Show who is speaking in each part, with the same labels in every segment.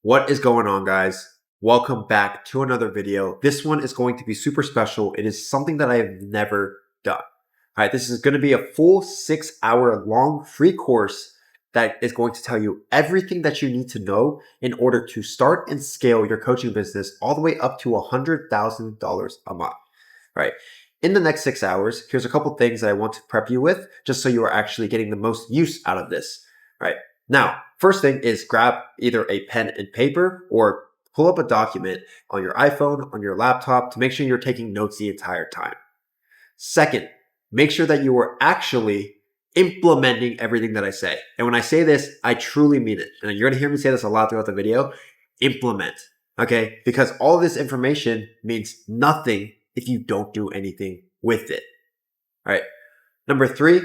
Speaker 1: What is going on, guys? Welcome back to another video. This one is going to be super special. It is something that I have never done. All right, this is going to be a full 6-hour long free course that is going to tell you everything that you need to know in order to start and scale your coaching business all the way up to $100,000 a month. All right. In the next 6 hours, here's a couple things that I want to prep you with just so you are actually getting the most use out of this. All right. Now, first thing is grab either a pen and paper or pull up a document on your iPhone, on your laptop to make sure you're taking notes the entire time. Second, make sure that you are actually implementing everything that I say. And when I say this, I truly mean it. And you're going to hear me say this a lot throughout the video. Implement, okay? Because all this information means nothing if you don't do anything with it. All right. Number 3,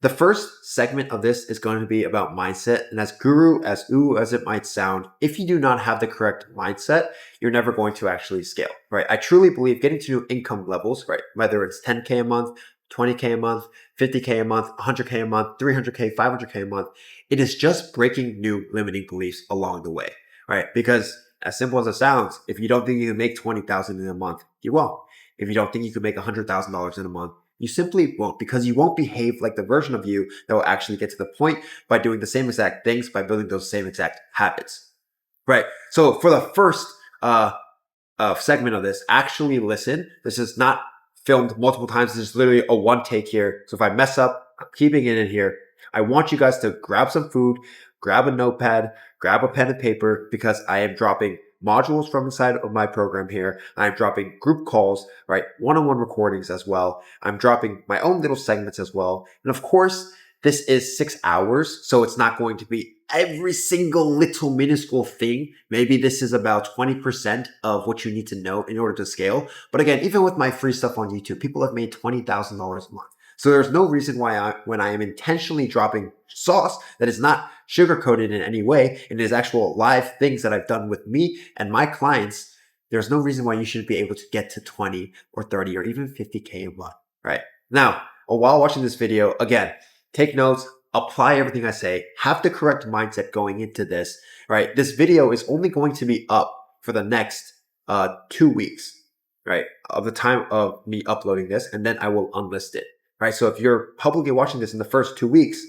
Speaker 1: the first segment of this is going to be about mindset. And as guru, as ooh as it might sound, if you do not have the correct mindset, you're never going to actually scale, right? I truly believe getting to new income levels, right? Whether it's 10K a month, 20K a month, 50K a month, 100K a month, 300K, 500K a month, it is just breaking new limiting beliefs along the way, right? Because as simple as it sounds, if you don't think you can make 20,000 in a month, you won't. If you don't think you can make $100,000 in a month, you simply won't, because you won't behave like the version of you that will actually get to the point by doing the same exact things, by building those same exact habits, right? So for the first segment of this, actually listen. This is not filmed multiple times. This is literally a one take here. So if I mess up, I'm keeping it in here. I want you guys to grab some food, grab a notepad, grab a pen and paper, because I am dropping modules from inside of my program here. I'm dropping group calls, right? One-on-one recordings as well. I'm dropping my own little segments as well. And of course, this is 6 hours, so it's not going to be every single little minuscule thing. Maybe this is about 20% of what you need to know in order to scale. But again, even with my free stuff on YouTube, people have made $20,000 a month. So there's no reason why when I am intentionally dropping sauce that is not sugar-coated in any way, and is actual live things that I've done with me and my clients, there's no reason why you shouldn't be able to get to 20 or 30 or even 50K a month, right? Now, while watching this video, again, take notes, apply everything I say, have the correct mindset going into this, right? This video is only going to be up for the next 2 weeks, right? Of the time of me uploading this, and then I will unlist it, right? So if you're publicly watching this in the first 2 weeks,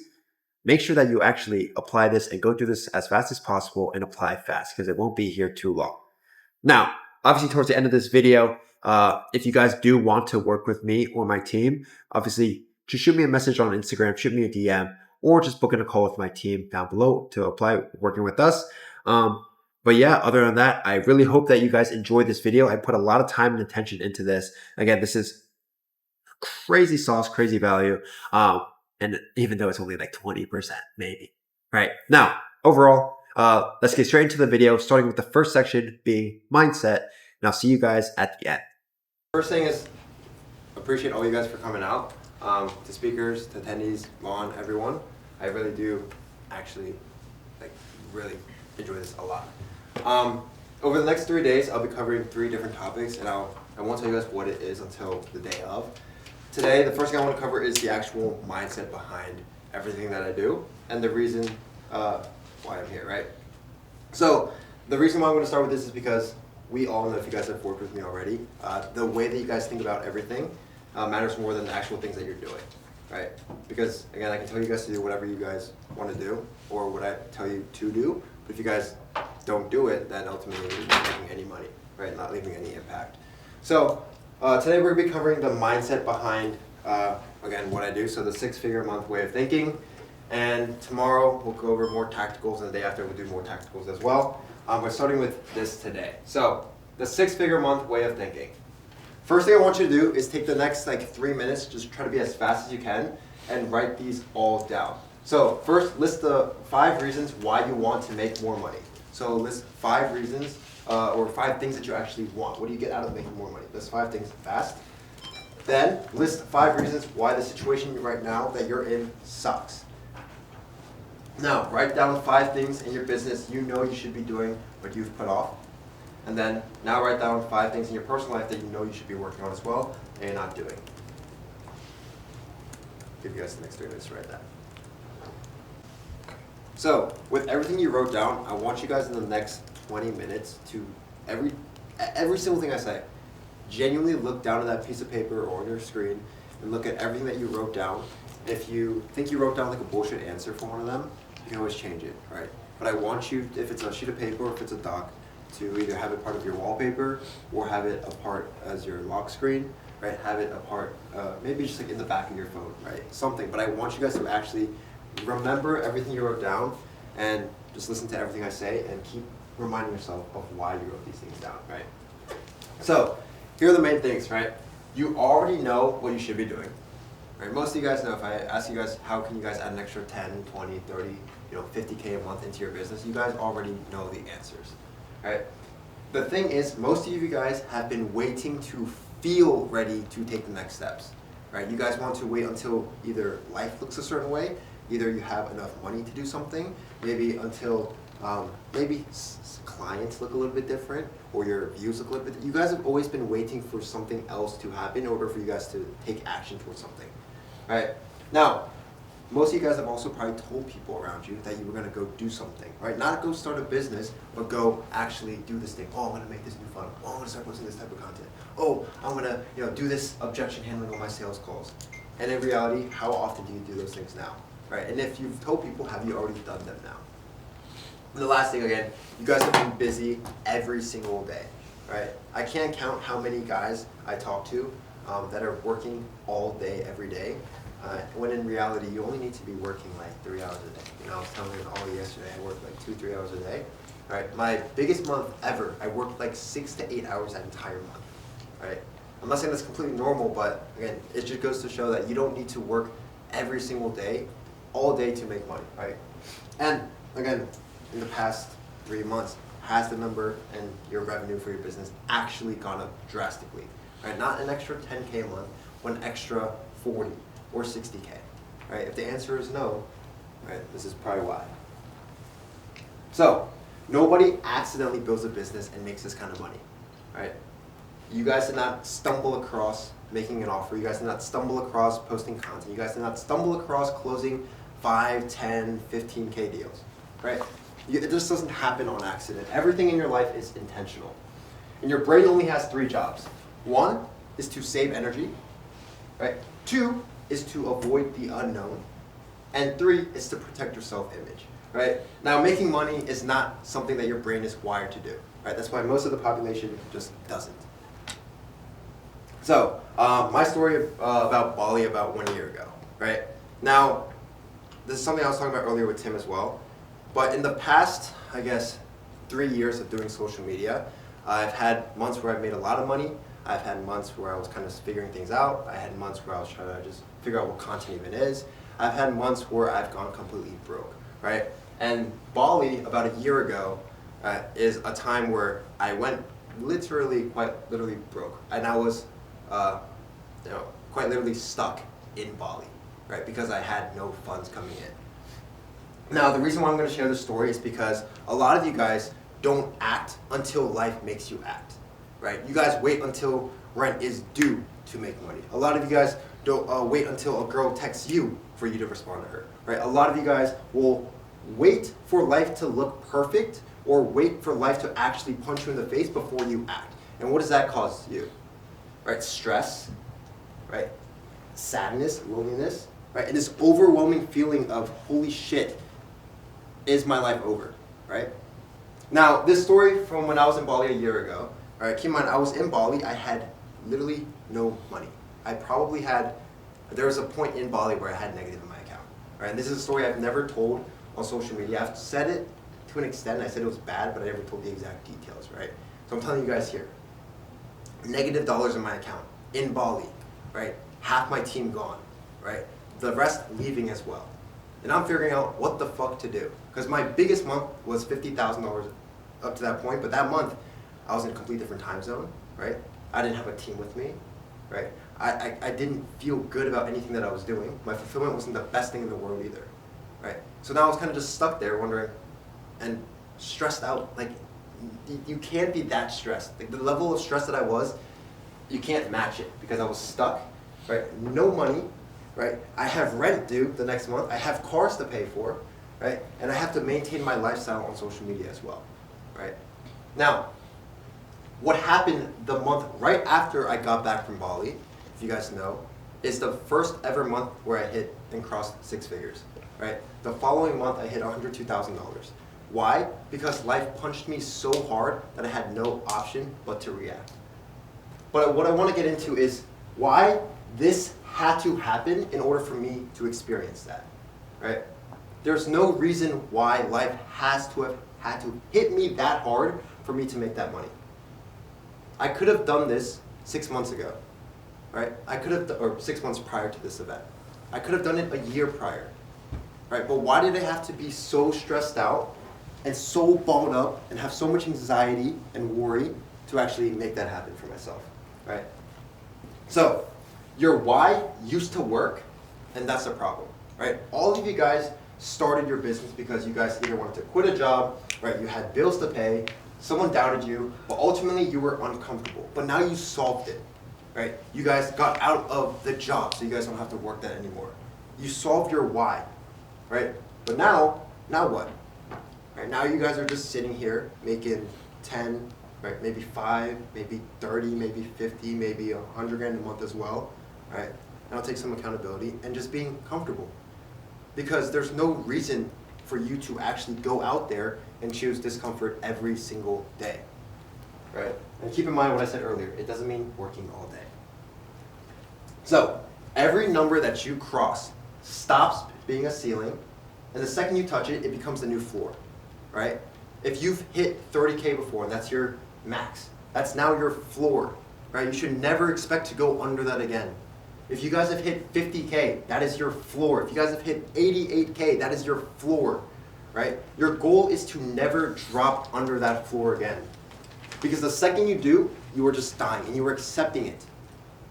Speaker 1: make sure that you actually apply this and go through this as fast as possible and apply fast, because it won't be here too long. Now, obviously towards the end of this video, if you guys do want to work with me or my team, obviously just shoot me a message on Instagram, shoot me a DM, or just book in a call with my team down below to apply working with us. But yeah, other than that, I really hope that you guys enjoyed this video. I put a lot of time and attention into this. Again, this is crazy sauce, crazy value. And even though it's only like 20%, maybe. Right. Now, overall, let's get straight into the video, starting with the first section being mindset. And I'll see you guys at the end.
Speaker 2: First thing is, appreciate all you guys for coming out. To speakers, to attendees, Vaughn, everyone. I really do actually really enjoy this a lot. Over the next 3 days, I'll be covering 3 different topics, and I won't tell you guys what it is until the day of. Today, the first thing I want to cover is the actual mindset behind everything that I do and the reason why I'm here, right? So the reason why I'm going to start with this is because we all know, if you guys have worked with me already, the way that you guys think about everything matters more than the actual things that you're doing, right? Because again, I can tell you guys to do whatever you guys want to do or what I tell you to do, but if you guys don't do it, then ultimately you're not making any money, right? Not leaving any impact. So today we're going to be covering the mindset behind, again, what I do, so the 6-figure a month way of thinking. And tomorrow we'll go over more tacticals, and the day after we'll do more tacticals as well. We're starting with this today. So the 6-figure a month way of thinking. First thing I want you to do is take the next 3 minutes, just try to be as fast as you can, and write these all down. So first, list the 5 reasons why you want to make more money. So list 5 reasons or 5 things that you actually want. What do you get out of making more money? List 5 things fast. Then list 5 reasons why the situation right now that you're in sucks. Now, write down 5 things in your business you know you should be doing but you've put off. And then now write down 5 things in your personal life that you know you should be working on as well and you're not doing. Give you guys the next 3 minutes to write that. So with everything you wrote down, I want you guys in the next 20 minutes to every single thing I say, genuinely look down at that piece of paper or on your screen and look at everything that you wrote down. If you think you wrote down like a bullshit answer for one of them, you can always change it, right? But I want you, if it's a sheet of paper or if it's a doc, to either have it part of your wallpaper or have it a part as your lock screen, right? Have it a part, maybe just like in the back of your phone, right? Something, but I want you guys to actually remember everything you wrote down and just listen to everything I say and keep reminding yourself of why you wrote these things down, right? So, here are the main things, right? You already know what you should be doing, right? Most of you guys know, if I ask you guys, how can you guys add an extra 10, 20, 30, 50K a month into your business, you guys already know the answers, right? The thing is, most of you guys have been waiting to feel ready to take the next steps, right? You guys want to wait until either life looks a certain way, either you have enough money to do something, maybe until clients look a little bit different, or your views look a little bit. You guys have always been waiting for something else to happen in order for you guys to take action towards something, right? Now, most of you guys have also probably told people around you that you were going to go do something, right? Not go start a business, but go actually do this thing. Oh, I'm going to make this new funnel. Oh, I'm going to start posting this type of content. Oh, I'm going to do this objection handling on my sales calls. And in reality, how often do you do those things now, right? And if you've told people, have you already done them now? And the last thing, again, you guys have been busy every single day, right? I can't count how many guys I talk to that are working all day, every day, when in reality, you only need to be working like 3 hours a day. I was telling Ollie yesterday, I worked like 2-3 hours a day, right? My biggest month ever, I worked like 6 to 8 hours that entire month, right? I'm not saying that's completely normal, but again, it just goes to show that you don't need to work every single day, all day to make money, right? And again, in the past 3 months, has the number and your revenue for your business actually gone up drastically, right? Not an extra 10K a month, but an extra 40 or 60K, right? If the answer is no, right, this is probably why. So, nobody accidentally builds a business and makes this kind of money, right? You guys did not stumble across making an offer. You guys did not stumble across posting content. You guys did not stumble across closing 5, 10, 15K deals, right? It just doesn't happen on accident. Everything in your life is intentional. And your brain only has 3 jobs. 1 is to save energy, right? 2 is to avoid the unknown. And 3 is to protect your self-image, right? Now, making money is not something that your brain is wired to do, right? That's why most of the population just doesn't. So, my story about Bali about 1 year ago, right? Now, this is something I was talking about earlier with Tim as well. But in the past, I guess, 3 years of doing social media, I've had months where I've made a lot of money. I've had months where I was kind of figuring things out. I had months where I was trying to just figure out what content even is. I've had months where I've gone completely broke, right? And Bali, about a year ago, is a time where I went quite literally broke. And I was, quite literally stuck in Bali, right? Because I had no funds coming in. Now, the reason why I'm going to share this story is because a lot of you guys don't act until life makes you act, right? You guys wait until rent is due to make money. A lot of you guys don't wait until a girl texts you for you to respond to her, right? A lot of you guys will wait for life to look perfect or wait for life to actually punch you in the face before you act. And what does that cause you? Right? Stress, right? Sadness, loneliness, right? And this overwhelming feeling of, holy shit, is my life over, right? Now, this story from when I was in Bali a year ago, all right, keep in mind, I was in Bali, I had literally no money. There was a point in Bali where I had negative in my account, right? And this is a story I've never told on social media. I've said it to an extent, I said it was bad, but I never told the exact details, right? So I'm telling you guys here, negative dollars in my account, in Bali, right? Half my team gone, right? The rest leaving as well. And I'm figuring out what the fuck to do. Because my biggest month was $50,000 up to that point, but that month I was in a completely different time zone, right? I didn't have a team with me, right? I didn't feel good about anything that I was doing. My fulfillment wasn't the best thing in the world either, right? So now I was kind of just stuck there wondering and stressed out. Like, you can't be that stressed. Like, the level of stress that I was, you can't match it because I was stuck, right? No money, right? I have rent due the next month. I have cars to pay for, right? And I have to maintain my lifestyle on social media as well, right? Now, what happened the month right after I got back from Bali, if you guys know, is the first ever month where I hit and crossed 6 figures, right? The following month I hit $102,000. Why? Because life punched me so hard that I had no option but to react. But what I want to get into is why this had to happen in order for me to experience that, right? There's no reason why life has to have had to hit me that hard for me to make that money. I could have done this 6 months ago, right? I could have, or 6 months prior to this event. I could have done it a year prior, right? But why did I have to be so stressed out and so balled up and have so much anxiety and worry to actually make that happen for myself, right? So, your why used to work, and that's the problem, right? All of you guys started your business because you guys either wanted to quit a job, right? You had bills to pay, someone doubted you, but ultimately you were uncomfortable. But now you solved it, right? You guys got out of the job, so you guys don't have to work that anymore. You solved your why, right? But now what? Right, now you guys are just sitting here making 10, right? Maybe 5, maybe 30, maybe 50, maybe 100 grand a month as well, right? And I'll take some accountability and just being comfortable. Because there's no reason for you to actually go out there and choose discomfort every single day, right? And keep in mind what I said earlier, it doesn't mean working all day. So, every number that you cross stops being a ceiling, and the second you touch it, it becomes the new floor, right? If you've hit 30K before, and that's your max, that's now your floor, right? You should never expect to go under that again. If you guys have hit 50K, that is your floor. If you guys have hit 88K, that is your floor, right? Your goal is to never drop under that floor again. Because the second you do, you are just dying and you are accepting it,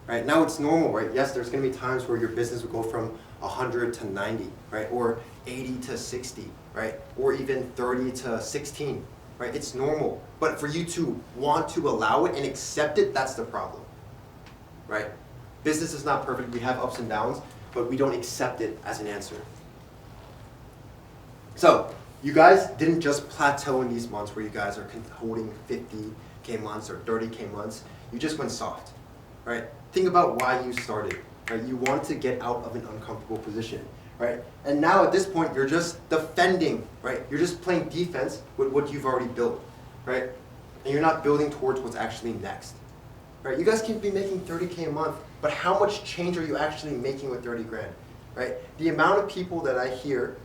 Speaker 2: right? Now it's normal, right? Yes, there's gonna be times where your business will go from 100 to 90, right? Or 80 to 60, right? Or even 30 to 16, right? It's normal. But for you to want to allow it and accept it, that's the problem, right? Business is not perfect. We have ups and downs, but we don't accept it as an answer. So, you guys didn't just plateau in these months where you guys are holding 50K months or 30K months. You just went soft, right? Think about why you started, right? You wanted to get out of an uncomfortable position, right? And now at this point, you're just defending, right? You're just playing defense with what you've already built, right? And you're not building towards what's actually next, right? You guys can be making 30K a month, but how much change are you actually making with 30 grand, right? The amount of people that I hear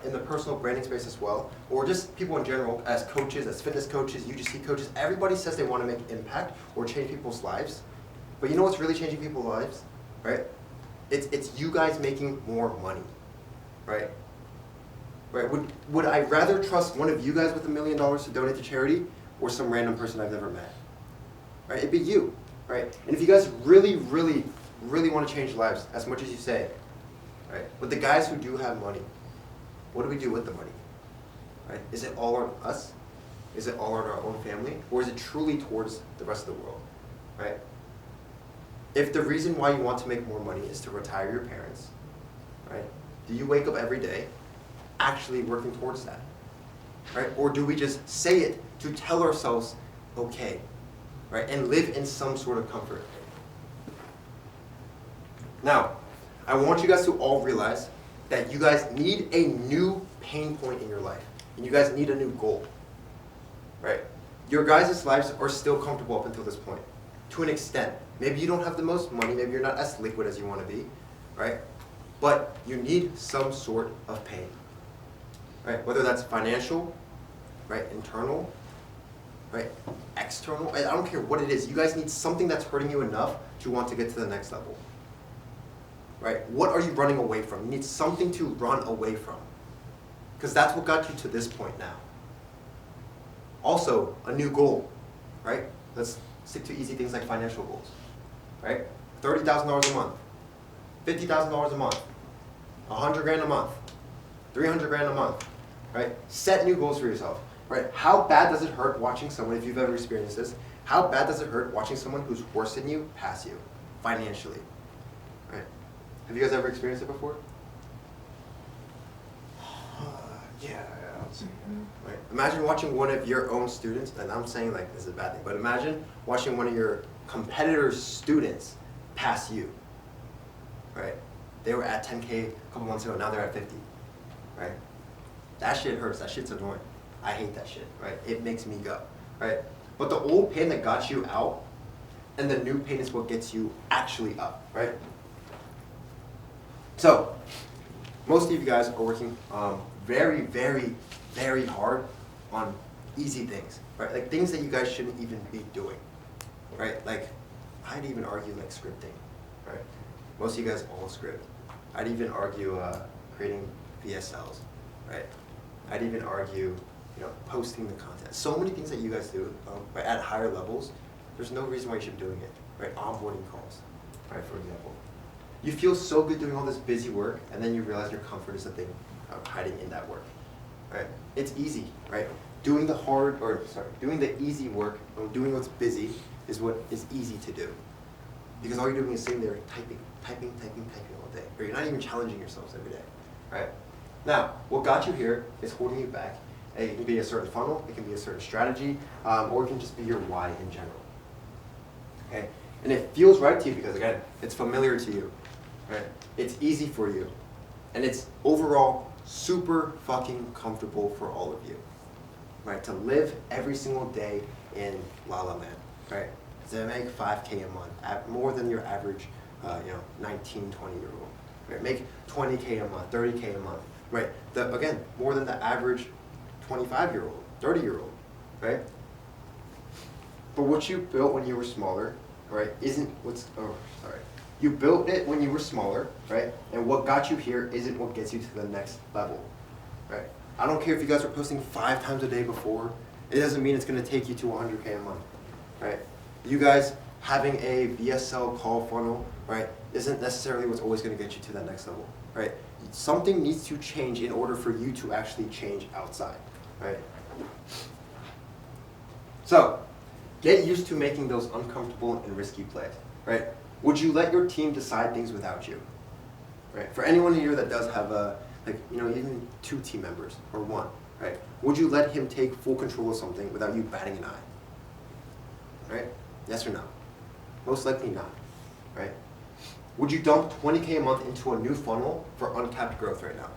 Speaker 2: in the personal branding space as well, or just people in general, as coaches, as fitness coaches, UGC coaches, everybody says they want to make impact or change people's lives. But you know what's really changing people's lives, right? It's you guys making more money, right? Right? Would I rather trust one of you guys with $1 million to donate to charity, or some random person I've never met? Right? It'd be you, right? And if you guys really, really, really want to change lives as much as you say, right? But the guys who do have money, what do we do with the money? Right? Is it all on us? Is it all on our own family? Or is it truly towards the rest of the world? Right? If the reason why you want to make more money is to retire your parents, right? Do you wake up every day actually working towards that? Right? Or do we just say it to tell ourselves, okay, right? And live in some sort of comfort. Now, I want you guys to all realize that you guys need a new pain point in your life. And you guys need a new goal, right? Your guys' lives are still comfortable up until this point, to an extent. Maybe you don't have the most money, maybe you're not as liquid as you want to be, right? But you need some sort of pain, right? Whether that's financial, right? Internal, right? External, I don't care what it is. You guys need something that's hurting you enough to want to get to the next level, right? What are you running away from? You need something to run away from, because that's what got you to this point now. Also, a new goal, right? Let's stick to easy things like financial goals, right? $30,000 a month, $50,000 a month, 100 grand a month, 300 grand a month, right? Set new goals for yourself, right? How bad does it hurt watching someone, if you've ever experienced this, how bad does it hurt watching someone who's worse than you pass you financially, right? Have you guys ever experienced it before? Yeah, I'll see. Right. Imagine watching one of your own students, and I'm saying like this is a bad thing, but imagine watching one of your competitors' students pass you. Right? They were at 10K a couple months ago, now they're at 50. Right? That shit hurts. That shit's annoying. I hate that shit. Right? It makes me go. Right? But the old pain that got you out, and the new pain is what gets you actually up. Right? So, most of you guys are working very, very, very hard on easy things, right? Like things that you guys shouldn't even be doing, right? Like, I'd even argue like scripting, right? Most of you guys all script. I'd even argue creating VSLs, right? I'd even argue, posting the content. So many things that you guys do, right, at higher levels. There's no reason why you should be doing it, right? Onboarding calls, right? For example. You feel so good doing all this busy work, and then you realize your comfort is the thing hiding in that work, right? It's easy, right? Doing the easy work, or doing what's busy, is what is easy to do. Because all you're doing is sitting there typing all day. Or you're not even challenging yourselves every day, right? Now, what got you here is holding you back. It can be a certain funnel, it can be a certain strategy, or it can just be your why in general, okay? And it feels right to you because, again, it's familiar to you. Right? It's easy for you. And it's overall super fucking comfortable for all of you. Right? To live every single day in La La Land. Right? To make 5K a month, more than your average 19, 20-year-old. Right? Make 20K a month, 30K a month. Right? Again, more than the average 25-year-old, 30-year-old. Right? But what you built when you were smaller, right, you built it when you were smaller, right? And what got you here isn't what gets you to the next level, right? I don't care if you guys were posting 5 times a day before. It doesn't mean it's going to take you to 100K a month, right? You guys having a VSL call funnel, right, isn't necessarily what's always going to get you to that next level, right? Something needs to change in order for you to actually change outside, right? So, get used to making those uncomfortable and risky plays, right? Would you let your team decide things without you? Right? For anyone here that does have even 2 team members or 1, right? Would you let him take full control of something without you batting an eye? Right? Yes or no? Most likely not, right? Would you dump 20K a month into a new funnel for uncapped growth right now?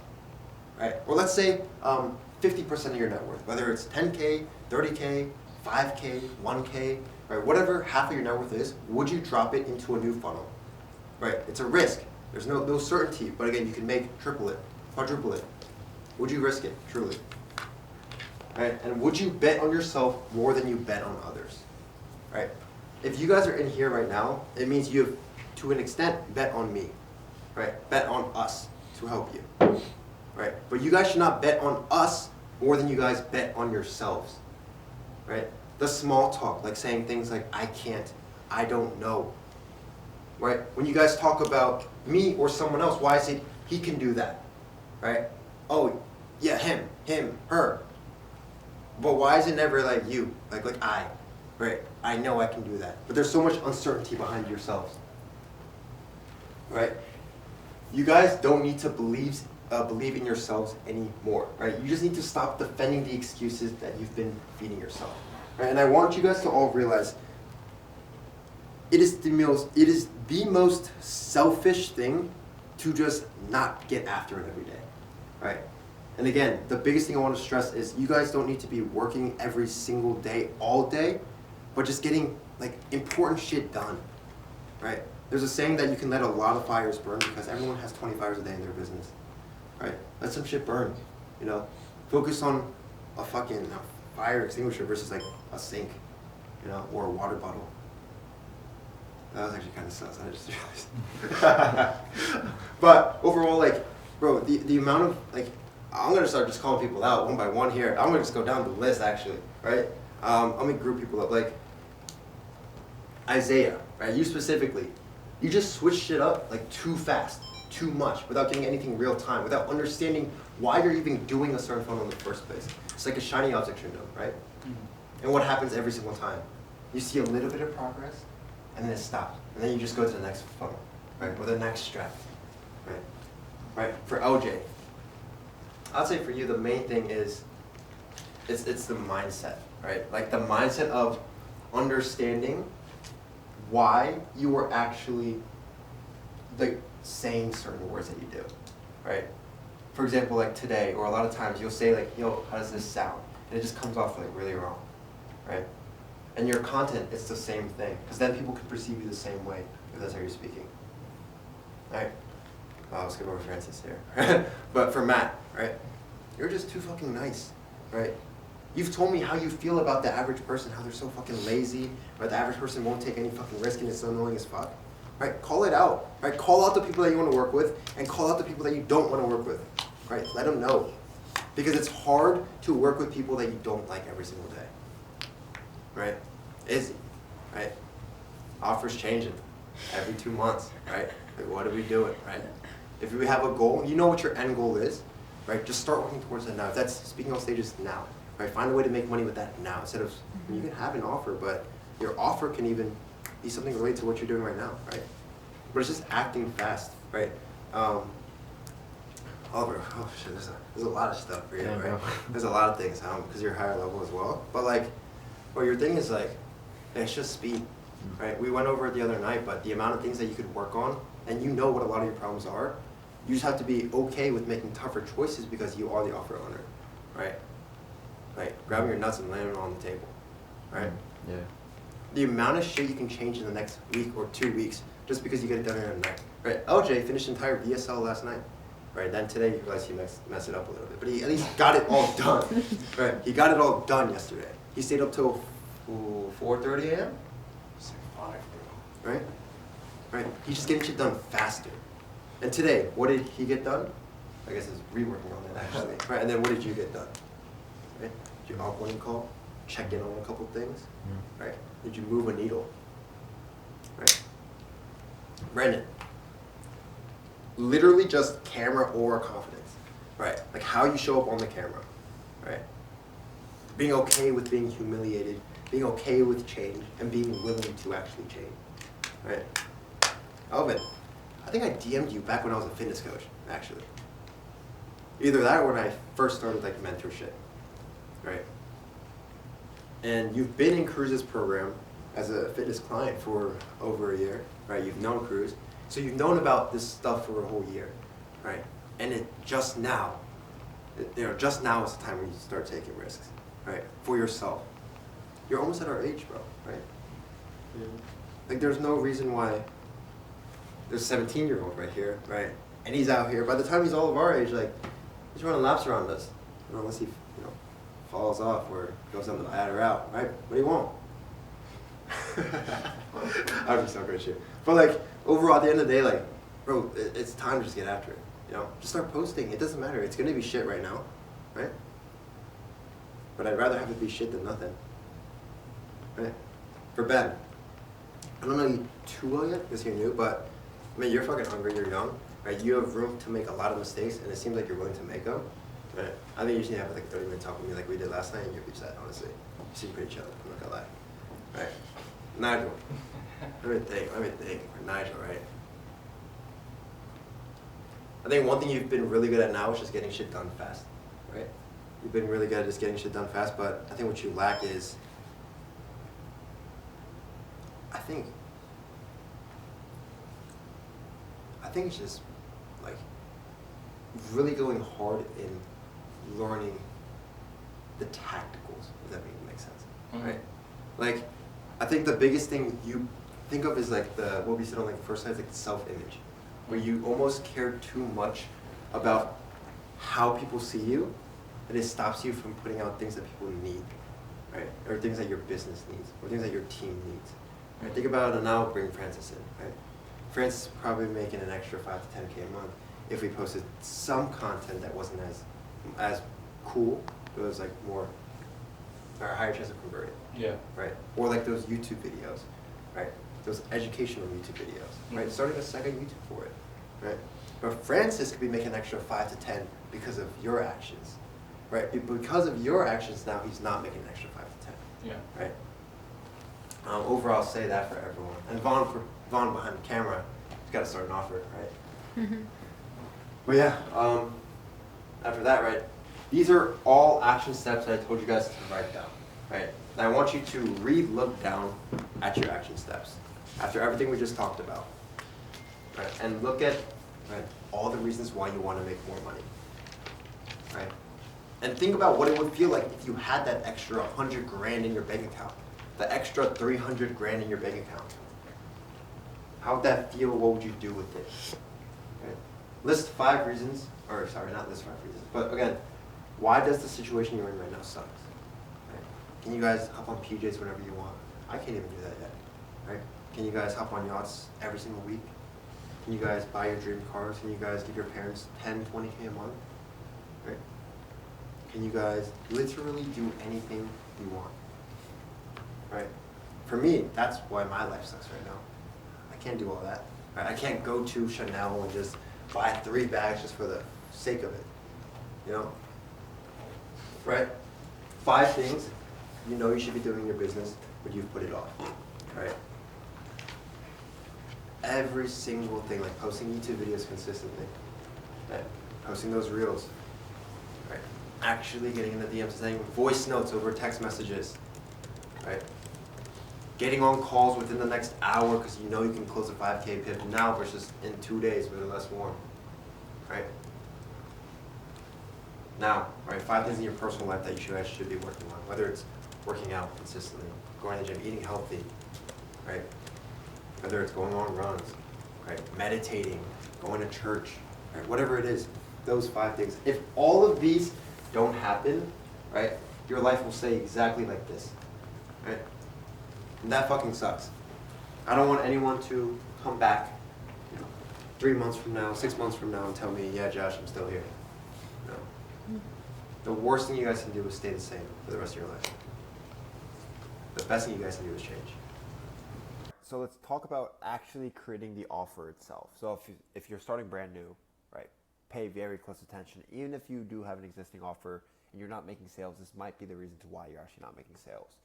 Speaker 2: Right? Or let's say 50% of your net worth, whether it's 10K, 30K, 5K, 1K, right? Whatever half of your net worth is, would you drop it into a new funnel? Right? It's a risk. There's no certainty, but again, you can make triple it, quadruple it. Would you risk it, truly? Right? And would you bet on yourself more than you bet on others? Right? If you guys are in here right now, it means you have, to an extent, bet on me. Right? Bet on us to help you. Right? But you guys should not bet on us more than you guys bet on yourselves. Right? The small talk, like saying things like, I can't, I don't know. Right? When you guys talk about me or someone else, why is it he can do that? Right? Oh, yeah, him, her. But why is it never like you? Like I, right? I know I can do that. But there's so much uncertainty behind yourselves. Right? You guys don't need to believe in yourselves anymore. Right? You just need to stop defending the excuses that you've been feeding yourself. Right? And I want you guys to all realize it is the most selfish thing to just not get after it every day. Right? And again, the biggest thing I want to stress is you guys don't need to be working every single day, all day, but just getting like important shit done. Right? There's a saying that you can let a lot of fires burn because everyone has 20 fires a day in their business. Right? Let some shit burn. Focus on a fucking fire extinguisher versus like a sink, or a water bottle. That was actually kind of sus. I just realized. But overall, bro, the amount of I'm gonna start just calling people out one by one here. I'm gonna just go down the list actually, right? Let me group people up. Like Isaiah, right? You specifically, you just switch shit up too fast, too much, without getting anything real time, without understanding why you're even doing a certain funnel in the first place. It's like a shiny object syndrome, right? Mm-hmm. And what happens every single time? You see a little bit of progress, and then it stops, and then you just go to the next funnel, right? Or the next strat, right? Right? For LJ, I'd say for you, the main thing is, it's the mindset, right? Like the mindset of understanding why you are actually like saying certain words that you do, right? For example, like today, or a lot of times you'll say like, yo, how does this sound? And it just comes off like really wrong, right? And your content, it's the same thing, because then people can perceive you the same way if that's how you're speaking. All right, I'll skip over Francis here. But for Matt, right, you're just too fucking nice, right? You've told me how you feel about the average person, how they're so fucking lazy, right? The average person won't take any fucking risk and it's so annoying as fuck. Right? Call it out. Right? Call out the people that you want to work with and call out the people that you don't want to work with. Right? Let them know. Because it's hard to work with people that you don't like every single day. Right? Izzy. Right? Offers changing every 2 months. Right? Like, what are we doing? Right? If we have a goal, you know what your end goal is. Right? Just start working towards it now. If that's speaking on stages now. Right? Find a way to make money with that now. Instead of, you can have an offer, but your offer can even be something related to what you're doing right now, right? But it's just acting fast, right? Oliver, oh shit, there's a lot of stuff for you, right? Bro. There's a lot of things, because you're higher level as well. But like, well, your thing is like, it's just speed, right? We went over it the other night, but the amount of things that you could work on, and you know what a lot of your problems are, you just have to be okay with making tougher choices because you are the offer owner, right? Like, grabbing your nuts and laying them on the table, right?
Speaker 3: Yeah.
Speaker 2: The amount of shit you can change in the next week or 2 weeks just because you get it done in a night. Right? LJ finished entire VSL last night. Right? Then today you realize he messed it up a little bit. But he at least got it all done. Right? He got it all done yesterday. He stayed up till 4:30 a.m.?
Speaker 4: It's like 5, bro.
Speaker 2: Right? Right? He's just getting shit done faster. And today, what did he get done? I guess it's reworking on it actually. Right? And then what did you get done? Right? Did you outgoing call? Check in on a couple things? Right? Did you move a needle? Right? Brandon, literally just camera or confidence, right? Like how you show up on the camera, right? Being okay with being humiliated, being okay with change, and being willing to actually change, right? Alvin, I think I DM'd you back when I was a fitness coach, actually. Either that or when I first started like mentorship, right? And you've been in Cruz's program as a fitness client for over a year, right? You've known Cruz. So you've known about this stuff for a whole year, right? And it just now, just now is the time when you start taking risks, right? For yourself. You're almost at our age, bro, right? Yeah. Like there's no reason why there's a 17-year-old right here, right? And he's out here. By the time he's all of our age, like, he's running laps around us. You know, unless he, falls off or goes on the bad route, right? But he won't. I'd be so great shit. But like overall, at the end of the day, like, bro, it's time to just get after it. Just start posting. It doesn't matter. It's gonna be shit right now, right? But I'd rather have it be shit than nothing, right? For Ben, I don't know you too well yet because you're new, but I mean, you're fucking hungry. You're young, right? You have room to make a lot of mistakes, and it seems like you're willing to make them. Right. I think you should have like a 30-minute talk with me like we did last night, and you'll be sad, honestly. You seem pretty chill, I'm not gonna lie. Right. Nigel. Let me think. Nigel, right? I think one thing you've been really good at now is just getting shit done fast, right? You've been really good at just getting shit done fast, but I think what you lack is, I think it's just like really going hard in learning the tacticals, if that makes sense, right? Like, I think the biggest thing you think of is like what we said on like the first slide is like the self-image, where you almost care too much about how people see you, and it stops you from putting out things that people need, right? Or things that your business needs, or things that your team needs. Right? Think about it, and now bring Francis in, right? Francis is probably making an extra 5 to 10K a month if we posted some content that wasn't as cool, but it was like more, or a higher chance of converting.
Speaker 4: Yeah.
Speaker 2: Right? Or like those YouTube videos, right? Those educational YouTube videos, right? Starting a second YouTube for it, right? But Francis could be making an extra 5 to 10 because of your actions, right? Because of your actions now, he's not making an extra 5 to 10.
Speaker 4: Yeah.
Speaker 2: Right? Overall, I'll say that for everyone. And Vaughn behind the camera, he's got to start an offer, right? But yeah, After that, right, these are all action steps that I told you guys to write down, right? And I want you to re-look down at your action steps after everything we just talked about, right? And look at, right, all the reasons why you want to make more money, right? And think about what it would feel like if you had that extra 100 grand in your bank account, the extra 300 grand in your bank account. How would that feel? What would you do with it? Right? List 5 reasons, or sorry, not list 5 reasons, but again, why does the situation you're in right now suck? Right? Can you guys hop on PJs whenever you want? I can't even do that yet. Right? Can you guys hop on yachts every single week? Can you guys buy your dream cars? Can you guys give your parents 10, 20K a month? Right? Can you guys literally do anything you want? Right? For me, that's why my life sucks right now. I can't do all that. Right? I can't go to Chanel and just buy 3 bags just for the sake of it. You know? Right? 5 things you know you should be doing in your business, but you've put it off. Right? Every single thing, like posting YouTube videos consistently. Right? Posting those reels. Right? Actually getting in the DMs, sending voice notes over text messages. Right? Getting on calls within the next hour because you know you can close a 5K pip now versus in 2 days when it's less warm. Right? Now, right, 5 things in your personal life that you guys should be working on. Whether it's working out consistently, going to the gym, eating healthy, right? Whether it's going on runs, right? Meditating, going to church, right? Whatever it is, those 5 things. If all of these don't happen, right, your life will stay exactly like this, right? And that fucking sucks. I don't want anyone to come back, 3 months from now, 6 months from now and tell me, yeah, Josh, I'm still here. No. The worst thing you guys can do is stay the same for the rest of your life. The best thing you guys can do is change.
Speaker 1: So let's talk about actually creating the offer itself. So if you're starting brand new, right, pay very close attention. Even if you do have an existing offer and you're not making sales, this might be the reason to why you're actually not making sales.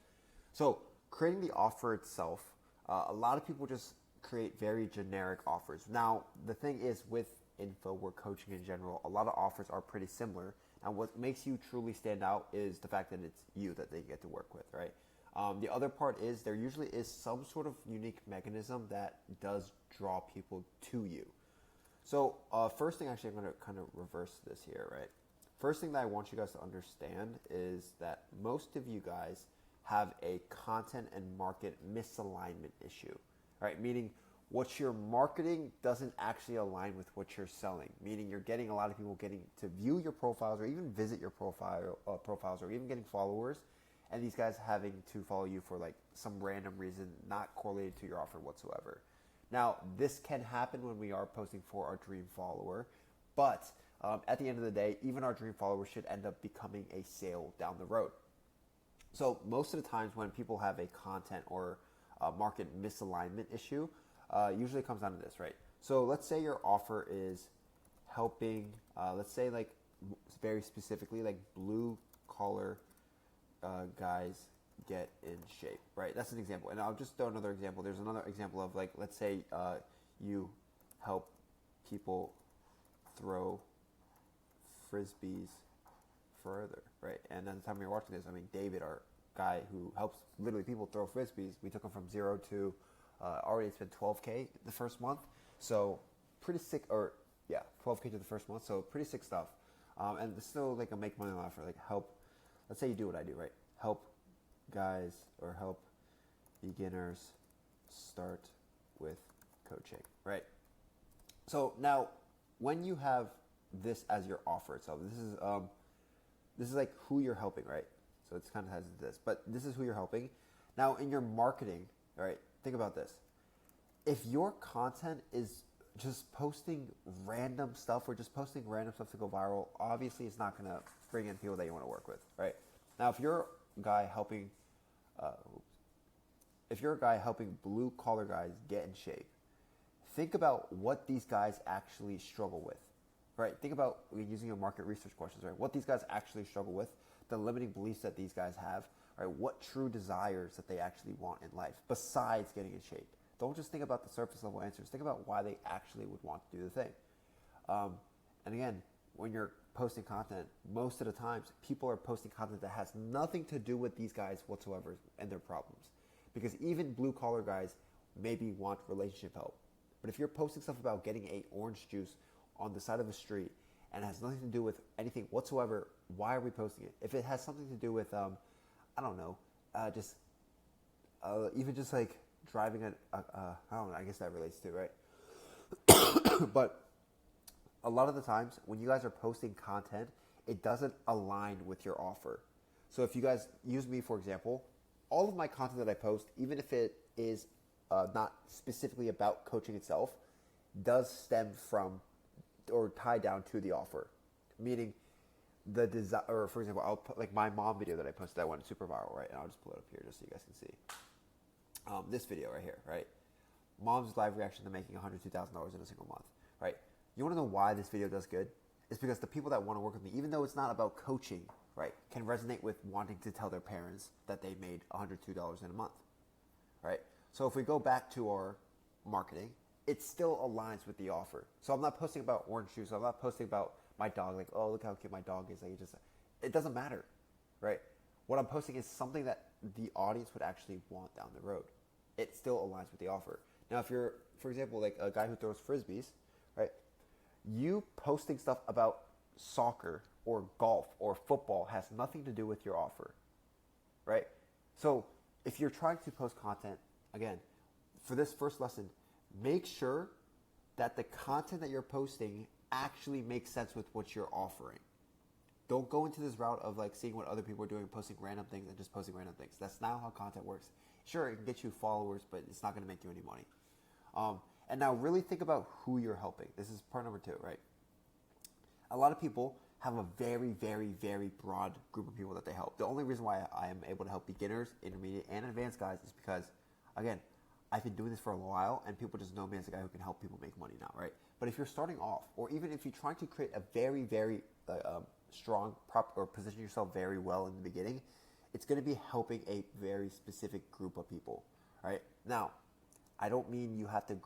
Speaker 1: So creating the offer itself, a lot of people just create very generic offers. Now, the thing is with InfoWork coaching in general, a lot of offers are pretty similar. And what makes you truly stand out is the fact that it's you that they get to work with, right? The other part is there usually is some sort of unique mechanism that does draw people to you. So first thing, actually, I'm going to kind of reverse this here, right? First thing that I want you guys to understand is that most of you guys have a content and market misalignment issue, right? Meaning what you're marketing doesn't actually align with what you're selling, meaning you're getting a lot of people getting to view your profiles or even visit your profiles or even getting followers, and these guys having to follow you for like some random reason not correlated to your offer whatsoever. Now, this can happen when we are posting for our dream follower, but at the end of the day, even our dream follower should end up becoming a sale down the road. So most of the times when people have a content or market misalignment issue, usually it comes down to this, right? So let's say your offer is helping, let's say like very specifically like blue collar guys get in shape, right? That's an example. And I'll just throw another example. There's another example of like, let's say you help people throw frisbees further, right? And at the time you're watching this, I mean, David, our guy who helps literally people throw frisbees, we took him from 0 to already spent 12K the first month. So pretty sick, or yeah, 12K to the first month. So pretty sick stuff. And it's still like a make money offer, like help, let's say you do what I do, right? Help guys or help beginners start with coaching, right? So now when you have this as your offer itself, this is like who you're helping, right? So it's kind of has this, but this is who you're helping. Now in your marketing, right? Think about this. If your content is just posting random stuff or just posting random stuff to go viral, obviously it's not going to bring in people that you want to work with, right? Now, if you're a guy helping, blue collar guys get in shape, think about what these guys actually struggle with, right? Think about using your market research questions, right? What these guys actually struggle with, the limiting beliefs that these guys have, right? What true desires that they actually want in life besides getting in shape. Don't just think about the surface level answers. Think about why they actually would want to do the thing. And again, when you're posting content, most of the times people are posting content that has nothing to do with these guys whatsoever and their problems. Because even blue collar guys maybe want relationship help. But if you're posting stuff about getting a orange juice on the side of the street and it has nothing to do with anything whatsoever, why are we posting it? If it has something to do with, I don't know, even just like driving I don't know, I guess that relates to, right? But a lot of the times when you guys are posting content, it doesn't align with your offer. So if you guys use me, for example, all of my content that I post, even if it is not specifically about coaching itself, does stem from or tie down to the offer. Meaning the design, or for example, I'll put like my mom video that I posted that went super viral, right? And I'll just pull it up here just so you guys can see. This video right here, right? Mom's live reaction to making $102,000 in a single month, right? You want to know why this video does good? It's because the people that want to work with me, even though it's not about coaching, right, can resonate with wanting to tell their parents that they made $102 in a month, right? So if we go back to our marketing, it still aligns with the offer. So I'm not posting about orange juice. I'm not posting about my dog, like, oh, look how cute my dog is. Like, it doesn't matter, right? What I'm posting is something that the audience would actually want down the road. It still aligns with the offer. Now, if you're, for example, like a guy who throws frisbees, right? You posting stuff about soccer or golf or football has nothing to do with your offer, right? So if you're trying to post content, again, for this first lesson, make sure that the content that you're posting actually makes sense with what you're offering. Don't go into this route of like seeing what other people are doing, posting random things and just posting random things. That's not how content works. Sure, it can get you followers, but it's not going to make you any money. And now really think about who you're helping. This is part number 2, right? A lot of people have a very, very, very broad group of people that they help. The only reason why I am able to help beginners, intermediate, and advanced guys is because, again, I've been doing this for a while and people just know me as a guy who can help people make money now, right? But if you're starting off, or even if you're trying to create a very, very strong, or position yourself very well in the beginning, it's going to be helping a very specific group of people, right? Now, I don't mean you have to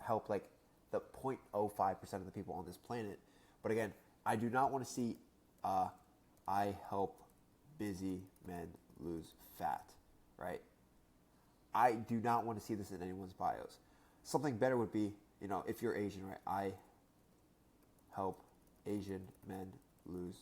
Speaker 1: help like the 0.05% of the people on this planet, but again, I do not want to see I help busy men lose fat, right? I do not want to see this in anyone's bios. Something better would be, if you're Asian, right? I help Asian men lose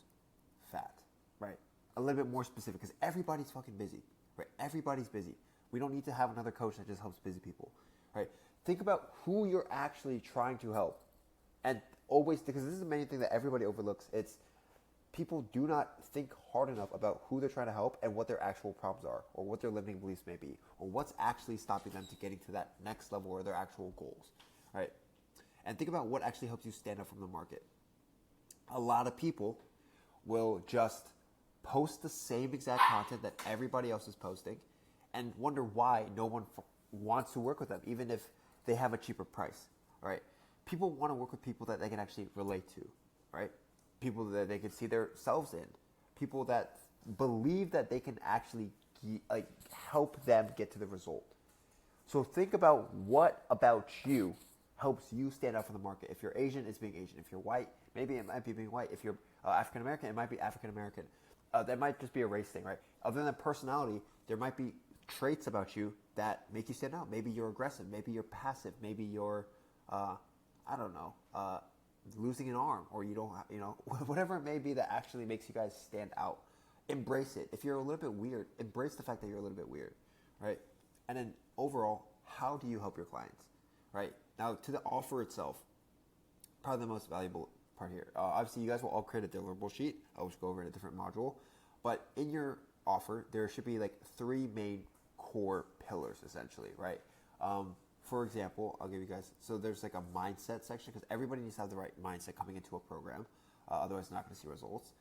Speaker 1: fat, right? A little bit more specific because everybody's fucking busy, right? Everybody's busy. We don't need to have another coach that just helps busy people, right? Think about who you're actually trying to help. And always, because this is the main thing that everybody overlooks, it's people do not think hard enough about who they're trying to help and what their actual problems are, or what their limiting beliefs may be, or what's actually stopping them to getting to that next level or their actual goals, right? And think about what actually helps you stand out from the market. A lot of people will just post the same exact content that everybody else is posting and wonder why no one wants to work with them, even if they have a cheaper price, right? People want to work with people that they can actually relate to, right? People that they can see themselves in, people that believe that they can actually help them get to the result. So think about what about you helps you stand out from the market. If you're Asian, it's being Asian. If you're white, maybe it might be being white. If you're African American, it might be African American. That might just be a race thing, right? Other than personality, there might be traits about you that make you stand out. Maybe you're aggressive. Maybe you're passive. Maybe you're, losing an arm, or you don't, whatever it may be that actually makes you guys stand out. Embrace it. If you're a little bit weird, embrace the fact that you're a little bit weird, right? And then overall, how do you help your clients, right? Now, to the offer itself, probably the most valuable part here. Obviously, you guys will all create a deliverable sheet. I'll just go over in a different module. But in your offer, there should be like 3 main core pillars, essentially, right? For example, I'll give you guys, so there's like a mindset section, because everybody needs to have the right mindset coming into a program. Otherwise, they're not going to see results.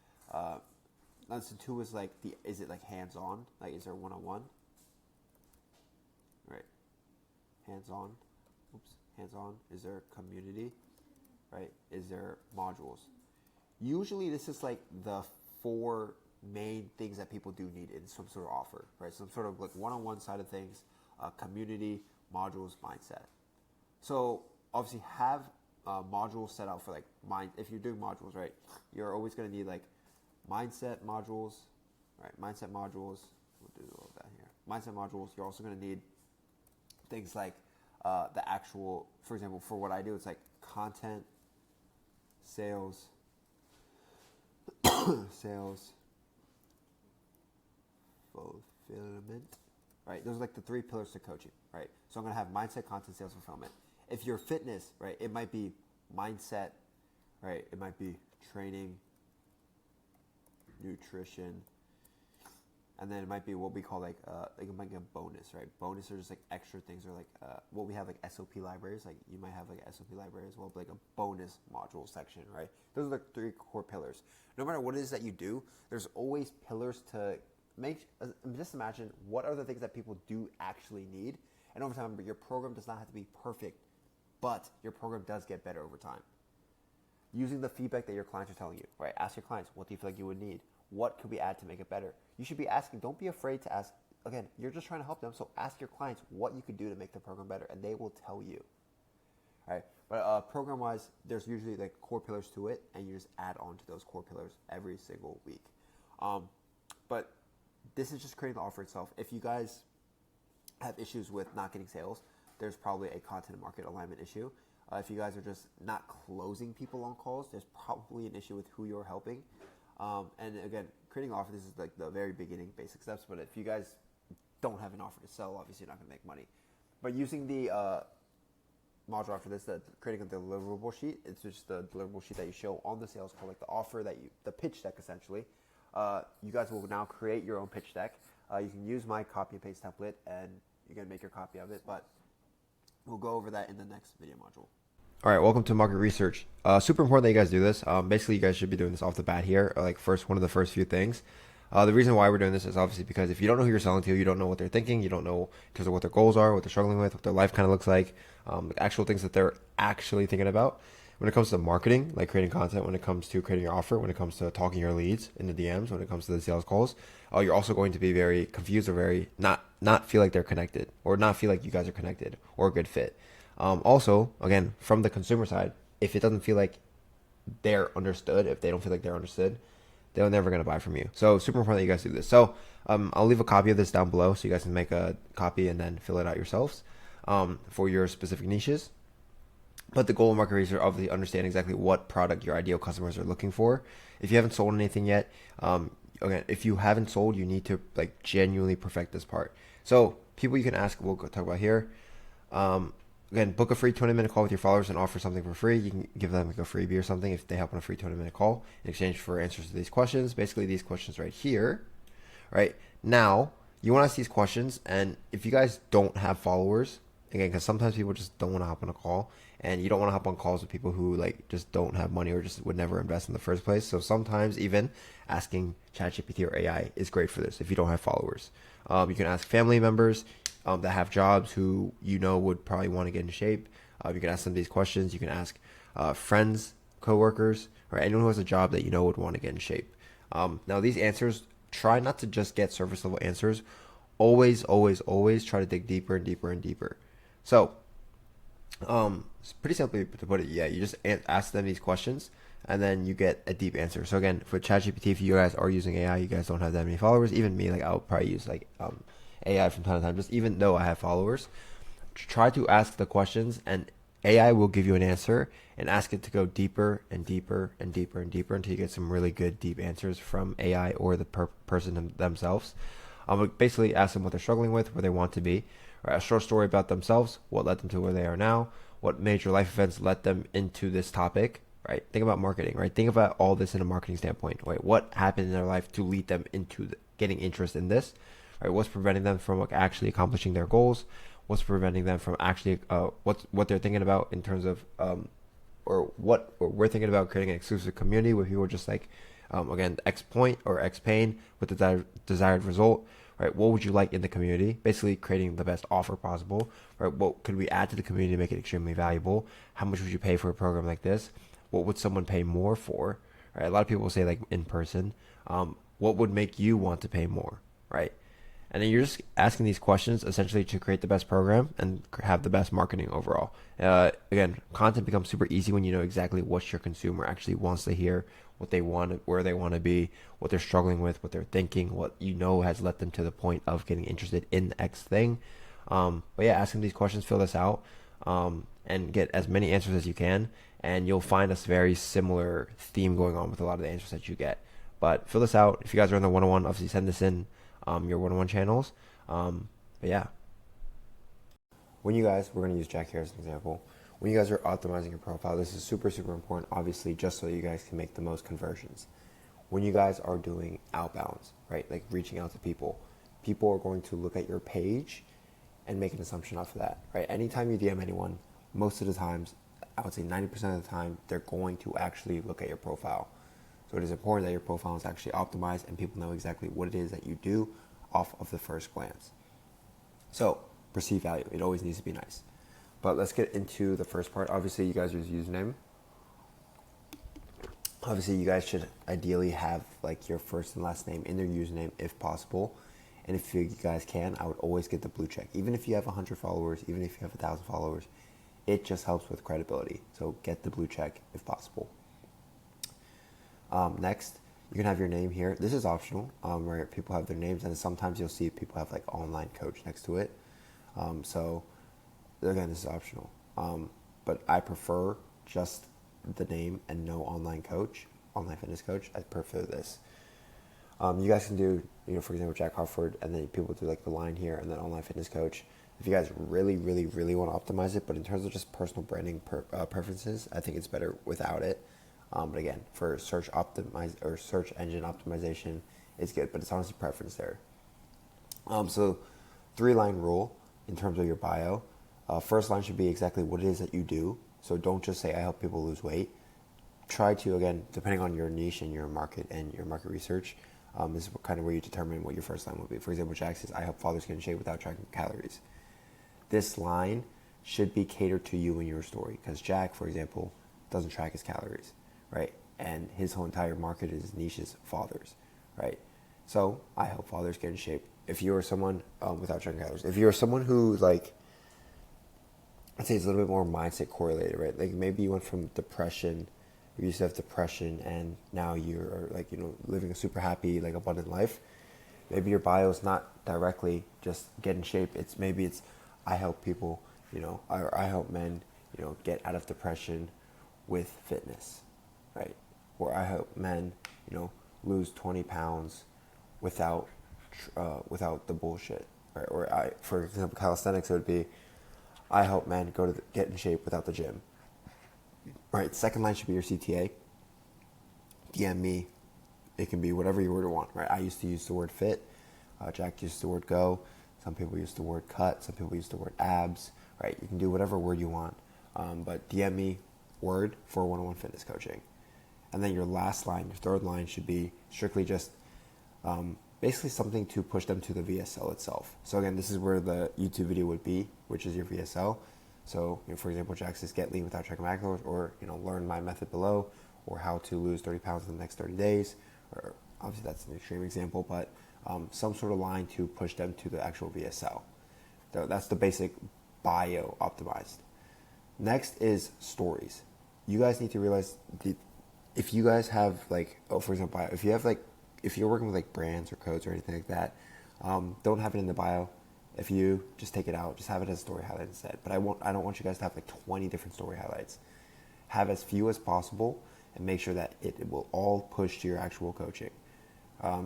Speaker 1: Lesson 2 is like, is it like hands-on? Like, is there one-on-one? Right. Hands-on. Oops. Hands-on. Is there community? Right. Is there modules? Usually, this is like the 4 main things that people do need in some sort of offer, right? Some sort of like one-on-one side of things, community, modules, mindset. So obviously have modules set out for like mind. If you're doing modules, right, you're always going to need like mindset modules, right? Mindset modules. We'll do all of that here. Mindset modules. You're also going to need things like the actual, for example, for what I do, it's like content, sales, sales, fulfillment, right? Those are like the 3 pillars to coaching, right? So I'm going to have mindset, content, sales, fulfillment. If you're fitness, right, it might be mindset, right? It might be training, nutrition, and then it might be what we call like it might be a bonus, right? Bonus are just like extra things, or like what we have like SOP libraries. Like you might have like an SOP library as well, but like a bonus module section, right? Those are the 3 core pillars. No matter what it is that you do, there's always pillars to make. Just imagine what are the things that people do actually need, and over time, your program does not have to be perfect, but your program does get better over time. Using the feedback that your clients are telling you, right? Ask your clients, what do you feel like you would need? What could we add to make it better? You should be asking. Don't be afraid to ask. Again, you're just trying to help them, so ask your clients what you could do to make the program better, and they will tell you. All right, but program-wise, there's usually like core pillars to it, and you just add on to those core pillars every single week. But this is just creating the offer itself. If you guys have issues with not getting sales, there's probably a content and market alignment issue. If you guys are just not closing people on calls, there's probably an issue with who you're helping. And again, creating an offer, this is like the very beginning basic steps, but if you guys don't have an offer to sell, obviously you're not gonna make money. But using the module after this, creating a deliverable sheet, it's just the deliverable sheet that you show on the sales call, like the offer the pitch deck essentially. You guys will now create your own pitch deck. You can use my copy and paste template and you can make your copy of it, but we'll go over that in the next video module. All right, welcome to market research. Super important that you guys do this. Basically, you guys should be doing this off the bat here, like one of the first few things. The reason why we're doing this is obviously because if you don't know who you're selling to, you don't know what they're thinking, you don't know in terms of what their goals are, what they're struggling with, what their life kind of looks like, actual things that they're actually thinking about. When it comes to marketing, like creating content, when it comes to creating your offer, when it comes to talking your leads in the DMs, when it comes to the sales calls, you're also going to be very confused or very not feel like they're connected, or not feel like you guys are connected or a good fit. Also, again, from the consumer side, if it doesn't feel like they're understood, if they don't feel like they're understood, they're never going to buy from you. So super important that you guys do this. So I'll leave a copy of this down below so you guys can make a copy and then fill it out yourselves for your specific niches. But the goal of market research, obviously, understand exactly what product your ideal customers are looking for. If you haven't sold anything yet, again, if you haven't sold, you need to like genuinely perfect this part. So people you can ask, we'll talk about here. Again, book a free 20-minute call with your followers and offer something for free. You can give them like a freebie or something if they help on a free 20-minute call in exchange for answers to these questions. Basically, these questions right here. Right now, you want to ask these questions, and if you guys don't have followers, again, because sometimes people just don't want to hop on a call, and you don't want to hop on calls with people who like just don't have money or just would never invest in the first place. So sometimes even asking ChatGPT or AI is great for this if you don't have followers. You can ask family members that have jobs who you know would probably want to get in shape. You can ask them these questions. You can ask friends, coworkers, or anyone who has a job that you know would want to get in shape. Now these answers, try not to just get surface level answers. Always, always, always try to dig deeper and deeper and deeper. So it's pretty simply to put it, you just ask them these questions and then you get a deep answer. So again, for ChatGPT, if you guys are using AI, you guys don't have that many followers. Even me, like I'll probably use like AI from time to time, just even though I have followers. Try to ask the questions and AI will give you an answer, and ask it to go deeper and deeper and deeper and deeper until you get some really good deep answers from AI or the person themselves. Basically ask them what they're struggling with, where they want to be, right? A short story about themselves, what led them to where they are now, what major life events led them into this topic, right? Think about marketing, right? Think about all this in a marketing standpoint, right? What happened in their life to lead them into getting interest in this, right? What's preventing them from actually accomplishing their goals? What's preventing them from actually what they're thinking about in terms of or we're thinking about creating an exclusive community where people are just like again, X point or X pain with the desired result, right? What would you like in the community? Basically creating the best offer possible, right? What could we add to the community to make it extremely valuable? How much would you pay for a program like this? What would someone pay more for, right? A lot of people say like in person. What would make you want to pay more, right? And then you're just asking these questions essentially to create the best program and have the best marketing overall. Again, content becomes super easy when you know exactly what your consumer actually wants to hear, what they want, where they want to be, what they're struggling with, what they're thinking, what you know has led them to the point of getting interested in the X thing. But yeah, ask them these questions, fill this out, and get as many answers as you can. And you'll find a very similar theme going on with a lot of the answers that you get. But fill this out. If you guys are on the 101, obviously send this in your 101 channels. But yeah. When you guys, we're going to use Jack here as an example. When you guys are optimizing your profile, this is super, super important, obviously, just so you guys can make the most conversions. When you guys are doing outbounds, right, like reaching out to people, people are going to look at your page and make an assumption off of that, right? Anytime you DM anyone, most of the times, I would say 90% of the time, they're going to actually look at your profile. So it is important that your profile is actually optimized and people know exactly what it is that you do off of the first glance. So perceived value, it always needs to be nice. But let's get into the first part. Obviously, you guys use username. Obviously, you guys should ideally have like your first and last name in their username if possible. And if you guys can, I would always get the blue check. Even if you have 100 followers, even if you have 1,000 followers, it just helps with credibility. So get the blue check if possible. Next, you can have your name here. This is optional, where people have their names, and sometimes you'll see people have like online coach next to it. So again, this is optional. But I prefer just the name and no online coach, online fitness coach. I prefer this. You guys can do, for example, Jack Harford, and then people do like the line here and then online fitness coach. If you guys really, really, really want to optimize it, but in terms of just personal branding preferences, I think it's better without it. But again, for search engine optimization, it's good, but it's honestly preference there. So 3-line rule in terms of your bio. First line should be exactly what it is that you do. So don't just say, I help people lose weight. Try to, again, depending on your niche and your market and your market research, is kind of where you determine what your first line would be. For example, Jack says, I help fathers get in shape without tracking calories. This line should be catered to you and your story, because Jack, for example, doesn't track his calories, right? And his whole entire market, his niche is fathers, right? So I help fathers get in shape. If you're someone without tracking calories, if you're someone who like, I'd say it's a little bit more mindset correlated, right? Like maybe you went from depression, you used to have depression, and now you're like, living a super happy, like abundant life. Maybe your bio is not directly just get in shape. Maybe it's I help people, or I help men, get out of depression with fitness, right? Or I help men, lose 20 pounds without the bullshit, right? Or for example, calisthenics, it would be I help men get in shape without the gym. Right, second line should be your CTA. DM me. It can be whatever you word want, right? I used to use the word fit. Jack used the word go. Some people use the word cut. Some people use the word abs, right? You can do whatever word you want. But DM me word for 101 fitness coaching. And then your last line, your third line should be strictly just basically something to push them to the VSL itself. So again, this is where the YouTube video would be, which is your VSL. So, for example, Jack says, get lean without tracking macros, or, learn my method below, or how to lose 30 pounds in the next 30 days. Or obviously that's an extreme example, but some sort of line to push them to the actual VSL. So that's the basic bio optimized. Next is stories. You guys need to realize if you guys have like, for example, if you're working with like brands or codes or anything like that, don't have it in the bio. If you just take it out, just have it as a story highlight instead. But I don't want you guys to have like 20 different story highlights. Have as few as possible and make sure that it will all push to your actual coaching.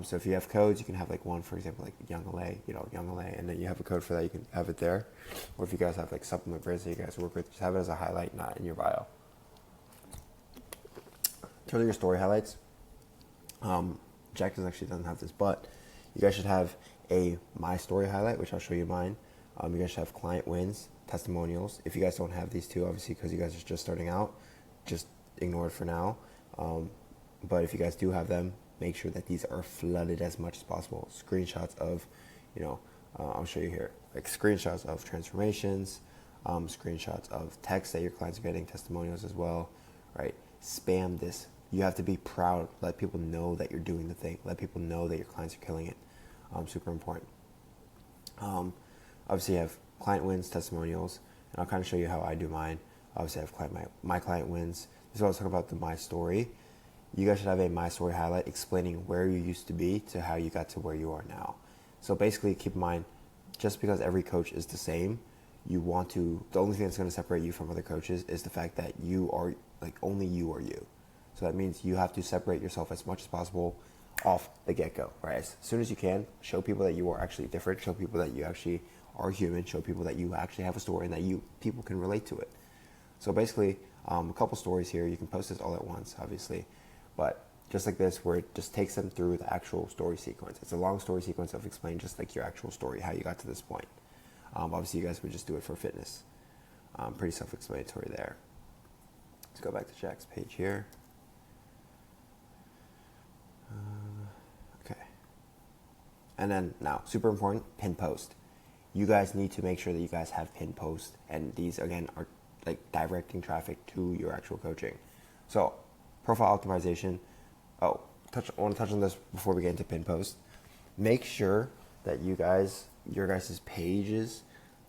Speaker 1: So if you have codes, you can have like one, for example, like Young LA, and then you have a code for that, you can have it there. Or if you guys have like supplement brands that you guys work with, just have it as a highlight, not in your bio. In terms of your story highlights, Jack doesn't have this, but you guys should have a my story highlight, which I'll show you mine. You guys should have client wins, testimonials. If you guys don't have these two, obviously because you guys are just starting out, just ignore it for now. But if you guys do have them, make sure that these are flooded as much as possible. Screenshots of, I'll show you here, like screenshots of transformations, screenshots of text that your clients are getting, testimonials as well, right? Spam this. You have to be proud. Let people know that you're doing the thing. Let people know that your clients are killing it. Super important. Obviously, you have client wins, testimonials, and I'll kind of show you how I do mine. Obviously, I have my client wins. This is what I was talking about, the my story. You guys should have a my story highlight explaining where you used to be to how you got to where you are now. So basically, keep in mind, just because every coach is the same, the only thing that's going to separate you from other coaches is the fact that you are, only you are you. So that means you have to separate yourself as much as possible off the get-go, right? As soon as you can, show people that you are actually different, show people that you actually are human, show people that you actually have a story and that people can relate to it. So basically, a couple stories here. You can post this all at once, obviously, but just like this, where it just takes them through the actual story sequence. It's a long story sequence of explaining just like your actual story, how you got to this point. Obviously, you guys would just do it for fitness. Pretty self-explanatory there. Let's go back to Jack's page here. Okay. And then now, super important, pin post. You guys need to make sure that you guys have pin post, and these again are like directing traffic to your actual coaching. So, profile optimization. I want to touch on this before we get into pin post. Make sure that your guys' pages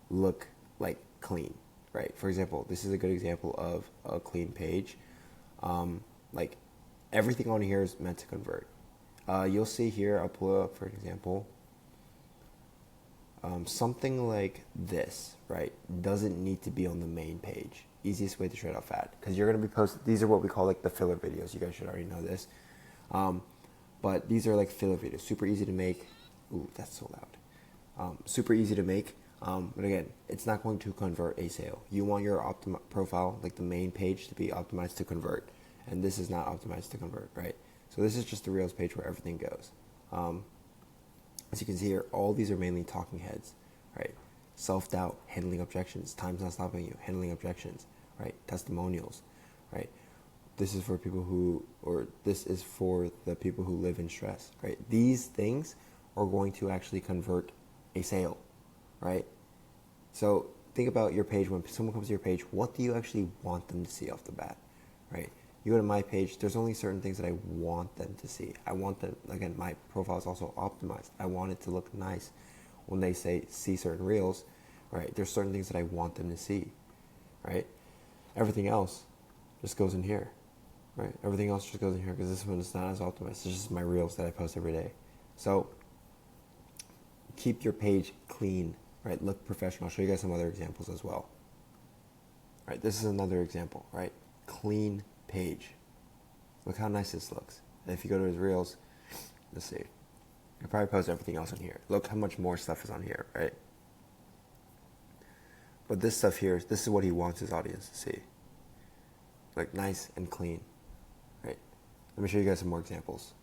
Speaker 1: look like clean, right? For example, this is a good example of a clean page. Like everything on here is meant to convert. You'll see here, I'll pull it up for an example. Something like this, right, doesn't need to be on the main page. Easiest way to shred out fat, because you're going to be posting, these are what we call like the filler videos. You guys should already know this. But these are like filler videos, super easy to make. Ooh, that's so loud. Super easy to make. But again, it's not going to convert a sale. You want your profile, like the main page, to be optimized to convert. And this is not optimized to convert, right? So this is just the Reels page where everything goes. As you can see here, all these are mainly talking heads, right? Self-doubt, handling objections, time's not stopping you, handling objections, right? Testimonials, right? This is for the people who live in stress, right? These things are going to actually convert a sale, right? So think about your page. When someone comes to your page, what do you actually want them to see off the bat, right? You go to my page, there's only certain things that I want them to see. I want them, again, my profile is also optimized. I want it to look nice. When they see certain reels, right, there's certain things that I want them to see, right? Everything else just goes in here, right? Everything else just goes in here because this one is not as optimized. It's just my reels that I post every day. So keep your page clean, right? Look professional. I'll show you guys some other examples as well. Right, this is another example, right? Clean page. Look how nice this looks. And if you go to his reels, let's see. I'll probably post everything else on here. Look how much more stuff is on here, right? But this stuff here, this is what he wants his audience to see. Like nice and clean, right? Let me show you guys some more examples.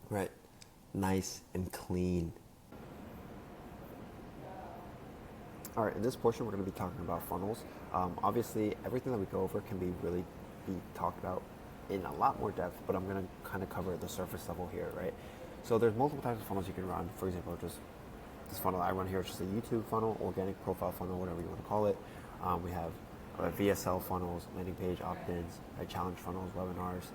Speaker 1: Right, nice and clean. All right, in this portion, we're going to be talking about funnels. Obviously, everything that we go over can be talked about in a lot more depth, but I'm going to kind of cover the surface level here, right? So there's multiple types of funnels you can run. For example, just this funnel that I run here is just a YouTube funnel, organic profile funnel, whatever you want to call it. We have VSL funnels, landing page opt-ins, challenge funnels, webinars.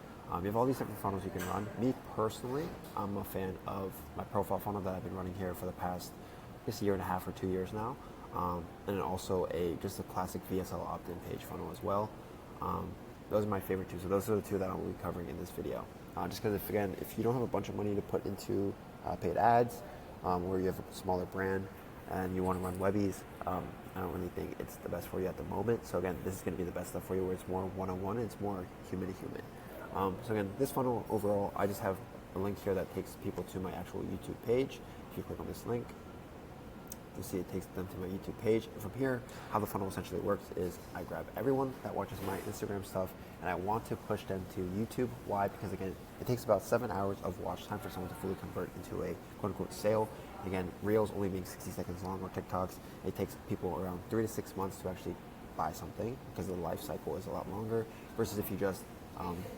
Speaker 1: You have all these different funnels you can run. Me personally, I'm a fan of my profile funnel that I've been running here for the past, I guess, year and a half or 2 years now. And then also just a classic VSL opt-in page funnel as well. Those are my favorite two. So those are the two that I'll be covering in this video. Just because if you don't have a bunch of money to put into paid ads, or you have a smaller brand and you want to run Webbies, I don't really think it's the best for you at the moment. So again, this is going to be the best stuff for you, where it's more one-on-one and it's more human to human. So again, this funnel overall, I just have a link here that takes people to my actual YouTube page. If you click on this link, you see it takes them to my YouTube page. And from here, how the funnel essentially works is I grab everyone that watches my Instagram stuff and I want to push them to YouTube. Why? Because again, it takes about 7 hours of watch time for someone to fully convert into a quote unquote sale. Again, Reels only being 60 seconds long, or TikToks, it takes people around 3 to 6 months to actually buy something, because the life cycle is a lot longer, versus if you just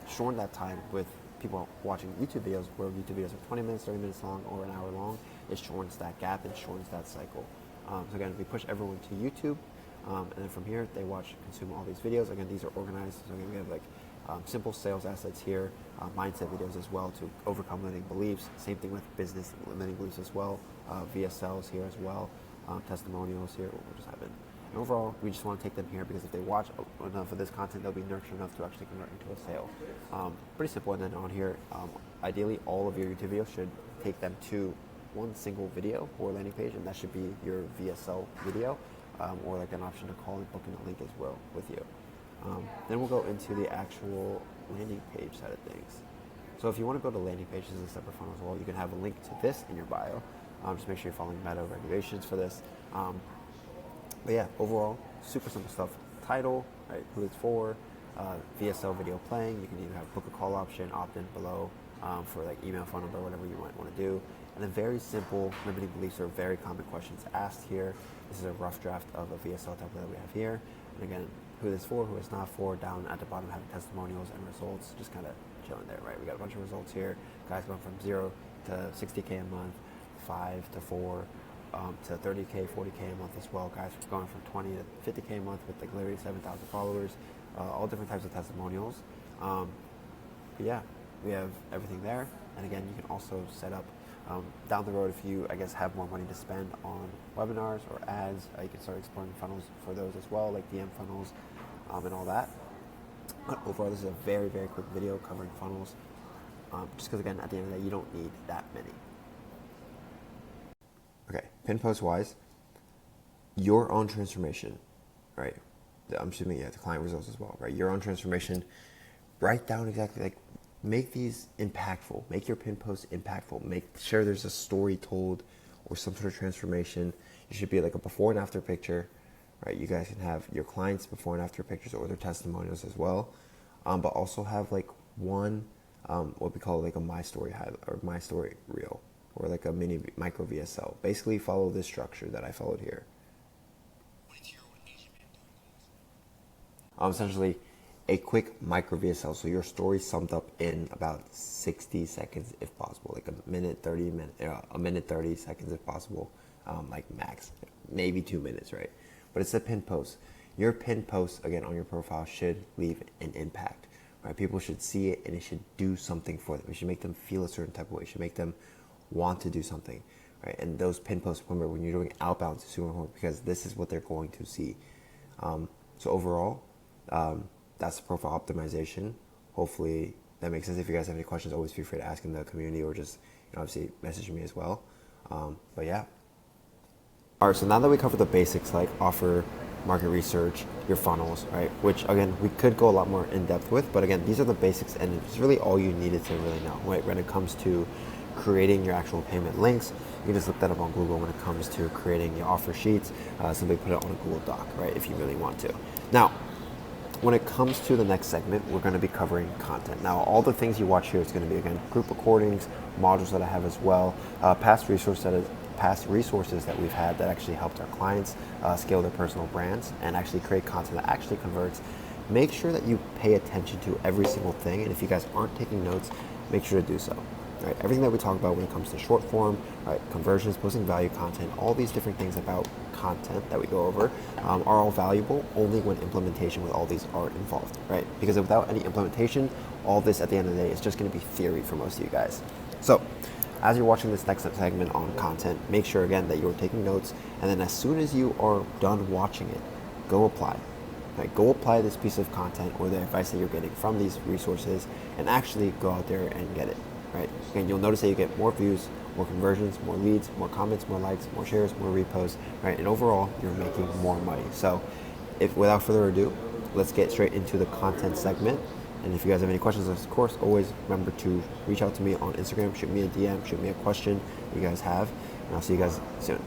Speaker 1: shorten that time with people watching YouTube videos, where YouTube videos are 20 minutes, 30 minutes long, or an hour long. It shortens that gap and shortens that cycle. So again, we push everyone to YouTube, and then from here they consume all these videos. Again, these are organized. So again, we have like simple sales assets here, mindset videos as well to overcome limiting beliefs. Same thing with business limiting beliefs as well. VSLs here as well, testimonials here. We'll just have it. And overall, we just want to take them here because if they watch enough of this content, they'll be nurtured enough to actually convert into a sale. Pretty simple. And then on here, ideally, all of your YouTube videos should take them to one single video or landing page, and that should be your VSL video, or like an option to call and book in a link as well with you. Then we'll go into the actual landing page side of things. So if you want to go to landing pages as a separate funnel as well, you can have a link to this in your bio. Just make sure you're following Meta regulations for this. But yeah, overall, super simple stuff. Title, right, who it's for, VSL video playing. You can even have book a call option, opt-in below for like email, phone number, whatever you might want to do. And then very simple limiting beliefs or very common questions asked here. This is a rough draft of a VSL template that we have here. And again, who it's for, who it's not for. Down at the bottom having testimonials and results, just kind of chilling there, right? We got a bunch of results here. Guys going from 0 to 60K a month, 5 to 4. To 30K, 40K a month as well. Guys going from 20 to 50K a month with like literally 7,000 followers, all different types of testimonials. But yeah, we have everything there. And again, you can also set up down the road if you, I guess, have more money to spend on webinars or ads, you can start exploring funnels for those as well, like DM funnels and all that. But overall, this is a very, very quick video covering funnels, just because again, at the end of the day, you don't need that many. Okay, pin post wise, your own transformation, right? I'm assuming the client results as well, right? Your own transformation, write down exactly, like, make these impactful, make your pin posts impactful, make sure there's a story told or some sort of transformation. It should be like a before and after picture, right? You guys can have your clients before and after pictures or their testimonials as well, but also have like one, what we call like a my story highlight or my story reel, or like a micro VSL. Basically follow this structure that I followed here. Essentially a quick micro VSL. So your story summed up in about 60 seconds if possible, like a minute 30 seconds if possible, like max, maybe 2 minutes, right? But it's a pin post. Your pin post, again, on your profile should leave an impact, right? People should see it and it should do something for them. It should make them feel a certain type of way. It should make them want to do something, right? And those pin posts, remember, when you're doing outbound, it's super important because this is what they're going to see. So overall, that's the profile optimization. Hopefully that makes sense. If you guys have any questions, always feel free to ask in the community or just, obviously message me as well. But yeah. All right, so now that we covered the basics like offer, market research, your funnels, right? Which again, we could go a lot more in depth with, but again, these are the basics and it's really all you needed to really know, right? When it comes to creating your actual payment links, you can just look that up on Google. When it comes to creating your offer sheets, simply put it on a Google Doc, right? If you really want to. Now, when it comes to the next segment, we're going to be covering content. Now, all the things you watch here is going to be, again, group recordings, modules that I have as well, past resources that we've had that actually helped our clients scale their personal brands and actually create content that actually converts. Make sure that you pay attention to every single thing, and if you guys aren't taking notes, make sure to do so. Right? Everything that we talk about when it comes to short form, right, conversions, posting value content, all these different things about content that we go over are all valuable only when implementation with all these are involved, right? Because without any implementation, all this at the end of the day is just going to be theory for most of you guys. So as you're watching this next segment on content, make sure again that you're taking notes, and then as soon as you are done watching it, go apply. Right? Go apply this piece of content or the advice that you're getting from these resources and actually go out there and get it. Right? And you'll notice that you get more views, more conversions, more leads, more comments, more likes, more shares, more reposts, right? And overall, you're making more money. So if without further ado, let's get straight into the content segment. And if you guys have any questions, of course, always remember to reach out to me on Instagram, shoot me a DM, shoot me a question you guys have, and I'll see you guys soon.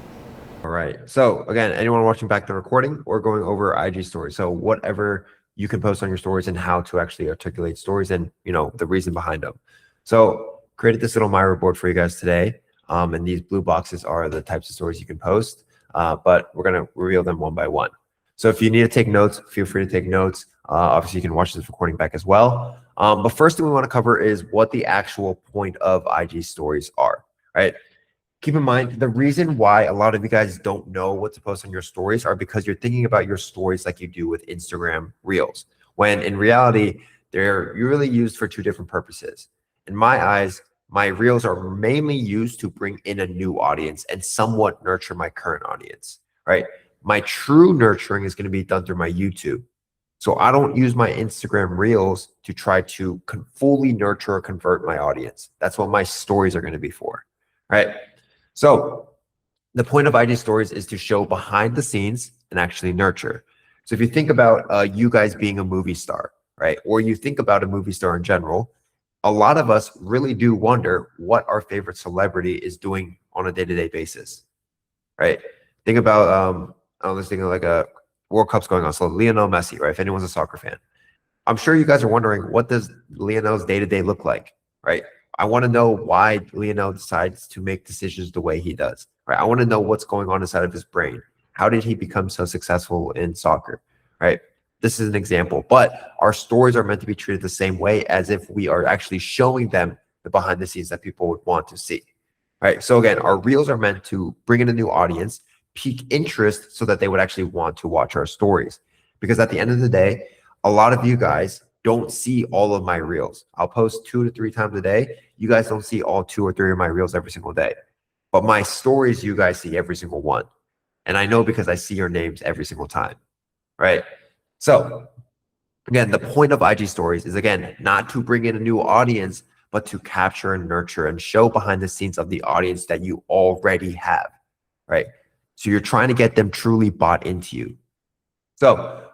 Speaker 1: All right. So again, anyone watching back the recording, we're going over IG stories. So whatever you can post on your stories and how to actually articulate stories and, the reason behind them. So created this little Miro board for you guys today. And these blue boxes are the types of stories you can post, but we're going to reveal them one by one. So if you need to take notes, feel free to take notes. Obviously, you can watch this recording back as well. But first thing we want to cover is what the actual point of IG stories are, right? Keep in mind, the reason why a lot of you guys don't know what to post on your stories are because you're thinking about your stories like you do with Instagram Reels, when in reality, They're really used for two different purposes. In my eyes, my reels are mainly used to bring in a new audience and somewhat nurture my current audience, right? My true nurturing is going to be done through my YouTube. So I don't use my Instagram reels to try to fully nurture or convert my audience. That's what my stories are going to be for, right? So the point of IG stories is to show behind the scenes and actually nurture. So if you think about you guys being a movie star, right? Or you think about a movie star in general, a lot of us really do wonder what our favorite celebrity is doing on a day-to-day basis, right? Think about, I was thinking like a World Cup's going on. So Lionel Messi, right? If anyone's a soccer fan, I'm sure you guys are wondering, what does Lionel's day-to-day look like, right? I want to know why Lionel decides to make decisions the way he does, right? I want to know what's going on inside of his brain. How did he become so successful in soccer, right? This is an example, but our stories are meant to be treated the same way, as if we are actually showing them the behind the scenes that people would want to see, right? So again, our reels are meant to bring in a new audience, pique interest so that they would actually want to watch our stories. Because at the end of the day, a lot of you guys don't see all of my reels. I'll post 2 to 3 times a day. You guys don't see all 2 or 3 of my reels every single day. But my stories, you guys see every single one. And I know because I see your names every single time, right? So again, the point of IG stories is, again, not to bring in a new audience, but to capture and nurture and show behind the scenes of the audience that you already have, right? So you're trying to get them truly bought into you. So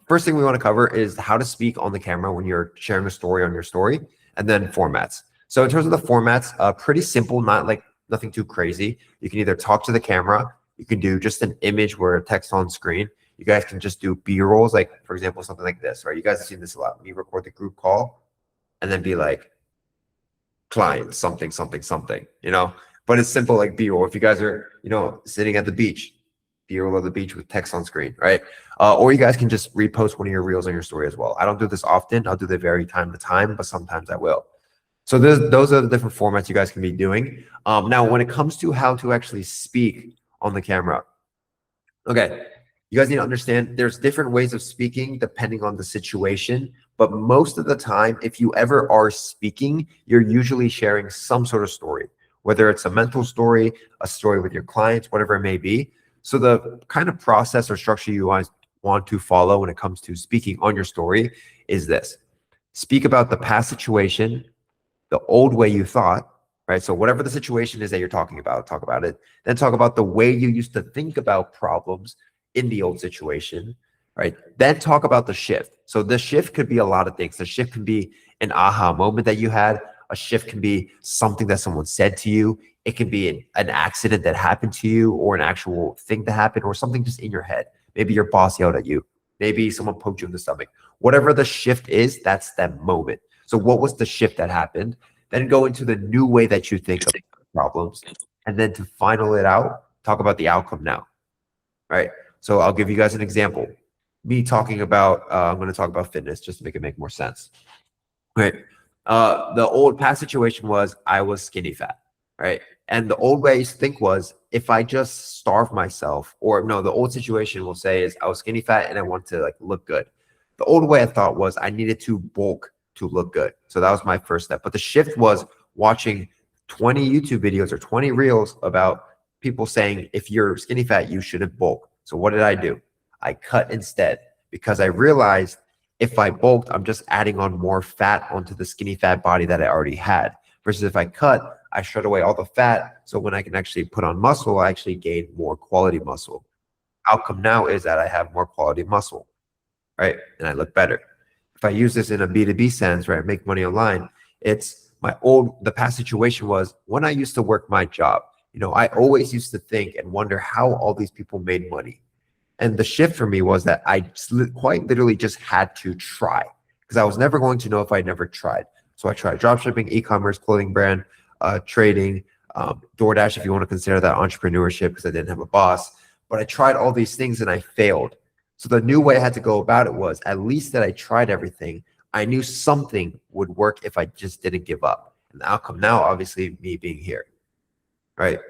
Speaker 1: first thing we want to cover is how to speak on the camera when you're sharing a story on your story, and then formats. So in terms of the formats, pretty simple, nothing too crazy. You can either talk to the camera, you can do just an image where text on screen. You guys can just do B-rolls, like for example, something like this, right? You guys have seen this a lot. Me record the group call and then be like, client, something, something, something, you know? But it's simple, like B-roll. If you guys are, sitting at the beach, B-roll of the beach with text on screen, right? Or you guys can just repost one of your reels on your story as well. I don't do this often. I'll do the very time to time, but sometimes I will. So those are the different formats you guys can be doing. Now, when it comes to how to actually speak on the camera, okay, you guys need to understand there's different ways of speaking depending on the situation. But most of the time, if you ever are speaking, you're usually sharing some sort of story, whether it's a mental story, a story with your clients, whatever it may be. So the kind of process or structure you want to follow when it comes to speaking on your story is this. Speak about the past situation, the old way you thought, right? So whatever the situation is that you're talking about, talk about it. Then talk about the way you used to think about problems in the old situation, right? Then talk about the shift. So the shift could be a lot of things. The shift can be an aha moment that you had. A shift can be something that someone said to you. It can be an accident that happened to you, or an actual thing that happened, or something just in your head. Maybe your boss yelled at you. Maybe someone poked you in the stomach. Whatever the shift is, that's that moment. So what was the shift that happened? Then go into the new way that you think of problems. And then to final it out, talk about the outcome now, right? So I'll give you guys an example. Me talking about, I'm going to talk about fitness just to make more sense, right? The old past situation was I was skinny fat, right? And the old way I used to think was, if I just starve myself, or no, the old situation will say is I was skinny fat and I want to look good. The old way I thought was I needed to bulk to look good. So that was my first step. But the shift was watching 20 YouTube videos or 20 reels about people saying, if you're skinny fat, you shouldn't bulk. So what did I do? I cut instead, because I realized if I bulked, I'm just adding on more fat onto the skinny fat body that I already had. Versus if I cut, I shred away all the fat. So when I can actually put on muscle, I actually gain more quality muscle. Outcome now is that I have more quality muscle, right? And I look better. If I use this in a B2B sense, right, make money online, it's the past situation was when I used to work my job, I always used to think and wonder how all these people made money. And the shift for me was that I quite literally just had to try, because I was never going to know if I never tried. So I tried dropshipping, e-commerce, clothing brand, trading, DoorDash, if you want to consider that entrepreneurship, because I didn't have a boss. But I tried all these things and I failed. So the new way I had to go about it was, at least that I tried everything. I knew something would work if I just didn't give up. And the outcome now, obviously, me being here, right?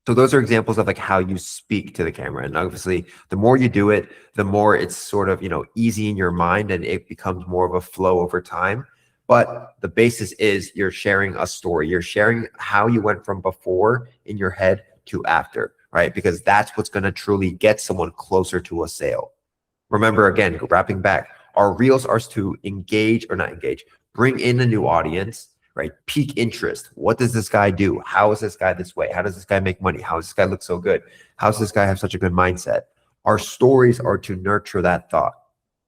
Speaker 1: So those are examples of like how you speak to the camera. And obviously the more you do it, the more it's sort of, easy in your mind and it becomes more of a flow over time. But the basis is you're sharing a story. You're sharing how you went from before in your head to after, right? Because that's what's going to truly get someone closer to a sale. Remember, again, wrapping back, our reels are to engage or not engage, bring in a new audience, right? Peak interest. What does this guy do? How is this guy this way? How does this guy make money? How does this guy look so good? How does this guy have such a good mindset? Our stories are to nurture that thought,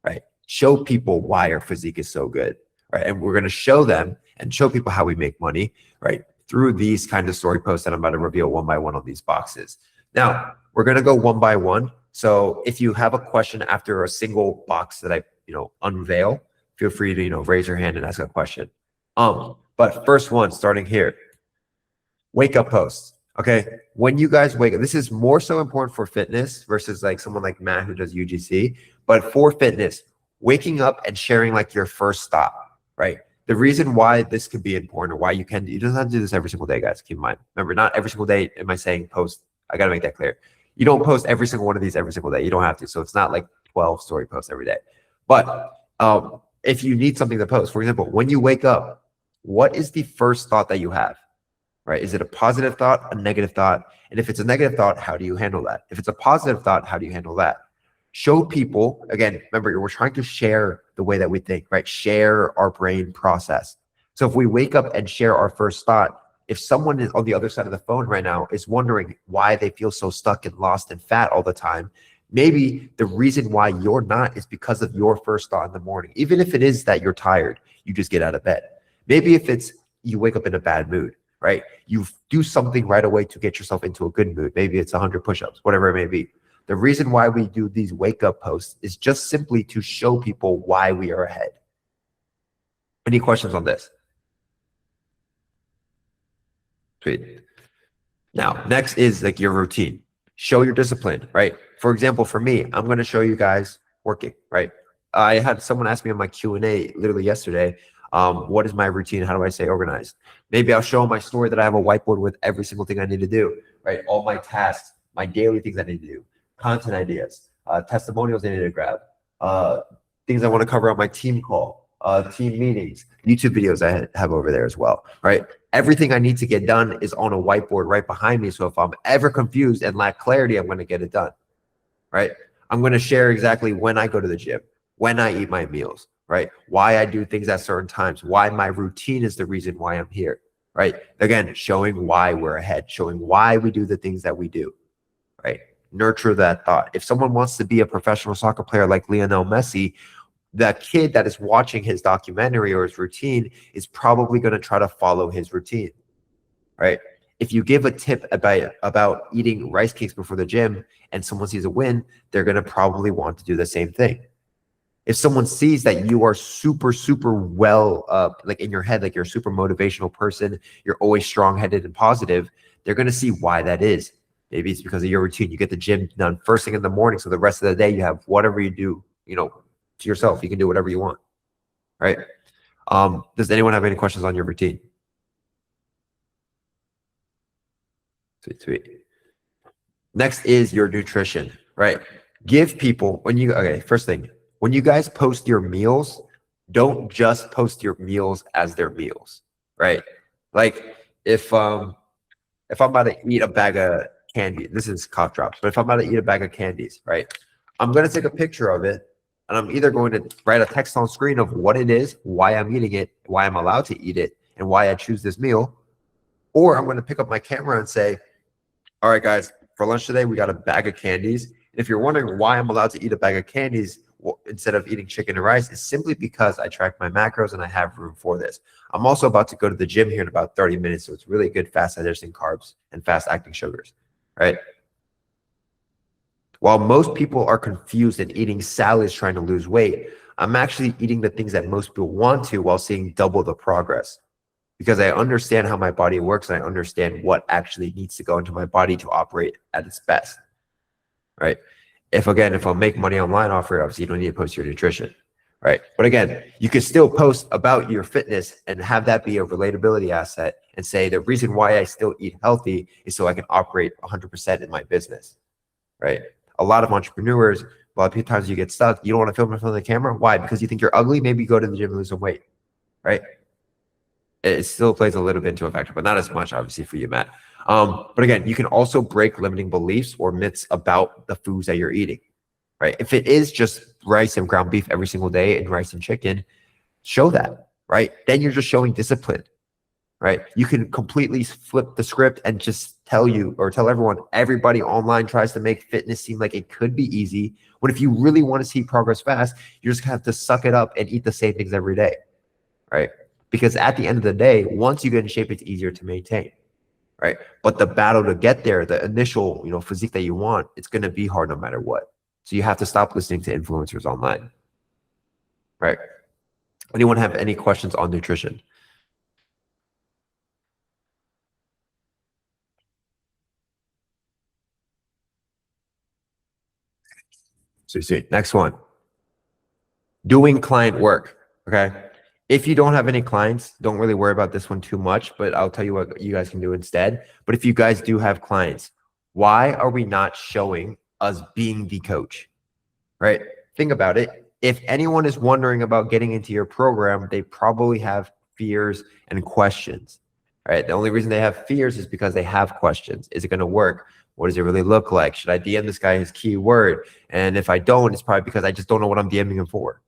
Speaker 1: right? Show people why our physique is so good, right? And we're going to show them and show people how we make money, right? Through these kind of story posts that I'm about to reveal one by one on these boxes. Now, we're going to go one by one. So if you have a question after a single box that I, unveil, feel free to, raise your hand and ask a question. But first one, starting here, wake up posts. Okay. When you guys wake up, this is more so important for fitness versus like someone like Matt who does UGC, but for fitness, waking up and sharing like your first thought, right? The reason why this could be important or why you don't have to do this every single day, guys. Keep in mind. Remember, not every single day am I saying post. I got to make that clear. You don't post every single one of these every single day. You don't have to. So it's not like 12 story posts every day. But if you need something to post, for example, when you wake up, what is the first thought that you have, right? Is it a positive thought, a negative thought? And if it's a negative thought, how do you handle that? If it's a positive thought, how do you handle that? Show people, again, remember, we're trying to share the way that we think, right? Share our brain process. So if we wake up and share our first thought, if someone is on the other side of the phone right now is wondering why they feel so stuck and lost and fat all the time, maybe the reason why you're not is because of your first thought in the morning. Even if it is that you're tired, you just get out of bed. Maybe if it's you wake up in a bad mood, right? You do something right away to get yourself into a good mood. Maybe it's 100 push-ups, whatever it may be. The reason why we do these wake up posts is just simply to show people why we are ahead. Any questions on this? Sweet. Now, next is like your routine. Show your discipline, right? For example, for me, I'm going to show you guys working, right? I had someone ask me on my Q&A literally yesterday, what is my routine? How do I stay organized? Maybe I'll show my story that I have a whiteboard with every single thing I need to do, right? All my tasks, my daily things I need to do, content ideas, testimonials I need to grab, things I want to cover on my team call, team meetings, YouTube videos I have over there as well, right? Everything I need to get done is on a whiteboard right behind me. So if I'm ever confused and lack clarity, I'm going to get it done, right? I'm going to share exactly when I go to the gym, when I eat my meals, right? Why I do things at certain times, why my routine is the reason why I'm here, right? Again, showing why we're ahead, showing why we do the things that we do, right? Nurture that thought. If someone wants to be a professional soccer player like Lionel Messi, that kid that is watching his documentary or his routine is probably going to try to follow his routine, right? If you give a tip about eating rice cakes before the gym and someone sees a win, they're going to probably want to do the same thing. If someone sees that you are super, super well, like in your head, like you're a super motivational person, you're always strong-headed and positive, they're going to see why that is. Maybe it's because of your routine. You get the gym done first thing in the morning, so the rest of the day you have whatever you do, to yourself. You can do whatever you want, right? Does anyone have any questions on your routine? Sweet. Next is your nutrition, right? Give people, first thing, when you guys post your meals, don't just post your meals as their meals, right? Like if I'm about to eat a bag of candy, this is cough drops, but if I'm about to eat a bag of candies, right? I'm going to take a picture of it and I'm either going to write a text on screen of what it is, why I'm eating it, why I'm allowed to eat it, and why I choose this meal, or I'm going to pick up my camera and say, all right, guys, for lunch today, we got a bag of candies. And if you're wondering why I'm allowed to eat a bag of candies instead of eating chicken and rice, it's simply because I track my macros and I have room for this. I'm also about to go to the gym here in about 30 minutes, so it's really good fast digesting carbs and fast acting sugars, right? While most people are confused and eating salads trying to lose weight, I'm actually eating the things that most people want to while seeing double the progress. Because I understand how my body works and I understand what actually needs to go into my body to operate at its best, right? If I'll make money online offer, obviously you don't need to post your nutrition, right? But again, you can still post about your fitness and have that be a relatability asset and say the reason why I still eat healthy is so I can operate 100% in my business, right? A lot of entrepreneurs, a lot of times you get stuck. You don't want to film in front of the camera. Why? Because you think you're ugly. Maybe go to the gym and lose some weight, right? It still plays a little bit into a factor, but not as much, obviously, for you, Matt. But again, you can also break limiting beliefs or myths about the foods that you're eating, right? If it is just rice and ground beef every single day and rice and chicken, show that, right? Then you're just showing discipline, right? You can completely flip the script and just tell everyone, everybody online tries to make fitness seem like it could be easy. When if you really want to see progress fast, you're just gonna have to suck it up and eat the same things every day, right? Because at the end of the day, once you get in shape, it's easier to maintain, right? But the battle to get there, the initial, physique that you want, it's going to be hard no matter what. So you have to stop listening to influencers online, right? Anyone have any questions on nutrition? Sweet. Next one. Doing client work, okay? If you don't have any clients, don't really worry about this one too much, but I'll tell you what you guys can do instead. But if you guys do have clients, why are we not showing us being the coach, right? Think about it. If anyone is wondering about getting into your program, they probably have fears and questions, right? The only reason they have fears is because they have questions. Is it going to work? What does it really look like? Should I DM this guy his keyword? And if I don't, it's probably because I just don't know what I'm DMing him for.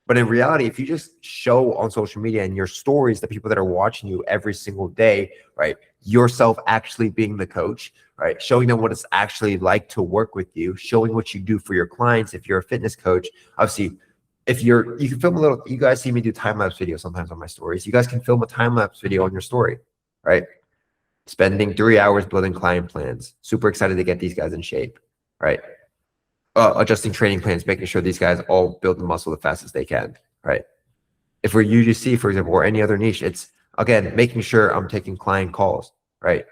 Speaker 1: But in reality, if you just show on social media and your stories, the people that are watching you every single day, right, yourself actually being the coach, right, showing them what it's actually like to work with you, showing what you do for your clients. If you're a fitness coach, obviously, you can film a little, you guys see me do time-lapse videos sometimes on my stories. You guys can film a time-lapse video on your story, right? Spending 3 hours building client plans. Super excited to get these guys in shape, right? Adjusting training plans, making sure these guys all build the muscle the fastest they can, right? If we're UGC, for example, or any other niche, it's, again, making sure I'm taking client calls, right?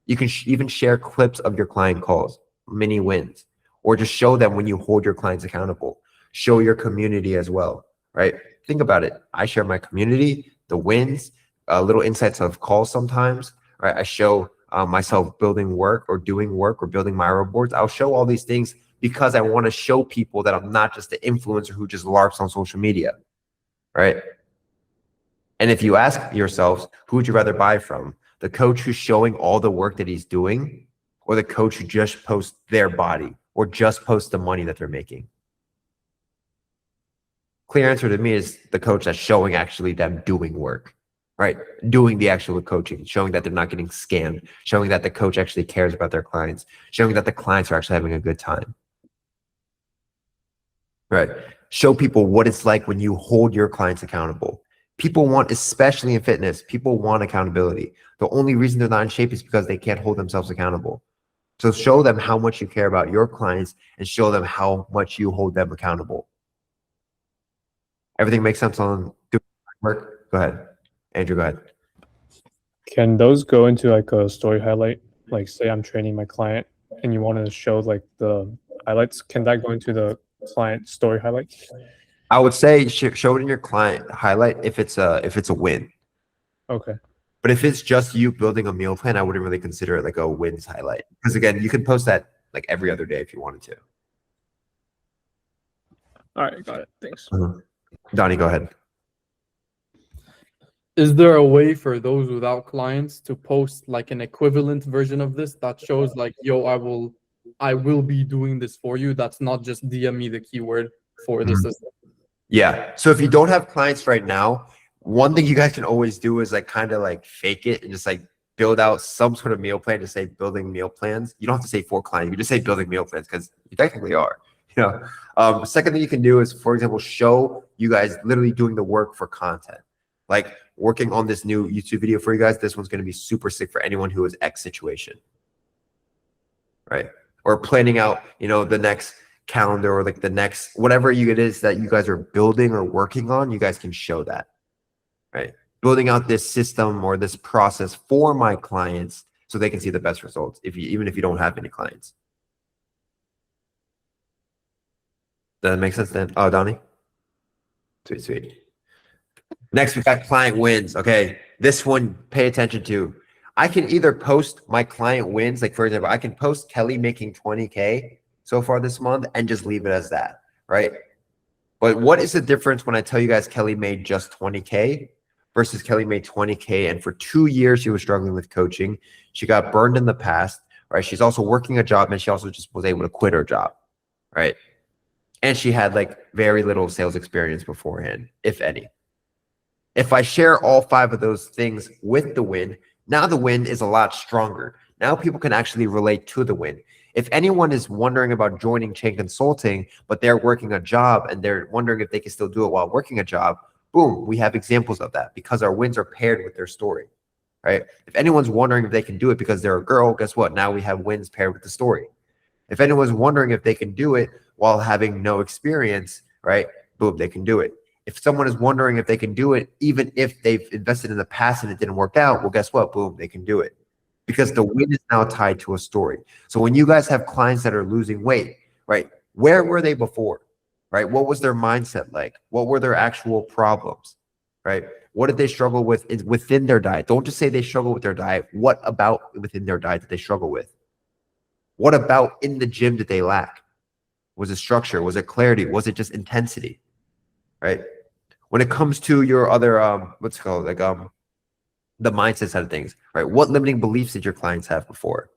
Speaker 1: You can even share clips of your client calls, mini wins, or just show them when you hold your clients accountable. Show your community as well, right? Think about it. I share my community, the wins, little insights of calls sometimes, right? I show myself building work or doing work or building Miro boards. I'll show all these things because I want to show people that I'm not just the influencer who just LARPs on social media, right? And if you ask yourselves, who would you rather buy from? The coach who's showing all the work that he's doing, or the coach who just posts their body or just posts the money that they're making? Clear answer to me is the coach that's showing actually them doing work, right? Doing the actual coaching, showing that they're not getting scammed, showing that the coach actually cares about their clients, showing that the clients are actually having a good time. Right. Show people what it's like when you hold your clients accountable. People want, especially in fitness, people want accountability. The only reason they're not in shape is because they can't hold themselves accountable. So show them how much you care about your clients and show them how much you hold them accountable. Everything makes sense on doing work? Go ahead. Andrew, go ahead.
Speaker 3: Can those go into like a story highlight? Like say I'm training my client and you want to show like the highlights. Can that go into the client story highlight?
Speaker 1: I would say show it in your client highlight if it's a win.
Speaker 3: Okay.
Speaker 1: But if it's just you building a meal plan, I wouldn't really consider it like a wins highlight. Because again, you can post that like every other day if you wanted to.
Speaker 3: All right, got it. Thanks.
Speaker 1: Donnie, go ahead.
Speaker 5: Is there a way for those without clients to post like an equivalent version of this that shows like, yo, I will be doing this for you? That's not just DM me the keyword for the system.
Speaker 1: Yeah. So if you don't have clients right now, one thing you guys can always do is like kind of like fake it and just like build out some sort of meal plan to say building meal plans. You don't have to say for clients. You just say building meal plans because you technically are. The second thing you can do is, for example, show you guys literally doing the work for content. Like working on this new YouTube video for you guys. This one's going to be super sick for anyone who is X situation. Right. Or planning out, the next calendar or like the next, whatever it is that you guys are building or working on, you guys can show that. Right. Building out this system or this process for my clients so they can see the best results even if you don't have any clients. Does that make sense then? Oh, Donnie?
Speaker 2: Sweet, sweet. Next, we got client wins. Okay, this one, pay attention to. I can either post my client wins, like for example, I can post Kelly making 20K so far this month and just leave it as that, right? But what is the difference when I tell you guys Kelly made just 20K versus Kelly made 20K and for 2 years she was struggling with coaching. She got burned in the past, right? She's also working a job and she also just was able to quit her job, right? And she had like very little sales experience beforehand, if any. If I share all 5 of those things with the win, now the win is a lot stronger. Now people can actually relate to the win. If anyone is wondering about joining Chain Consulting, but they're working a job and they're wondering if they can still do it while working a job, boom, we have examples of that because our wins are paired with their story, right? If anyone's wondering if they can do it because they're a girl, guess what? Now we have wins paired with the story. If anyone's wondering if they can do it while having no experience, right? Boom, they can do it. If someone is wondering if they can do it, even if they've invested in the past and it didn't work out, well, guess what? Boom, they can do it. Because the win is now tied to a story. So when you guys have clients that are losing weight, right? Where were they before, right? What was their mindset like? What were their actual problems, right? What did they struggle with within their diet? Don't just say they struggle with their diet. What about within their diet did they struggle with? What about in the gym did they lack? Was it structure? Was it clarity? Was it just intensity, right? When it comes to your other, what's it called, like the mindset side of things, right? What limiting beliefs did your clients have before?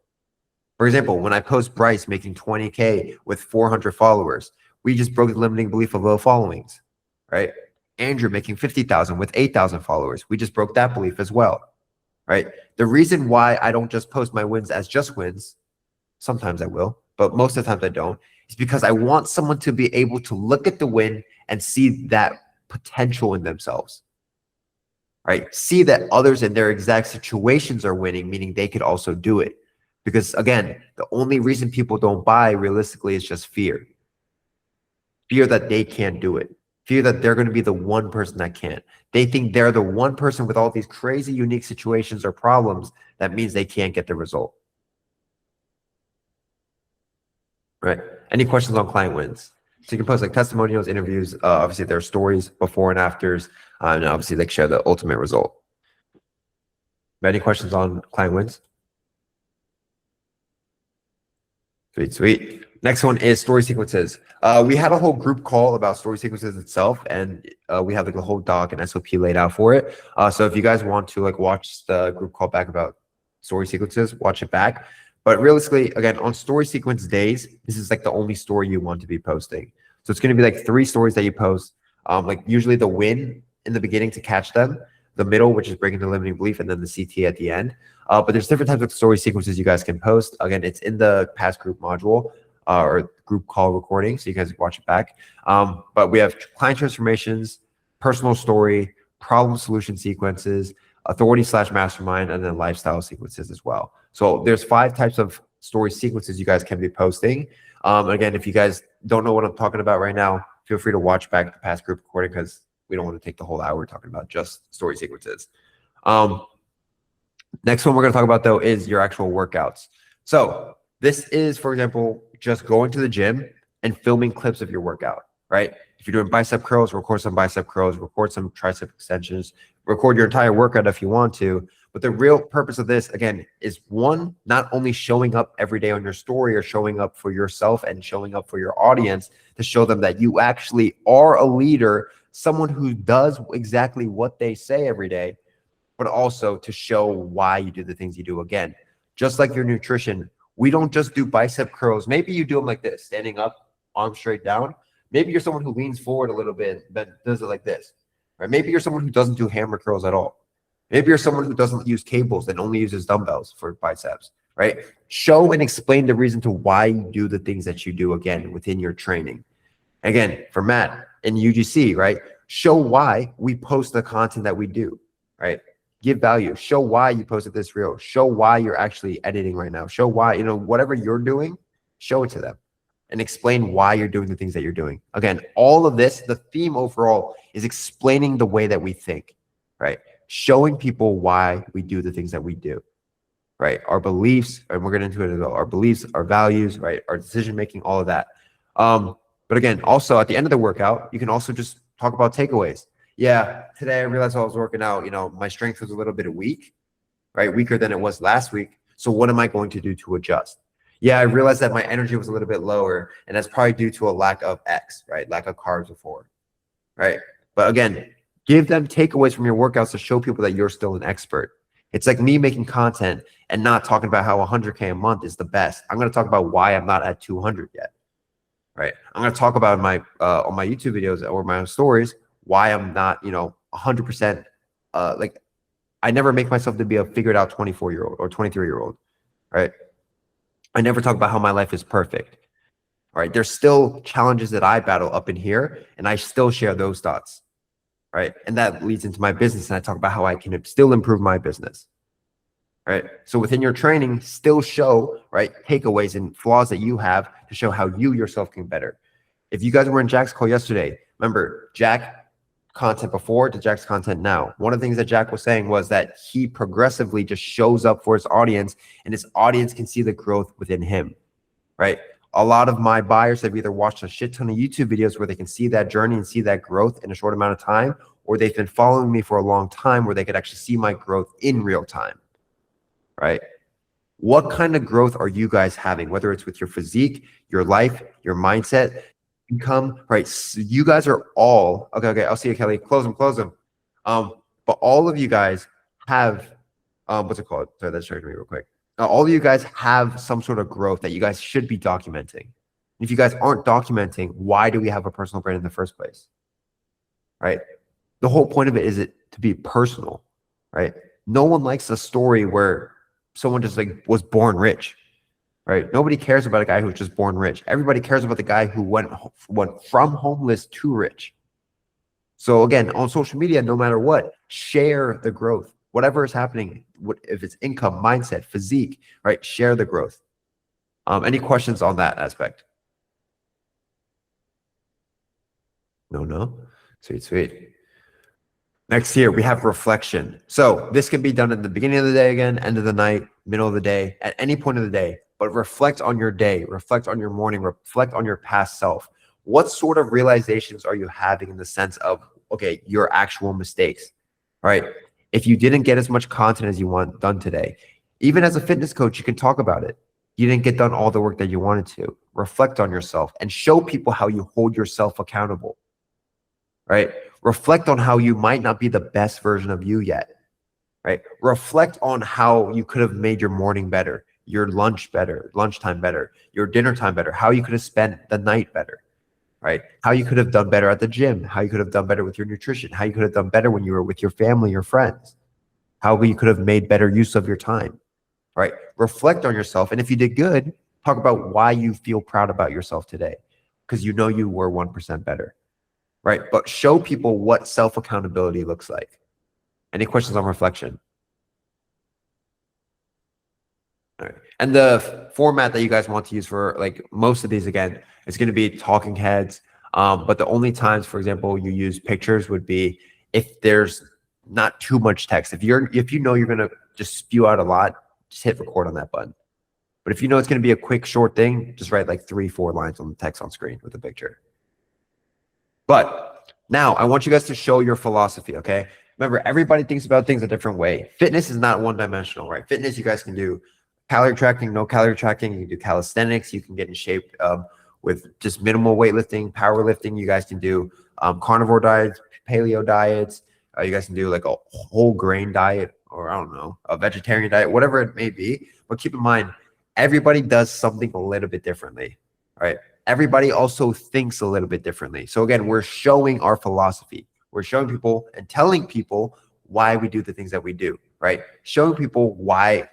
Speaker 2: For example, when I post Bryce making 20K with 400 followers, we just broke the limiting belief of low followings, right? Andrew making 50,000 with 8,000 followers. We just broke that belief as well, right? The reason why I don't just post my wins as just wins, sometimes I will, but most of the times I don't, is because I want someone to be able to look at the win and see that potential in themselves, right? See that others in their exact situations are winning, meaning they could also do it. Because again, the only reason people don't buy realistically is just fear. Fear that they can't do it. Fear that they're going to be the one person that can't. They think they're the one person with all these crazy, unique situations or problems. That means they can't get the result. Right? Any questions on client wins? So you can post like testimonials, interviews, obviously their stories before and afters, and obviously like share the ultimate result. Any questions on client wins? Sweet, sweet. Next one is story sequences. We had a whole group call about story sequences itself, and we have like a whole doc and SOP laid out for it. So if you guys want to like watch the group call back about story sequences, watch it back. But realistically, again, on story sequence days, this is like the only story you want to be posting. So it's going to be like 3 stories that you post, like usually the win in the beginning to catch them, the middle, which is breaking the limiting belief, and then the CT at the end. But there's different types of story sequences you guys can post. Again, it's in the past group module or group call recording, so you guys can watch it back. But we have client transformations, personal story, problem solution sequences, authority/mastermind, and then lifestyle sequences as well. So there's 5 types of story sequences you guys can be posting. Again, if you guys don't know what I'm talking about right now, feel free to watch back the past group recording because we don't want to take the whole hour talking about just story sequences. Next one we're going to talk about though is your actual workouts. So this is, for example, just going to the gym and filming clips of your workout, right? If you're doing bicep curls, record some bicep curls, record some tricep extensions, record your entire workout if you want to. But the real purpose of this, again, is one, not only showing up every day on your story or showing up for yourself and showing up for your audience to show them that you actually are a leader, someone who does exactly what they say every day, but also to show why you do the things you do. Again, just like your nutrition, we don't just do bicep curls. Maybe you do them like this, standing up, arms straight down. Maybe you're someone who leans forward a little bit, but does it like this, right? Maybe you're someone who doesn't do hammer curls at all. Maybe you're someone who doesn't use cables and only uses dumbbells for biceps, right? Show and explain the reason to why you do the things that you do, again, within your training. Again, for Matt in UGC, right? Show why we post the content that we do, right? Give value. Show why you posted this reel. Show why you're actually editing right now. Show why, whatever you're doing, show it to them and explain why you're doing the things that you're doing. Again, all of this, the theme overall is explaining the way that we think, right? Showing people why we do the things that we do, right? Our beliefs, and we're getting into it as well, our beliefs, our values, right? Our decision-making, all of that. But again, also at the end of the workout, you can also just talk about takeaways. Yeah, today I realized while I was working out, my strength was a little bit weak, right? Weaker than it was last week. So what am I going to do to adjust? Yeah, I realized that my energy was a little bit lower, and that's probably due to a lack of X, right? Lack of carbs before, right? But again, give them takeaways from your workouts to show people that you're still an expert. It's like me making content and not talking about how 100K a month is the best. I'm going to talk about why I'm not at 200 yet, right? I'm going to talk about my on my YouTube videos or my own stories why I'm not, 100%. Like I never make myself to be a figured out 24-year-old or 23-year-old, right? I never talk about how my life is perfect. All right. There's still challenges that I battle up in here, and I still share those thoughts. Right. And that leads into my business. And I talk about how I can still improve my business. Right. So within your training, still show, right, takeaways and flaws that you have to show how you yourself can better. If you guys were in Jack's call yesterday, remember Jack content before to Jack's content now. One of the things that Jack was saying was that he progressively just shows up for his audience, and his audience can see the growth within him, right? A lot of my buyers have either watched a shit ton of YouTube videos where they can see that journey and see that growth in a short amount of time, or they've been following me for a long time where they could actually see my growth in real time, right? What kind of growth are you guys having, whether it's with your physique, your life, your mindset, income, right? So you guys are all okay. I'll see you, Kelly. Close them. But all of you guys have what's it called? Sorry, that's showing me real quick. All of you guys have some sort of growth that you guys should be documenting. If you guys aren't documenting, why do we have a personal brand in the first place? Right? The whole point of it is it to be personal, right? No one likes a story where someone just like was born rich. Right? Nobody cares about a guy who's just born rich. Everybody cares about the guy who went from homeless to rich. So again, on social media, no matter what, share the growth. Whatever is happening, if it's income, mindset, physique, right? Share the growth. Any questions on that aspect? No. Sweet. Next here, we have reflection. So this can be done in the beginning of the day again, end of the night, middle of the day, at any point of the day. But reflect on your day, reflect on your morning, reflect on your past self. What sort of realizations are you having in the sense of, okay, your actual mistakes, right? If you didn't get as much content as you want done today, even as a fitness coach, you can talk about it. You didn't get done all the work that you wanted to. Reflect on yourself and show people how you hold yourself accountable, right? Reflect on how you might not be the best version of you yet, right? Reflect on how you could have made your morning better, your lunchtime better, your dinner time better, how you could have spent the night better, right? How you could have done better at the gym, how you could have done better with your nutrition, how you could have done better when you were with your family or friends, how you could have made better use of your time, right? Reflect on yourself. And if you did good, talk about why you feel proud about yourself today, because you know you were 1% better, right? But show people what self-accountability looks like. Any questions on reflection? All right. And the format that you guys want to use for like most of these, again, is going to be talking heads. But the only times, for example, you use pictures would be if there's not too much text. If you know you're going to just spew out a lot, just hit record on that button. But if you know it's going to be a quick, short thing, just write like 3-4 lines on the text on screen with a picture. But now I want you guys to show your philosophy, okay? Remember, everybody thinks about things a different way. Fitness is not one-dimensional, right? Fitness, you guys can do calorie tracking, no calorie tracking. You can do calisthenics. You can get in shape with just minimal weightlifting, powerlifting. You guys can do carnivore diets, paleo diets. You guys can do like a whole grain diet, or I don't know, a vegetarian diet, whatever it may be. But keep in mind, everybody does something a little bit differently, right? Everybody also thinks a little bit differently. So again, we're showing our philosophy. We're showing people and telling people why we do the things that we do, right? Showing people why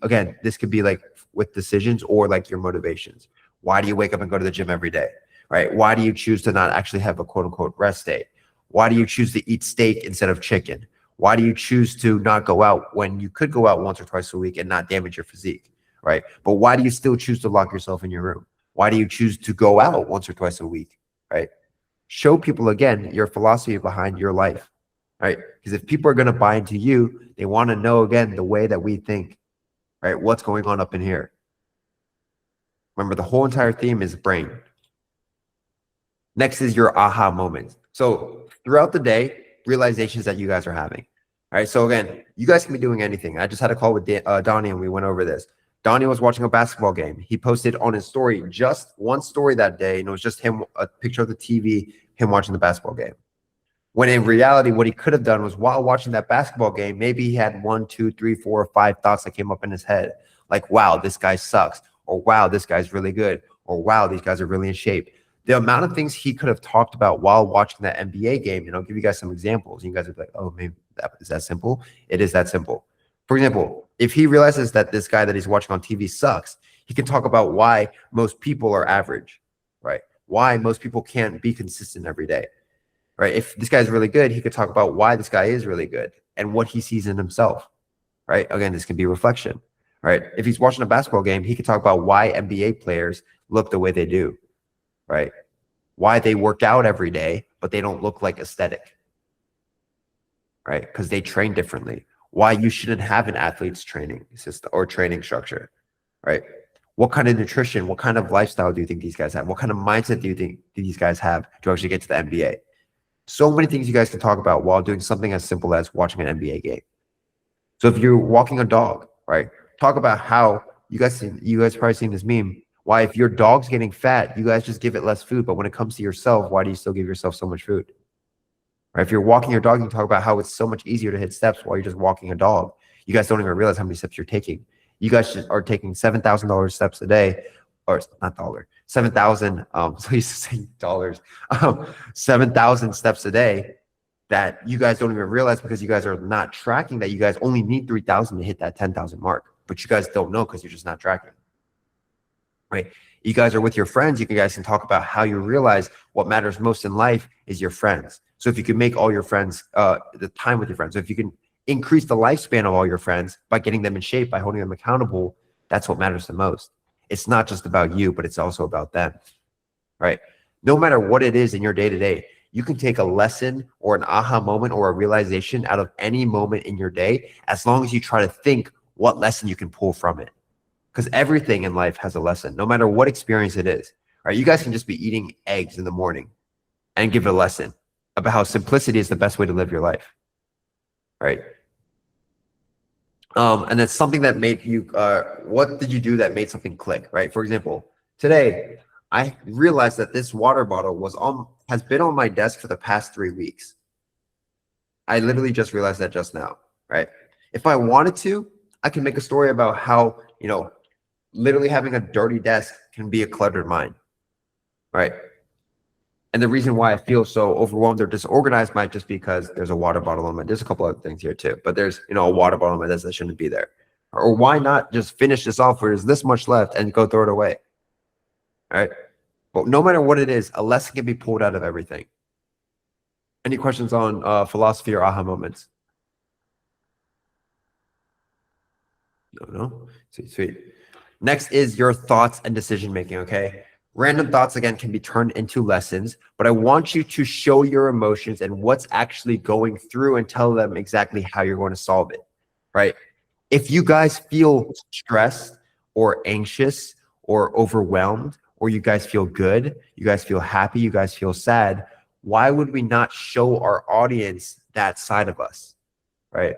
Speaker 2: again, this could be like with decisions or like your motivations. Why do you wake up and go to the gym every day, right? Why do you choose to not actually have a quote unquote rest day? Why do you choose to eat steak instead of chicken? Why do you choose to not go out when you could go out once or twice a week and not damage your physique, right? But why do you still choose to lock yourself in your room? Why do you choose to go out once or twice a week, right? Show people, again, your philosophy behind your life, right? Because if people are going to buy into you, they want to know, again, the way that we think, right? What's going on up in here? Remember, the whole entire theme is brain. Next is your aha moment. So throughout the day, realizations that you guys are having. All right. So again, you guys can be doing anything. I just had a call with Donnie and we went over this. Donnie was watching a basketball game. He posted on his story just one story that day, and it was just him, a picture of the TV, him watching the basketball game. When in reality, what he could have done was while watching that basketball game, maybe he had 1, 2, 3, 4, or 5 thoughts that came up in his head. Like, wow, this guy sucks. Or wow, this guy's really good. Or wow, these guys are really in shape. The amount of things he could have talked about while watching that NBA game, and I'll give you guys some examples. You guys would be like, oh, maybe is that simple? It is that simple. For example, if he realizes that this guy that he's watching on TV sucks, he can talk about why most people are average, right? Why most people can't be consistent every day, right? If this guy's really good, he could talk about why this guy is really good and what he sees in himself, right? Again, this can be reflection, right? If he's watching a basketball game, he could talk about why NBA players look the way they do, right? Why they work out every day, but they don't look like aesthetic, right? Because they train differently. Why you shouldn't have an athlete's training system or training structure, right? What kind of nutrition, what kind of lifestyle do you think these guys have? What kind of mindset do you think these guys have to actually get to the NBA? So many things you guys can talk about while doing something as simple as watching an NBA game. So if you're walking a dog, right? Talk about how you guys probably seen this meme. Why if your dog's getting fat, you guys just give it less food. But when it comes to yourself, why do you still give yourself so much food? Right? If you're walking your dog, you talk about how it's so much easier to hit steps while you're just walking a dog. You guys don't even realize how many steps you're taking. You guys just are taking $7,000 steps a day, or not dollar, 7,000. So he's saying dollars, 7,000 steps a day that you guys don't even realize because you guys are not tracking that. You guys only need 3,000 to hit that 10,000 mark, but you guys don't know because you're just not tracking. Right? You guys are with your friends. You guys can talk about how you realize what matters most in life is your friends. So if you can make all your friends, the time with your friends, so if you can increase the lifespan of all your friends by getting them in shape, by holding them accountable, that's what matters the most. It's not just about you, but it's also about them, right? No matter what it is in your day-to-day, you can take a lesson or an aha moment or a realization out of any moment in your day, as long as you try to think what lesson you can pull from it. Because everything in life has a lesson, no matter what experience it is. Right? You guys can just be eating eggs in the morning and give it a lesson about how simplicity is the best way to live your life. Right? And it's something that made you, what did you do that made something click? Right? For example, today I realized that this water bottle has been on my desk for the past 3 weeks. I literally just realized that just now. Right? If I wanted to, I can make a story about how, literally having a dirty desk can be a cluttered mind, right? And the reason why I feel so overwhelmed or disorganized might just because there's a water bottle on my, there's a couple other things here too, but there's, a water bottle on my desk that shouldn't be there. Or why not just finish this off where there's this much left and go throw it away, all right? But no matter what it is, a lesson can be pulled out of everything. Any questions on philosophy or aha moments? No? Sweet. Next is your thoughts and decision making, okay? Random thoughts, again, can be turned into lessons, but I want you to show your emotions and what's actually going through and tell them exactly how you're going to solve it, right? If you guys feel stressed or anxious or overwhelmed, or you guys feel good, you guys feel happy, you guys feel sad, why would we not show our audience that side of us, right?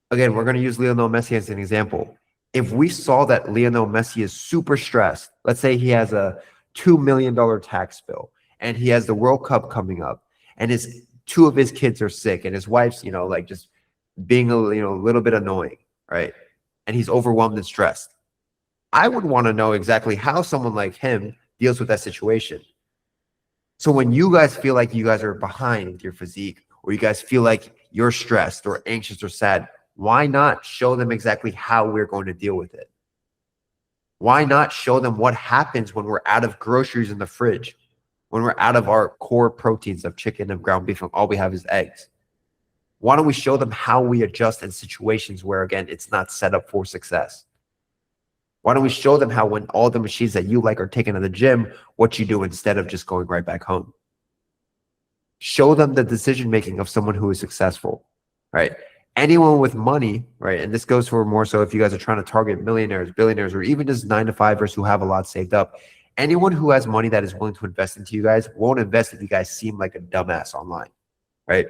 Speaker 2: Again, we're going to use Lionel Messi as an example. If we saw that Lionel Messi is super stressed, let's say he has a $2 million tax bill and he has the World Cup coming up and two of his kids are sick and his wife's, just being a little bit annoying, right? And he's overwhelmed and stressed. I would want to know exactly how someone like him deals with that situation. So when you guys feel like you guys are behind with your physique, or you guys feel like you're stressed or anxious or sad, why not show them exactly how we're going to deal with it? Why not show them what happens when we're out of groceries in the fridge, when we're out of our core proteins of chicken and ground beef and all we have is eggs? Why don't we show them how we adjust in situations where, again, it's not set up for success? Why don't we show them how when all the machines that you like are taken to the gym, what you do instead of just going right back home? Show them the decision-making of someone who is successful, right? Anyone with money, right? And this goes for more so if you guys are trying to target millionaires, billionaires, or even just 9-to-5ers who have a lot saved up.
Speaker 1: anyone who has money that is willing to invest into you guys won't invest if you guys seem like a dumbass online, right?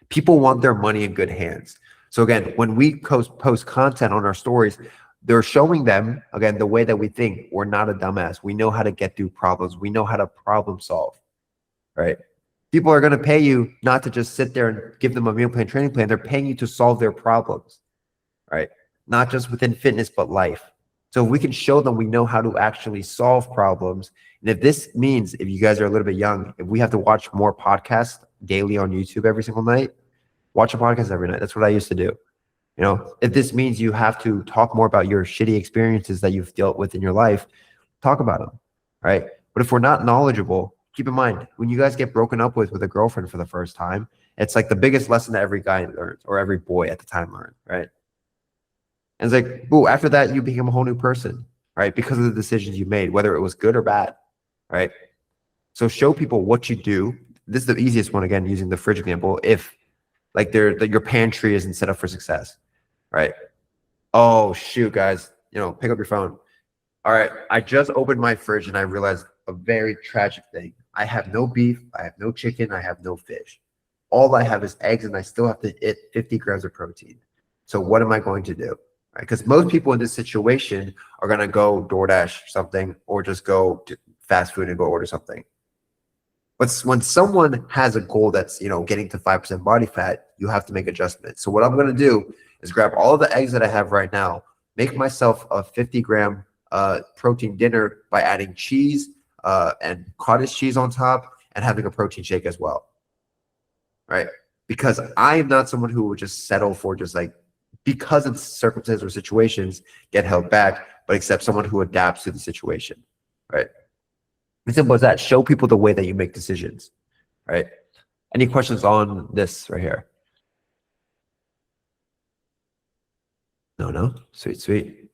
Speaker 1: People want their money in good hands. So again, when we post content on our stories, they're showing them, again, the way that we think. We're not a dumbass. We know how to get through problems. We know how to problem solve, right? People are going to pay you not to just sit there and give them a meal plan, training plan. They're paying you to solve their problems, right? Not just within fitness, but life. So if we can show them we know how to actually solve problems, and if this means, if you guys are a little bit young, if we have to watch more podcasts daily on YouTube every single night, watch a podcast every night. That's what I used to do. You know, if this means you have to talk more about your shitty experiences that you've dealt with in your life, talk about them, right? But if we're not knowledgeable, keep in mind, when you guys get broken up with a girlfriend for the first time, it's like the biggest lesson that every guy learns, or every boy at the time learned, right? And it's like, boo, after that, you become a whole new person, right? Because of the decisions you made, whether it was good or bad, right? So show people what you do. This is the easiest one, again, using the fridge example. If like your pantry isn't set up for success, right? Oh, shoot, guys, you know, pick up your phone. All right, I just opened my fridge and I realized a very tragic thing. I have no beef, I have no chicken, I have no fish. All I have is eggs, and I still have to eat 50 grams of protein. So what am I going to do? Right? Because most people in this situation are going to go DoorDash something, or just go to fast food and go order something. But when someone has a goal that's, you know, getting to 5% body fat, you have to make adjustments. So what I'm going to do is grab all of the eggs that I have right now, make myself a 50-gram protein dinner by adding cheese and cottage cheese on top, and having a protein shake as well, right? Because I am not someone who would just settle for just like, because of circumstances or situations, get held back, but accept someone who adapts to the situation, right? As simple as that. Show people the way that you make decisions, right? Any questions on this right here? No? Sweet.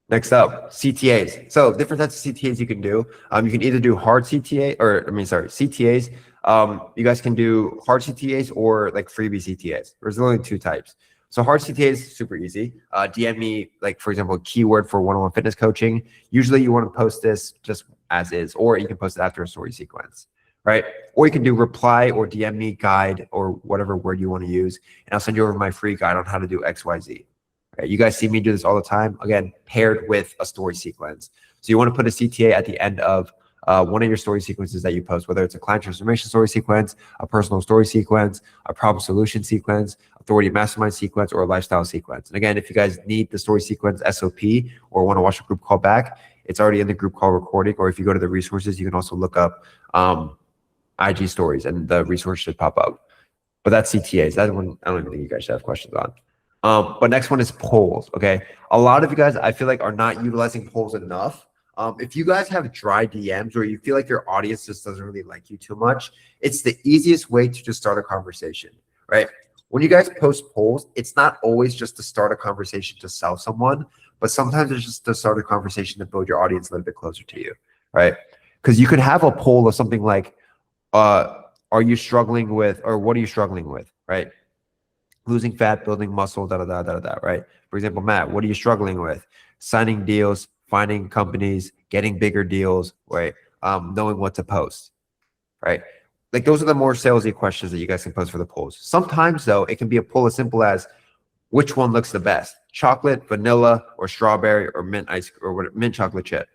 Speaker 1: Next up, CTAs. So different types of CTAs you can do. You can either do hard CTA, CTAs. You guys can do hard CTAs or like freebie CTAs. There's only two types. So hard CTAs, super easy. DM me, like, for example, a keyword for one-on-one fitness coaching. Usually you want to post this just as is, or you can post it after a story sequence, right? Or you can do reply or DM me guide, or whatever word you want to use, and I'll send you over my free guide on how to do XYZ. Right? You guys see me do this all the time, again, paired with a story sequence. So you want to put a CTA at the end of one of your story sequences that you post, whether it's a client transformation story sequence, a personal story sequence, a problem solution sequence, authority mastermind sequence, or a lifestyle sequence. And again, if you guys need the story sequence SOP or want to watch a group call back, it's already in the group call recording. Or if you go to the resources, you can also look up IG stories and the resource should pop up. But that's CTAs. That one, I don't even think you guys should have questions on. But next one is polls. Okay. A lot of you guys, I feel like, are not utilizing polls enough. If you guys have dry DMs or you feel like your audience just doesn't really like you too much, it's the easiest way to just start a conversation, right? When you guys post polls, it's not always just to start a conversation to sell someone, but sometimes it's just to start a conversation to build your audience a little bit closer to you, right? Because you could have a poll of something like, are you struggling with, or what are you struggling with, right? Losing fat, building muscle, right? For example, Matt, what are you struggling with? Signing deals, finding companies, getting bigger deals, right? Knowing what to post, right? Like, those are the more salesy questions that you guys can post for the polls. Sometimes, though, it can be a poll as simple as, which one looks the best? Chocolate, vanilla, or strawberry, or mint ice, or mint chocolate chip,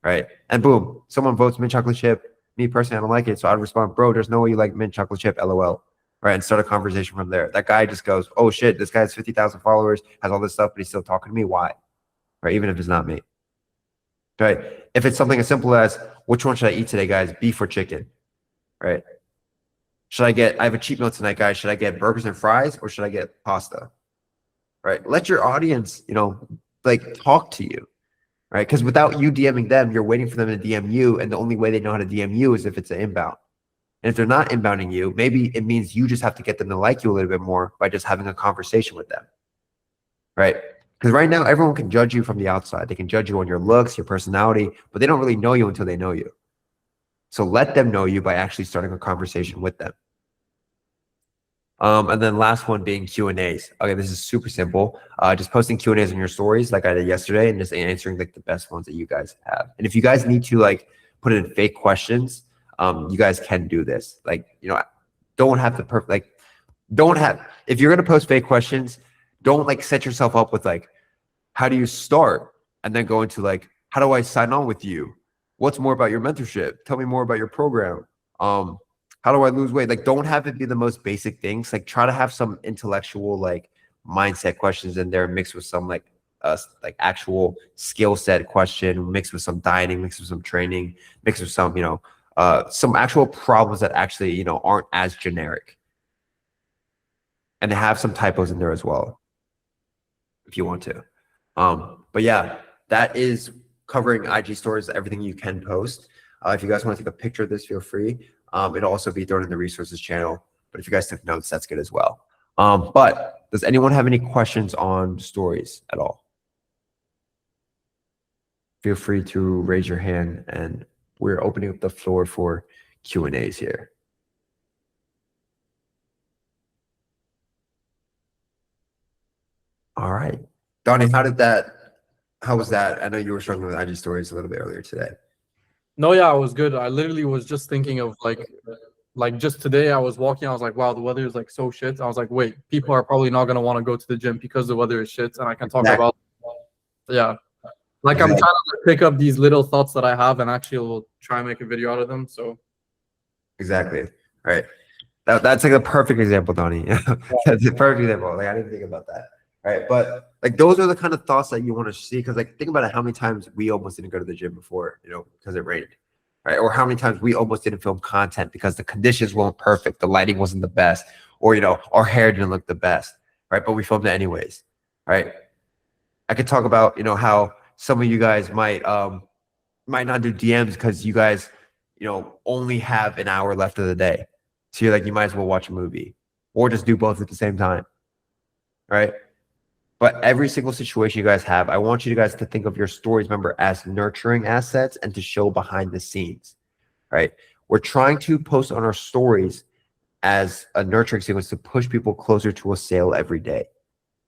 Speaker 1: right? And boom, someone votes mint chocolate chip. Me personally, I don't like it, so I'd respond, bro, there's no way you like mint chocolate chip, LOL. Right, and start a conversation from there. That guy just goes, oh shit, this guy has 50,000 followers, has all this stuff, but he's still talking to me. Why? Right, even if it's not me. Right, if it's something as simple as, which one should I eat today, guys? Beef or chicken? Right, I have a cheat meal tonight, guys. Should I get burgers and fries, or should I get pasta? Right, let your audience, like, talk to you. Right, because without you DMing them, you're waiting for them to DM you, and the only way they know how to DM you is if it's an inbound. And if they're not inbounding you, maybe it means you just have to get them to like you a little bit more by just having a conversation with them, right? Because right now, everyone can judge you from the outside. They can judge you on your looks, your personality, but they don't really know you until they know you. So let them know you by actually starting a conversation with them. And then last one being Q&As. Okay, this is super simple. Just posting Q&As on your stories like I did yesterday and just answering like the best ones that you guys have. And if you guys need to like put in fake questions, you guys can do this. Like, you know, don't have to if you're going to post fake questions, don't like set yourself up with like, how do you start? And then go into like, how do I sign on with you? What's more about your mentorship? Tell me more about your program. How do I lose weight? Like, don't have it be the most basic things. Like, try to have some intellectual, like, mindset questions in there, mixed with some like actual skill set question, mixed with some dieting, mixed with some training, mixed with some, you know, some actual problems that actually, you know, aren't as generic. And have some typos in there as well, if you want to. But yeah, that is covering IG stories, everything you can post. If you guys want to take a picture of this, feel free. It'll also be thrown in the resources channel. But if you guys took notes, that's good as well. But does anyone have any questions on stories at all? Feel free to raise your hand, and we're opening up the floor for Q&As here. All right. Donnie, how was that? I know you were struggling with IG stories a little bit earlier today.
Speaker 5: No, yeah, it was good. I literally was just thinking of like just today I was walking, I was like, wow, the weather is like so shit. I was like, wait, people are probably not gonna want to go to the gym because the weather is shit, and I can talk about, yeah. Like I'm trying to pick up these little thoughts that I have and actually will try and make a video out of them. So
Speaker 1: exactly. All right. That's like a perfect example, Donnie. That's a perfect example. Like I didn't think about that. All right. But like those are the kind of thoughts that you want to see. Cause like think about it, how many times we almost didn't go to the gym before, you know, because it rained. Right. Or how many times we almost didn't film content because the conditions weren't perfect, the lighting wasn't the best, or you know, our hair didn't look the best. Right. But we filmed it anyways. Right. I could talk about, you know, how some of you guys might not do DMs because you guys, you know, only have an hour left of the day. So you're like, you might as well watch a movie or just do both at the same time. Right. But every single situation you guys have, I want you guys to think of your stories, remember, as nurturing assets and to show behind the scenes. Right. We're trying to post on our stories as a nurturing sequence to push people closer to a sale every day.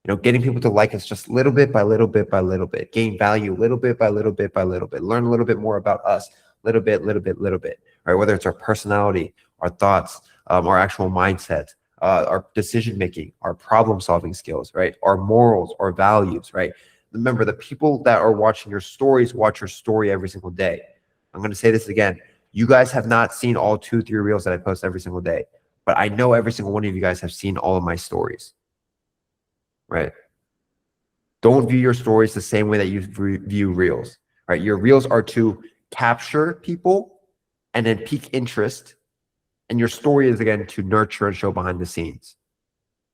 Speaker 1: You know, getting people to like us just little bit by little bit by little bit, gain value little bit by little bit by little bit, learn a little bit more about us, little bit, right? Whether it's our personality, our thoughts, our actual mindset, our decision making, our problem solving skills, right? Our morals, our values, right? Remember, the people that are watching your stories watch your story every single day. I'm going to say this again. You guys have not seen all 2-3 reels that I post every single day, but I know every single one of you guys have seen all of my stories. Right? Don't view your stories the same way that you view reels. Right? Your reels are to capture people and then pique interest, and your story is again to nurture and show behind the scenes.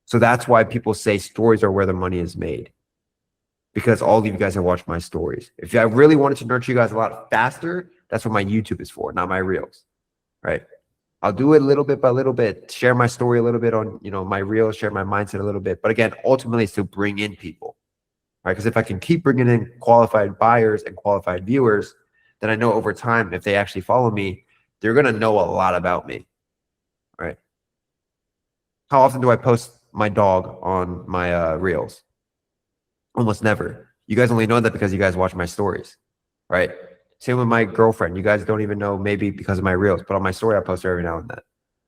Speaker 1: So that's why people say stories are where the money is made, because all of you guys have watched my stories. If I really wanted to nurture you guys a lot faster, that's what my YouTube is for, not my reels. Right? I'll do it little bit by little bit, share my story a little bit on, you know, my reels, share my mindset a little bit. But again, ultimately it's to bring in people, right? Because if I can keep bringing in qualified buyers and qualified viewers, then I know over time, if they actually follow me, they're going to know a lot about me, right? How often do I post my dog on my reels? Almost never. You guys only know that because you guys watch my stories, right? Same with my girlfriend. You guys don't even know, maybe because of my reels, but on my story, I post her every now and then.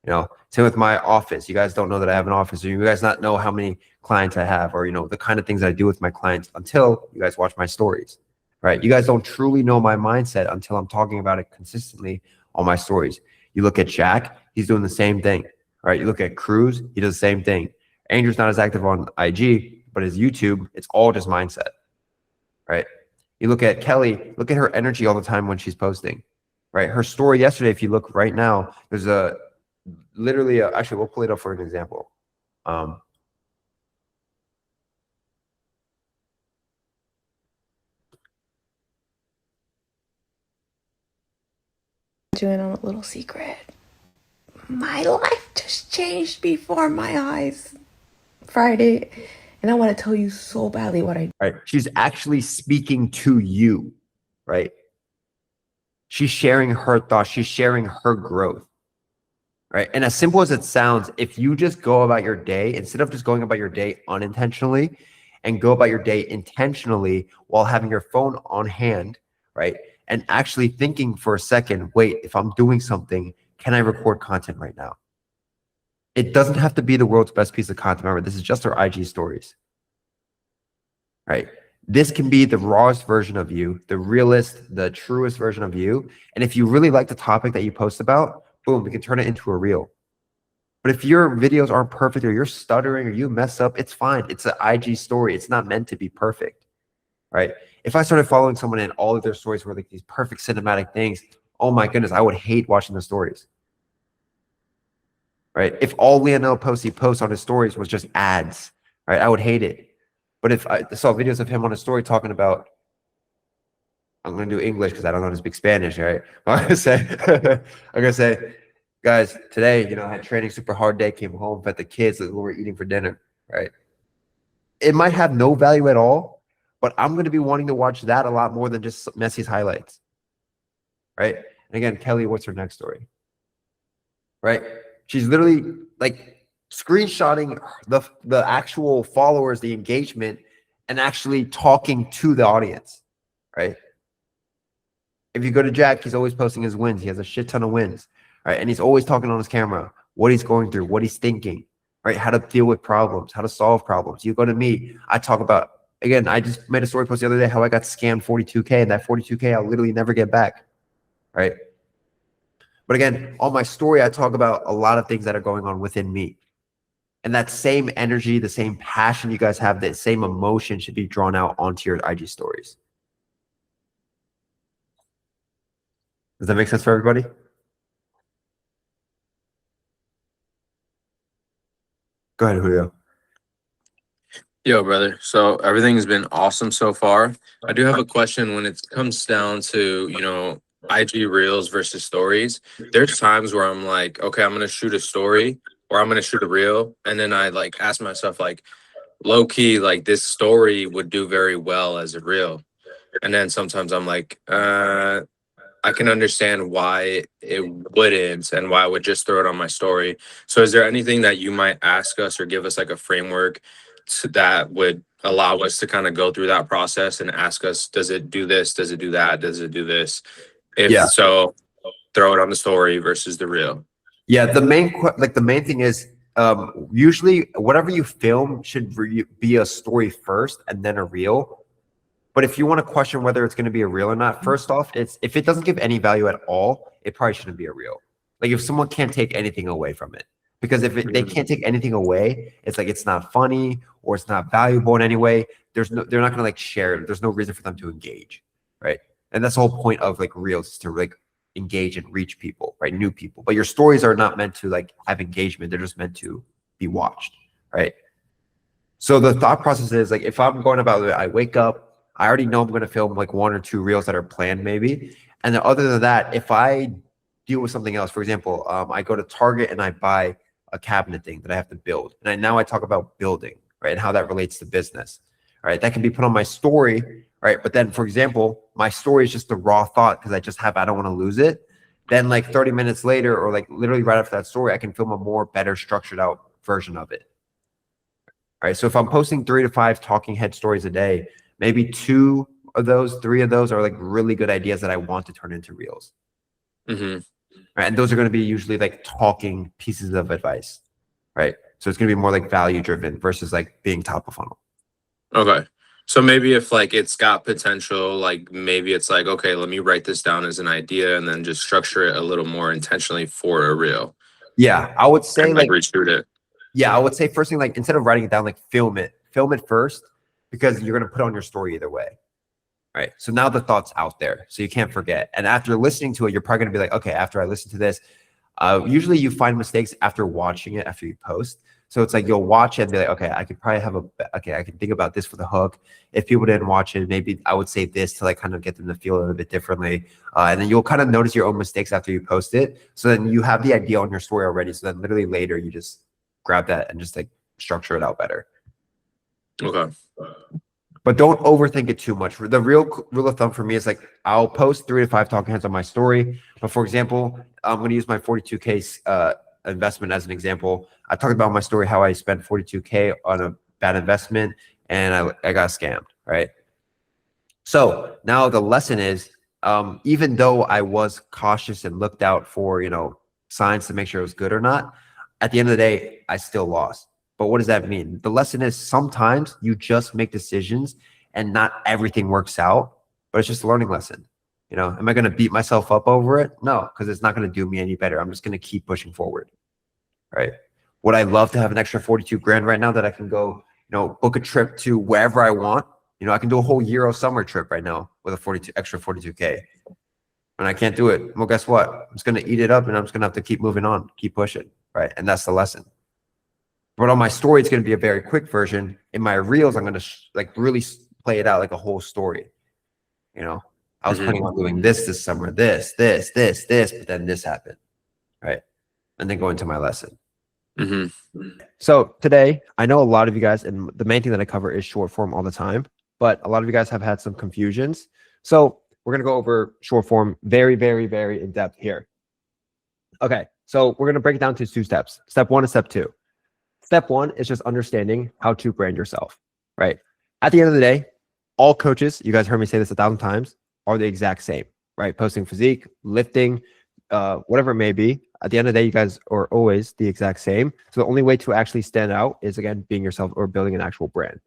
Speaker 1: You know, same with my office. You guys don't know that I have an office, or you guys not know how many clients I have, or, you know, the kind of things I do with my clients until you guys watch my stories, right? You guys don't truly know my mindset until I'm talking about it consistently on my stories. You look at Jack, he's doing the same thing, right? You look at Cruz, he does the same thing. Andrew's not as active on IG, but his YouTube, it's all just mindset, right? You look at Kelly, look at her energy all the time when she's posting, right? Her story yesterday, if you look right now, there's actually, we'll pull it up for an example.
Speaker 6: Doing a little secret. My life just changed before my eyes Friday. And I want to tell you so badly what I did.
Speaker 1: Right. She's actually speaking to you, right? She's sharing her thoughts. She's sharing her growth. right? And as simple as it sounds, if you just go about your day, instead of just going about your day unintentionally and go about your day intentionally while having your phone on hand, right? And actually thinking for a second, wait, if I'm doing something, can I record content right now? It doesn't have to be the world's best piece of content. Remember, this is just our IG stories, right? This can be the rawest version of you, the realest, the truest version of you. And if you really like the topic that you post about, boom, we can turn it into a reel. But if your videos aren't perfect or you're stuttering or you mess up, it's fine. It's an IG story. It's not meant to be perfect, right? If I started following someone and all of their stories were like these perfect cinematic things, oh my goodness, I would hate watching the stories, right? If all Lionel Posey posts on his stories was just ads, right, I would hate it. But if I saw videos of him on a story talking about, I'm going to do English because I don't know how to speak Spanish, right? I'm going to say, guys, today, I had training, super hard day, came home, fed the kids, we were eating for dinner, right? It might have no value at all, but I'm going to be wanting to watch that a lot more than just Messi's highlights, right? And again, Kelly, what's her next story? Right? She's literally like screenshotting the actual followers, the engagement, and actually talking to the audience, right? If you go to Jack, he's always posting his wins. He has a shit ton of wins, right? And he's always talking on his camera, what he's going through, what he's thinking, right? How to deal with problems, how to solve problems. You go to me, I talk about, again, I just made a story post the other day how I got scammed 42K, and that 42K I'll literally never get back, right? But again, on my story, I talk about a lot of things that are going on within me. And that same energy, the same passion you guys have, that same emotion should be drawn out onto your IG stories. Does that make sense for everybody? Go ahead, Julio.
Speaker 7: Yo, brother. So everything's been awesome so far. I do have a question when it comes down to, IG reels versus stories. There's times where I'm like, okay, I'm going to shoot a story or I'm going to shoot a reel. And then I like ask myself, like, low key, like this story would do very well as a reel. And then sometimes I'm like, I can understand why it wouldn't and why I would just throw it on my story. So is there anything that you might ask us or give us like a framework that would allow us to kind of go through that process and ask us, does it do this? Does it do that? Does it do this? If so, throw it on the story versus the reel.
Speaker 1: Yeah, the main thing is usually whatever you film should be a story first and then a reel. But if you want to question whether it's going to be a reel or not, first off, if it doesn't give any value at all, it probably shouldn't be a reel. Like if someone can't take anything away from it, because if they can't take anything away, it's like it's not funny or it's not valuable in any way. They're not going to like share it. There's no reason for them to engage, right? And that's the whole point of like reels, is to like engage and reach people, right? New people. But your stories are not meant to like have engagement. They're just meant to be watched, right? So the thought process is like, if I'm going about it, I wake up, I already know I'm going to film like 1 or 2 reels that are planned maybe. And then other than that, if I deal with something else, for example, I go to Target and I buy a cabinet thing that I have to build. And now I talk about building, right? And how that relates to business, right? That can be put on my story, right? But then, for example, my story is just the raw thought because I don't want to lose it. Then like 30 minutes later, or like literally right after that story, I can film a more better structured out version of it. All right. So if I'm posting 3 to 5 talking head stories a day, maybe 2 of those, 3 of those are like really good ideas that I want to turn into reels.
Speaker 7: Mm-hmm.
Speaker 1: Right? And those are going to be usually like talking pieces of advice, right? So it's going to be more like value driven versus like being top of funnel.
Speaker 7: Okay. So maybe if like it's got potential, like maybe it's like, okay, let me write this down as an idea and then just structure it a little more intentionally for a reel.
Speaker 1: Yeah, I would say
Speaker 7: and like reshoot it.
Speaker 1: Yeah, I would say first thing, like instead of writing it down, like film it first, because you're going to put on your story either way. Right. So now the thought's out there, so you can't forget. And after listening to it, you're probably going to be like, okay, after I listen to this, usually you find mistakes after watching it, after you post. So it's like you'll watch it and be like, okay, I could probably I can think about this for the hook. If people didn't watch it, maybe I would say this to like kind of get them to feel a little bit differently. And then you'll kind of notice your own mistakes after you post it. So then you have the idea on your story already. So then literally later you just grab that and just like structure it out better.
Speaker 7: Okay.
Speaker 1: But don't overthink it too much. The real rule of thumb for me is like I'll post 3 to 5 talking heads on my story. But for example, I'm going to use my 42K investment as an example. I talked about my story, how I spent 42K on a bad investment and I got scammed, right? So now the lesson is, even though I was cautious and looked out for, signs to make sure it was good or not, at the end of the day, I still lost. But what does that mean? The lesson is sometimes you just make decisions and not everything works out, but it's just a learning lesson. Am I going to beat myself up over it? No, because it's not going to do me any better. I'm just going to keep pushing forward, right? Would I love to have an extra 42 grand right now that I can go, book a trip to wherever I want? I can do a whole Euro summer trip right now with a extra 42K. And I can't do it. Well, guess what? I'm just going to eat it up and I'm just going to have to keep moving on, keep pushing, right? And that's the lesson. But on my story, it's going to be a very quick version. In my reels, I'm going to really play it out like a whole story. I was planning on doing this summer, this, but then this happened, right? And then go into my lesson. So today, I know a lot of you guys, and the main thing that I cover is short form all the time, but a lot of you guys have had some confusions. So we're going to go over short form very, very, very in depth here. Okay, so we're going to break it down to 2 steps. Step 1 and step 2. Step 1 is just understanding how to brand yourself, right? At the end of the day, all coaches, you guys heard me say this 1,000 times, are the exact same, right? Posting physique, lifting, whatever it may be. At the end of the day, you guys are always the exact same. So the only way to actually stand out is, again, being yourself or building an actual brand.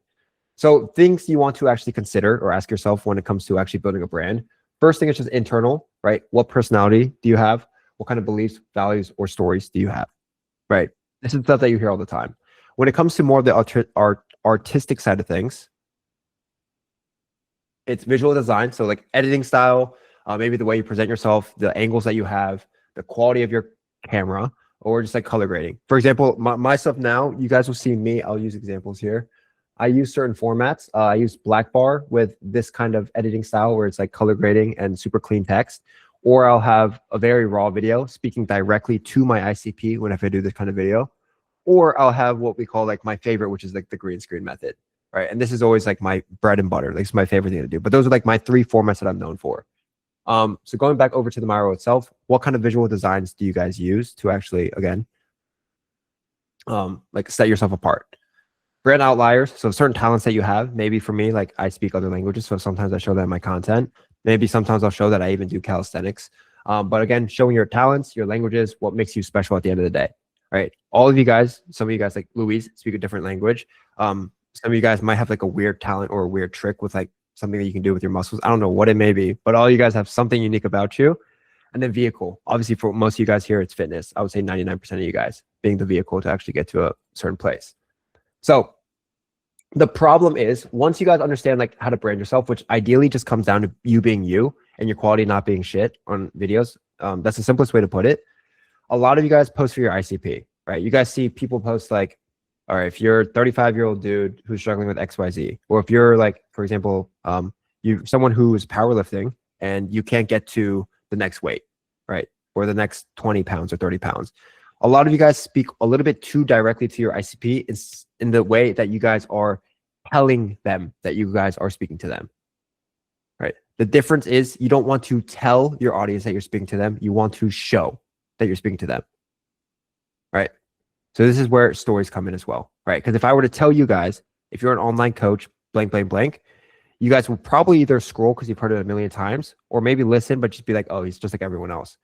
Speaker 1: So things you want to actually consider or ask yourself when it comes to actually building a brand. First thing is just internal, right? What personality do you have? What kind of beliefs, values, or stories do you have, right? This is stuff that you hear all the time. When it comes to more of the artistic side of things, it's visual design. So like editing style, maybe the way you present yourself, the angles that you have, the quality of your camera, or just like color grading. For example, my stuff now, you guys will see me. I'll use examples here. I use certain formats. I use Blackbar with this kind of editing style where it's like color grading and super clean text. Or I'll have a very raw video speaking directly to my ICP if I do this kind of video. Or I'll have what we call like my favorite, which is like the green screen method, right? And this is always like my bread and butter. Like it's my favorite thing to do. But those are like my 3 formats that I'm known for. So going back over to the Miro itself, what kind of visual designs do you guys use to actually, again, like set yourself apart? Brand outliers. So certain talents that you have. Maybe for me, like I speak other languages. So sometimes I show that in my content. Maybe sometimes I'll show that I even do calisthenics. But again, showing your talents, your languages, what makes you special at the end of the day, right? All of you guys, some of you guys like Louise speak a different language. Some of you guys might have like a weird talent or a weird trick with like something that you can do with your muscles. I don't know what it may be, but all you guys have something unique about you. And then vehicle. Obviously, for most of you guys here, it's fitness. I would say 99% of you guys being the vehicle to actually get to a certain place. So the problem is once you guys understand like how to brand yourself, which ideally just comes down to you being you and your quality not being shit on videos. That's the simplest way to put it. A lot of you guys post for your ICP, right? You guys see people post like, all right, if you're a 35-year-old dude who's struggling with XYZ, or if you're like, for example, someone who is powerlifting and you can't get to the next weight, right? Or the next 20 pounds or 30 pounds. A lot of you guys speak a little bit too directly to your ICP in the way that you guys are telling them that you guys are speaking to them, right? The difference is you don't want to tell your audience that you're speaking to them. You want to show that you're speaking to them, right? So this is where stories come in as well, right? Because if I were to tell you guys, if you're an online coach, blank, blank, blank, you guys will probably either scroll because you've heard it a million times, or maybe listen, but just be like, oh, he's just like everyone else.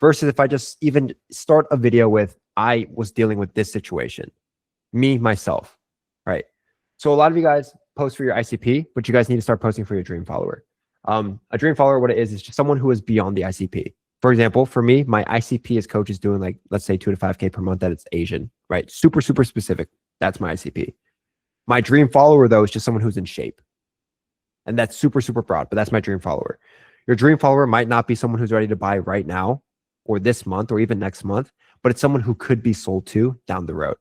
Speaker 1: Versus if I just even start a video with, I was dealing with this situation, me, myself, right? So a lot of you guys post for your ICP, but you guys need to start posting for your dream follower. A dream follower, what it is just someone who is beyond the ICP. For example, for me, my ICP as coach is doing like, let's say 2 to 5K per month that it's Asian, right? Super, super specific. That's my ICP. My dream follower though, is just someone who's in shape. And that's super, super broad, but that's my dream follower. Your dream follower might not be someone who's ready to buy right now or this month or even next month, but it's someone who could be sold to down the road.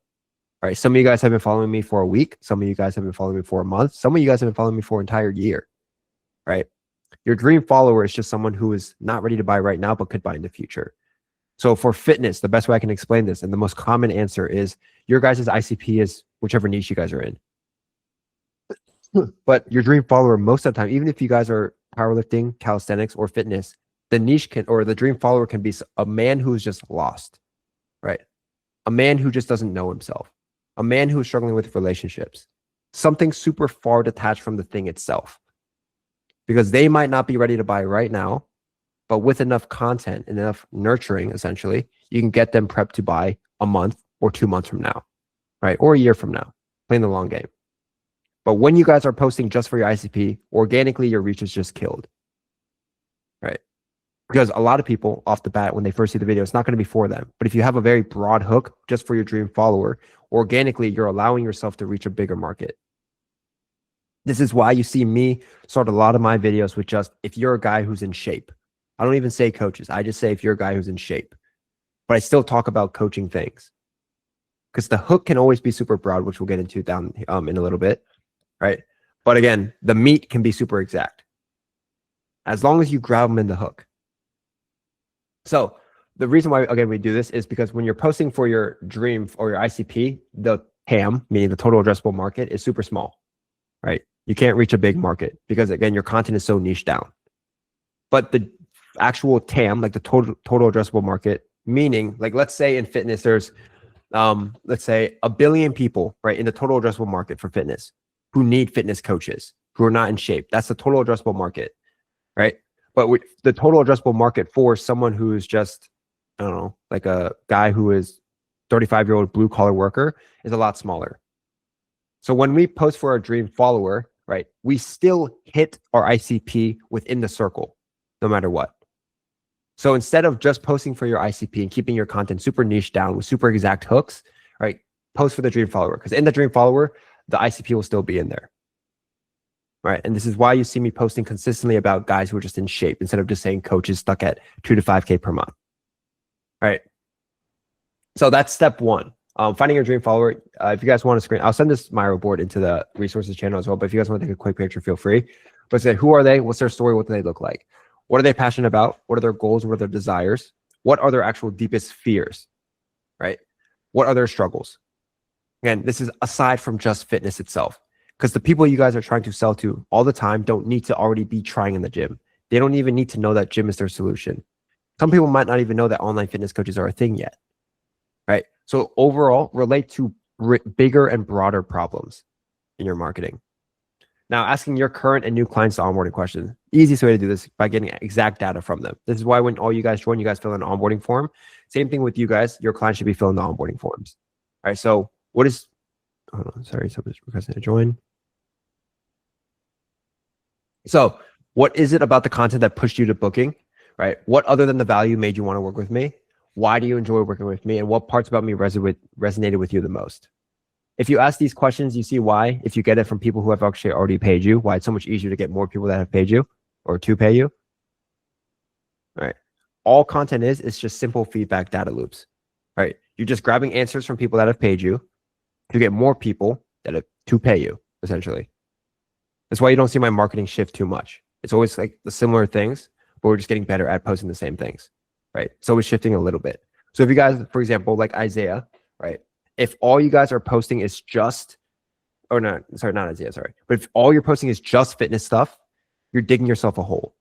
Speaker 1: All right. Some of you guys have been following me for a week. Some of you guys have been following me for a month. Some of you guys have been following me for an entire year, right? Your dream follower is just someone who is not ready to buy right now, but could buy in the future. So for fitness, the best way I can explain this, and the most common answer is your guys' ICP is whichever niche you guys are in. But your dream follower, most of the time, even if you guys are powerlifting, calisthenics, or fitness, the niche can, or the dream follower can be a man who's just lost, right? a man who just doesn't know himself, a man who is struggling with relationships, something super far detached from the thing itself. Because they might not be ready to buy right now, but with enough content and enough nurturing, essentially, you can get them prepped to buy a month or 2 months from now, right? Or a year from now, playing the long game. But when you guys are posting just for your ICP, organically, your reach is just killed, right? Because a lot of people off the bat, when they first see the video, it's not going to be for them. But if you have a very broad hook just for your dream follower, organically, you're allowing yourself to reach a bigger market. This is why you see me start a lot of my videos with just, if you're a guy who's in shape. I don't even say coaches. I just say if you're a guy who's in shape. But I still talk about coaching things. Because the hook can always be super broad, which we'll get into down in a little bit, right? But again, the meat can be super exact. As long as you grab them in the hook. So the reason why, again, we do this is because when you're posting for your dream or your ICP, the TAM, meaning the total addressable market, is super small, right? You can't reach a big market because, again, your content is so niche down. But the actual TAM, like the total addressable market, meaning, like, let's say in fitness, there's, let's say 1 billion people, right, in the total addressable market for fitness who need fitness coaches, who are not in shape. That's the total addressable market, right? But with the total addressable market for someone who's just, I don't know, like a guy who is 35-year-old blue collar worker is a lot smaller. So when we post for our dream follower, right, we still hit our ICP within the circle, no matter what. So instead of just posting for your ICP and keeping your content super niche down with super exact hooks, right, post for the dream follower. Because in the dream follower, the ICP will still be in there. Right. And this is why you see me posting consistently about guys who are just in shape instead of just saying coaches stuck at 2 to 5K per month. All right. So that's step one. Finding your dream follower. If you guys want to screen, I'll send this Miro board into the resources channel as well. But if you guys want to take a quick picture, feel free. But say, who are they? What's their story? What do they look like? What are they passionate about? What are their goals? What are their desires? What are their actual deepest fears? Right? What are their struggles? Again, this is aside from just fitness itself. Because the people you guys are trying to sell to all the time don't need to already be trying in the gym. They don't even need to know that gym is their solution. Some people might not even know that online fitness coaches are a thing yet. Right? So overall, relate to bigger and broader problems in your marketing. Now, asking your current and new clients the onboarding question. Easiest way to do this by getting exact data from them. This is why when all you guys join, you guys fill in an onboarding form. Same thing with you guys. Your clients should be filling the onboarding forms. All right. So what is, hold on, sorry, someone's requesting to join. So what is it about the content that pushed you to booking, right? What other than the value made you want to work with me? Why do you enjoy working with me? And what parts about me resonated with you the most? If you ask these questions, you see why, if you get it from people who have actually already paid you, why it's so much easier to get more people that have paid you or to pay you. All right. All content is just simple feedback data loops, right? You're just grabbing answers from people that have paid you to get more people that have to pay you, essentially. That's why you don't see my marketing shift too much. It's always like the similar things, but we're just getting better at posting the same things, right? So it's shifting a little bit. So if you guys, for example, like Isaiah, right? If all you guys are posting is just, or not, sorry, not Isaiah, sorry. But if all you're posting is just fitness stuff, you're digging yourself a hole.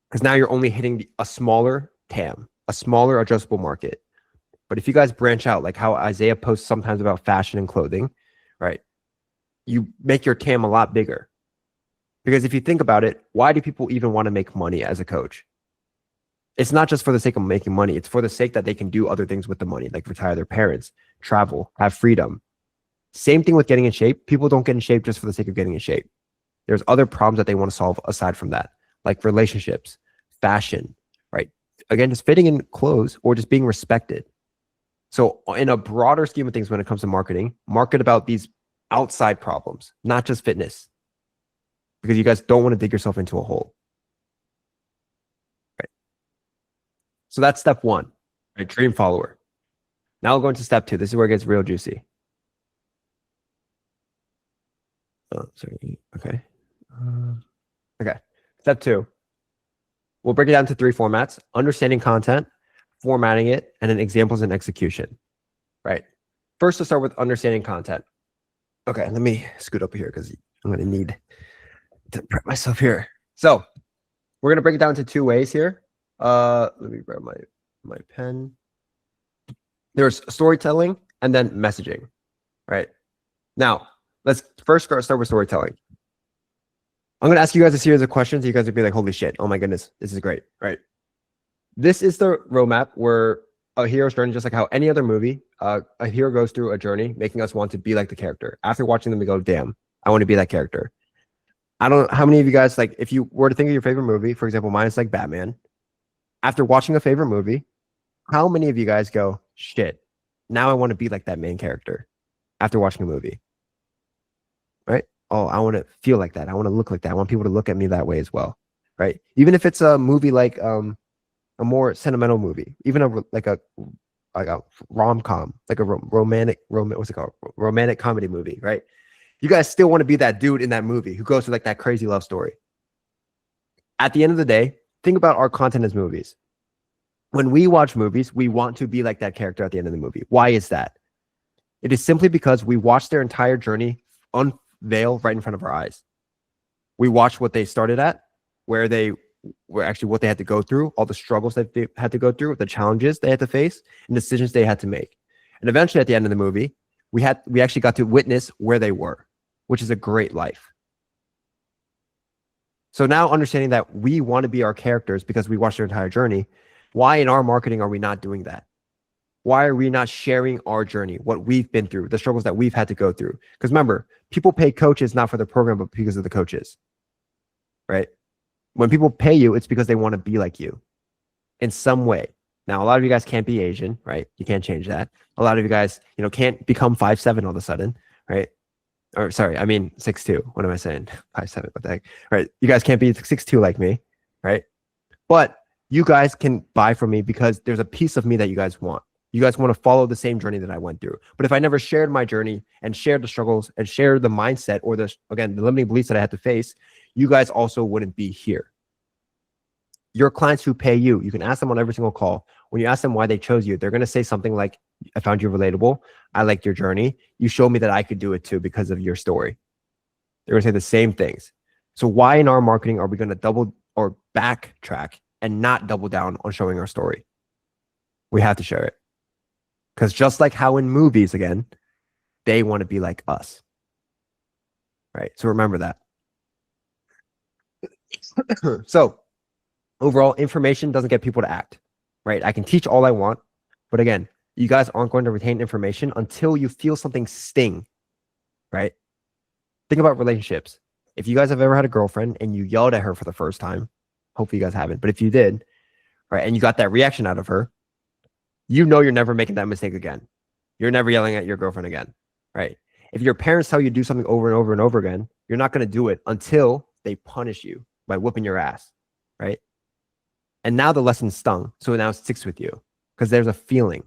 Speaker 1: Because now you're only hitting a smaller TAM, a smaller addressable market. But if you guys branch out, like how Isaiah posts sometimes about fashion and clothing, right? You make your TAM a lot bigger. Because if you think about it, why do people even want to make money as a coach? It's not just for the sake of making money. It's for the sake that they can do other things with the money, like retire their parents, travel, have freedom. Same thing with getting in shape. People don't get in shape just for the sake of getting in shape. There's other problems that they want to solve aside from that, like relationships, fashion, right? Again, just fitting in clothes or just being respected. So in a broader scheme of things, when it comes to marketing, market about these outside problems, not just fitness, because you guys don't want to dig yourself into a hole. Right. So that's step one, right? Dream follower. Now we'll go into step two. This is where it gets real juicy. Oh, sorry. Okay. Okay. Step two. We'll break it down to 3 formats: understanding content, formatting it, and then examples and execution. Right. First, let's start with understanding content. Okay, let me scoot up here because I'm going to need to prep myself here. So we're going to break it down into 2 ways here. Let me grab my pen. There's storytelling and then messaging, right? Now, let's first start with storytelling. I'm going to ask you guys a series of questions. You guys will be like, holy shit, oh my goodness, this is great, right? This is the roadmap where a hero's journey, just like how any other movie, a hero goes through a journey, making us want to be like the character. After watching them, we go, damn, I want to be that character. I don't know how many of you guys, like, if you were to think of your favorite movie, for example, mine is like Batman. After watching a favorite movie, how many of you guys go, shit, now I want to be like that main character after watching a movie, right? Oh, I want to feel like that. I want to look like that. I want people to look at me that way as well, right? Even if it's a movie like a more sentimental movie, even like a rom-com, like a romantic comedy movie, right? You guys still want to be that dude in that movie who goes through like that crazy love story. At the end of the day, think about our content as movies. When we watch movies, we want to be like that character at the end of the movie. Why is that? It is simply because we watch their entire journey unveil right in front of our eyes. We watch what they started at, where they were actually what they had to go through, all the struggles that they had to go through, the challenges they had to face, and decisions they had to make. And eventually at the end of the movie, we actually got to witness where they were, which is a great life. So now understanding that we want to be our characters because we watched their entire journey, why in our marketing are we not doing that? Why are we not sharing our journey, what we've been through, the struggles that we've had to go through? Because remember, people pay coaches not for the program, but because of the coaches, right? When people pay you, it's because they want to be like you in some way. Now, a lot of you guys can't be Asian, right? You can't change that. A lot of you guys, can't become 5'7" all of a sudden, right? Or sorry, I mean 6'2". What am I saying? 5'7", what the heck? Right? You guys can't be 6'2" like me, right? But you guys can buy from me because there's a piece of me that you guys want. You guys want to follow the same journey that I went through. But if I never shared my journey and shared the struggles and shared the mindset or the limiting beliefs that I had to face, you guys also wouldn't be here. Your clients who pay you, you can ask them on every single call. When you ask them why they chose you, they're going to say something like, I found you relatable. I liked your journey. You showed me that I could do it too because of your story. They're going to say the same things. So why in our marketing are we going to double or backtrack and not double down on showing our story? We have to share it. Because just like how in movies, again, they want to be like us. Right? So remember that. So overall, information doesn't get people to act. Right? I can teach all I want. But again, you guys aren't going to retain information until you feel something sting. Right? Think about relationships. If you guys have ever had a girlfriend and you yelled at her for the first time, hopefully you guys haven't, but if you did, right, and you got that reaction out of her, you know you're never making that mistake again. You're never yelling at your girlfriend again, right? If your parents tell you to do something over and over and over again, you're not going to do it until they punish you by whooping your ass, right? And now the lesson stung, so now it sticks with you because there's a feeling.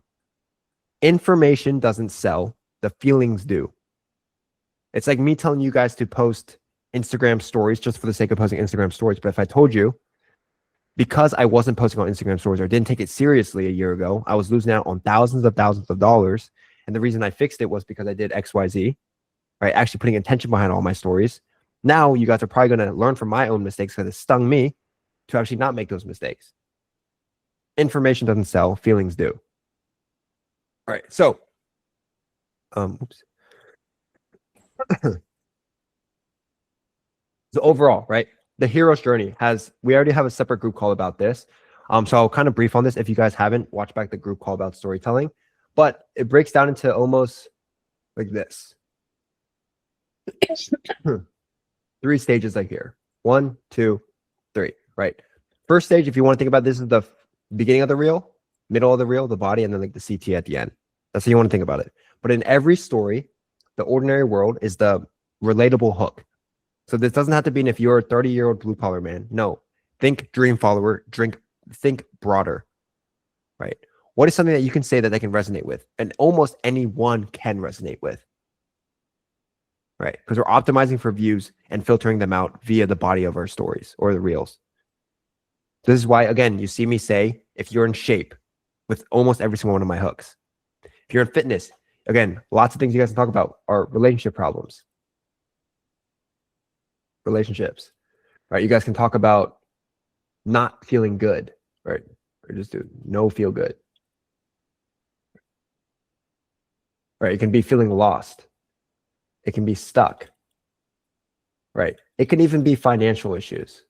Speaker 1: Information doesn't sell, the feelings do. It's like me telling you guys to post Instagram stories just for the sake of posting Instagram stories. But if I told you, because I wasn't posting on Instagram stories or didn't take it seriously a year ago, I was losing out on thousands of dollars. And the reason I fixed it was because I did XYZ, right? Actually putting intention behind all my stories. Now you guys are probably going to learn from my own mistakes because it stung me to actually not make those mistakes. Information doesn't sell, feelings do. All right. So, oops. So overall, right, the hero's journey we already have a separate group call about this. So I'll kind of brief on this. If you guys haven't, watch back the group call about storytelling, but it breaks down into almost like this. 3 stages like here. 1, 2, 3, right? First stage, if you want to think about this, is the beginning of the reel, middle of the reel, the body, and then like the CT at the end. That's how you want to think about it. But in every story, the ordinary world is the relatable hook. So this doesn't have to be if you're a 30-year-old blue collar man. No, think dream follower, think broader, right? What is something that you can say that they can resonate with? And almost anyone can resonate with, right? Because we're optimizing for views and filtering them out via the body of our stories or the reels. This is why, again, you see me say, if you're in shape with almost every single one of my hooks. If you're in fitness, again, lots of things you guys can talk about are relationship problems. Relationships, right? You guys can talk about not feeling good, right? Or just do no feel good. right? It can be feeling lost. It can be stuck, right? It can even be financial issues.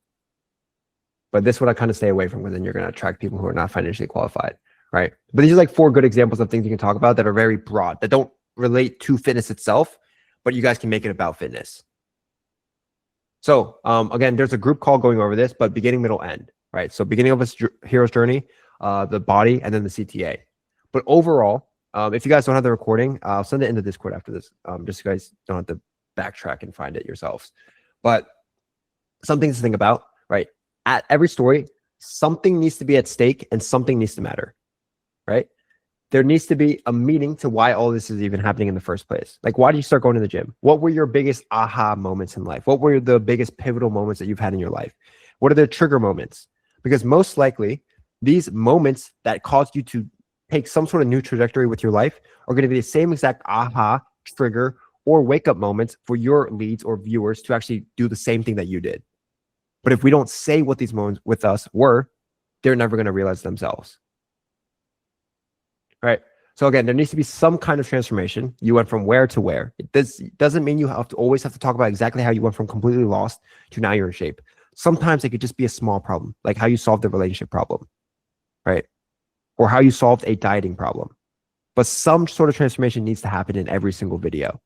Speaker 1: But this is what I kind of stay away from, because then you're going to attract people who are not financially qualified, right? But these are like 4 good examples of things you can talk about that are very broad, that don't relate to fitness itself, but you guys can make it about fitness. So again, there's a group call going over this, but beginning, middle, end, right? So beginning of a hero's journey, the body, and then the CTA. But overall, if you guys don't have the recording, I'll send it in the Discord after this, just so you guys don't have to backtrack and find it yourselves. But some things to think about, right? At every story, something needs to be at stake and something needs to matter, right? There needs to be a meaning to why all this is even happening in the first place. Like, why did you start going to the gym? What were your biggest aha moments in life? What were the biggest pivotal moments that you've had in your life? What are the trigger moments? Because most likely, these moments that caused you to take some sort of new trajectory with your life are going to be the same exact aha, trigger, or wake up moments for your leads or viewers to actually do the same thing that you did. But if we don't say what these moments with us were, they're never going to realize themselves. Right? So again, there needs to be some kind of transformation. You went from where to where. This doesn't mean you always have to talk about exactly how you went from completely lost to now you're in shape. Sometimes it could just be a small problem, like how you solved the relationship problem, right? Or how you solved a dieting problem. But some sort of transformation needs to happen in every single video,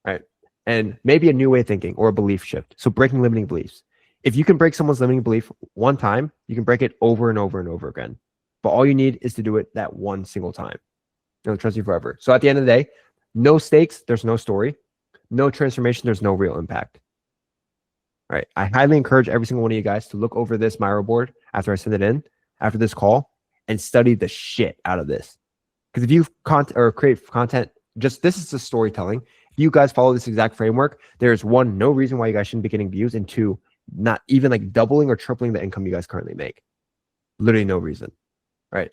Speaker 1: right? And maybe a new way of thinking or a belief shift. So breaking limiting beliefs. If you can break someone's limiting belief one time, you can break it over and over and over again. But all you need is to do it that one single time. It'll trust you forever. So at the end of the day, no stakes, there's no story. No transformation, there's no real impact. All right. I highly encourage every single one of you guys to look over this Miro board after I send it in, after this call, and study the shit out of this. Because if you create content, this is the storytelling. If you guys follow this exact framework, there's 1, no reason why you guys shouldn't be getting views, and 2, not even like doubling or tripling the income you guys currently make. Literally no reason. Right.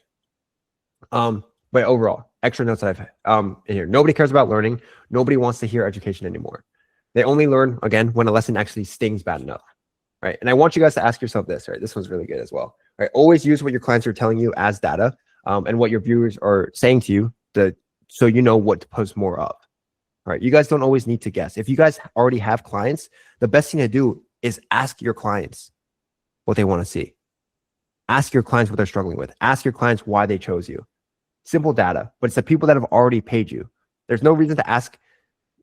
Speaker 1: But overall, extra notes that I've in here. Nobody cares about learning. Nobody wants to hear education anymore. They only learn, again, when a lesson actually stings bad enough. Right. And I want you guys to ask yourself this, right? This one's really good as well. Right. Always use what your clients are telling you as data, and what your viewers are saying to you, so you know what to post more of. All right. You guys don't always need to guess. If you guys already have clients, the best thing to do is ask your clients what they want to see. Ask your clients what they're struggling with. Ask your clients why they chose you. Simple data, but it's the people that have already paid you. There's no reason to ask.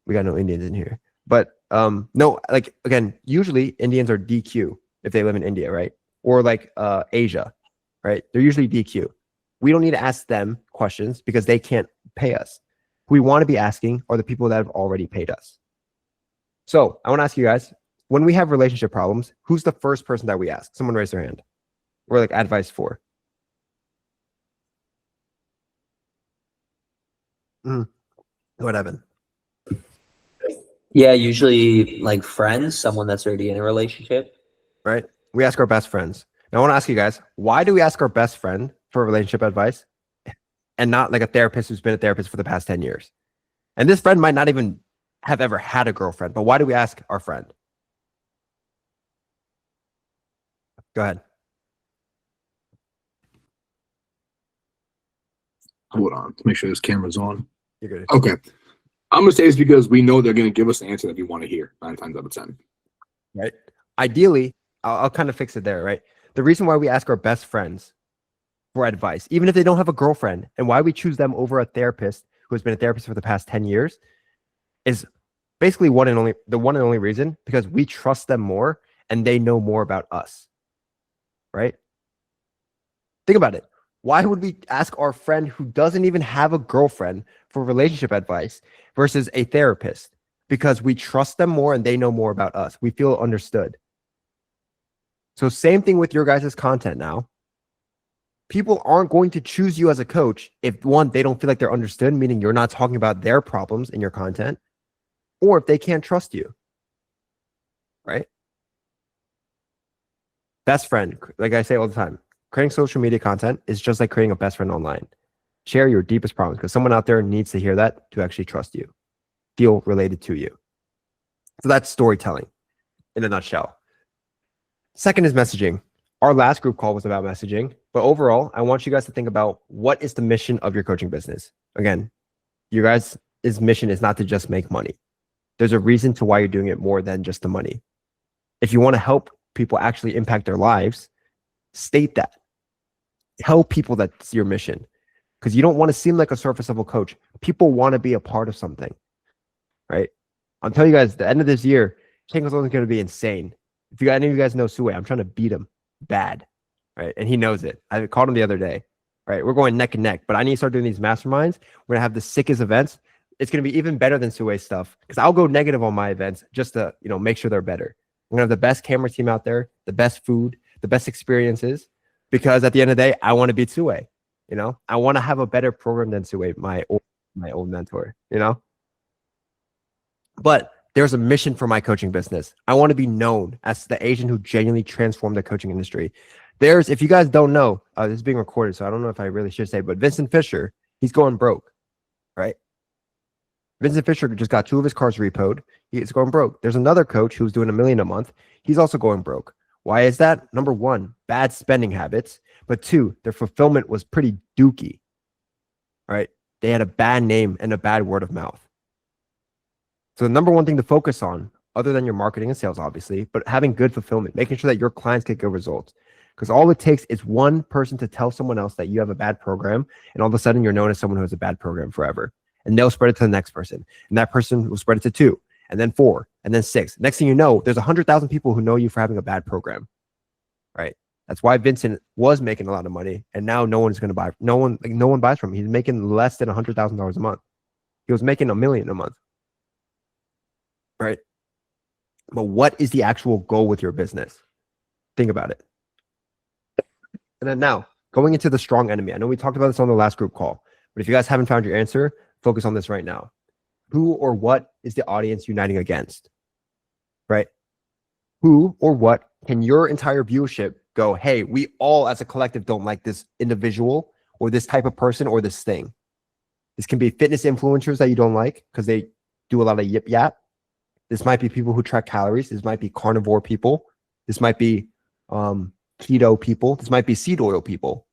Speaker 1: We got no Indians in here, but no, like, again, usually Indians are DQ if they live in India, right? Or like Asia, right? They're usually DQ. We don't need to ask them questions because they can't pay us. Who we want to be asking are the people that have already paid us. So I want to ask you guys, when we have relationship problems, who's the first person that we ask? Someone raise their hand. Or like advice for. What happened?
Speaker 8: Yeah, usually like friends, someone that's already in a relationship.
Speaker 1: Right? We ask our best friends. Now I want to ask you guys, why do we ask our best friend for relationship advice and not like a therapist who's been a therapist for the past 10 years? And this friend might not even have ever had a girlfriend, but why do we ask our friend? Go ahead.
Speaker 4: Hold on, to make sure this camera's on.
Speaker 1: You're good.
Speaker 4: Okay. I'm going to say it's because we know they're going to give us the answer that we want to hear 9 times out of 10.
Speaker 1: Right? Ideally, I'll kind of fix it there, right? The reason why we ask our best friends for advice, even if they don't have a girlfriend, and why we choose them over a therapist who has been a therapist for the past 10 years is basically the one and only reason, because we trust them more and they know more about us, right? Think about it. Why would we ask our friend who doesn't even have a girlfriend for relationship advice versus a therapist? Because we trust them more and they know more about us. We feel understood. So same thing with your guys' content now. People aren't going to choose you as a coach if, 1, they don't feel like they're understood, meaning you're not talking about their problems in your content, or if they can't trust you, right? Best friend, like I say all the time, creating social media content is just like creating a best friend online. Share your deepest problems because someone out there needs to hear that to actually trust you, feel related to you. So that's storytelling in a nutshell. Second is messaging. Our last group call was about messaging, but overall, I want you guys to think about what is the mission of your coaching business. Again,
Speaker 9: your guys' mission is not to just make money. There's a reason to why you're doing it more than just the money. If you want to help people actually impact their lives, state that. Tell people that's your mission, because you don't want to seem like a surface level coach. People want to be a part of something, right? I'm telling you guys, the end of this year, King is going to be insane. If you got any of you guys know Sue, I'm trying to beat him bad, right? And he knows it. I called him the other day, right? We're going neck and neck, but I need to start doing these masterminds. We're gonna have the sickest events. It's gonna be even better than Sue's stuff, because I'll go negative on my events just to make sure they're better. I'm gonna have the best camera team out there, the best food, the best experiences, because at the end of the day, I want to beat Sue. I want to have a better program than Sue, my old mentor. But there's a mission for my coaching business. I want to be known as the Asian who genuinely transformed the coaching industry. If you guys don't know, this is being recorded, so I don't know if I really should say, but Vincent Fisher, he's going broke, right? Vincent Fisher just got 2 of his cars repoed. He's going broke. There's another coach who's doing $1 million a month. He's also going broke. Why is that? Number 1, bad spending habits. But 2, their fulfillment was pretty dookie. All right. They had a bad name and a bad word of mouth. So the number 1 thing to focus on, other than your marketing and sales, obviously, but having good fulfillment, making sure that your clients get good results. Because all it takes is one person to tell someone else that you have a bad program, and all of a sudden you're known as someone who has a bad program forever. And they'll spread it to the next person. And that person will spread it to 2, and then 4, and then 6. Next thing you know, there's 100,000 people who know you for having a bad program. Right? That's why Vincent was making a lot of money, and now no one's going to buy. No one buys from him. He's making less than $100,000 a month. He was making $1 million a month. Right? But what is the actual goal with your business? Think about it. And then now, going into the strong enemy. I know we talked about this on the last group call, but if you guys haven't found your answer, focus on this right now. Who or what is the audience uniting against? Right? Who or what can your entire viewership go, hey, we all as a collective don't like this individual or this type of person or this thing? This can be fitness influencers that you don't like because they do a lot of yip yap. This might be people who track calories. This might be carnivore people. This might be keto people. This might be seed oil people,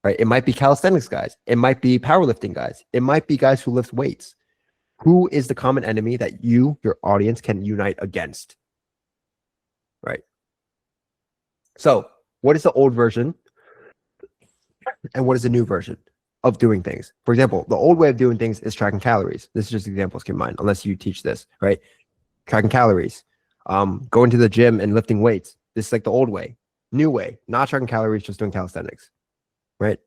Speaker 9: right? It might be calisthenics guys. It might be powerlifting guys. It might be guys who lift weights. Who is the common enemy that you, your audience, can unite against? Right? So what is the old version and what is the new version of doing things? For example, the old way of doing things is tracking calories. This is just examples, keep in mind, unless you teach this, right? Tracking calories, going to the gym and lifting weights. This is like the old way. New way, not tracking calories, just doing calisthenics, right?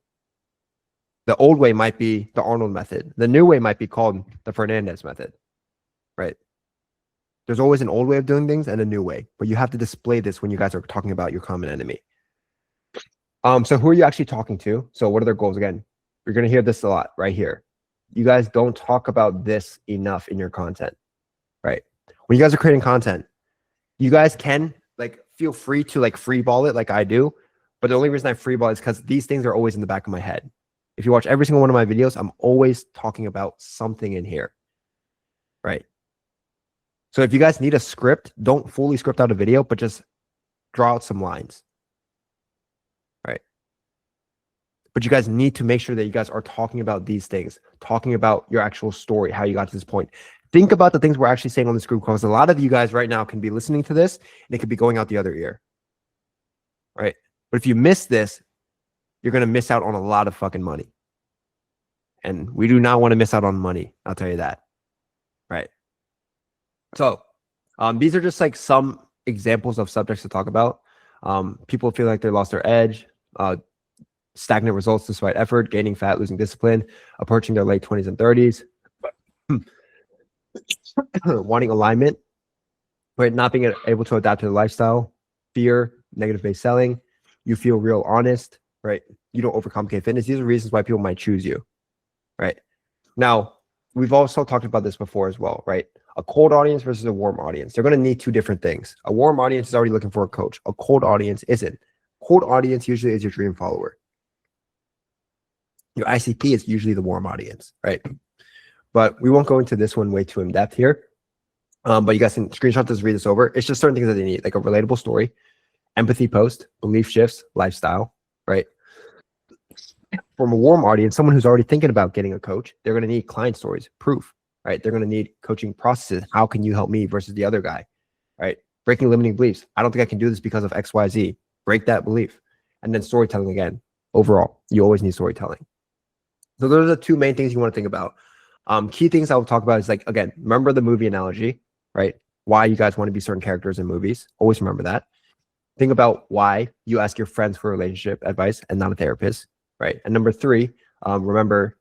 Speaker 9: The old way might be the Arnold method. The new way might be called the Fernandez method, right? There's always an old way of doing things and a new way, but you have to display this when you guys are talking about your common enemy. So who are you actually talking to? So what are their goals? Again, you're going to hear this a lot right here. You guys don't talk about this enough in your content, right? When you guys are creating content, you guys can feel free to freeball it like I do, but the only reason I freeball is because these things are always in the back of my head. If you watch every single one of my videos, I'm always talking about something in here, right? So if you guys need a script, don't fully script out a video, but just draw out some lines, right? But you guys need to make sure that you guys are talking about these things, talking about your actual story, how you got to this point. Think about the things we're actually saying on this group call, because a lot of you guys right now can be listening to this and it could be going out the other ear, right? But if you miss this, you're going to miss out on a lot of fucking money. And we do not want to miss out on money. I'll tell you that, right? So these are just some examples of subjects to talk about. People feel like they lost their edge, stagnant results despite effort, gaining fat, losing discipline, approaching their late 20s and 30s. Wanting alignment, right? Not being able to adapt to the lifestyle, fear, negative-based selling. You feel real honest, right? You don't overcomplicate fitness. These are reasons why people might choose you, right? Now, we've also talked about this before as well, right? A cold audience versus a warm audience. They're going to need 2 different things. A warm audience is already looking for a coach. A cold audience isn't. Cold audience usually is your dream follower. Your ICP is usually the warm audience, right? But we won't go into this one way too in depth here. But you guys can screenshot this, read this over. It's just certain things that they need, like a relatable story, empathy post, belief shifts, lifestyle, right? from a warm audience, someone who's already thinking about getting a coach, they're going to need client stories, proof, right? They're going to need coaching processes. How can you help me versus the other guy, right? Breaking limiting beliefs. I don't think I can do this because of X, Y, Z. Break that belief. And then storytelling again. Overall, you always need storytelling. So those are the two main things you want to think about. Key things I will talk about is like, again, remember the movie analogy, right? Why you guys want to be certain characters in movies. Always remember that. Think about why you ask your friends for relationship advice and not a therapist, right? And number three, remember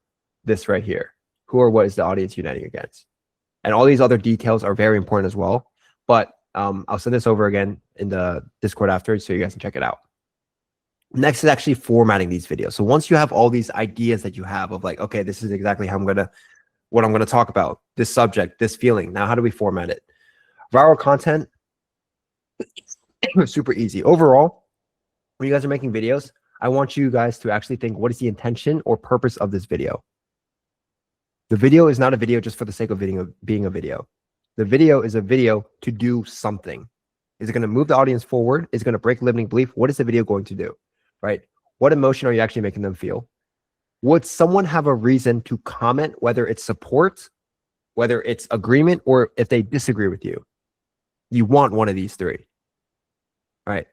Speaker 9: this right here. Who or what is the audience uniting against? And all these other details are very important as well. But I'll send this over again in the Discord after so you guys can check it out. Next is actually formatting these videos. So once you have all these ideas that you have of like, okay, this is exactly how what I'm going to talk about, this subject, this feeling. Now, how do we format it? Viral content, super easy. Overall, when you guys are making videos, I want you guys to actually think, what is the intention or purpose of this video? The video is not a video just for the sake of being a video. The video is a video to do something. Is it going to move the audience forward? Is it going to break limiting belief? What is the video going to do? Right? What emotion are you actually making them feel? Would someone have a reason to comment, whether it's support, whether it's agreement, or if they disagree with you? You want one of these three, right?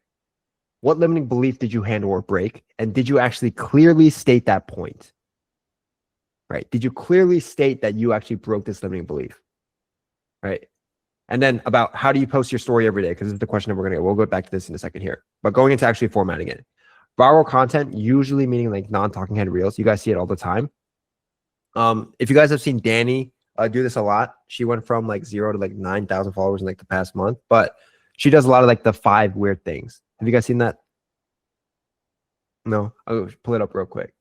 Speaker 9: What limiting belief did you handle or break? And did you actually clearly state that point? Right? Did you clearly state that you actually broke this limiting belief? Right? And then about how do you post your story every day? Because this is the question that we'll go back to this in a second here. But going into actually formatting it. Viral content, usually meaning like non-talking head reels. You guys see it all the time. If you guys have seen Danny do this a lot, she went from like 0 to like 9,000 followers in like the past month. But she does a lot of like the 5 weird things. Have you guys seen that? No? I'll pull it up real quick.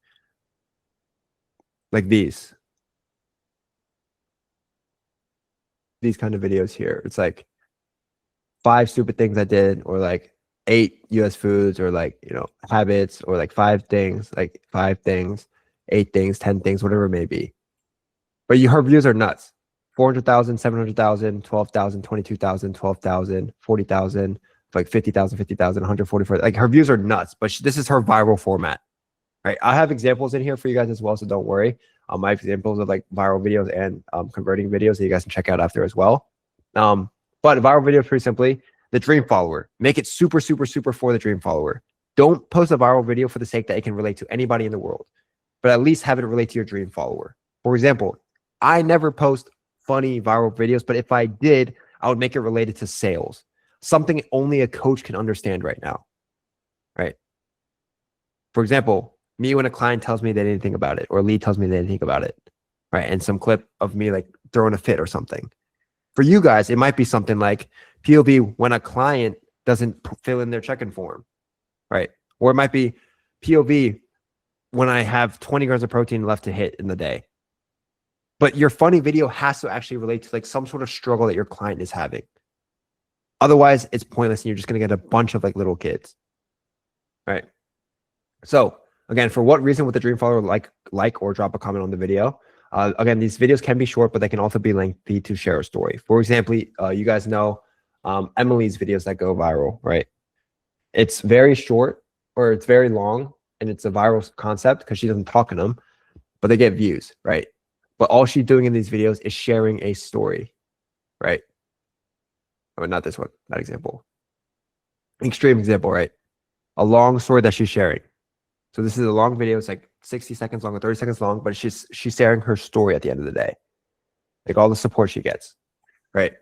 Speaker 9: Like these kind of videos here. It's like 5 stupid things I did, or like 8 US foods, or like, you know, habits, or like 5 things, 8 things, 10 things, whatever it may be. But her views are nuts. 400,000, 700,000, 12,000, 22,000, 12,000, 40,000, like 50,000, 50,000, 144. Like her views are nuts, but this is her viral format, right? I have examples in here for you guys as well, so don't worry. I have examples of like viral videos and converting videos that you guys can check out after as well. But a viral video is pretty simply the dream follower. Make it super, super, super for the dream follower. Don't post a viral video for the sake that it can relate to anybody in the world, but at least have it relate to your dream follower. For example, I never post funny viral videos, but if I did, I would make it related to sales. Something only a coach can understand right now, right? For example, me when a client tells me they didn't think about it, or a lead tells me they didn't think about it, right? And some clip of me like throwing a fit or something. For you guys, it might be something like POV when a client doesn't fill in their check-in form, right? Or it might be POV when I have 20 grams of protein left to hit in the day. But your funny video has to actually relate to like some sort of struggle that your client is having. Otherwise, it's pointless and you're just going to get a bunch of like little kids, right? So again, for what reason would the dream follower like or drop a comment on the video? Again, these videos can be short, but they can also be lengthy to share a story. For example, you guys know Emily's videos that go viral, right? It's very short or it's very long, and it's a viral concept because she doesn't talk in them, but they get views, right? But all she's doing in these videos is sharing a story, right? I mean, not this one, that example. Extreme example, right? A long story that she's sharing. So this is a long video. It's like 60 seconds long or 30 seconds long, but she's sharing her story at the end of the day. Like all the support she gets, right?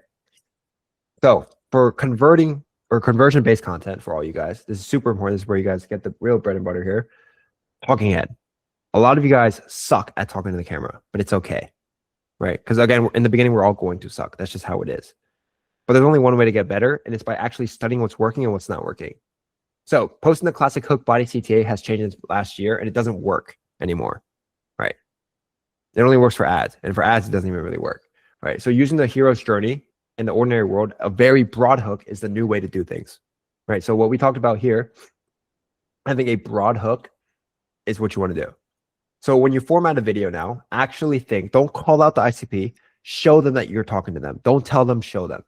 Speaker 9: So for converting or conversion-based content for all you guys, this is super important. This is where you guys get the real bread and butter here. Talking head. A lot of you guys suck at talking to the camera, but it's okay, right? Because again, in the beginning, we're all going to suck. That's just how it is. But there's only one way to get better, and it's by actually studying what's working and what's not working. So posting the classic hook body CTA has changed last year, and it doesn't work anymore, right? It only works for ads, and for ads, it doesn't even really work, right? So using the hero's journey in the ordinary world, a very broad hook is the new way to do things, right? So what we talked about here, having a broad hook is what you want to do. So when you format a video now, actually think, don't call out the ICP, show them that you're talking to them. Don't tell them, show them.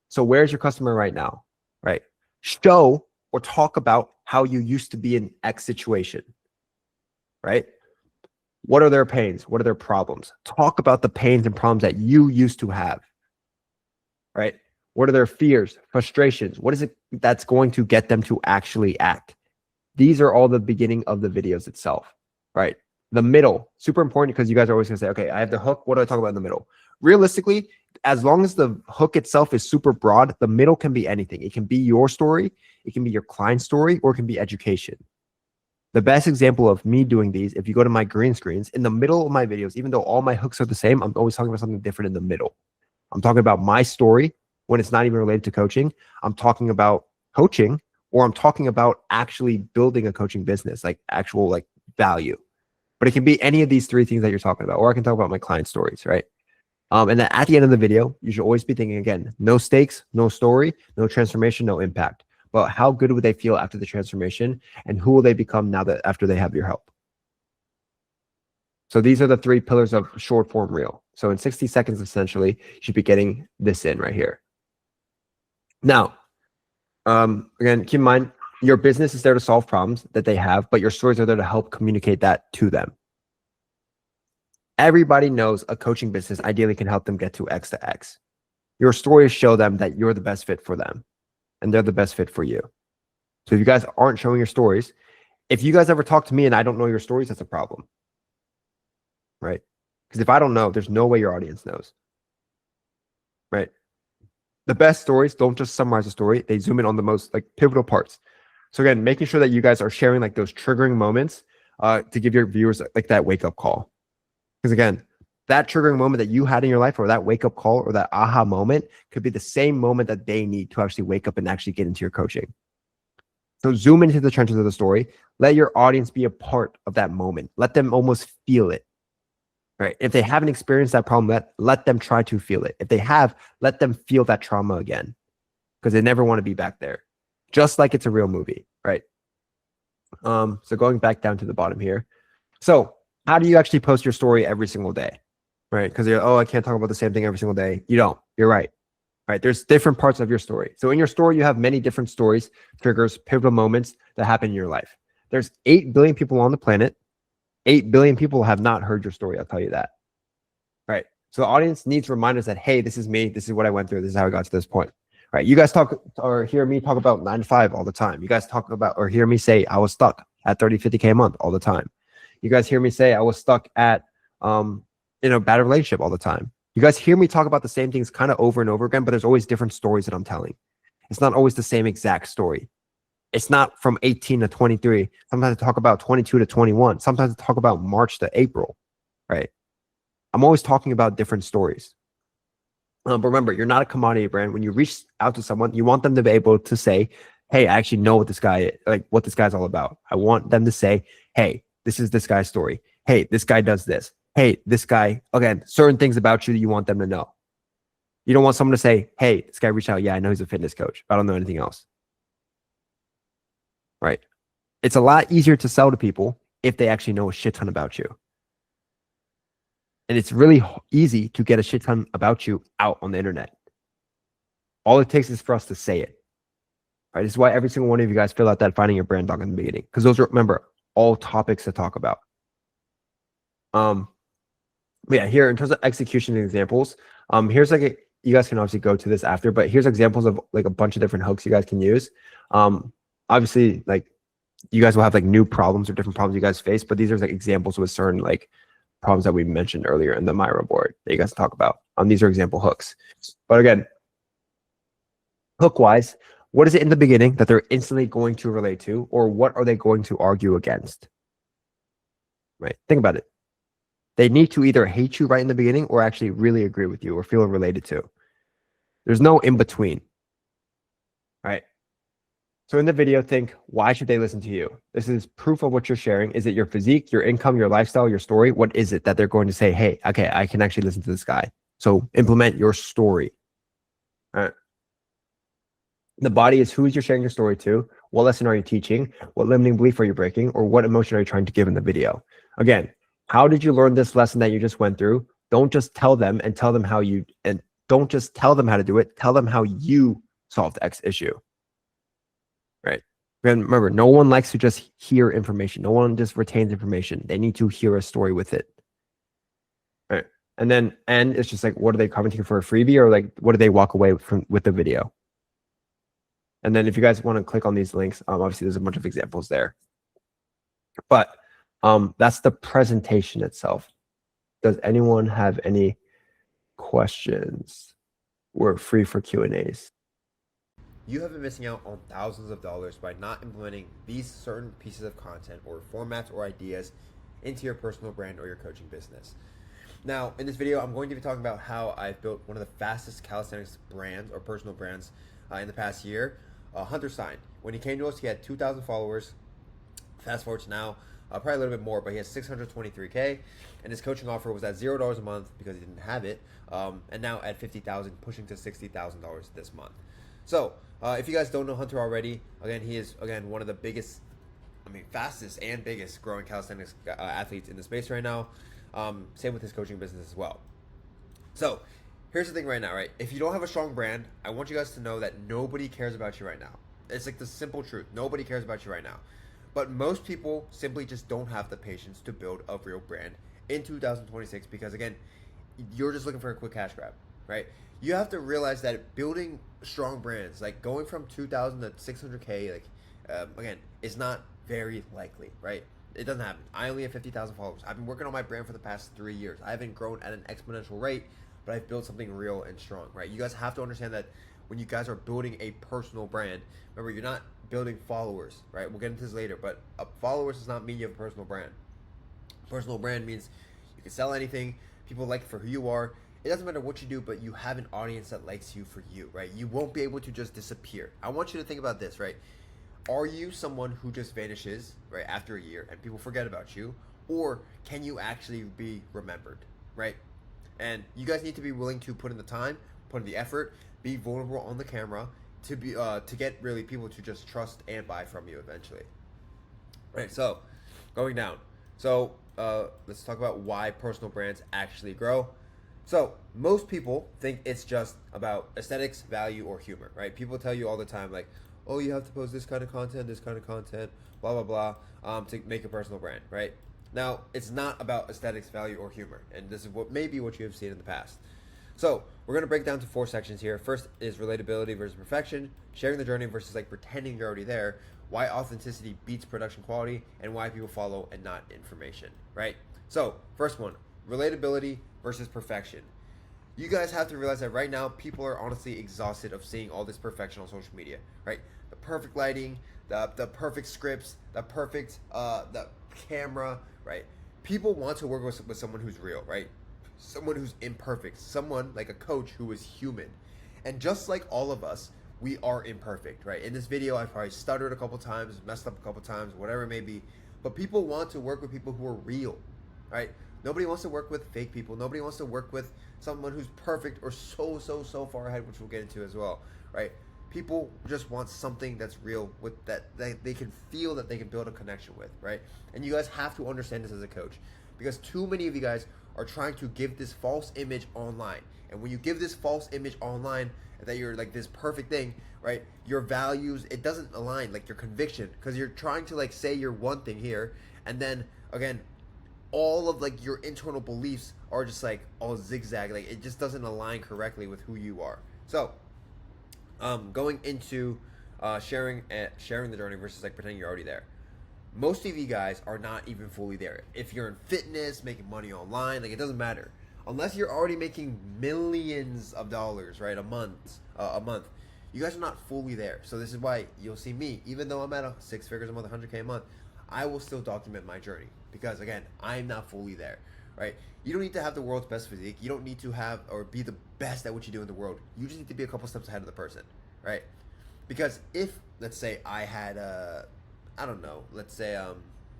Speaker 9: So where's your customer right now, right? Show or talk about how you used to be in X situation, right? What are their pains? What are their problems? Talk about the pains and problems that you used to have, right? What are their fears, frustrations? What is it that's going to get them to actually act? These are all the beginning of the videos itself, right? The middle, super important, because you guys are always going to say, okay, I have the hook. What do I talk about in the middle? Realistically, as long as the hook itself is super broad, the middle can be anything. It can be your story, it can be your client's story, or it can be education. The best example of me doing these, if you go to my green screens, in the middle of my videos, even though all my hooks are the same, I'm always talking about something different in the middle. I'm talking about my story when it's not even related to coaching. I'm talking about coaching, or I'm talking about actually building a coaching business, like actual like value. But it can be any of these three things that you're talking about, or I can talk about my client stories, right? And then at the end of the video, you should always be thinking again, no stakes, no story, no transformation, no impact. But how good would they feel after the transformation, and who will they become now that after they have your help? So these are the three pillars of short form reel. So in 60 seconds, essentially, you should be getting this in right here. Now, again, keep in mind, your business is there to solve problems that they have, but your stories are there to help communicate that to them. Everybody knows a coaching business ideally can help them get to X to X. Your stories show them that you're the best fit for them, and they're the best fit for you. So if you guys aren't showing your stories, if you guys ever talk to me and I don't know your stories, that's a problem, right? Because if I don't know, there's no way your audience knows, right? The best stories don't just summarize a story. They zoom in on the most like pivotal parts. So again, making sure that you guys are sharing like those triggering moments to give your viewers like that wake up call. Because again, that triggering moment that you had in your life, or that wake up call, or that aha moment could be the same moment that they need to actually wake up and actually get into your coaching. So zoom into the trenches of the story. Let your audience be a part of that moment. Let them almost feel it. Right? If they haven't experienced that problem, let them try to feel it. If they have, let them feel that trauma again, because they never want to be back there. Just like it's a real movie, right? So going back down to the bottom here. So how do you actually post your story every single day, right? Because you're, oh, I can't talk about the same thing every single day. You don't. You're right. Right? There's different parts of your story. So in your story, you have many different stories, triggers, pivotal moments that happen in your life. There's 8 billion people on the planet. 8 billion people have not heard your story. I'll tell you that. Right? So the audience needs reminders that, hey, this is me. This is what I went through. This is how I got to this point. Right? You guys talk or hear me talk about 9 to 5 all the time. You guys talk about or hear me say I was stuck at 30, 50K a month all the time. You guys hear me say I was stuck at in a bad relationship all the time. You guys hear me talk about the same things kind of over and over again, but there's always different stories that I'm telling. It's not always the same exact story. It's not from 18 to 23. Sometimes I talk about 22 to 21. Sometimes I talk about March to April, right? I'm always talking about different stories. But remember, you're not a commodity brand. When you reach out to someone, you want them to be able to say, hey, I actually know what this guy, like what this guy's all about. I want them to say, hey, this is this guy's story. Hey, this guy does this. Hey, this guy, again, certain things about you that you want them to know. You don't want someone to say, hey, this guy reached out. Yeah, I know he's a fitness coach. I don't know anything else. Right? It's a lot easier to sell to people if they actually know a shit ton about you. And it's really easy to get a shit ton about you out on the internet. All it takes is for us to say it. Right? This is why every single one of you guys fill out that finding your brand doc in the beginning. Because those are, remember, all topics to talk about. Yeah, here in terms of execution examples, here's like you guys can obviously go to this after, but here's examples of like a bunch of different hooks you guys can use. Obviously, like you guys will have like new problems or different problems you guys face, but these are like examples with certain like problems that we mentioned earlier in the Myra board that you guys talk about. These are example hooks. But again, hook wise, what is it in the beginning that they're instantly going to relate to, or what are they going to argue against? Right? Think about it. They need to either hate you right in the beginning or actually really agree with you or feel related to. There's no in between. Right? So in the video, think, why should they listen to you? This is proof of what you're sharing. Is it your physique, your income, your lifestyle, your story? What is it that they're going to say, hey, okay, I can actually listen to this guy. So implement your story. All right. The body is who you're sharing your story to. What lesson are you teaching? What limiting belief are you breaking? Or what emotion are you trying to give in the video? Again, how did you learn this lesson that you just went through? Don't just tell them and tell them how you, and don't just tell them how to do it. Tell them how you solved X issue. Right? And remember, no one likes to just hear information. No one just retains information. They need to hear a story with it. All right. And it's just like, what are they commenting for a freebie, or like, what do they walk away from with the video? And then if you guys want to click on these links, obviously there's a bunch of examples there. But that's the presentation itself. Does anyone have any questions? We're free for Q&As.
Speaker 1: You have been missing out on thousands of dollars by not implementing these certain pieces of content or formats or ideas into your personal brand or your coaching business. Now, in this video, I'm going to be talking about how I've built one of the fastest calisthenics brands or personal brands in the past year, Hunter Stein. When he came to us, he had 2,000 followers. Fast forward to now, probably a little bit more, but he has 623K, and his coaching offer was at $0 a month because he didn't have it, and now at $50,000, pushing to $60,000 this month. So, if you guys don't know Hunter already, again, he is one of the biggest, fastest and biggest growing calisthenics athletes in the space right now. Same with his coaching business as well. So, here's the thing right now, right? If you don't have a strong brand, I want you guys to know that nobody cares about you right now. It's like the simple truth. Nobody cares about you right now. But most people simply just don't have the patience to build a real brand in 2026 because, again, you're just looking for a quick cash grab, right? You have to realize that building strong brands, like going from 2,000 to 600K, again, is not very likely, right? It doesn't happen. I only have 50,000 followers. I've been working on my brand for the past 3 years. I haven't grown at an exponential rate, but I've built something real and strong, right? You guys have to understand that when you guys are building a personal brand, remember, you're not building followers, right? We'll get into this later, but followers does not mean you have a personal brand. Personal brand means you can sell anything, people like for who you are. It doesn't matter what you do, but you have an audience that likes you for you, right? You won't be able to just disappear. I want you to think about this, right? Are you someone who just vanishes, right, after a year and people forget about you? Or can you actually be remembered, right? And you guys need to be willing to put in the time, put in the effort, be vulnerable on the camera to be to get really people to just trust and buy from you eventually. Right, so going down. So let's talk about why personal brands actually grow. So most people think it's just about aesthetics, value, or humor, right? People tell you all the time, like, oh, you have to post this kind of content, blah, blah, blah, to make a personal brand, right? Now, it's not about aesthetics, value, or humor, and this is what maybe what you have seen in the past. So we're going to break down to 4 sections here. First is relatability versus perfection, sharing the journey versus like pretending you're already there, why authenticity beats production quality, and why people follow and not information, right? So first one, relatability versus perfection. You guys have to realize that right now people are honestly exhausted of seeing all this perfection on social media, right? The perfect lighting, the perfect scripts, the perfect the camera, right? People want to work with someone who's real, right? Someone who's imperfect, someone like a coach who is human. And just like all of us, we are imperfect, right? In this video, I probably stuttered a couple times, messed up a couple times, whatever it may be. But people want to work with people who are real, right? Nobody wants to work with fake people. Nobody wants to work with someone who's perfect or so far ahead, which we'll get into as well, right? People just want something that's real, with that they can feel, that they can build a connection with, right? And you guys have to understand this as a coach, because too many of you guys are trying to give this false image online. And when you give this false image online that you're like this perfect thing, right? Your values, it doesn't align, like your conviction, because you're trying to like say you're one thing here, and then again, all of like your internal beliefs are just like all zigzag, like it just doesn't align correctly with who you are. So going into sharing the journey versus like pretending you're already there. Most of you guys are not even fully there. If you're in fitness, making money online, like it doesn't matter. Unless you're already making millions of dollars, right, a month, you guys are not fully there. So this is why you'll see me, even though I'm at 6 figures a month, 100K a month, I will still document my journey, because again, I'm not fully there, right? You don't need to have the world's best physique. You don't need to have or be the best at what you do in the world. You just need to be a couple steps ahead of the person, right? Because if, let's say I had I don't know, let's say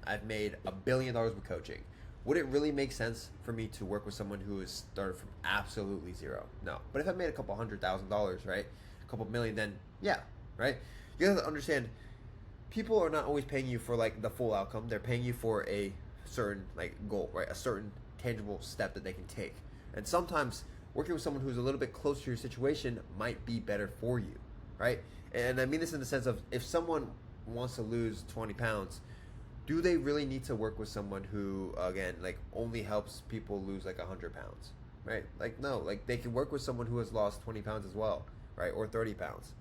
Speaker 1: I've made $1 billion with coaching, would it really make sense for me to work with someone who has started from absolutely zero? No. But if I made a couple $100,000, right, a couple million, then yeah, right? You have to understand, people are not always paying you for like the full outcome. They're paying you for a certain like goal, right? A certain tangible step that they can take. And sometimes working with someone who's a little bit closer to your situation might be better for you, right? And I mean this in the sense of, if someone wants to lose 20 pounds, do they really need to work with someone who, again, like only helps people lose like 100 pounds, right? Like, no, like they can work with someone who has lost 20 pounds as well, right? Or 30 pounds.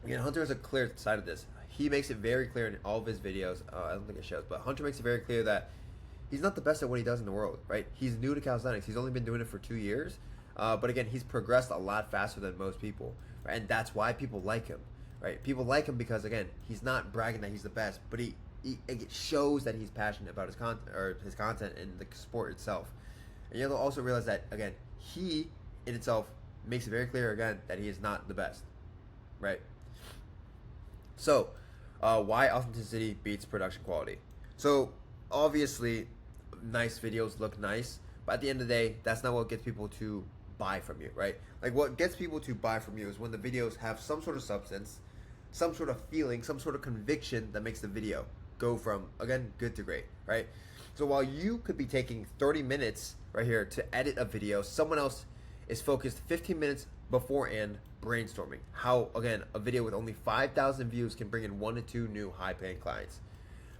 Speaker 1: Again, Hunter has a clear side of this. He makes it very clear in all of his videos. I don't think it shows, but Hunter makes it very clear that he's not the best at what he does in the world, right? He's new to calisthenics. He's only been doing it for 2 years. But again, he's progressed a lot faster than most people, right? And that's why people like him, right? People like him because, again, he's not bragging that he's the best, but it shows that he's passionate about his content and the sport itself. And you'll also realize that, again, he in itself makes it very clear, again, that he is not the best, right? So, why authenticity beats production quality? So, obviously, nice videos look nice, but at the end of the day, that's not what gets people to buy from you, right? Like, what gets people to buy from you is when the videos have some sort of substance, some sort of feeling, some sort of conviction that makes the video go from, again, good to great, right? So while you could be taking 30 minutes right here to edit a video, someone else is focused 15 minutes beforehand brainstorming how, again, a video with only 5,000 views can bring in 1 to 2 new high-paying clients.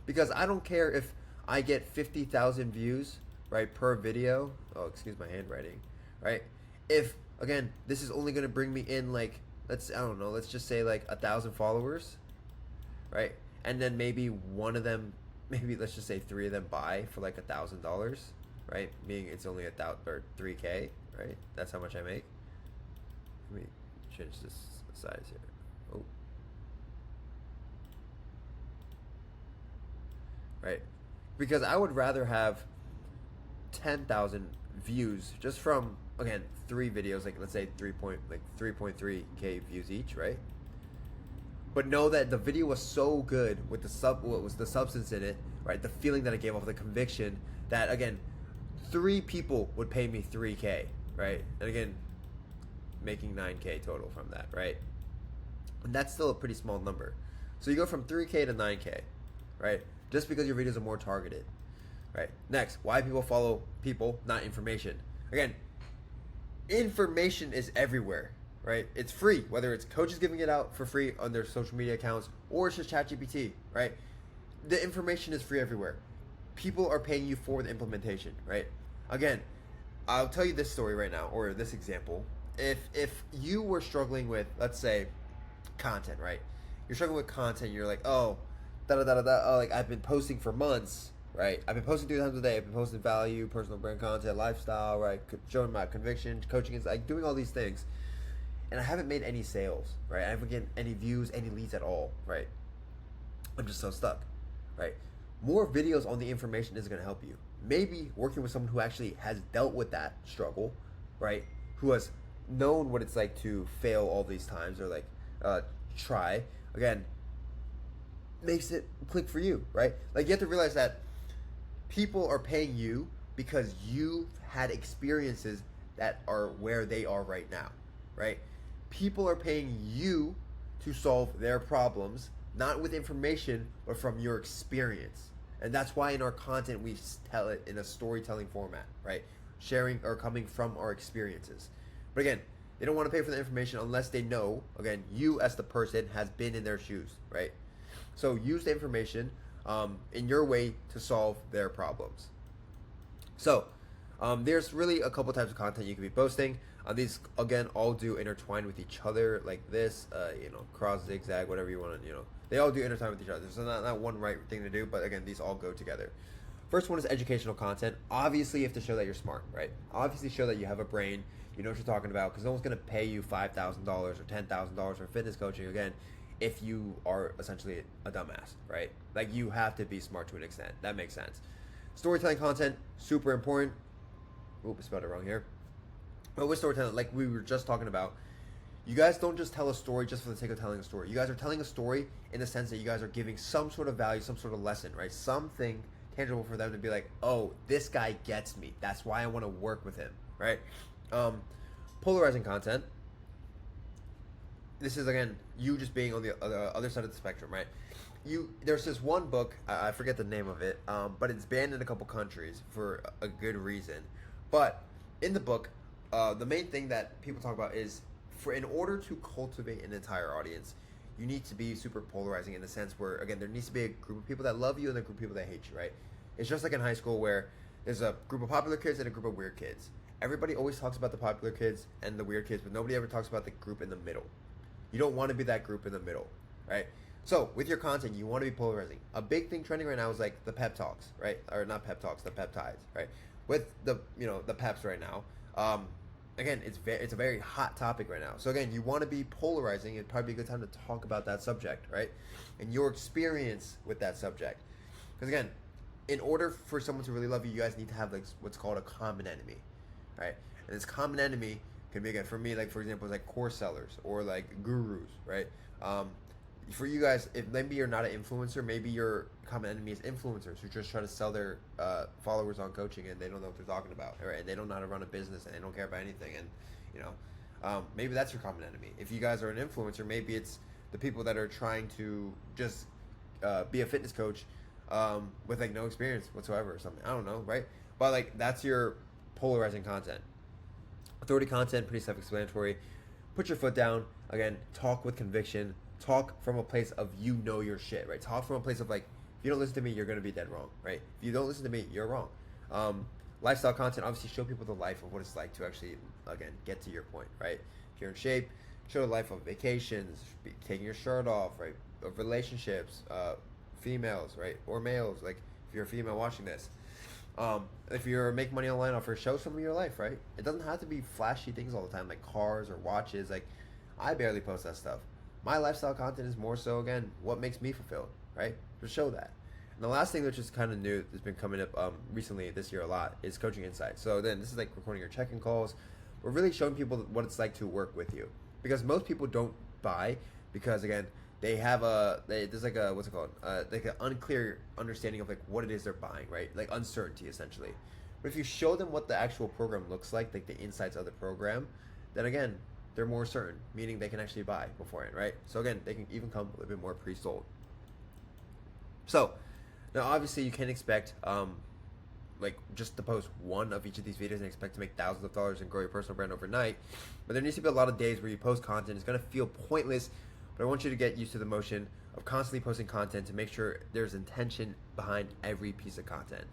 Speaker 1: Because I don't care if I get 50,000 views, right, per video. Oh, excuse my handwriting, right? If, again, this is only going to bring me in, like, let's just say like 1,000 followers, right? And then maybe one of them, maybe let's just say 3 of them buy for like $1,000, right? Meaning it's only 1,000 or 3K, right? That's how much I make. Let me change this size here. Oh. Right? Because I would rather have 10,000 views just from, again, 3 videos, like let's say 3.3K views each, right? But know that the video was so good with what was the substance in it, right? The feeling that it gave off, the conviction that, again, 3 people would pay me 3K, right? And again, making 9K total from that, right? And that's still a pretty small number. So you go from 3K to 9K, right? Just because your videos are more targeted, right? Next, why people follow people, not information. Again, information is everywhere, right? It's free, whether it's coaches giving it out for free on their social media accounts or it's just ChatGPT, right? The information is free everywhere. People are paying you for the implementation, right? Again, I'll tell you this story right now, or this example. If you were struggling with, let's say, content, right? You're struggling with content, you're like, oh, like I've been posting for months, right? I've been posting 3 times a day. I've been posting value, personal brand content, lifestyle, right? Showing my conviction, coaching, is like doing all these things. And I haven't made any sales, right? I haven't gotten any views, any leads at all, right? I'm just so stuck, right? More videos on the information is going to help you. Maybe working with someone who actually has dealt with that struggle, right? Who has known what it's like to fail all these times or like try, again, makes it click for you, right? Like you have to realize that people are paying you because you've had experiences that are where they are right now, right? People are paying you to solve their problems, not with information, but from your experience. And that's why in our content, we tell it in a storytelling format, right? Sharing or coming from our experiences. But again, they don't want to pay for the information unless they know, again, you as the person has been in their shoes, right? So use the information in your way to solve their problems. So there's really a couple types of content you can be posting. These, again, all do intertwine with each other like this, cross, zigzag, whatever you want to, they all do intertwine with each other. There's not one right thing to do, but again, these all go together. First one is educational content. Obviously, you have to show that you're smart, right? Obviously, show that you have a brain, you know what you're talking about, because no one's going to pay you $5,000 or $10,000 for fitness coaching, again, if you are essentially a dumbass, right? Like, you have to be smart to an extent. That makes sense. Storytelling content, super important. Oop, I spelled it wrong here. But with storytelling, like we were just talking about, you guys don't just tell a story just for the sake of telling a story. You guys are telling a story in the sense that you guys are giving some sort of value, some sort of lesson, right? Something tangible for them to be like, oh, this guy gets me. That's why I want to work with him, right? Polarizing content. This is, again, you just being on the other side of the spectrum, right? There's this one book, I forget the name of it, but it's banned in a couple countries for a good reason. But in the book, the main thing that people talk about is in order to cultivate an entire audience, you need to be super polarizing in the sense where, again, there needs to be a group of people that love you and a group of people that hate you, right? It's just like in high school where there's a group of popular kids and a group of weird kids. Everybody always talks about the popular kids and the weird kids, but nobody ever talks about the group in the middle. You don't want to be that group in the middle, right? So with your content, you want to be polarizing. A big thing trending right now is like the pep talks, right? Or not pep talks, the peptides, right? With the, you know, the peps right now. Again, it's a very hot topic right now. So again, you want to be polarizing. It'd probably be a good time to talk about that subject, right? And your experience with that subject. Because again, in order for someone to really love you, you guys need to have like what's called a common enemy, right? And this common enemy can be, again, for me, like for example, like course sellers or like gurus, right? For you guys, if maybe you're not an influencer, maybe your common enemy is influencers who just try to sell their followers on coaching and they don't know what they're talking about, right? And they don't know how to run a business and they don't care about anything. And you know, maybe that's your common enemy. If you guys are an influencer, maybe it's the people that are trying to just be a fitness coach with like no experience whatsoever or something. I don't know, right? But like that's your polarizing content. Authority content, pretty self-explanatory. Put your foot down. Again, talk with conviction. Talk from a place of you know your shit, right? Talk from a place of like, if you don't listen to me, you're gonna be dead wrong, right? If you don't listen to me, you're wrong. Lifestyle content, obviously show people the life of what it's like to actually, again, get to your point, right? If you're in shape, show the life of vacations, taking your shirt off, right? Of relationships, females, right? Or males, like if you're a female watching this. If you're making money online offer, show some of your life, right? It doesn't have to be flashy things all the time, like cars or watches. Like I barely post that stuff. My lifestyle content is more so, again, what makes me fulfilled, right? Just show that. And the last thing that's just kind of new that's been coming up recently this year a lot is coaching insights. So then this is like recording your check-in calls. We're really showing people what it's like to work with you, because most people don't buy because, again, they have there's like a, what's it called? Like an unclear understanding of like what it is they're buying, right? Like uncertainty essentially. But if you show them what the actual program looks like the insights of the program, then again, they're more certain, meaning they can actually buy beforehand, right? So again, they can even come a little bit more pre-sold. So now obviously you can't expect like just to post one of each of these videos and expect to make thousands of dollars and grow your personal brand overnight. But there needs to be a lot of days where you post content. It's gonna feel pointless, but I want you to get used to the motion of constantly posting content to make sure there's intention behind every piece of content.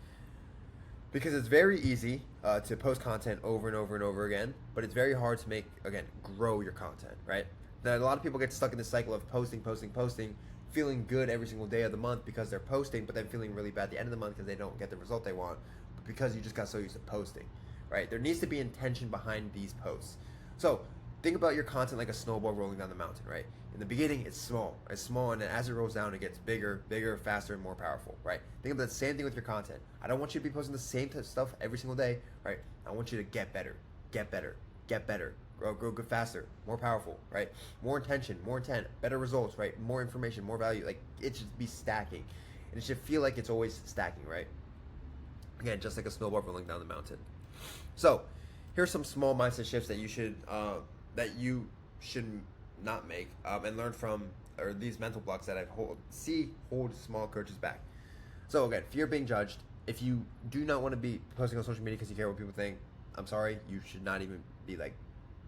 Speaker 1: Because it's very easy to post content over and over and over again, but it's very hard to make, again, grow your content, right? Now, a lot of people get stuck in this cycle of posting, feeling good every single day of the month because they're posting, but then feeling really bad at the end of the month because they don't get the result they want, but because you just got so used to posting, right? There needs to be intention behind these posts. So think about your content like a snowball rolling down the mountain, right? In the beginning, it's small, and then as it rolls down, it gets bigger, faster, and more powerful, right? Think about the same thing with your content. I don't want you to be posting the same type of stuff every single day, right? I want you to get better, grow good faster, more powerful, right? More intention, more intent, better results, right? More information, more value. Like it should be stacking, and it should feel like it's always stacking, right? Again, just like a snowball rolling down the mountain. So here's some small mindset shifts that you should not make and learn from, or these mental blocks that I hold small coaches back. So again, fear of being judged. If you do not want to be posting on social media because you care what people think, I'm sorry, you should not even be like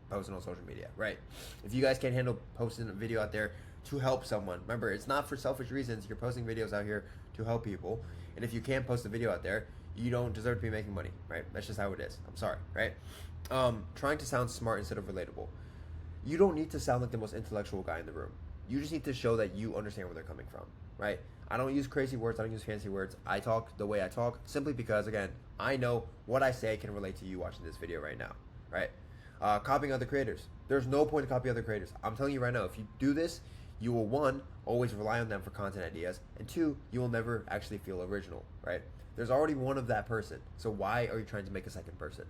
Speaker 1: posting on social media, right? If you guys can't handle posting a video out there to help someone, remember, it's not for selfish reasons. You're posting videos out here to help people, and if you can't post a video out there, you don't deserve to be making money, right? That's just how it is. I'm sorry, right? Trying to sound smart instead of relatable. You don't need to sound like the most intellectual guy in the room. You just need to show that you understand where they're coming from, right? I don't use crazy words. I don't use fancy words. I talk the way I talk simply because, again, I know what I say can relate to you watching this video right now, right? Copying other creators. There's no point to copy other creators. I'm telling you right now, if you do this, you will, one, always rely on them for content ideas, and two, you will never actually feel original, right? There's already one of that person, so why are you trying to make a second person?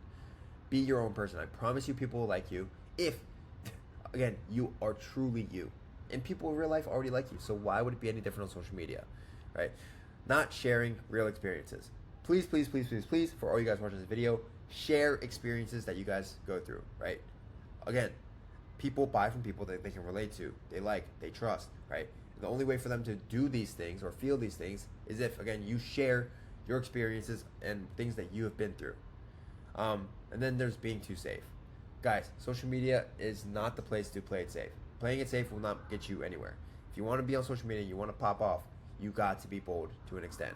Speaker 1: Be your own person. I promise you people will like you if, again, you are truly you. And people in real life already like you, so why would it be any different on social media, right? Not sharing real experiences. Please, for all you guys watching this video, share experiences that you guys go through, right? Again, people buy from people that they can relate to, they like, they trust, right? And the only way for them to do these things or feel these things is if, again, you share your experiences and things that you have been through. And then there's being too safe. Guys, social media is not the place to play it safe. Playing it safe will not get you anywhere. If you want to be on social media, you want to pop off, you got to be bold to an extent,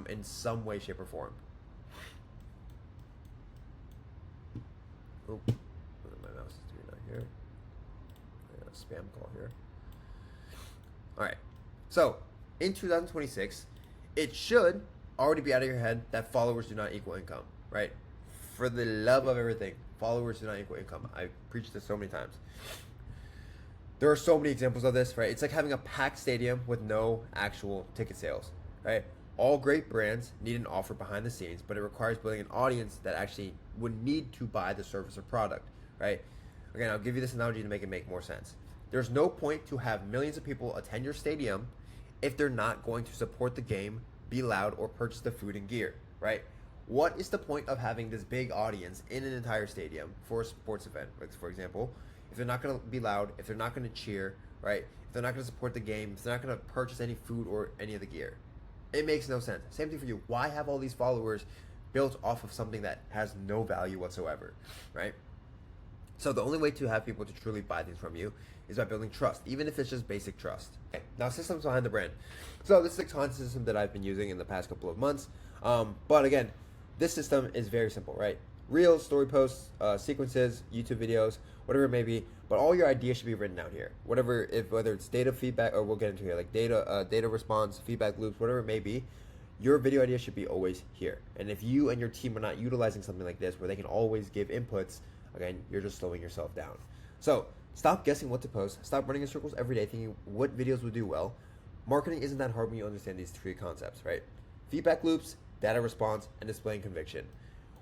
Speaker 1: in some way, shape, or form. Oh, my mouse is doing that here. I got a spam call here. All right. So in 2026, it should already be out of your head that followers do not equal income, right? For the love of everything, followers do not equal income. I preached this so many times. There are so many examples of this, right? It's like having a packed stadium with no actual ticket sales, right? All great brands need an offer behind the scenes, but it requires building an audience that actually would need to buy the service or product, right? Again, I'll give you this analogy to make it make more sense. There's no point to have millions of people attend your stadium if they're not going to support the game, be loud, or purchase the food and gear, right? What is the point of having this big audience in an entire stadium for a sports event, like for example, if they're not going to be loud, if they're not going to cheer, right? If they're not going to support the game, if they're not going to purchase any food or any of the gear? It makes no sense. Same thing for you. Why have all these followers built off of something that has no value whatsoever, right? So the only way to have people to truly buy things from you is by building trust, even if it's just basic trust. Okay. Now, systems behind the brand. So this is a content system that I've been using in the past couple of months. But again, this system is very simple, right? Reels, story posts, sequences, YouTube videos, whatever it may be. But all your ideas should be written out here. Whether it's data feedback, or we'll get into here, like data response, feedback loops, whatever it may be. Your video idea should be always here. And if you and your team are not utilizing something like this, where they can always give inputs, again, you're just slowing yourself down. So stop guessing what to post. Stop running in circles every day thinking what videos would do well. Marketing isn't that hard when you understand these three concepts, right? Feedback loops, data response, and displaying conviction.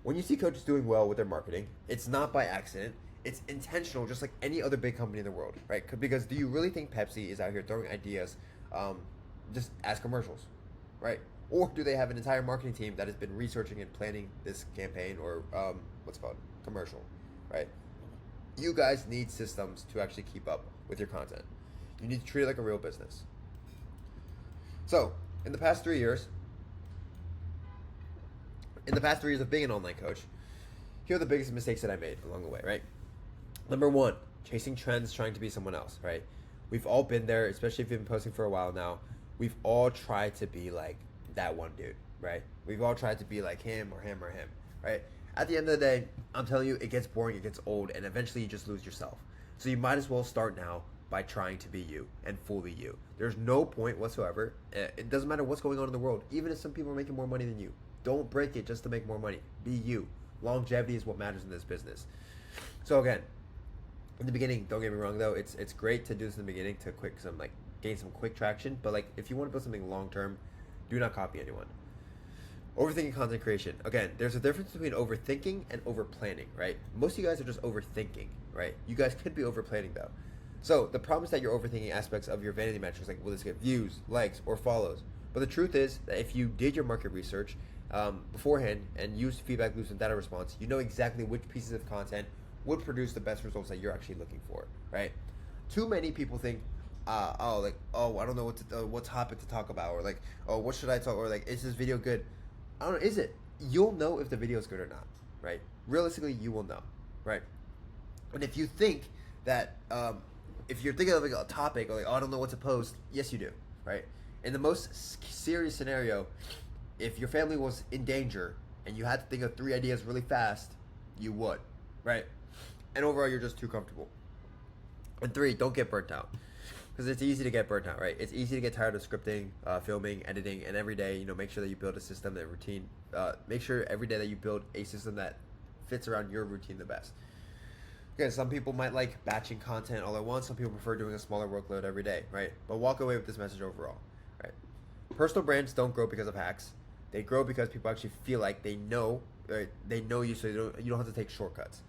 Speaker 1: When you see coaches doing well with their marketing, it's not by accident. It's intentional, just like any other big company in the world, right? Because do you really think Pepsi is out here throwing ideas just as commercials, right? Or do they have an entire marketing team that has been researching and planning this campaign or commercial, right? You guys need systems to actually keep up with your content. You need to treat it like a real business. So, in the past 3 years of being an online coach, here are the biggest mistakes that I made along the way, right? Number one, chasing trends, trying to be someone else, right? We've all been there, especially if you've been posting for a while now. We've all tried to be like that one dude, right? We've all tried to be like him or him or him, right? At the end of the day, I'm telling you, it gets boring, it gets old, and eventually you just lose yourself. So you might as well start now by trying to be you and fully you. There's no point whatsoever. It doesn't matter what's going on in the world, even if some people are making more money than you. Don't break it just to make more money. Be you. Longevity is what matters in this business. So again, in the beginning, don't get me wrong though, it's great to do this in the beginning to gain some quick traction, but like if you want to build something long term, do not copy anyone. Overthinking content creation. Again, there's a difference between overthinking and overplanning, right? Most of you guys are just overthinking, right? You guys could be overplanning though. So the problem is that you're overthinking aspects of your vanity metrics, like will this get views, likes, or follows? But the truth is that if you did your market research beforehand and used feedback loops and data response, you know exactly which pieces of content would produce the best results that you're actually looking for, right? Too many people think, I don't know what topic to talk about, or like, oh, what should I talk, or like, is this video good? I don't know, is it? You'll know if the video is good or not, right? Realistically, you will know, right? And if you think that, if you're thinking of like a topic, or like, oh, I don't know what to post, yes, you do, right? In the most serious scenario, if your family was in danger and you had to think of 3 ideas really fast, you would, right? And overall, you're just too comfortable. And 3, don't get burnt out. Because it's easy to get burnt out, right? It's easy to get tired of scripting, filming, editing, and every day, make sure that you build a system, that routine. Make sure every day that you build a system that fits around your routine the best. Again, some people might like batching content all at once. Some people prefer doing a smaller workload every day, right? But walk away with this message overall, right? Personal brands don't grow because of hacks. They grow because people actually feel like they know you, so you don't have to take shortcuts.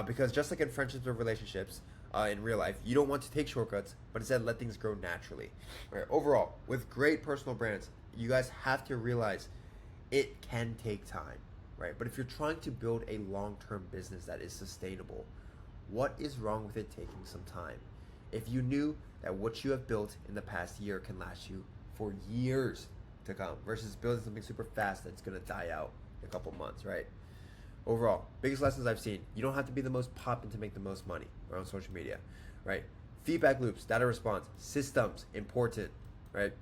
Speaker 1: Because just like in friendships or relationships, in real life, you don't want to take shortcuts, but instead let things grow naturally. Right? Overall, with great personal brands, you guys have to realize it can take time, right? But if you're trying to build a long-term business that is sustainable, what is wrong with it taking some time? If you knew that what you have built in the past year can last you for years to come, versus building something super fast that's gonna die out in a couple months, right? Overall, biggest lessons I've seen, you don't have to be the most poppin' to make the most money around social media, right? feedback loops, data response, systems, important, right?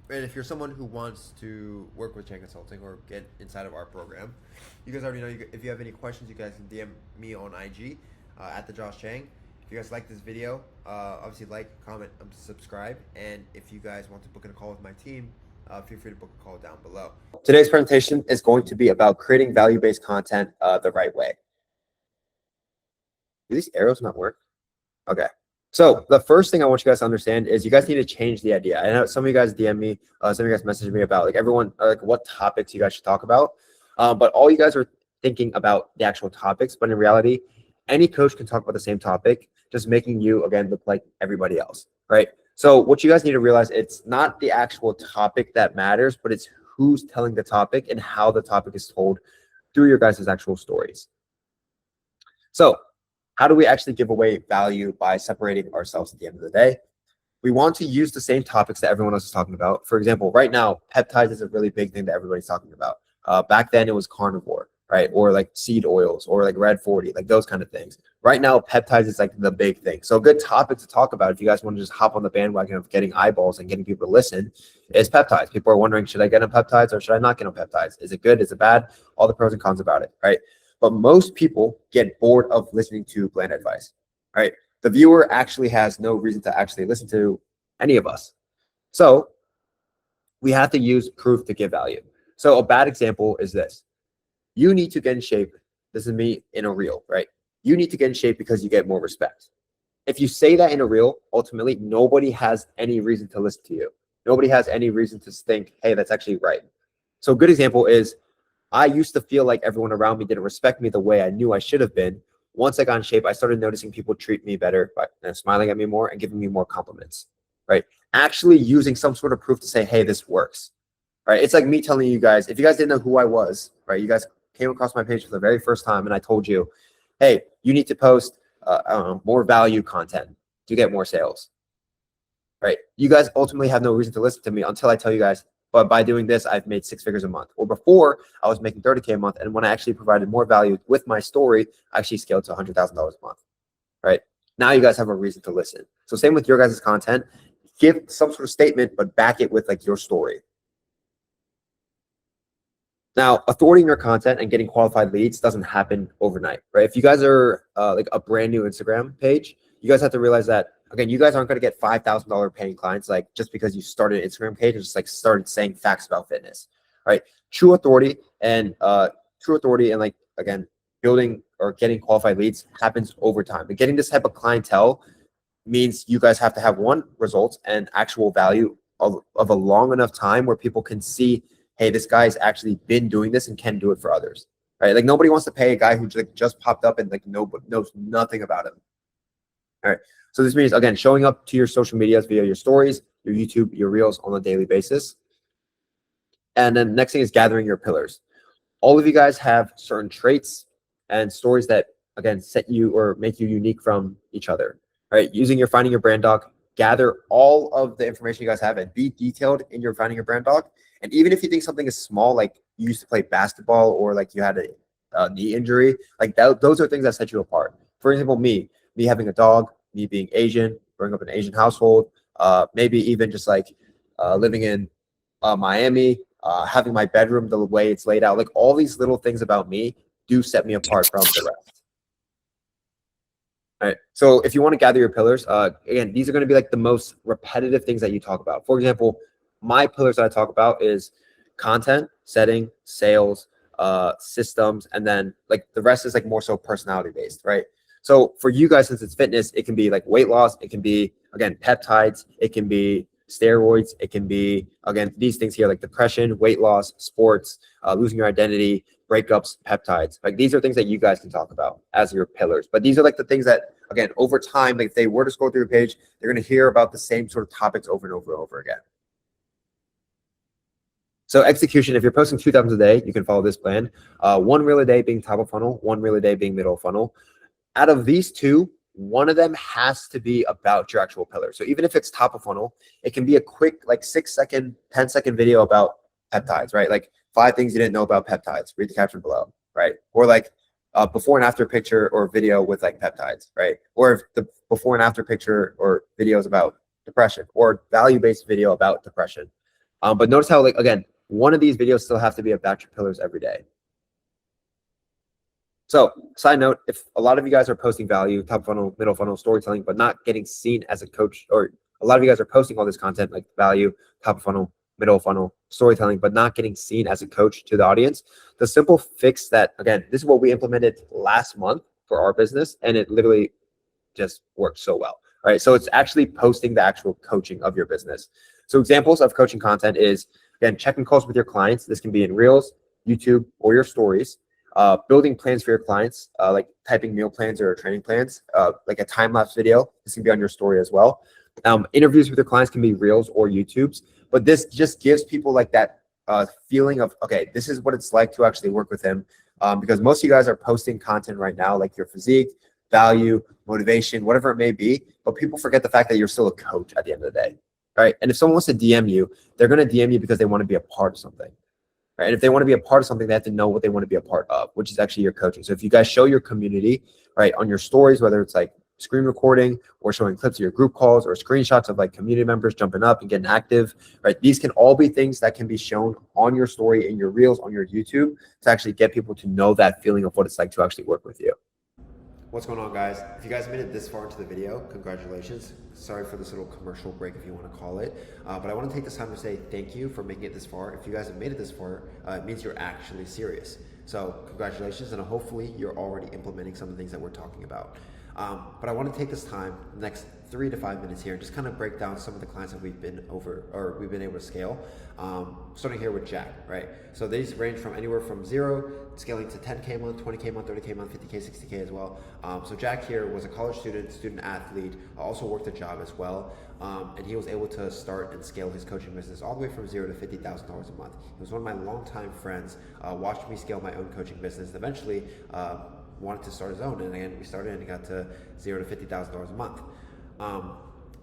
Speaker 1: And if you're someone who wants to work with Chang Consulting or get inside of our program, you guys already know, if you have any questions, you guys can DM me on IG at the Josh Chang. If you guys like this video, obviously like, comment, subscribe. And if you guys want to book in a call with my team, feel free to book a call down below. Today's presentation is going to be about creating value-based content the right way. Do these arrows not work? Okay. So the first thing I want you guys to understand is you guys need to change the idea. I know some of you guys DM me, some of you guys message me about like what topics you guys should talk about. But all you guys are thinking about the actual topics, but in reality, any coach can talk about the same topic, just making you again look like everybody else, right? So what you guys need to realize, it's not the actual topic that matters, but it's who's telling the topic and how the topic is told through your guys' actual stories. So how do we actually give away value by separating ourselves at the end of the day? We want to use the same topics that everyone else is talking about. For example, right now, peptides is a really big thing that everybody's talking about. Back then it was carnivore, right? Or like seed oils or like Red 40, like those kind of things. Right now, peptides is like the big thing. So a good topic to talk about if you guys want to just hop on the bandwagon of getting eyeballs and getting people to listen is peptides. People are wondering, should I get on peptides or should I not get on peptides? Is it good? Is it bad? All the pros and cons about it, right? But most people get bored of listening to bland advice, right? The viewer actually has no reason to actually listen to any of us. So we have to use proof to give value. So a bad example is this. You need to get in shape. This is me in a reel, right? You need to get in shape because you get more respect. If you say that in a reel, ultimately, nobody has any reason to listen to you. Nobody has any reason to think, hey, that's actually right. So a good example is, I used to feel like everyone around me didn't respect me the way I knew I should have been. Once I got in shape, I started noticing people treat me better by smiling at me more and giving me more compliments, right? Actually using some sort of proof to say, hey, this works, right? It's like me telling you guys, if you guys didn't know who I was, right? You guys came across my page for the very first time and I told you, hey, you need to post more value content to get more sales, right? You guys ultimately have no reason to listen to me until I tell you guys, but by doing this, I've made 6 figures a month. Or before, I was making 30K a month. And when I actually provided more value with my story, I actually scaled to $100,000 a month, right? Now you guys have a reason to listen. So same with your guys' content. Give some sort of statement, but back it with like your story. Now, authoritating your content and getting qualified leads doesn't happen overnight, right? If you guys are like a brand new Instagram page, you guys have to realize that, again, you guys aren't going to get $5,000 paying clients like just because you started an Instagram page and just like started saying facts about fitness, right? True authority and like, again, building or getting qualified leads happens over time. But getting this type of clientele means you guys have to have results and actual value of a long enough time where people can see, hey, this guy's actually been doing this and can do it for others, right? Like nobody wants to pay a guy who just popped up and like nobody knows nothing about him. All right. So this means, again, showing up to your social medias via your stories, your YouTube, your reels on a daily basis. And then next thing is gathering your pillars. All of you guys have certain traits and stories that, again, set you or make you unique from each other, right? Using your Finding Your Brand doc, gather all of the information you guys have and be detailed in your Finding Your Brand doc. And even if you think something is small, like you used to play basketball or like you had a knee injury, like those are things that set you apart. For example, me having a dog, me being Asian, growing up in an Asian household, maybe even just like living in Miami, having my bedroom the way it's laid out, like all these little things about me do set me apart from the rest. All right. So if you want to gather your pillars, again, these are going to be like the most repetitive things that you talk about. For example, my pillars that I talk about is content, setting, sales, systems, and then like the rest is like more so personality based, right? So for you guys, since it's fitness, it can be like weight loss. It can be, again, peptides. It can be steroids. It can be, again, these things here like depression, weight loss, sports, losing your identity, breakups, peptides. Like these are things that you guys can talk about as your pillars. But these are like the things that, again, over time, like if they were to scroll through your page, they're going to hear about the same sort of topics over and over and over again. So execution, if you're posting 2 times a day, you can follow this plan. 1 reel a day being top of funnel, 1 reel a day being middle of funnel. Out of these 2, one of them has to be about your actual pillar. So even if it's top of funnel, it can be a quick like 6-second, 10-second video about peptides, right? Like 5 things you didn't know about peptides. Read the caption below, right? Or like before and after picture or video with like peptides, right? Or if the before and after picture or videos about depression, or value-based video about depression. But notice how, like, again, one of these videos still have to be about your pillars every day. So, side note, if a lot of you guys are posting value, top funnel, middle funnel, storytelling, but not getting seen as a coach, or a lot of you guys are posting all this content like value, top funnel, middle funnel, storytelling, but not getting seen as a coach to the audience, the simple fix that, again, this is what we implemented last month for our business, and it literally just worked so well. All right. So it's actually posting the actual coaching of your business. So examples of coaching content is, again, checking calls with your clients. This can be in Reels, YouTube, or your stories. Building plans for your clients, like typing meal plans or training plans, like a time-lapse video. This can be on your story as well. Interviews with your clients can be Reels or YouTubes, but this just gives people like that feeling of, okay, this is what it's like to actually work with him. Because most of you guys are posting content right now, like your physique, value, motivation, whatever it may be, but people forget the fact that you're still a coach at the end of the day, right? And if someone wants to DM you, they're going to DM you because they want to be a part of something. Right? And if they want to be a part of something, they have to know what they want to be a part of, which is actually your coaching. So if you guys show your community, right, on your stories, whether it's like screen recording or showing clips of your group calls or screenshots of like community members jumping up and getting active, right? These can all be things that can be shown on your story, in your Reels, on your YouTube, to actually get people to know that feeling of what it's like to actually work with you.
Speaker 2: What's going on, guys? If you guys made it this far into the video, congratulations. Sorry for this little commercial break, if you want to call it. But I want to take this time to say thank you for making it this far. If you guys have made it this far, it means you're actually serious. So congratulations, and hopefully you're already implementing some of the things that we're talking about. But I want to take this time, the next 3 to 5 minutes here, and just kind of break down some of the clients that we've been able to scale. Starting here with Jack, right? So these range from anywhere from 0 scaling to 10K a month, 20K a month, 30K a month, 50K, 60K as well. So Jack here was a college student athlete, also worked a job as well. And he was able to start and scale his coaching business all the way from 0 to $50,000 a month. He was one of my longtime friends, watched me scale my own coaching business, and eventually wanted to start his own. And again, we started and he got to 0 to $50,000 a month.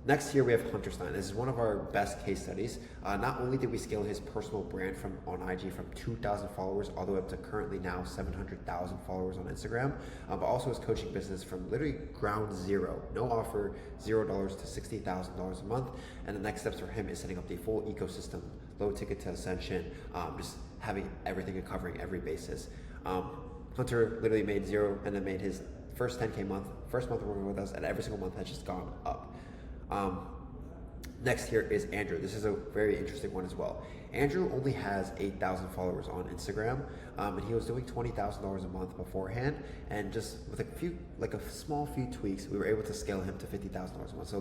Speaker 2: Next here we have Hunter Stein. This is one of our best case studies. Not only did we scale his personal brand on IG from 2,000 followers all the way up to currently now 700,000 followers on Instagram, but also his coaching business from literally ground zero, no offer, $0 to $60,000 a month. And the next steps for him is setting up the full ecosystem, low ticket to ascension, just having everything and covering every basis. Hunter literally made 0 and then made his first 10K month, first month working with us, and every single month has just gone up. Next here is Andrew. This is a very interesting one as well. Andrew only has 8,000 followers on Instagram, and he was doing $20,000 a month beforehand, and just with a small few tweaks, we were able to scale him to $50,000 a month. So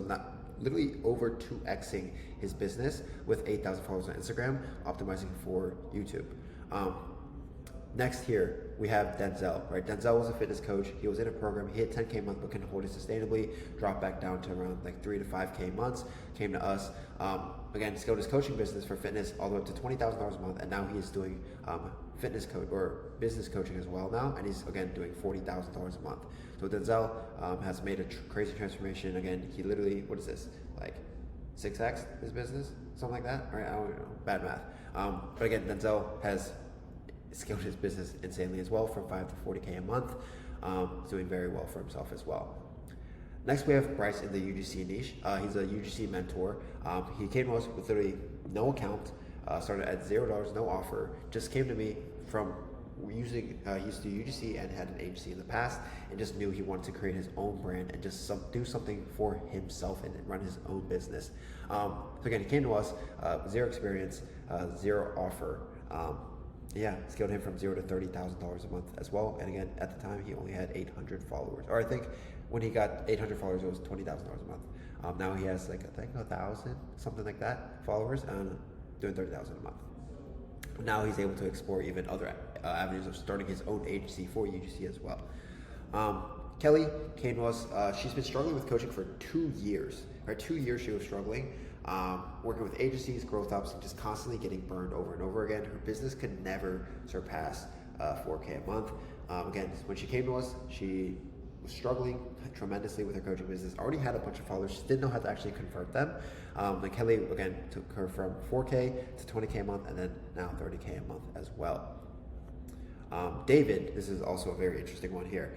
Speaker 2: literally over 2xing his business with 8,000 followers on Instagram, optimizing for YouTube. Next here, we have Denzel, right? Denzel was a fitness coach. He was in a program. He hit 10K a month, but couldn't hold it sustainably. Dropped back down to around like 3 to 5K months. Came to us. Again, scaled his coaching business for fitness all the way up to $20,000 a month, and now he is doing fitness coach or business coaching as well now, and he's again doing $40,000 a month. So Denzel has made a crazy transformation. Again, he literally, what is this, like 6x his business, something like that? All right, I don't know, bad math. But again, Denzel has scaled his business insanely as well from 5 to 40K a month. Doing very well for himself as well. Next, we have Bryce in the UGC niche. He's a UGC mentor. He came to us with literally no account, started at $0, no offer, just came to me from using, he used to do UGC and had an agency in the past, and just knew he wanted to create his own brand and just do something for himself and run his own business. So again, he came to us, 0 experience, 0 offer. Yeah, scaled him from 0 to $30,000 a month as well. And again, at the time, he only had 800 followers. Or I think when he got 800 followers, it was $20,000 a month. Now he has like, I think 1,000, something like that, followers, and doing $30,000 a month. Now he's able to explore even other avenues of starting his own agency for UGC as well. Kelly came to us. She's been struggling with coaching for 2 years. Right, 2 years she was struggling. Working with agencies, growth ops, and just constantly getting burned over and over again. Her business could never surpass 4K a month. Again, when she came to us, she was struggling tremendously with her coaching business. Already had a bunch of followers, she didn't know how to actually convert them. And Kelly, again, took her from 4K to 20K a month, and then now 30K a month as well.
Speaker 1: David, this is also a very interesting one here.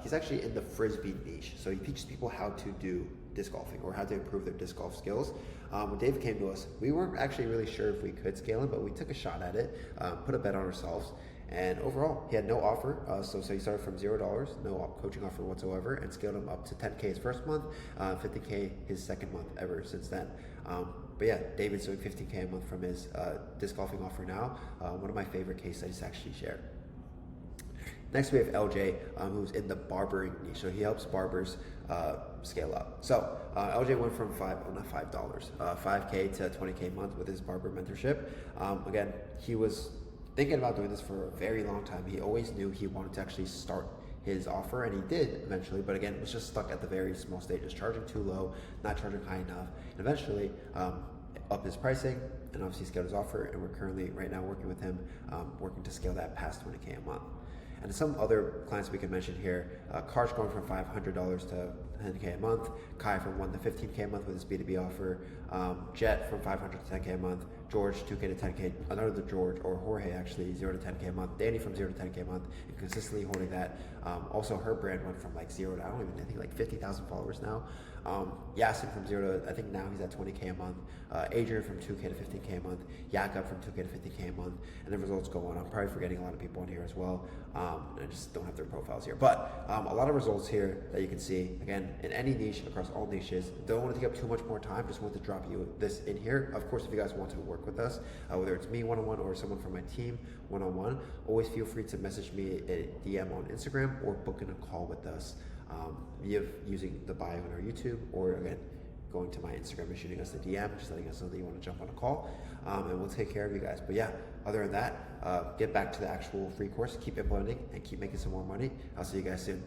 Speaker 1: He's actually in the frisbee niche, so he teaches people how to do disc golfing or how to improve their disc golf skills. When David came to us, we weren't actually really sure if we could scale him, but we took a shot at it, put a bet on ourselves, and overall he had no offer. So he started from $0, no coaching offer whatsoever, and scaled him up to 10K his first month, 50K his second month ever since then. But yeah, David's doing 15K a month from his disc golfing offer now. One of my favorite case studies to actually share. Next, we have LJ, who's in the barbering niche. So he helps barbers scale up. So LJ went from $5K to 20K a month with his barber mentorship. Again, he was thinking about doing this for a very long time. He always knew he wanted to actually start his offer, and he did eventually, but again, was just stuck at the very small stages, charging too low, not charging high enough, and eventually up his pricing and obviously scaled his offer, and we're currently right now working with him, working to scale that past 20K a month. And some other clients we can mention here, Karsh going from $500 to 10K a month, Kai from 1 to 15K a month with his B2B offer, Jet from 500 to 10K a month, George 2K to 10K, another George or Jorge actually 0 to 10K a month, Danny from 0 to 10K a month, and consistently holding that. Also her brand went from like 0 to I think like 50,000 followers now. Yasin from 0 to I think now he's at 20K a month. Adrian from 2K to 15K a month. Jakob from 2K to 15K a month, and the results go on. I'm probably forgetting a lot of people on here as well. I just don't have their profiles here, but a lot of results here that you can see. Again, in any niche, across all niches. Don't want to take up too much more time. Just want to drop you this in here. Of course, if you guys want to work with us, whether it's me one-on-one or someone from my team one-on-one, always feel free to message me a DM on Instagram or book in a call with us via using the bio on our YouTube, or again, going to my Instagram and shooting us a DM, just letting us know that you want to jump on a call, and we'll take care of you guys. But yeah, other than that, get back to the actual free course, keep implementing, and keep making some more money. I'll see you guys soon.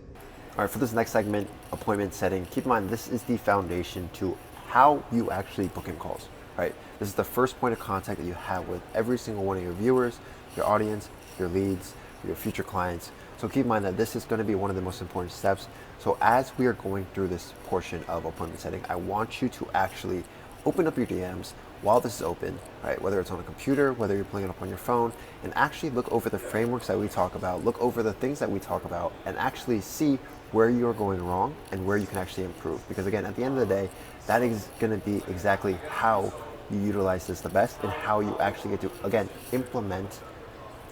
Speaker 1: All right, for this next segment, appointment setting, keep in mind this is the foundation to how you actually book in calls, right? This is the first point of contact that you have with every single one of your viewers, your audience, your leads, your future clients. So keep in mind that this is going to be one of the most important steps. So as we are going through this portion of appointment setting, I want you to actually open up your DMs while this is open, right? Whether it's on a computer, whether you're pulling it up on your phone, and actually look over the frameworks that we talk about, look over the things that we talk about, and actually see where you're going wrong and where you can actually improve. Because again, at the end of the day, that is going to be exactly how you utilize this the best and how you actually get to, again, implement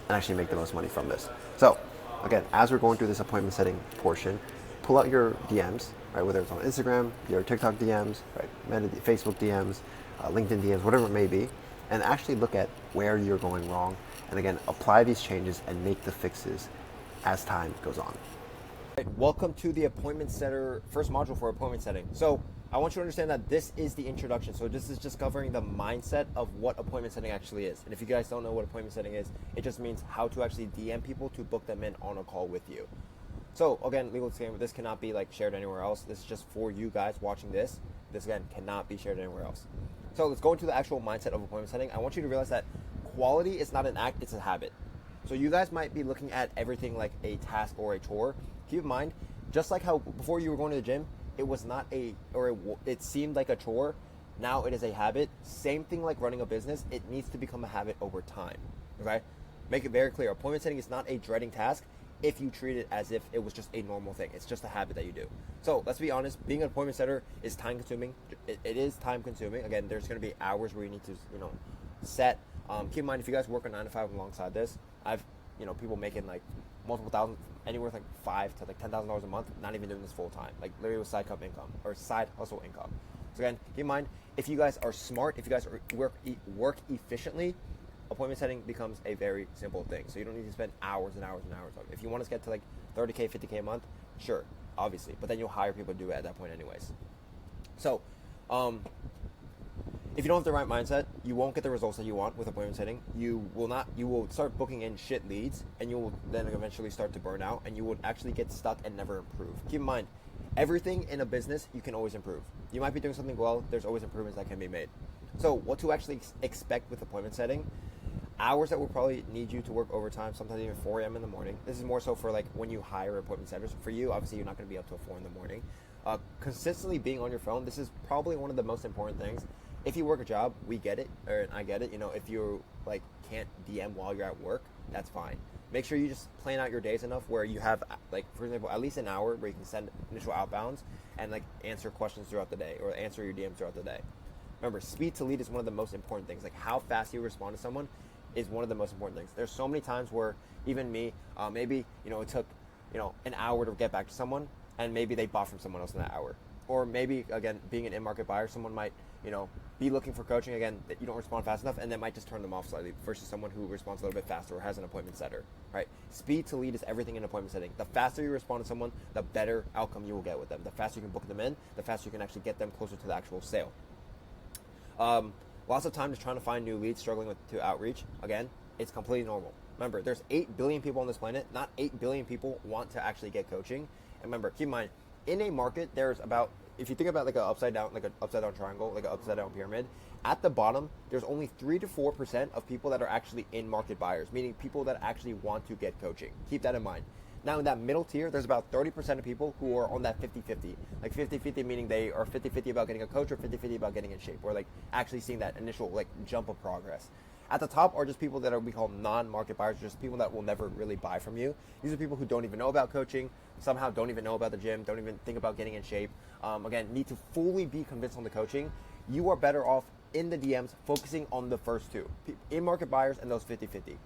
Speaker 1: and actually make the most money from this. So again, as we're going through this appointment setting portion, pull out your DMs, right? Whether it's on Instagram, your TikTok DMs, right? Facebook DMs, LinkedIn DMs, whatever it may be, and actually look at where you're going wrong. And again, apply these changes and make the fixes as time goes on. Welcome to the appointment setter, first module for appointment setting. So I want you to understand that this is the introduction. So this is just covering the mindset of what appointment setting actually is. And if you guys don't know what appointment setting is, it just means how to actually DM people to book them in on a call with you. So again, legal disclaimer, this cannot be like shared anywhere else. This is just for you guys watching this. This again cannot be shared anywhere else. So let's go into the actual mindset of appointment setting. I want you to realize that quality is not an act, it's a habit. So you guys might be looking at everything like a task or a chore. Keep in mind, just like how before you were going to the gym, it was not it seemed like a chore. Now it is a habit. Same thing like running a business. It needs to become a habit over time. Okay? Make it very clear. Appointment setting is not a dreading task if you treat it as if it was just a normal thing. It's just a habit that you do. So let's be honest, being an appointment setter is time consuming. It is time consuming. Again, there's going to be hours where you need to, set. Keep in mind, if you guys work a 9 to 5 alongside this, I've, people making like multiple thousand, anywhere from like $5,000 to like $10,000 a month, not even doing this full time, like literally with side income or side hustle income. So again, keep in mind, if you guys are smart, if you guys work efficiently, appointment setting becomes a very simple thing. So you don't need to spend hours and hours and hours on it. If you want to get to like 30K, 50K a month, sure, obviously, but then you'll hire people to do it at that point anyways. So, if you don't have the right mindset, you won't get the results that you want with appointment setting. You will start booking in shit leads, and you will then eventually start to burn out, and you will actually get stuck and never improve. Keep in mind, everything in a business, you can always improve. You might be doing something well, there's always improvements that can be made. So what to actually expect with appointment setting, hours that will probably need you to work overtime, sometimes even 4 a.m. in the morning. This is more so for like when you hire appointment setters. For you, obviously you're not going to be up till 4 in the morning. Consistently being on your phone, this is probably one of the most important things. If you work a job, we get it, or I get it. If you like can't DM while you're at work, that's fine.
Speaker 9: make sure you just plan out your days enough where you have, like, for example, at least an hour where you can send initial outbounds and like answer questions throughout the day or answer your DMs throughout the day. Remember, speed to lead is one of the most important things. Like, how fast you respond to someone is one of the most important things. There's so many times where even me, maybe, it took, an hour to get back to someone, and maybe they bought from someone else in that hour. Or maybe, again, being an in-market buyer, someone might, be looking for coaching, again, that you don't respond fast enough, and that might just turn them off slightly versus someone who responds a little bit faster or has an appointment setter, right? Speed to lead is everything in appointment setting. The faster you respond to someone, the better outcome you will get with them. The faster you can book them in, the faster you can actually get them closer to the actual sale. Lots of time just trying to find new leads, struggling to outreach. Again, it's completely normal. Remember, there's 8 billion people on this planet. Not 8 billion people want to actually get coaching. And remember, keep in mind, in a market, there's about, if you think about like an upside down triangle, like an upside down pyramid, at the bottom, there's only 3 to 4% of people that are actually in market buyers, meaning people that actually want to get coaching. Keep that in mind. Now, in that middle tier, there's about 30% of people who are on that 50-50. Like 50-50 meaning they are 50-50 about getting a coach or 50-50 about getting in shape, or like actually seeing that initial like jump of progress. At the top are just people that are we call non-market buyers, just people that will never really buy from you. These are people who don't even know about coaching, somehow don't even know about the gym, don't even think about getting in shape. Again, need to fully be convinced on the coaching. You are better off in the DMs focusing on the first two, in-market buyers and those 50-50.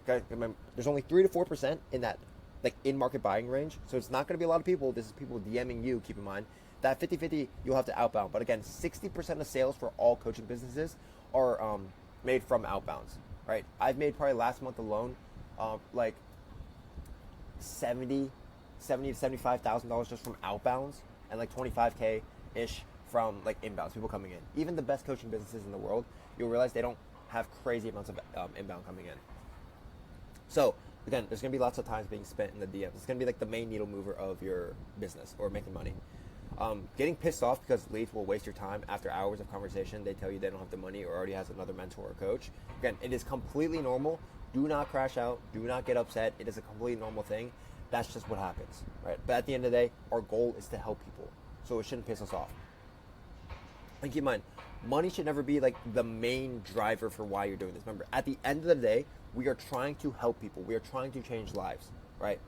Speaker 9: Okay, remember, there's only 3 to 4% in that like in-market buying range. So it's not going to be a lot of people. This is people DMing you, keep in mind. That 50-50, you'll have to outbound. But again, 60% of sales for all coaching businesses are made from outbounds, right? I've made probably last month alone, like $70,000 to $75,000 just from outbounds, and like $25K-ish from like inbounds, people coming in. Even the best coaching businesses in the world, you'll realize they don't have crazy amounts of inbound coming in. So again, there's going to be lots of times being spent in the DMs. It's going to be like the main needle mover of your business or making money. Getting pissed off because leads will waste your time after hours of conversation. They tell you they don't have the money or already has another mentor or coach. Again, it is completely normal. Do not crash out. Do not get upset. It is a completely normal thing. That's just what happens, right? But at the end of the day, our goal is to help people. So it shouldn't piss us off. And keep in mind, money should never be like the main driver for why you're doing this. Remember, at the end of the day, we are trying to help people. We are trying to change lives, right?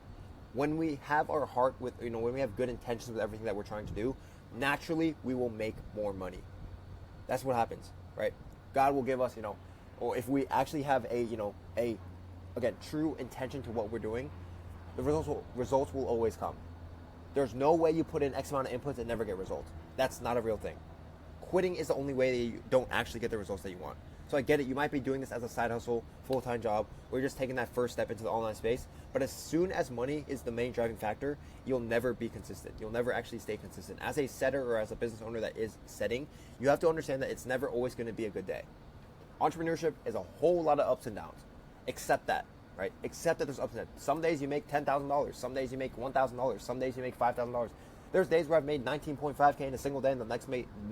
Speaker 9: When we have our heart with, when we have good intentions with everything that we're trying to do, naturally we will make more money. That's what happens, right? God will give us, or if we actually have again, true intention to what we're doing, the results will always come. There's no way you put in X amount of inputs and never get results. That's not a real thing. Quitting is the only way that you don't actually get the results that you want. So I get it, you might be doing this as a side hustle, full-time job, or you're just taking that first step into the online space. But as soon as money is the main driving factor, you'll never be consistent. You'll never actually stay consistent. As a setter or as a business owner that is setting, you have to understand that it's never always going to be a good day. Entrepreneurship is a whole lot of ups and downs. Accept that, right? Accept that there's ups and downs. Some days you make $10,000. Some days you make $1,000. Some days you make $5,000. There's days where I've made 19.5K in a single day, and the next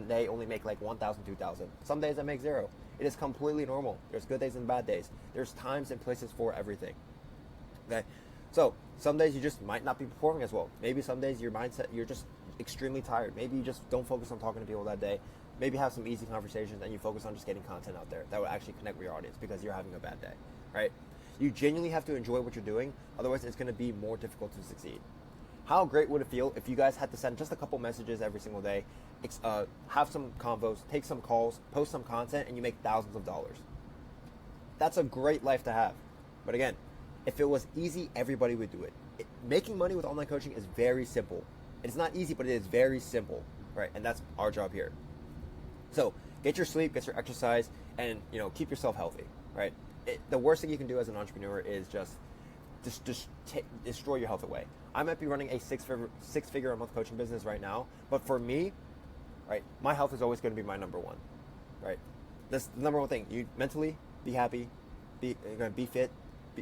Speaker 9: day only make like 1,000, 2,000. Some days I make zero. It is completely normal. There's good days and bad days. There's times and places for everything. Okay, so some days you just might not be performing as well. Maybe some days your mindset, you're just extremely tired. Maybe you just don't focus on talking to people that day. Maybe have some easy conversations and you focus on just getting content out there that will actually connect with your audience because you're having a bad day, right? You genuinely have to enjoy what you're doing. Otherwise, it's going to be more difficult to succeed. How great would it feel if you guys had to send just a couple messages every single day, have some convos, take some calls, post some content, and you make thousands of dollars? That's a great life to have. But again, if it was easy, everybody would do it. Making money with online coaching is very simple. It's not easy, but it is very simple, right? And that's our job here. So get your sleep, get your exercise, and keep yourself healthy, right? The worst thing you can do as an entrepreneur is just destroy your health away. I might be running a six-figure a month coaching business right now, but for me, right, my health is always going to be my number one, right? That's the number one thing. You mentally be happy, be fit,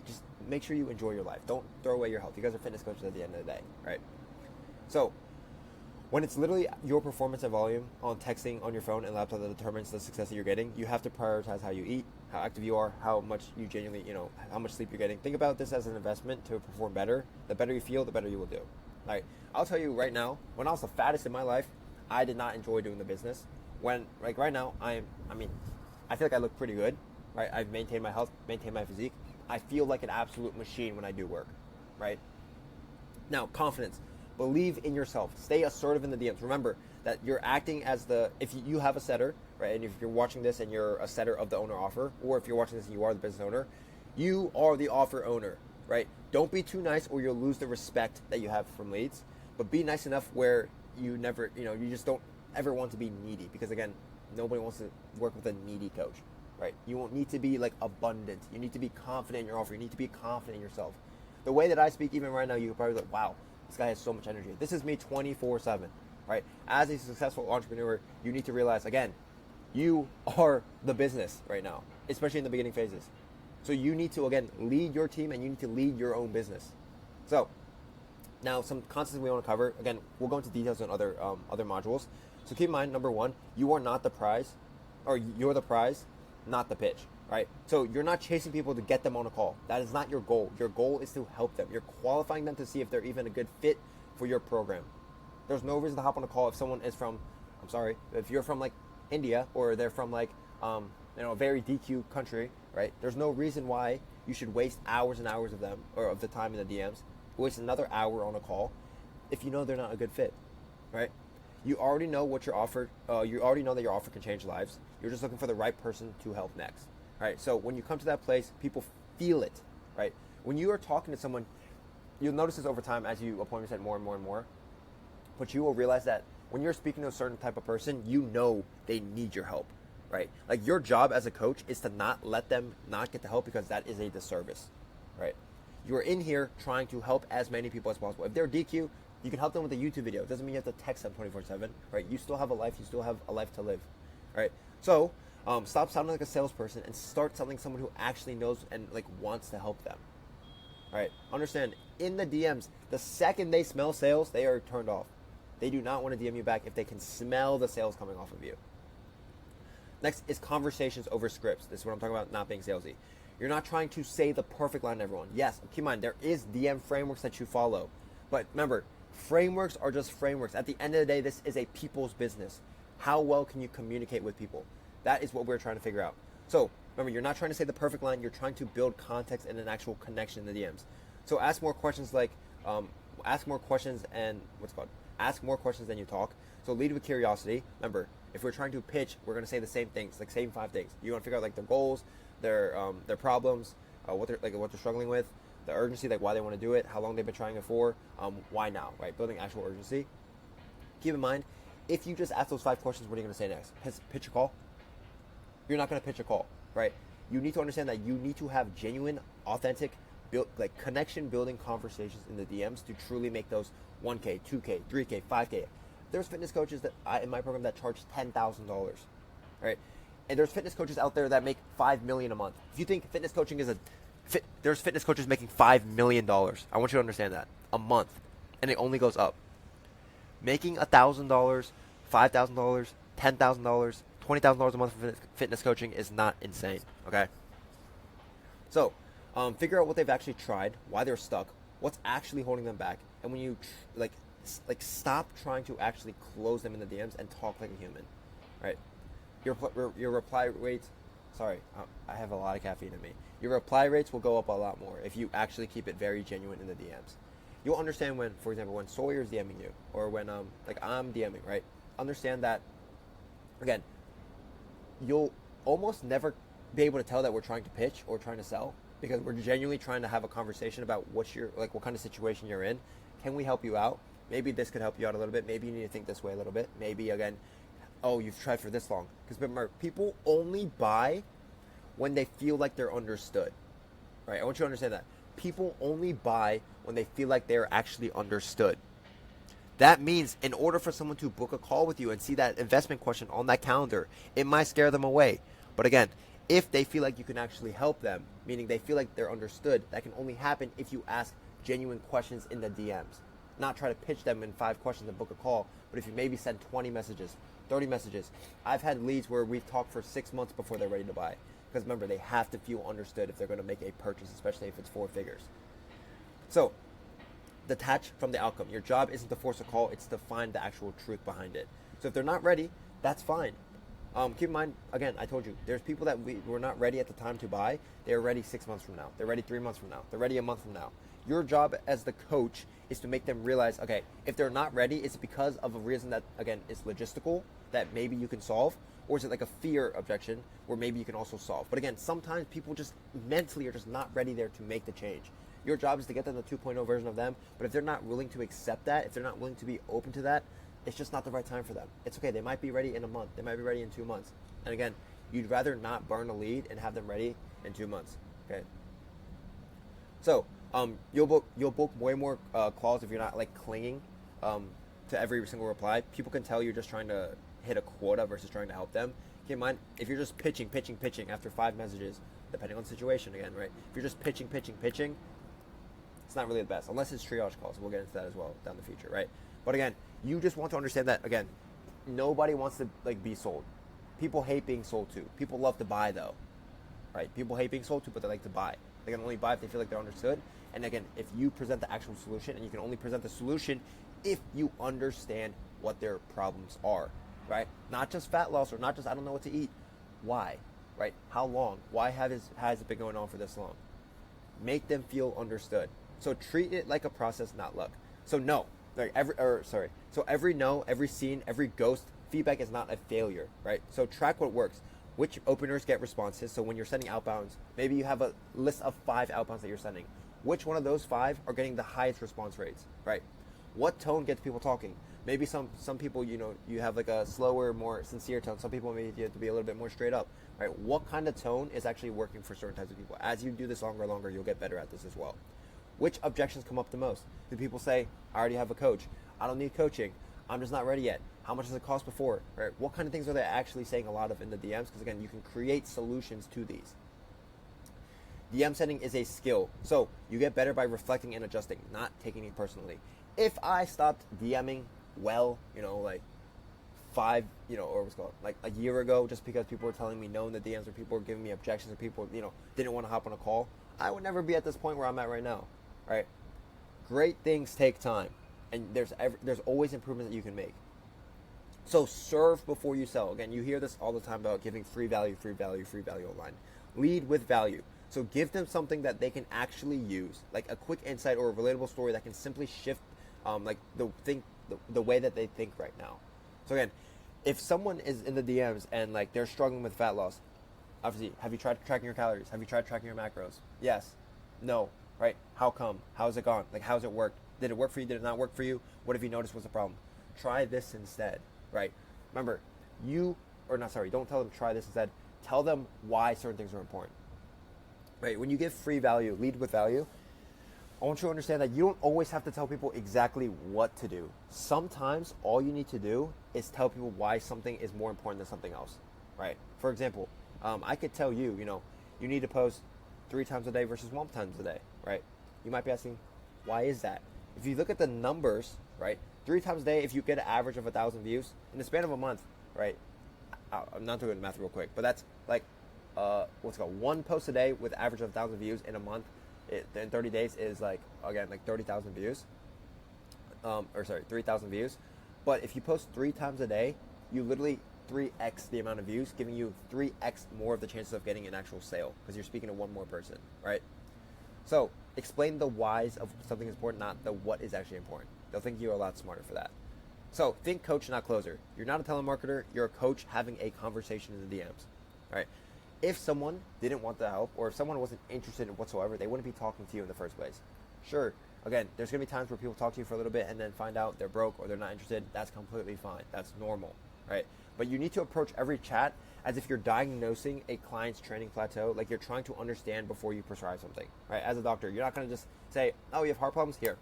Speaker 9: just make sure you enjoy your life. Don't throw away your health. You guys are fitness coaches at the end of the day, right? So when it's literally your performance and volume on texting on your phone and laptop that determines the success that you're getting, you have to prioritize how you eat, how active you are, how much you genuinely, how much sleep you're getting. Think about this as an investment to perform better. The better you feel, the better you will do. Like, I'll tell you right now, when I was the fattest in my life, I did not enjoy doing the business. Right now, I feel like I look pretty good, right? I've maintained my health, maintained my physique. I feel like an absolute machine when I do work, right? Now, confidence. Believe in yourself. Stay assertive in the DMs. Remember that you're acting as if you have a setter, right? And if you're watching this and you're a setter of the owner offer, or if you're watching this and you are the business owner, you are the offer owner, right? Don't be too nice or you'll lose the respect that you have from leads, but be nice enough where you never, you just don't ever want to be needy, because again, nobody wants to work with a needy coach, right? You won't need to be like abundant. You need to be confident in your offer. You need to be confident in yourself. The way that I speak even right now, you're probably like, wow, this guy has so much energy. This is me 24/7, right? As a successful entrepreneur, you need to realize, again, you are the business right now, especially in the beginning phases. So you need to, again, lead your team and you need to lead your own business. So now some concepts we want to cover. Again, we'll go into details on other modules. So keep in mind, number one, you are not the prize, or you're the prize, not the pitch, right? So you're not chasing people to get them on a call. That is not your goal. Your goal is to help them. You're qualifying them to see if they're even a good fit for your program. There's no reason to hop on a call if someone is from, if you're from like India, or they're from like, a very DQ country, right? There's no reason why you should waste hours and hours of them, or of the time in the DMs, waste another hour on a call if you know they're not a good fit, right? You already know what you're offered. You already know that your offer can change lives. You're just looking for the right person to help next, right? So when you come to that place, people feel it, right? When you are talking to someone, you'll notice this over time as you appointment set more and more and more, but you will realize that when you're speaking to a certain type of person, you know they need your help, right? Like your job as a coach is to not let them not get the help, because that is a disservice, right? You're in here trying to help as many people as possible. If they're DQ, you can help them with a YouTube video. It doesn't mean you have to text them 24/7, right? You still have a life. You still have a life to live, right? So stop sounding like a salesperson and start selling someone who actually knows and like wants to help them, all right? Understand, in the DMs, the second they smell sales, they are turned off. They do not want to DM you back if they can smell the sales coming off of you. Next is conversations over scripts. This is what I'm talking about, not being salesy. You're not trying to say the perfect line to everyone. Yes, keep in mind, there is DM frameworks that you follow. But remember, frameworks are just frameworks. At the end of the day, this is a people's business. How well can you communicate with people? That is what we're trying to figure out. So remember, you're not trying to say the perfect line. You're trying to build context and an actual connection in the DMs. So ask more questions ask more questions than you talk. So lead with curiosity. Remember, if we're trying to pitch, we're going to say the same things, like same 5 things. You want to figure out like their goals, their problems, what they're struggling with, the urgency, like why they want to do it, how long they've been trying it for, why now, right? Building actual urgency. Keep in mind, if you just ask those 5 questions, what are you going to say next? Pitch a call? You're not going to pitch a call, right? You need to understand that you need to have genuine, authentic, connection building conversations in the DMs to truly make those 1K, 2K, 3K, 5K. There's fitness coaches in my program that charge $10,000, right? And there's fitness coaches out there that make $5 million a month. If you think fitness coaching is there's fitness coaches making $5 million. I want you to understand that a month, and it only goes up. Making $1,000, $5,000, $10,000, $20,000 a month for fitness coaching is not insane. Okay. So, figure out what they've actually tried, why they're stuck, what's actually holding them back, and when you stop trying to actually close them in the DMs and talk like a human, right? Your reply rates. Sorry, I have a lot of caffeine in me. Your reply rates will go up a lot more if you actually keep it very genuine in the DMs. You'll understand when, for example, when Sawyer's DMing you, or when I'm DMing, right? Understand that, again, you'll almost never be able to tell that we're trying to pitch or trying to sell, because we're genuinely trying to have a conversation about what kind of situation you're in. Can we help you out? Maybe this could help you out a little bit. Maybe you need to think this way a little bit. Maybe, again, oh, you've tried for this long. Because remember, people only buy when they feel like they're understood, right? I want you to understand that. People only buy when they feel like they're actually understood. That means in order for someone to book a call with you and see that investment question on that calendar, it might scare them away. But again, if they feel like you can actually help them, meaning they feel like they're understood, that can only happen if you ask genuine questions in the DMs. Not try to pitch them in 5 questions and book a call, but if you maybe send 20 messages, 30 messages. I've had leads where we've talked for 6 months before they're ready to buy. Because remember, they have to feel understood if they're going to make a purchase, especially if it's 4 figures. So, detach from the outcome. Your job isn't to force a call, it's to find the actual truth behind it. So if they're not ready, that's fine.
Speaker 1: Keep in mind, again, I told you, there's people that were not ready at the time to buy. They're ready 6 months from now. They're ready 3 months from now. They're ready a month from now. Your job as the coach is to make them realize, okay, if they're not ready, it's because of a reason that, again, is logistical, that maybe you can solve, or is it like a fear objection where maybe you can also solve? But again, sometimes people just mentally are just not ready there to make the change. Your job is to get them the 2.0 version of them, but if they're not willing to accept that, if they're not willing to be open to that, it's just not the right time for them. It's okay. They might be ready in a month. They might be ready in 2 months. And again, you'd rather not burn a lead and have them ready in 2 months. Okay. So you'll book way more calls if you're not like clinging to every single reply. People can tell you're just trying to hit a quota versus trying to help them. Keep in mind, if you're just pitching after 5 messages, depending on the situation again, right? If you're just pitching, it's not really the best, unless it's triage calls. We'll get into that as well down the future, right? But again, you just want to understand that, again, nobody wants to like be sold. People hate being sold to. People love to buy though, right? People hate being sold to, but they like to buy. They can only buy if they feel like they're understood. And again, if you present the actual solution, and you can only present the solution if you understand what their problems are, right? Not just fat loss or not just I don't know what to eat. Why, right? How long? Why has it been going on for this long? Make them feel understood. So treat it like a process, not luck. So no. So every no, every scene, every ghost, feedback is not a failure, right? So track what works. Which openers get responses. So when you're sending outbounds, maybe you have a list of 5 outbounds that you're sending. Which one of those 5 are getting the highest response rates, right? What tone gets people talking? Maybe some people, you have like a slower, more sincere tone. Some people maybe you have to be a little bit more straight up, right? What kind of tone is actually working for certain types of people? As you do this longer and longer, you'll get better at this as well. Which objections come up the most? Do people say, I already have a coach, I don't need coaching, I'm just not ready yet, how much does it cost before, right? What kind of things are they actually saying a lot of in the DMs? Because again, you can create solutions to these. DM sending is a skill. So you get better by reflecting and adjusting, not taking it personally. If I stopped DMing like 5, or what's called, like a year ago, just because people were telling me no in the DMs, or people were giving me objections, or people, didn't want to hop on a call, I would never be at this point where I'm at right now. Right? Great things take time, and there's always improvement that you can make. So serve before you sell. Again, you hear this all the time about giving free value online. Lead with value. So give them something that they can actually use, like a quick insight or a relatable story that can simply shift the way that they think right now. So again, if someone is in the DMs and like they're struggling with fat loss, obviously, have you tried tracking your calories? Have you tried tracking your macros? Yes. No. Right? How come? How's it gone? Like, how's it worked? Did it work for you? Did it not work for you? What have you noticed was the problem? Try this instead, right? Remember, don't tell them try this instead. Tell them why certain things are important, right? When you give free value, lead with value, I want you to understand that you don't always have to tell people exactly what to do. Sometimes all you need to do is tell people why something is more important than something else, right? For example, I could tell you, you need to post 3 times a day versus 1 time a day, right? You might be asking, why is that? If you look at the numbers, right, 3 times a day, if you get an average of 1,000 views in the span of a month, right? I'm not doing math real quick, but that's like, 1 post a day with average of 1,000 views in a month. In 30 days is like 30,000 views. 3,000 views. But if you post 3 times a day, you literally 3x the amount of views, giving you 3x more of the chances of getting an actual sale because you're speaking to one more person, right? So explain the whys of something is important, not the what is actually important. They'll think you're a lot smarter for that. So think coach, not closer. You're not a telemarketer. You're a coach having a conversation in the DMs, right? If someone didn't want the help, or if someone wasn't interested in whatsoever, they wouldn't be talking to you in the first place. Sure, again, there's going to be times where people talk to you for a little bit and then find out they're broke or they're not interested. That's completely fine. That's normal, right? But you need to approach every chat as if you're diagnosing a client's training plateau, like you're trying to understand before you prescribe something, right? As a doctor, you're not going to just say, oh, you have heart problems? Here,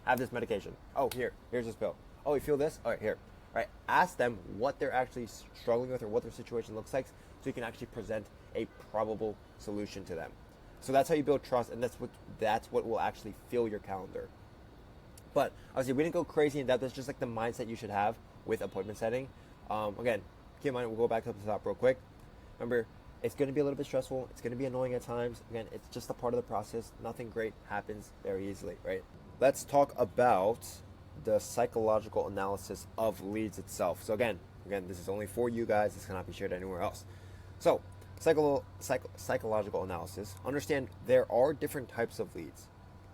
Speaker 1: have this medication. Oh, here's this pill. Oh, you feel this? All right, here. Right? Ask them what they're actually struggling with or what their situation looks like so you can actually present a probable solution to them. So that's how you build trust, and that's what will actually fill your calendar. But obviously, we didn't go crazy in depth. It's just like the mindset you should have with appointment setting. Again, keep in mind, we'll go back to the top real quick. Remember, it's going to be a little bit stressful. It's going to be annoying at times. Again, it's just a part of the process. Nothing great happens very easily, right? Let's talk about the psychological analysis of leads itself. So again, Again, this is only for you guys. This cannot be shared anywhere else. So, psychological analysis. Understand there are different types of leads.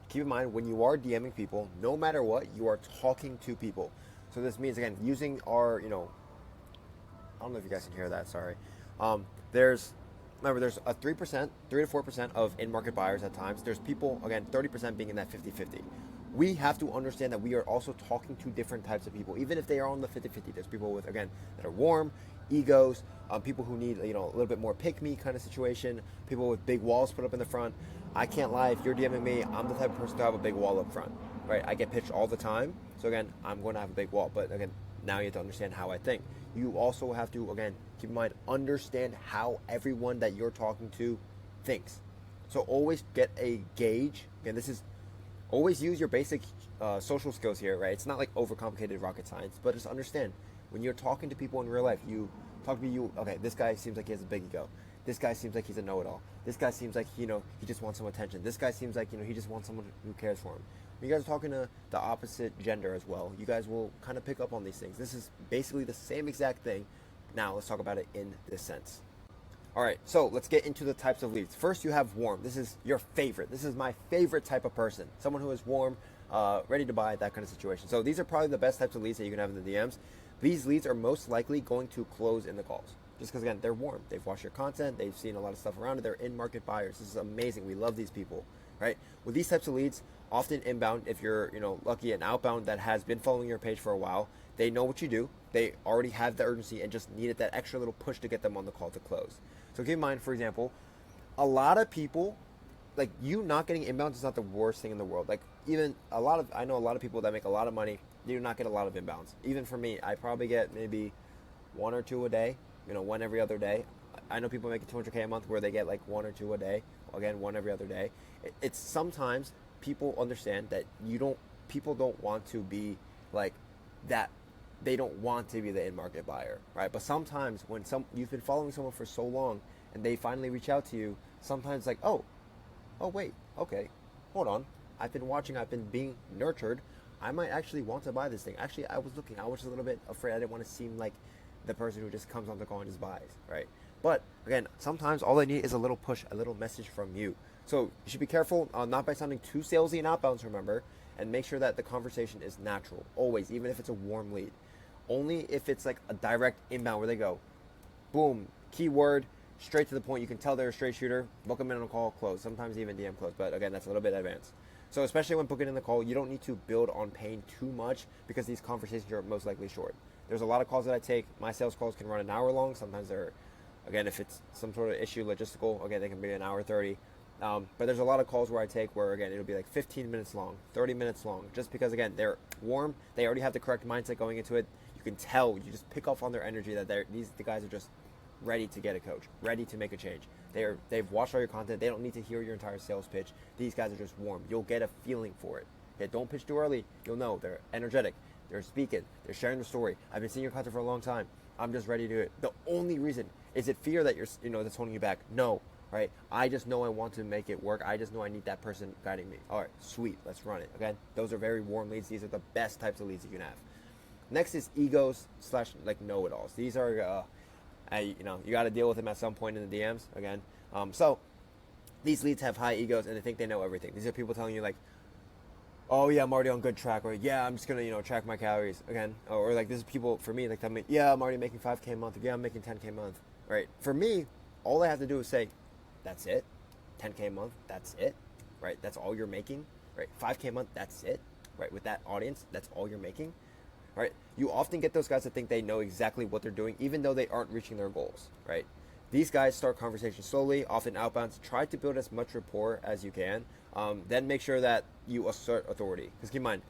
Speaker 1: Keep in mind, when you are DMing people, no matter what, you are talking to people. So this means, again, using our, I don't know if you guys can hear that, sorry. There's a 3%, 3 to 4% of in-market buyers at times. There's people, again, 30% being in that 50-50. We have to understand that we are also talking to different types of people, even if they are on the 50-50. There's people with, again, that are warm, egos, people who need, a little bit more pick-me kind of situation, people with big walls put up in the front. I can't lie, if you're DMing me, I'm the type of person to have a big wall up front, right? I get pitched all the time, so again, I'm going to have a big wall. But again, now you have to understand how I think. You also have to, again, keep in mind, understand how everyone that you're talking to thinks. So always get a gauge. Again, this is always use your basic social skills here, right? It's not like overcomplicated rocket science, but just understand when you're talking to people in real life, you talk to you. Okay, this guy seems like he has a big ego. This guy seems like he's a know-it-all. This guy seems like he just wants some attention. This guy seems like he just wants someone who cares for him. When you guys are talking to the opposite gender as well, you guys will kind of pick up on these things. This is basically the same exact thing. Now let's talk about it in this sense. All right, so let's get into the types of leads. First, you have warm. This is your favorite. This is my favorite type of person. Someone who is warm, ready to buy, that kind of situation. So these are probably the best types of leads that you can have in the DMs. These leads are most likely going to close in the calls. Just because, again, they're warm. They've watched your content. They've seen a lot of stuff around it. They're in-market buyers. This is amazing. We love these people, right? With these types of leads, often inbound, if you're, lucky, and outbound that has been following your page for a while, they know what you do. They already have the urgency and just needed that extra little push to get them on the call to close. So keep in mind, for example, a lot of people, like, you not getting inbounds is not the worst thing in the world. Like, even I know a lot of people that make a lot of money, they do not get a lot of inbounds. Even for me, I probably get maybe 1 or 2 a day, 1 every other day. I know people making $200K a month where they get like 1 or 2 a day. Again, 1 every other day. It's sometimes people understand that people don't want to be like that. They don't want to be the in-market buyer, right? But sometimes when you've been following someone for so long and they finally reach out to you, sometimes like, oh wait, okay, hold on. I've been watching, I've been being nurtured. I might actually want to buy this thing. Actually, I was looking, I was a little bit afraid. I didn't want to seem like the person who just comes on the call and just buys, right? But again, sometimes all they need is a little push, a little message from you. So you should be careful, not by sounding too salesy and outbounds, remember, and make sure that the conversation is natural, always, even if it's a warm lead. Only if it's like a direct inbound where they go, boom, keyword, straight to the point. You can tell they're a straight shooter, book them in on a call, close. Sometimes even DM close, but again, that's a little bit advanced. So especially when booking in the call, you don't need to build on pain too much because these conversations are most likely short. There's a lot of calls that I take. My sales calls can run an hour long. Sometimes they're, again, if it's some sort of issue, logistical, again, they can be an hour 30. But there's a lot of calls where I take where, again, it'll be like 15 minutes long, 30 minutes long, just because, again, they're warm. They already have the correct mindset going into it. You can tell, you just pick up on their energy that the guys are just ready to get a coach, ready to make a change. They've watched all your content. They don't need to hear your entire sales pitch. These guys are just warm. You'll get a feeling for it. Okay, don't pitch too early. You'll know they're energetic. They're speaking. They're sharing the story. I've been seeing your content for a long time. I'm just ready to do it. The only reason is it fear that that's holding you back? No, right? I just know I want to make it work. I just know I need that person guiding me. All right, sweet. Let's run it. Okay, those are very warm leads. These are the best types of leads you can have. Next is egos / like know-it-alls. These are, you got to deal with them at some point in the DMs. Again, so these leads have high egos and they think they know everything. These are people telling you like, oh yeah, I'm already on good track, or yeah, I'm just gonna track my calories again, or like this is people for me like tell me, yeah, I'm already making 5K a month, yeah, I'm making 10K a month, right? For me, all I have to do is say, that's it, 10K a month, that's it, right? That's all you're making, right? 5K a month, that's it, right? With that audience, that's all you're making, right? You often get those guys that think they know exactly what they're doing, even though they aren't reaching their goals, right? These guys start conversations slowly, often outbounds. Try to build as much rapport as you can. Then make sure that you assert authority. Because keep in mind,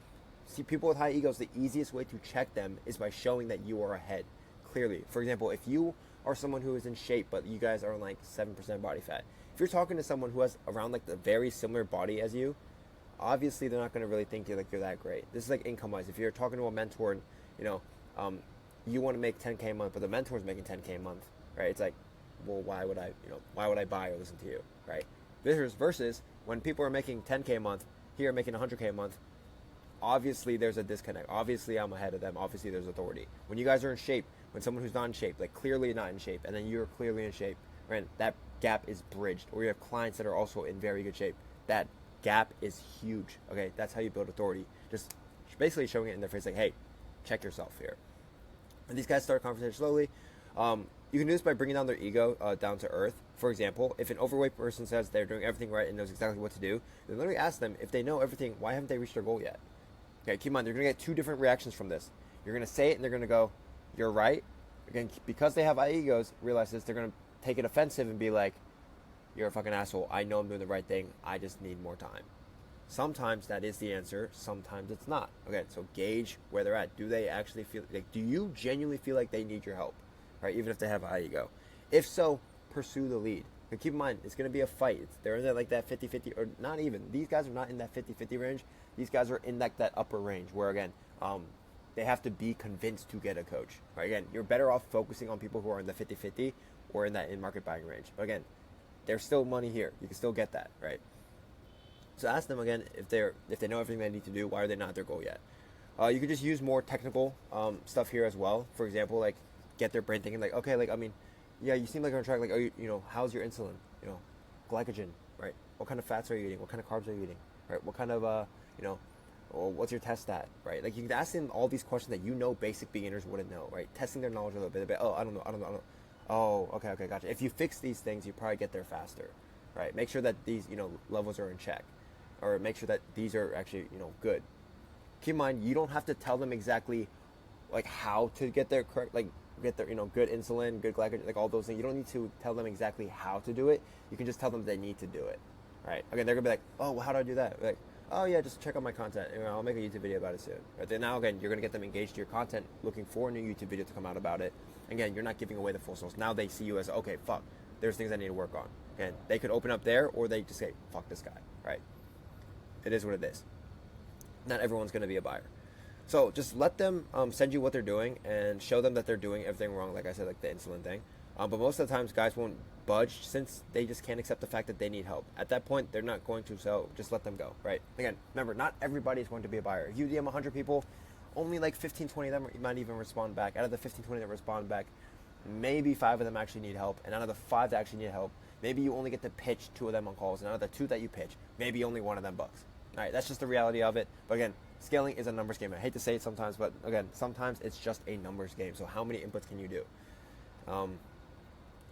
Speaker 1: see, people with high egos, the easiest way to check them is by showing that you are ahead, clearly. For example, if you are someone who is in shape, but you guys are like 7% body fat, if you're talking to someone who has around like the very similar body as you, obviously they're not going to really think you're like great. This is like income-wise. If you're talking to a mentor and, you want to make 10K a month, but the mentor's making 10K a month, right? It's like, well, why would I buy or listen to you, right? Versus when people are making 10K a month, here making 100K a month, obviously there's a disconnect. Obviously I'm ahead of them. Obviously there's authority. When you guys are in shape, when someone who's not in shape, like clearly not in shape, and then you're clearly in shape, right? That gap is bridged. Or you have clients that are also in very good shape. That gap is huge. Okay, that's how you build authority. Just basically showing it in their face, like, hey, check yourself here. And these guys start a conversation slowly. You can do this by bringing down their ego down to earth. For example, if an overweight person says they're doing everything right and knows exactly what to do, then literally ask them, if they know everything, why haven't they reached their goal yet? Okay, keep in mind, they're going to get two different reactions from this. You're going to say it and they're going to go, you're right. Again, because they have high egos, realize this, they're going to take it offensive and be like, you're a fucking asshole. I know I'm doing the right thing. I just need more time. Sometimes that is the answer. Sometimes it's not. Okay, so gauge where they're at. Do they actually feel like, do you genuinely feel like they need your help? Right, even if they have a high ego. If so, pursue the lead. But keep in mind, it's going to be a fight. They're in that, like that 50-50, or not even. These guys are not in that 50-50 range. These guys are in that upper range where, again, they have to be convinced to get a coach. Right? Again, you're better off focusing on people who are in the 50-50 or in that in-market buying range. But again, there's still money here. You can still get that, right? So ask them again if they know everything they need to do. Why are they not at their goal yet? You could just use more technical stuff here as well. For example, like get their brain thinking like, okay, like I mean, yeah, you seem like you're on track. Like, you know, how's your insulin? You know, glycogen, right? What kind of fats are you eating? What kind of carbs are you eating? Right? What kind of you know, or what's your test stat? Right? Like you can ask them all these questions that you know basic beginners wouldn't know. Right? Testing their knowledge a little bit. Oh, I don't know. Oh, okay, gotcha. If you fix these things, you probably get there faster. Right? Make sure that these levels are in check, or make sure that these are actually good. Keep in mind, you don't have to tell them exactly like how to get their correct, like get their good insulin, good glycogen, like all those things. You don't need to tell them exactly how to do it. You can just tell them they need to do it. Right? Again, they're gonna be like, oh, well, how do I do that? Like, oh yeah, just check out my content. I'll make a YouTube video about it soon. Right? Then now again, you're gonna get them engaged to your content, looking for a new YouTube video to come out about it. Again, you're not giving away the full source. Now they see you as, okay, fuck, there's things I need to work on. And they could open up there, or they just say, fuck this guy. Right? It is what it is. Not everyone's gonna be a buyer. So just let them send you what they're doing and show them that they're doing everything wrong, like I said, like the insulin thing. But most of the times, guys won't budge since they just can't accept the fact that they need help. At that point, they're not going to, so just let them go, right? Again, remember, not everybody is going to be a buyer. If you DM 100 people, only like 15, 20 of them might even respond back. Out of the 15, 20 that respond back, maybe 5 of them actually need help. And out of the 5 that actually need help, maybe you only get to pitch 2 of them on calls. And out of the 2 that you pitch, maybe only 1 of them bucks. All right, that's just the reality of it. But again, scaling is a numbers game. I hate to say it sometimes, but again, sometimes it's just a numbers game. So how many inputs can you do?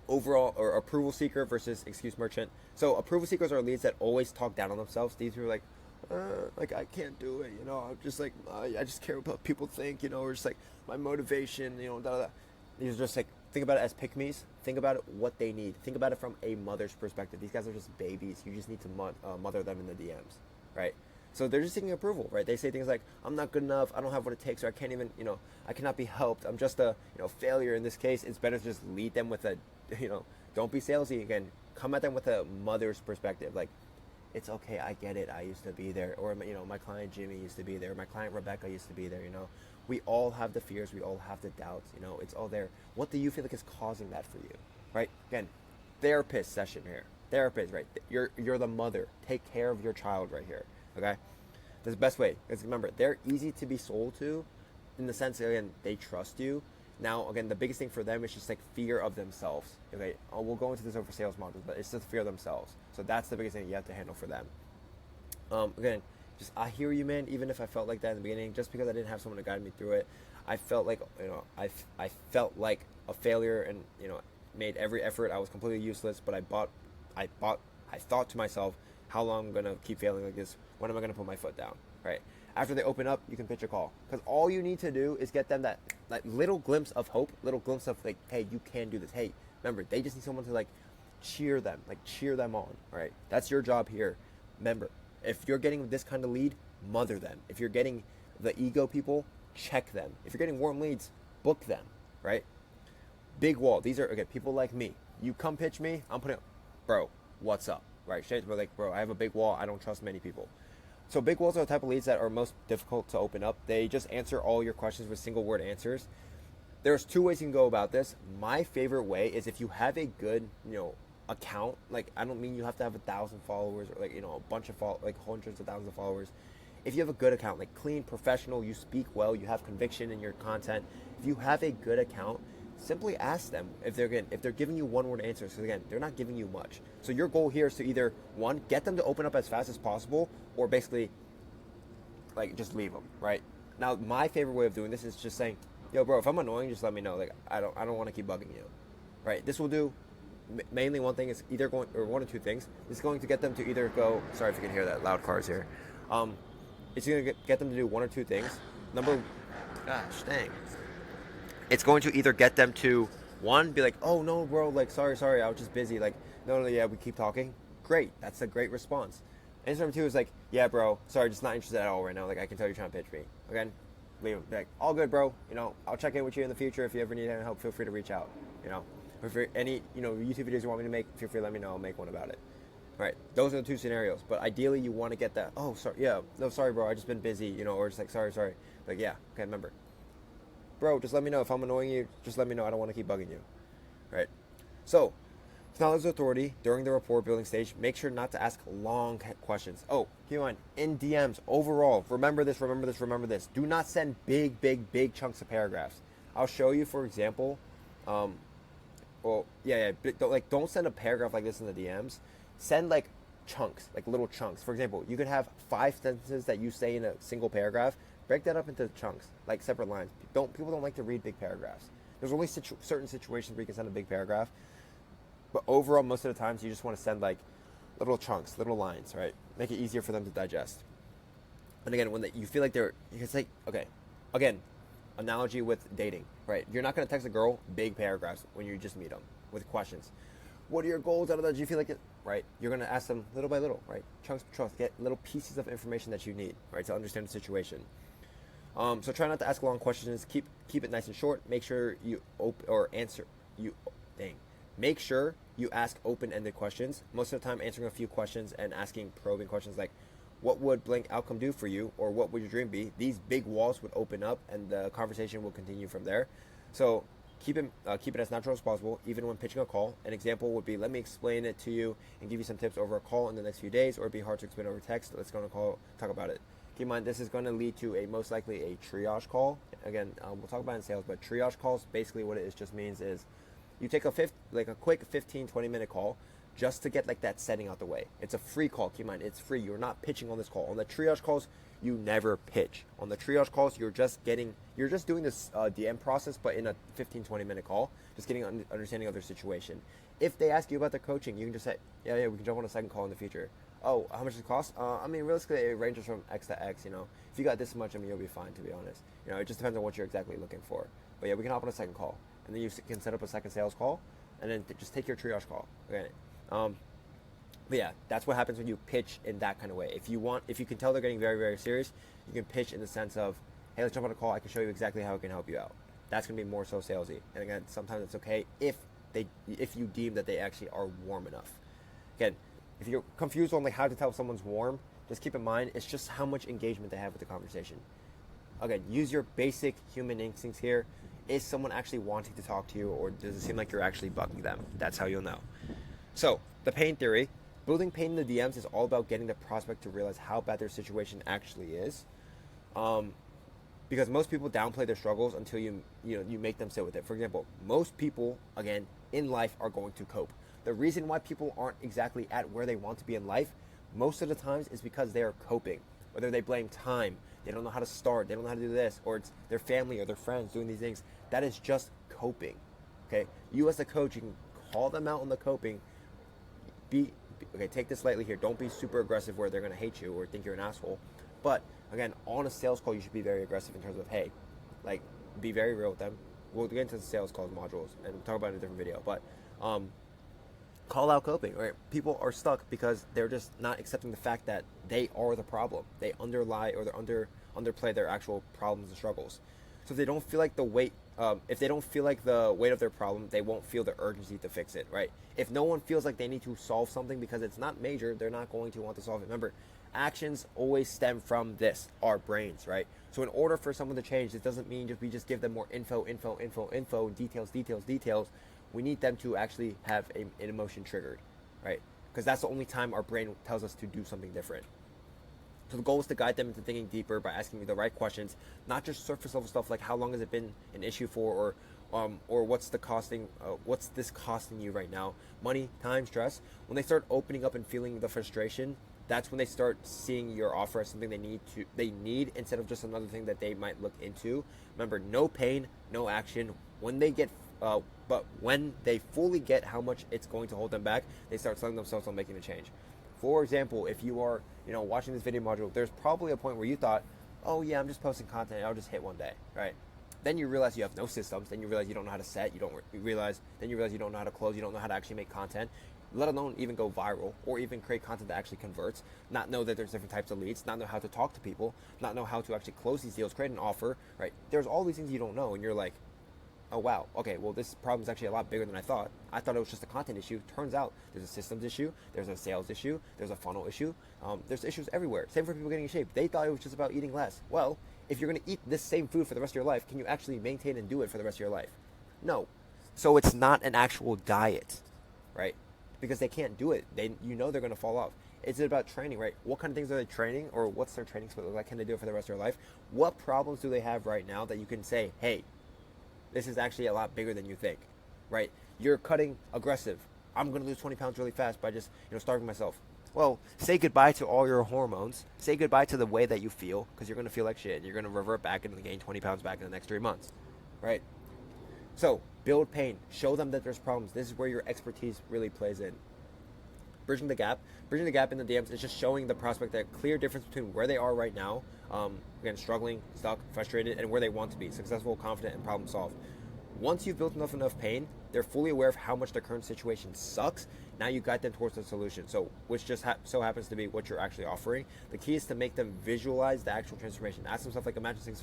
Speaker 1: Overall, or approval seeker versus excuse merchant. So approval seekers are leads that always talk down on themselves. These are like I can't do it. I'm just like, I just care about what people think, or just like my motivation, These are just like, think about it as pick-me's. Think about it, what they need. Think about it from a mother's perspective. These guys are just babies. You just need to mother them in the DMs, right? So they're just seeking approval, right? They say things like, I'm not good enough, I don't have what it takes, or I can't even, I cannot be helped. I'm just a, failure. In this case, it's better to just lead them with a, don't be salesy. Again, come at them with a mother's perspective. Like, it's okay, I get it, I used to be there. Or, my client Jimmy used to be there. My client Rebecca used to be there, We all have the fears, we all have the doubts, it's all there. What do you feel like is causing that for you, right? Again, therapist session here. Therapist, right? You're the mother. Take care of your child right here. Okay, that's the best way. Because remember, they're easy to be sold to, in the sense that, again, they trust you. Now, again, the biggest thing for them is just like fear of themselves. Okay, we'll go into this over sales models, but it's just fear of themselves. So that's the biggest thing you have to handle for them. Again, just I hear you, man. Even if I felt like that in the beginning, just because I didn't have someone to guide me through it, I felt like I felt like a failure, and made every effort. I was completely useless. But I thought to myself, how long am I going to keep failing like this? When am I going to put my foot down, right? After they open up, you can pitch a call. Because all you need to do is get them that little glimpse of hope, little glimpse of like, hey, you can do this. Hey, remember, they just need someone to like cheer them on, all right? That's your job here. Remember, if you're getting this kind of lead, mother them. If you're getting the ego people, check them. If you're getting warm leads, book them, right? Big wall. These are, again, people like me. You come pitch me, I'm putting, bro, what's up? Right, straight to like, bro, I have a big wall. I don't trust many people. So big walls are the type of leads that are most difficult to open up. They just answer all your questions with single word answers. There's 2 ways you can go about this. My favorite way is if you have a good, account. Like, I don't mean you have to have 1,000 followers or like, a bunch of like hundreds of thousands of followers.
Speaker 9: if you have a good account, like clean, professional, you speak well, you have conviction in your content, if you have a good account, simply ask them if they're giving you one word answers. So again, they're not giving you much. So your goal here is to either one, get them to open up as fast as possible, or basically like just leave them, right? Now my favorite way of doing this is just saying, yo bro, if I'm annoying, just let me know. Like I don't want to keep bugging you, right? This will do mainly one thing, is either going, or one or two things. It's going to get them to either go, sorry if you can hear that, loud cars here. It's going to get them to do one or two things. Gosh dang. It's going to either get them to, one, be like, oh no bro, like sorry, I was just busy. Like, no, yeah, we keep talking. Great, that's a great response. Answer number two is like, yeah bro, sorry, just not interested at all right now. Like I can tell you're trying to pitch me. Again, leave them. Like, all good bro, I'll check in with you in the future. If you ever need any help, feel free to reach out. Or if any YouTube videos you want me to make, feel free to let me know. I'll make one about it. All right, those are the two scenarios. But ideally, you want to get that. Oh, sorry, yeah, no, sorry, bro, I just been busy, or just like sorry. Like, yeah, okay, remember, bro, just let me know if I'm annoying you. Just let me know. I don't want to keep bugging you. All right. So, with knowledge authority during the rapport building stage, make sure not to ask long questions. Oh, keep in mind, in DMs overall, remember this. Do not send big chunks of paragraphs. I'll show you, for example. Don't send a paragraph like this in the DMs. Send like chunks, like little chunks. For example, you could have 5 sentences that you say in a single paragraph. Break that up into chunks, like separate lines. People don't like to read big paragraphs. There's only certain situations where you can send a big paragraph, but overall, most of the times you just want to send like little chunks, little lines, right? Make it easier for them to digest. And again, you feel like you can say, okay, again, analogy with dating, right? You're not going to text a girl big paragraphs when you just meet them with questions. What are your goals? Do you feel like it? Right? You're going to ask them little by little, right? Chunks by chunks. Get little pieces of information that you need, right, to understand the situation. So try not to ask long questions. Keep it nice and short. Make sure Make sure you ask open-ended questions. Most of the time, answering a few questions and asking probing questions like, what would blank outcome do for you, or what would your dream be? These big walls would open up, and the conversation will continue from there. So keep it as natural as possible, even when pitching a call. An example would be, let me explain it to you and give you some tips over a call in the next few days, or it'd be hard to explain over text. Let's go on a call, talk about it. Keep in mind, this is going to lead to most likely a triage call. Again, we'll talk about it in sales, but triage calls, basically what it just means is you take a quick 15-20 minute call just to get like that setting out the way. It's a free call. Keep in mind, it's free. You're not pitching on this call. On the triage calls, you never pitch. On the triage calls, you're just doing this DM process, but in a 15-20 minute call, just getting understanding of their situation. If they ask you about their coaching, you can just say, yeah, we can jump on a second call in the future. Oh, how much does it cost? Realistically, it ranges from X to X, If you got this much, you'll be fine, to be honest. It just depends on what you're exactly looking for. But yeah, we can hop on a second call. And then you can set up a second sales call, and then just take your triage call. Okay. But yeah, that's what happens when you pitch in that kind of way. If you can tell they're getting very, very serious, you can pitch in the sense of, hey, let's jump on a call. I can show you exactly how I can help you out. That's going to be more so salesy. And again, sometimes it's okay if you deem that they actually are warm enough. Again, if you're confused on like how to tell if someone's warm, just keep in mind, it's just how much engagement they have with the conversation. Again, use your basic human instincts here. Is someone actually wanting to talk to you, or does it seem like you're actually bugging them? That's how you'll know. So, the pain theory. Building pain in the DMs is all about getting the prospect to realize how bad their situation actually is. Because most people downplay their struggles until you make them sit with it. For example, most people, again, in life are going to cope. The reason why people aren't exactly at where they want to be in life, most of the times is because they are coping. Whether they blame time, they don't know how to start, they don't know how to do this, or it's their family or their friends doing these things. That is just coping. Okay? You as a coach, you can call them out on the coping. Take this lightly here. Don't be super aggressive where they're going to hate you or think you're an asshole. But again, on a sales call, you should be very aggressive in terms of, hey, like, be very real with them. We'll get into the sales calls modules and we'll talk about it in a different video. But call out coping. Right? People are stuck because they're just not accepting the fact that they are the problem. They underlie or they underplay their actual problems and struggles. So if they don't feel like the weight of their problem, they won't feel the urgency to fix it, right? If no one feels like they need to solve something because it's not major, they're not going to want to solve it. Remember, actions always stem from our brains, right? So in order for someone to change, it doesn't mean we just give them more info, details. We need them to actually have an emotion triggered, right? Because that's the only time our brain tells us to do something different. So the goal is to guide them into thinking deeper by asking me the right questions, not just surface level stuff like how long has it been an issue for, or what's this costing you right now? Money, time, stress. When they start opening up and feeling the frustration, that's when they start seeing your offer as something they need instead of just another thing that they might look into. Remember, no pain, no action. But when they fully get how much it's going to hold them back, they start selling themselves on making a change. For example, if you are, watching this video module, there's probably a point where you thought, oh yeah, I'm just posting content, I'll just hit one day, right? Then you realize you have no systems. Then you realize you don't know how to set. Then you realize you don't know how to close. You don't know how to actually make content, let alone even go viral or even create content that actually converts. Not know that there's different types of leads. Not know how to talk to people. Not know how to actually close these deals, create an offer, right? There's all these things you don't know, and you're like, oh wow, okay, well this problem is actually a lot bigger than I thought. I thought it was just a content issue. Turns out there's a systems issue, there's a sales issue, there's a funnel issue, there's issues everywhere. Same for people getting in shape. They thought it was just about eating less. Well, if you're going to eat this same food for the rest of your life, can you actually maintain and do it for the rest of your life? No. So it's not an actual diet, right? Because they can't do it. They're going to fall off. It's about training, right? What kind of things are they training, or what's their training split look like? Can they do it for the rest of their life? What problems do they have right now that you can say, hey, this is actually a lot bigger than you think, right? You're cutting aggressive. I'm going to lose 20 pounds really fast by just, starving myself. Well, say goodbye to all your hormones. Say goodbye to the way that you feel, because you're going to feel like shit. And you're going to revert back and gain 20 pounds back in the next 3 months, right? So build pain. Show them that there's problems. This is where your expertise really plays in. Bridging the gap in the DMs is just showing the prospect that clear difference between where they are right now, again, struggling, stuck, frustrated, and where they want to be, successful, confident, and problem solved. Once you've built enough pain, they're fully aware of how much their current situation sucks. Now you guide them towards the solution, so which just so happens to be what you're actually offering. The key is to make them visualize the actual transformation. Ask them stuff like, imagine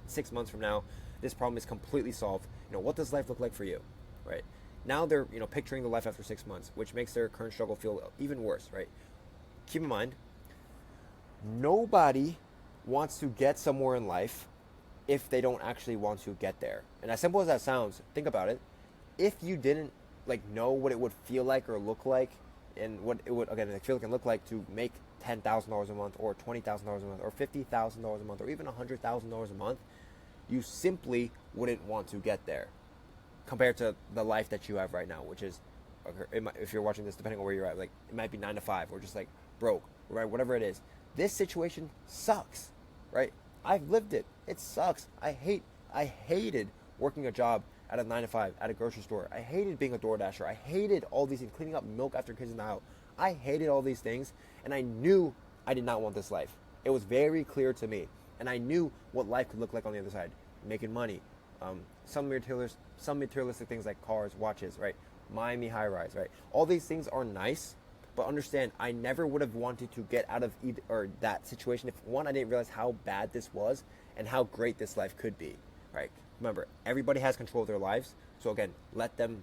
Speaker 9: 6 months from now, this problem is completely solved. What does life look like for you, right? Now they're picturing the life after 6 months, which makes their current struggle feel even worse, right? Keep in mind, nobody wants to get somewhere in life if they don't actually want to get there. And as simple as that sounds, think about it. If you didn't know what it would feel like or look like, and what it would feel like and look like to make $10,000 a month, or $20,000 a month, or $50,000 a month, or even $100,000 a month, you simply wouldn't want to get there. Compared to the life that you have right now, which is, if you're watching this, depending on where you're at, it might be 9 to 5 or just broke, right? Whatever it is. This situation sucks, right? I've lived it. It sucks. I hated working a job at a 9 to 5 at a grocery store. I hated being a DoorDasher. I hated all these things, cleaning up milk after kids in the house. I hated all these things, and I knew I did not want this life. It was very clear to me, and I knew what life could look like on the other side. Making money, some materialistic things like cars, watches, right? Miami high rise, right? All these things are nice, but understand, I never would have wanted to get out of either or that situation if, one, I didn't realize how bad this was and how great this life could be, right? Remember, everybody has control of their lives, so again, let them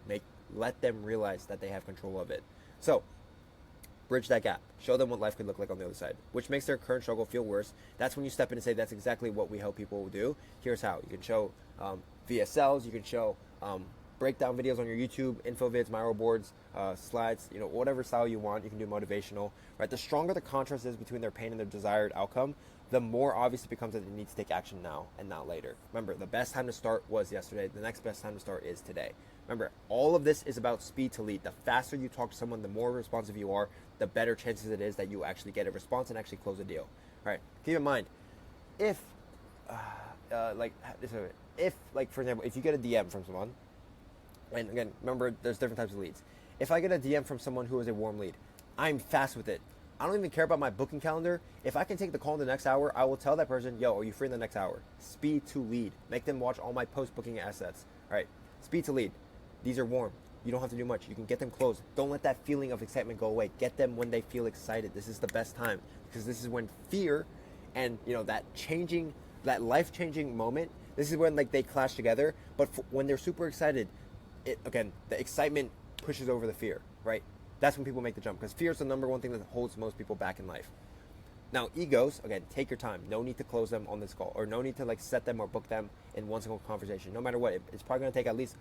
Speaker 9: realize that they have control of it. So bridge that gap. Show them what life could look like on the other side, which makes their current struggle feel worse. That's when you step in and say, that's exactly what we help people do. Here's how. You can show VSLs, you can show breakdown videos on your YouTube, info vids, Miro boards, slides, whatever style you want. You can do motivational, right? The stronger the contrast is between their pain and their desired outcome, the more obvious it becomes that they need to take action now and not later. Remember, the best time to start was yesterday. The next best time to start is today. Remember, all of this is about speed to lead. The faster you talk to someone, the more responsive you are, the better chances it is that you actually get a response and actually close a deal. All right. Keep in mind, if, for example, if you get a DM from someone, and again, remember, there's different types of leads. If I get a DM from someone who is a warm lead, I'm fast with it. I don't even care about my booking calendar. If I can take the call in the next hour, I will tell that person, yo, are you free in the next hour? Speed to lead. Make them watch all my post-booking assets. All right. Speed to lead. These are warm. You don't have to do much. You can get them closed. Don't let that feeling of excitement go away. Get them when they feel excited. This is the best time, because this is when fear and that life-changing moment, this is when they clash together. But when they're super excited, the excitement pushes over the fear, right? That's when people make the jump, because fear is the number one thing that holds most people back in life. Now, egos, again, take your time. No need to close them on this call, or no need to set them or book them in one single conversation. No matter what, it's probably going to take at least,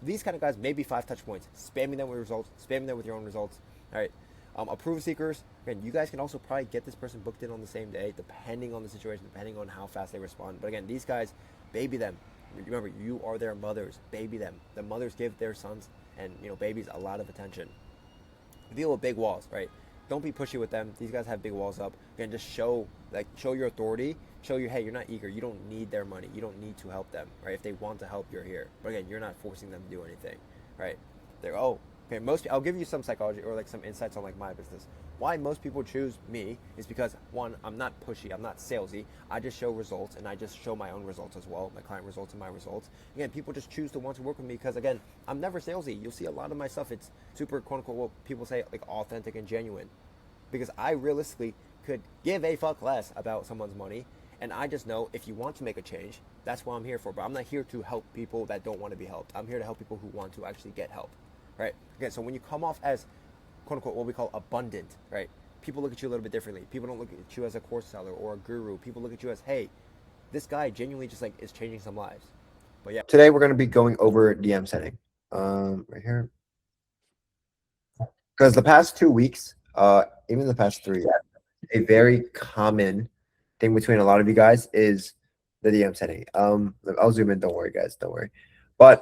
Speaker 9: these kind of guys, maybe 5 touch points, spamming them with results, spamming them with your own results. All right. Approval seekers, again, you guys can also probably get this person booked in on the same day, depending on the situation, depending on how fast they respond. But again, these guys, baby them. Remember, you are their mothers. Baby them. The mothers give their sons and babies a lot of attention. Deal with big walls, right? Don't be pushy with them. These guys have big walls up. Again, just show your authority. Show hey, you're not eager. You don't need their money. You don't need to help them, right? If they want to help, you're here. But again, you're not forcing them to do anything, right? They're okay. I'll give you some psychology or like some insights on like my business. Why most people choose me is because, one, I'm not pushy, I'm not salesy. I just show results, and I just show my own results as well, my client results and my results. Again, people just choose to want to work with me because, again, I'm never salesy. You'll see a lot of my stuff, it's super, quote unquote, what people say, like authentic and genuine. Because I realistically could give a fuck less about someone's money, and I just know if you want to make a change, that's what I'm here for. But I'm not here to help people that don't want to be helped. I'm here to help people who want to actually get help, right? Okay, so when you come off as, quote unquote, what we call abundant, right? People look at you a little bit differently. People don't look at you as a course seller or a guru. People look at you as, hey, this guy genuinely just like is changing some lives. But yeah, today we're going to be going over DM setting, right here. Because the past 2 weeks, even the past 3, a very common thing between a lot of you guys is the DM setting. I'll zoom in. Don't worry, guys. Don't worry. But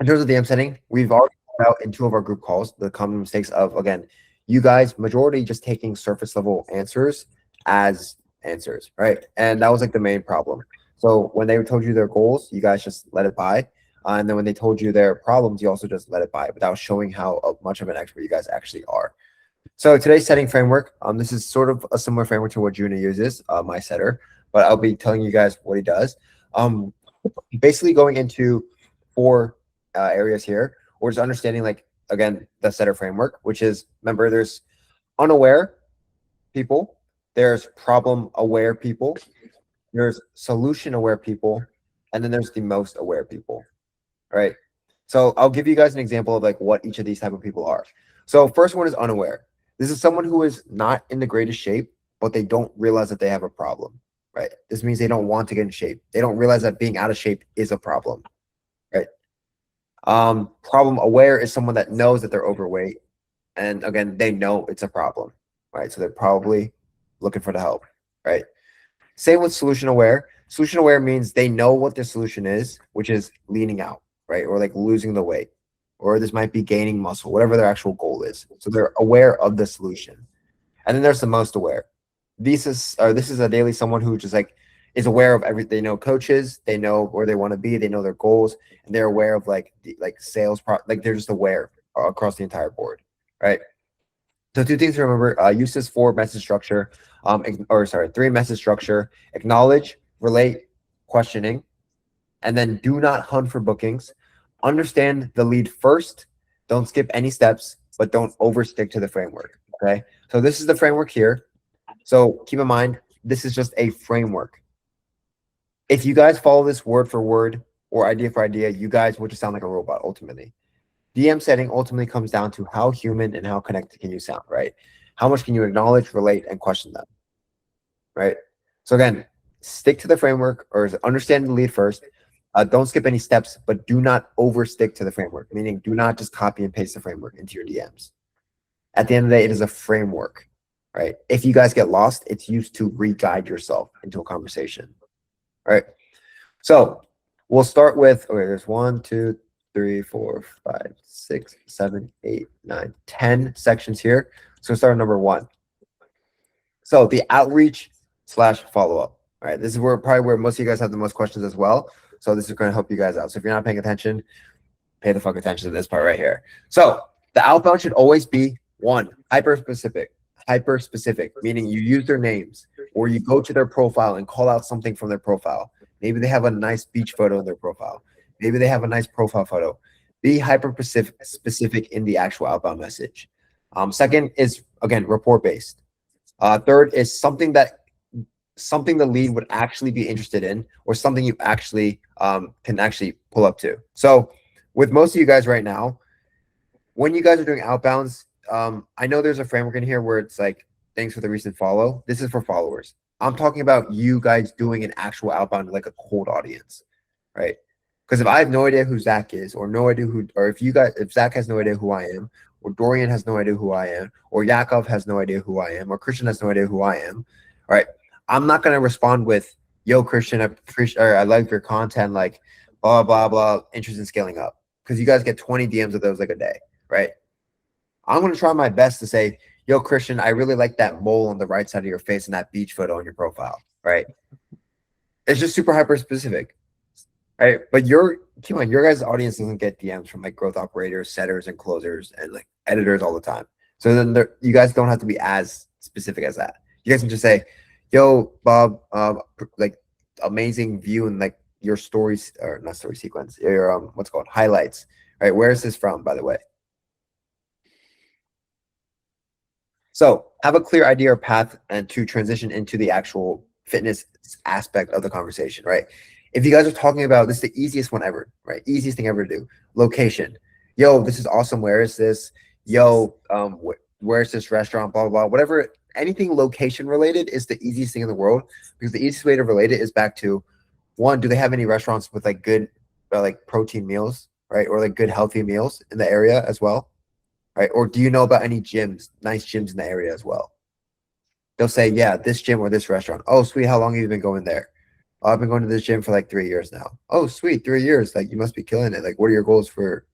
Speaker 9: in terms of DM setting, we've already talked about in 2 of our group calls the common mistakes of, again, you guys majority just taking surface level answers as answers, right? And that was like the main problem. So when they told you their goals, you guys just let it by. And then when they told you their problems, you also just let it by without showing how much of an expert you guys actually are. So today's setting framework, this is sort of a similar framework to what Juna uses, my setter, but I'll be telling you guys what he does. Basically going into 4 areas here, or just understanding, like, again, the setter framework, which is, remember, there's unaware people, there's problem aware people, there's solution aware people, and then there's the most aware people, right? So I'll give you guys an example of like what each of these type of people are. So first one is unaware. This is someone who is not in the greatest shape, but they don't realize that they have a problem, right? This means they don't want to get in shape. They don't realize that being out of shape is a problem, right? Problem aware is someone that knows that they're overweight, and again, they know it's a problem, right? So they're probably looking for the help, right? Same with solution aware. Solution aware means they know what the solution is, which is leaning out, right? Or like losing the weight, or this might be gaining muscle, whatever their actual goal is. So they're aware of the solution. And then there's the most aware. This is a daily someone who just like is aware of everything. They know coaches, they know where they want to be, they know their goals, and they're aware of like sales, like they're just aware across the entire board, right? So 2 things to remember: use this 4 message structure, 3 message structure: acknowledge, relate, questioning, and then do not hunt for bookings. Understand the lead first. Don't skip any steps, but don't overstick to the framework. Okay. So this is the framework here. So keep in mind, this is just a framework. If you guys follow this word for word or idea for idea, you guys will just sound like a robot ultimately. DM setting ultimately comes down to how human and how connected can you sound, right? How much can you acknowledge, relate, and question them, right? So again, stick to the framework, or understand the lead first. Don't skip any steps, but do not overstick to the framework, meaning do not just copy and paste the framework into your DMs. At the end of the day, it is a framework, right? If you guys get lost, it's used to re-guide yourself into a conversation, right? So we'll start with, okay, there's 1, 2, 3, 4, 5, 6, 7, 8, 9, 10 sections here. So start number 1. So the outreach / follow-up. All right, this is probably where most of you guys have the most questions as well. So this is going to help you guys out. So if you're not paying attention, pay the fuck attention to this part right here. So the outbound should always be 1, hyper-specific, meaning you use their names, or you go to their profile and call out something from their profile. Maybe they have a nice beach photo in their profile. Maybe they have a nice profile photo. Be hyper-specific in the actual outbound message. Second is, again, report-based. Third is something the lead would actually be interested in, or something you actually can actually pull up to. So with most of you guys right now, when you guys are doing outbounds, I know there's a framework in here where it's like, thanks for the recent follow. This is for followers. I'm talking about you guys doing an actual outbound, like a cold audience, right? Because if I have no idea who Zach is, or no idea who, or if Zach has no idea who I am, or Dorian has no idea who I am, or Yakov has no idea who I am, or Christian has no idea who I am, all right, I'm not going to respond with, yo, Christian, I appreciate, or I like your content, like, blah, blah, blah, interest in scaling up. Because you guys get 20 DMs of those like a day, right? I'm going to try my best to say, yo, Christian, I really like that mole on the right side of your face and that beach photo on your profile, right? It's just super hyper specific, right? But keep on, your guys' audience doesn't get DMs from like growth operators, setters, and closers, and like editors all the time. So then you guys don't have to be as specific as that. You guys can just say, yo, Bob, like amazing view and like your stories, or not story sequence, your what's it called, highlights, right? Where is this from, by the way? So have a clear idea or path and to transition into the actual fitness aspect of the conversation, right? If you guys are talking about, this is the easiest one ever, right? Easiest thing ever to do. Location. Yo, this is awesome. Where is this? Yo, where's this restaurant? Blah, blah, blah. Whatever, anything location related is the easiest thing in the world, because the easiest way to relate it is back to, one, do they have any restaurants with like good like protein meals, right? Or like good healthy meals in the area as well? Right? Or do you know about any gyms, nice gyms in the area as well? They'll say, yeah, this gym or this restaurant. Oh, sweet. How long have you been going there? Oh, I've been going to this gym for like 3 years now. Oh, sweet. 3 years. Like, you must be killing it. Like, what are your goals for,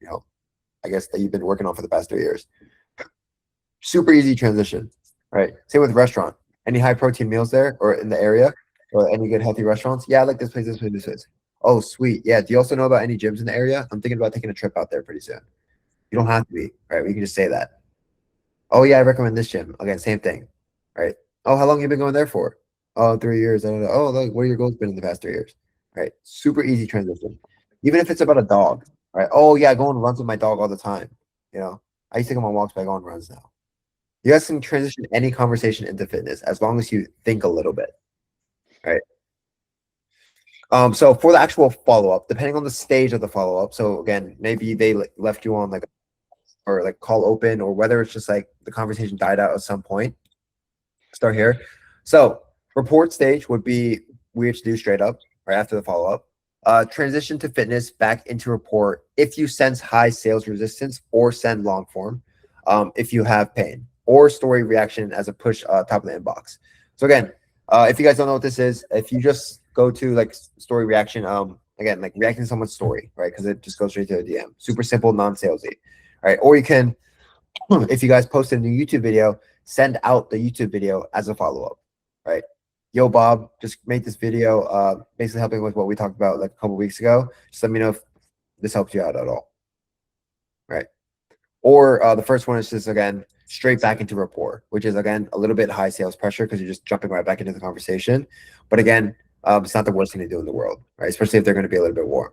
Speaker 9: I guess that you've been working on for the past 3 years? Super easy transition, right? Same with restaurant. Any high protein meals there or in the area, or any good healthy restaurants? Yeah, I like this place, this place, this place. Oh, sweet. Yeah. Do you also know about any gyms in the area? I'm thinking about taking a trip out there pretty soon. You don't have to be, right? We can just say that. Oh, yeah, I recommend this gym. Again, same thing, right? Oh, how long have you been going there for? Oh, 3 years. I don't know. Oh, like, what are your goals been in the past 3 years? Right? Super easy transition. Even if it's about a dog, right? Oh, yeah, I go on runs with my dog all the time. I used to take him on walks, but I go on runs now. You guys can transition any conversation into fitness as long as you think a little bit, right? So for the actual follow-up, depending on the stage of the follow-up, so again, maybe they left you on like, or like call open, or whether it's just like the conversation died out at some point. Start here. So report stage would be weird to do straight up right after the follow-up. Transition to fitness back into report if you sense high sales resistance, or send long form if you have pain, or story reaction as a push top of the inbox. So again, if you guys don't know what this is, if you just go to like story reaction, again, like reacting to someone's story, right? Because it just goes straight to a DM. Super simple, non-salesy, right? Or you can, if you guys post a new YouTube video, send out the YouTube video as a follow-up, right? Yo, Bob, just made this video, basically helping with what we talked about like a couple weeks ago. Just let me know if this helps you out at all, right? Or the first one is just, again, straight back into rapport, which is, again, a little bit high sales pressure because you're just jumping right back into the conversation. But again, it's not the worst thing to do in the world, right? Especially if they're going to be a little bit warm,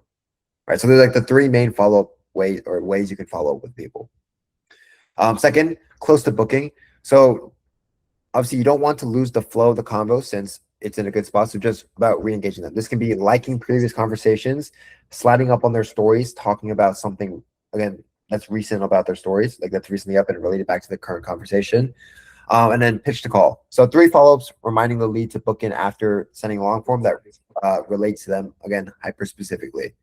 Speaker 9: right? So there's like the three main follow-up ways you can follow up with people. Second, close to booking. So obviously you don't want to lose the flow of the convo since it's in a good spot. So just about re-engaging them. This can be liking previous conversations, sliding up on their stories, talking about something, again, that's recent about their stories, like that's recently up and related back to the current conversation. And then pitch to call. So 3 follow-ups, reminding the lead to book in after sending a long form that relates to them, again, hyper specifically,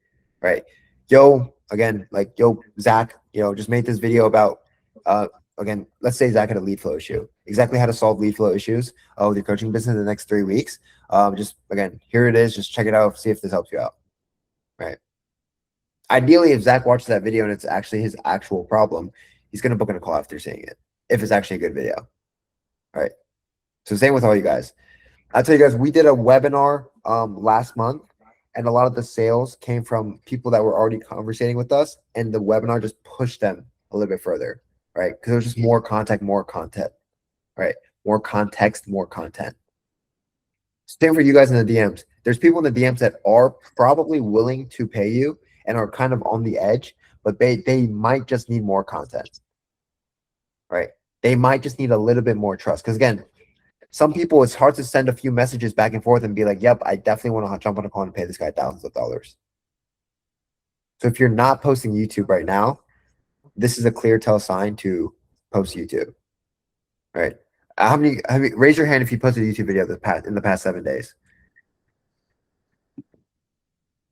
Speaker 9: right? Yo, again, like, yo, Zach, just made this video about, again, let's say Zach had a lead flow issue, exactly how to solve lead flow issues with your coaching business in the next 3 weeks. Just, again, here it is. Just check it out, see if this helps you out, right? Ideally, if Zach watches that video and it's actually his actual problem, he's going to book in a call after seeing it, if it's actually a good video. All right. So same with all you guys. I'll tell you guys, we did a webinar last month, and a lot of the sales came from people that were already conversating with us, and the webinar just pushed them a little bit further, right? Because it was just more contact, more content, right? More context, more content. Same for you guys in the DMs. There's people in the DMs that are probably willing to pay you and are kind of on the edge, but they might just need more content, right? They might just need a little bit more trust. Because again, some people, it's hard to send a few messages back and forth and be like, yep, I definitely want to jump on a call and pay this guy thousands of dollars. So if you're not posting YouTube right now, this is a clear tell sign to post YouTube, right? Raise your hand if you posted a YouTube video in the past 7 days.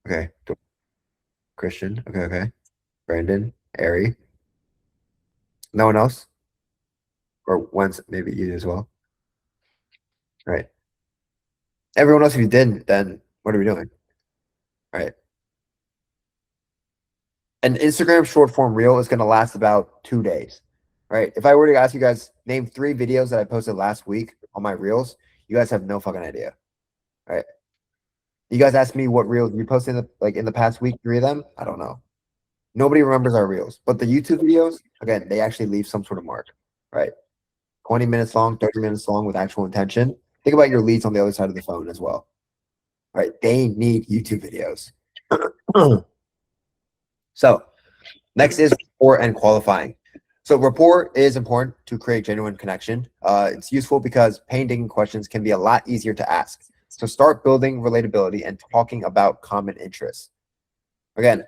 Speaker 9: Okay. Christian. Okay. Brandon, Ari.
Speaker 1: No one else? Or once, maybe you as well. Right. Everyone else, if you didn't, then what are we doing? Right. An Instagram short form reel is going to last about 2 days. Right. If I were to ask you guys, name 3 videos that I posted last week on my reels, you guys have no fucking idea. Right. You guys asked me what reels you posted in the past week, 3 of them. I don't know. Nobody remembers our reels, but the YouTube videos, again, they actually leave some sort of mark. Right. 20 minutes long, 30 minutes long with actual intention. Think about your leads on the other side of the phone as well. Right? They need YouTube videos. So next is rapport and qualifying. So rapport is important to create genuine connection. It's useful because painting questions can be a lot easier to ask. So start building relatability and talking about common interests. Again,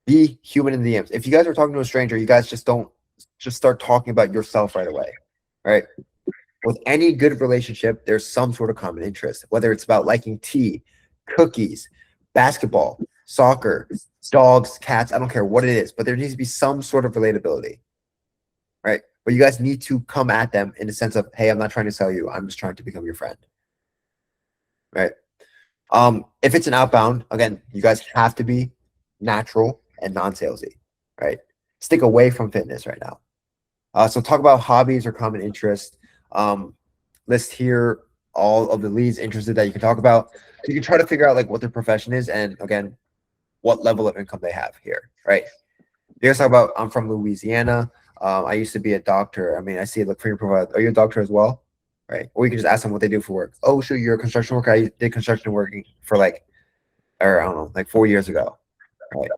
Speaker 1: be human in the DMs. If you guys are talking to a stranger, you guys just start talking about yourself right away. Right? With any good relationship, there's some sort of common interest, whether it's about liking tea, cookies, basketball, soccer, dogs, cats, I don't care what it is, but there needs to be some sort of relatability, right? But you guys need to come at them in the sense of, hey, I'm not trying to sell you. I'm just trying to become your friend, right? If it's an outbound, again, you guys have to be natural and non-salesy, right? Stick away from fitness right now. So talk about hobbies or common interests. List here all of the leads interested that you can talk about. You can try to figure out like what their profession is and again, what level of income they have here, right? You guys talk about, I'm from Louisiana. I used to be a doctor. I mean, I see look for your profile. Are you a doctor as well? Right. Or you can just ask them what they do for work. Oh, sure, you're a construction worker. I did construction working for I don't know, like 4 years ago. Right.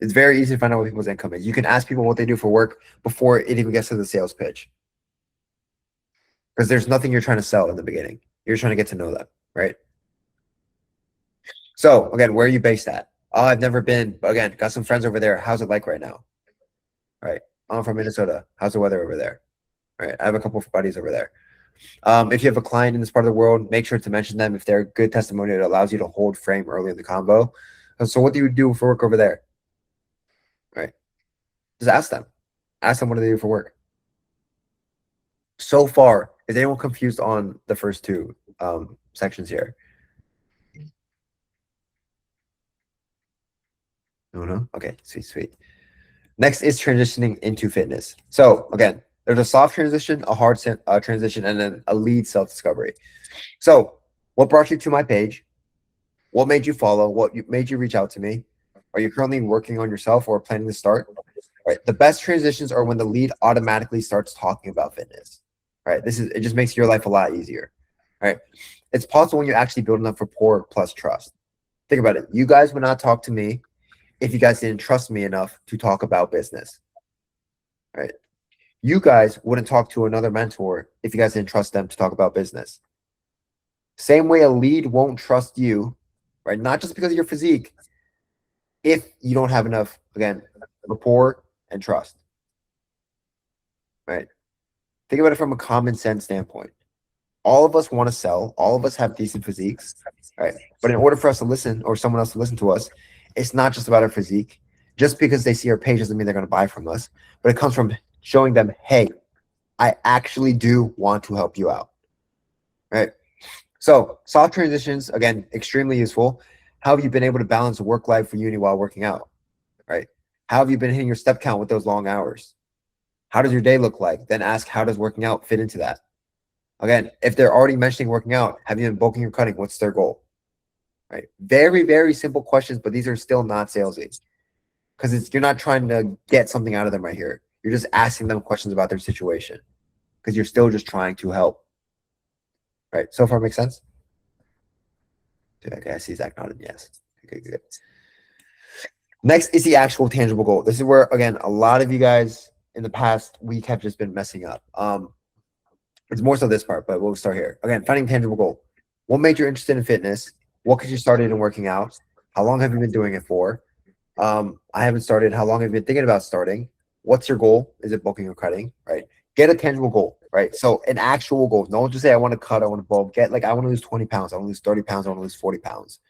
Speaker 1: It's very easy to find out what people's income is. You can ask people what they do for work before it even gets to the sales pitch. Because there's nothing you're trying to sell in the beginning. You're trying to get to know them, right? So again, where are you based at? Oh, I've never been, but again, got some friends over there. How's it like right now? Right. I'm from Minnesota. How's the weather over there? Right. I have a couple of buddies over there. If you have a client in this part of the world, make sure to mention them. If they're a good testimonial, it allows you to hold frame early in the combo. So what do you do for work over there? Right. Just ask them. Ask them what do they do for work. So far, is anyone confused on the first 2 sections here? No? Okay, sweet. Next is transitioning into fitness. So again, there's a soft transition, a hard transition, and then a lead self-discovery. So what brought you to my page? What made you follow? What made you reach out to me? Are you currently working on yourself or planning to start? Right. The best transitions are when the lead automatically starts talking about fitness. Right. It just makes your life a lot easier. Right. It's possible when you actually build enough rapport plus trust. Think about it. You guys would not talk to me if you guys didn't trust me enough to talk about business. Right. You guys wouldn't talk to another mentor if you guys didn't trust them to talk about business. Same way a lead won't trust you, right? Not just because of your physique, if you don't have enough, again, rapport and trust. Right. Think about it from a common sense standpoint. All of us want to sell. All of us have decent physiques, right? But in order for us to listen or someone else to listen to us, it's not just about our physique. Just because they see our page doesn't mean they're going to buy from us, but it comes from showing them, hey, I actually do want to help you out, right? So soft transitions, again, extremely useful. How have you been able to balance work life for uni while working out, right? How have you been hitting your step count with those long hours? How does your day look like? Then ask, how does working out fit into that? Again, if they're already mentioning working out, have you been bulking or cutting? What's their goal? Right? Very, very simple questions, but these are still not salesy because you're not trying to get something out of them right here. You're just asking them questions about their situation because you're still just trying to help. Right? So far, makes sense? Okay, I see Zach nodding yes. Okay, good. Next is the actual tangible goal. This is where, again, a lot of you guys in the past week have just been messing up. It's more so this part, but we'll start here. Again, finding tangible goal. What made you interested in fitness? What got you started in working out? How long have you been doing it for? I haven't started. How long have you been thinking about starting? What's your goal? Is it bulking or cutting? Right? Get a tangible goal, right? So an actual goal. Don't just say, I want to cut, I want to bulk. Get I want to lose 20 pounds. I want to lose 30 pounds. I want to lose 40 pounds,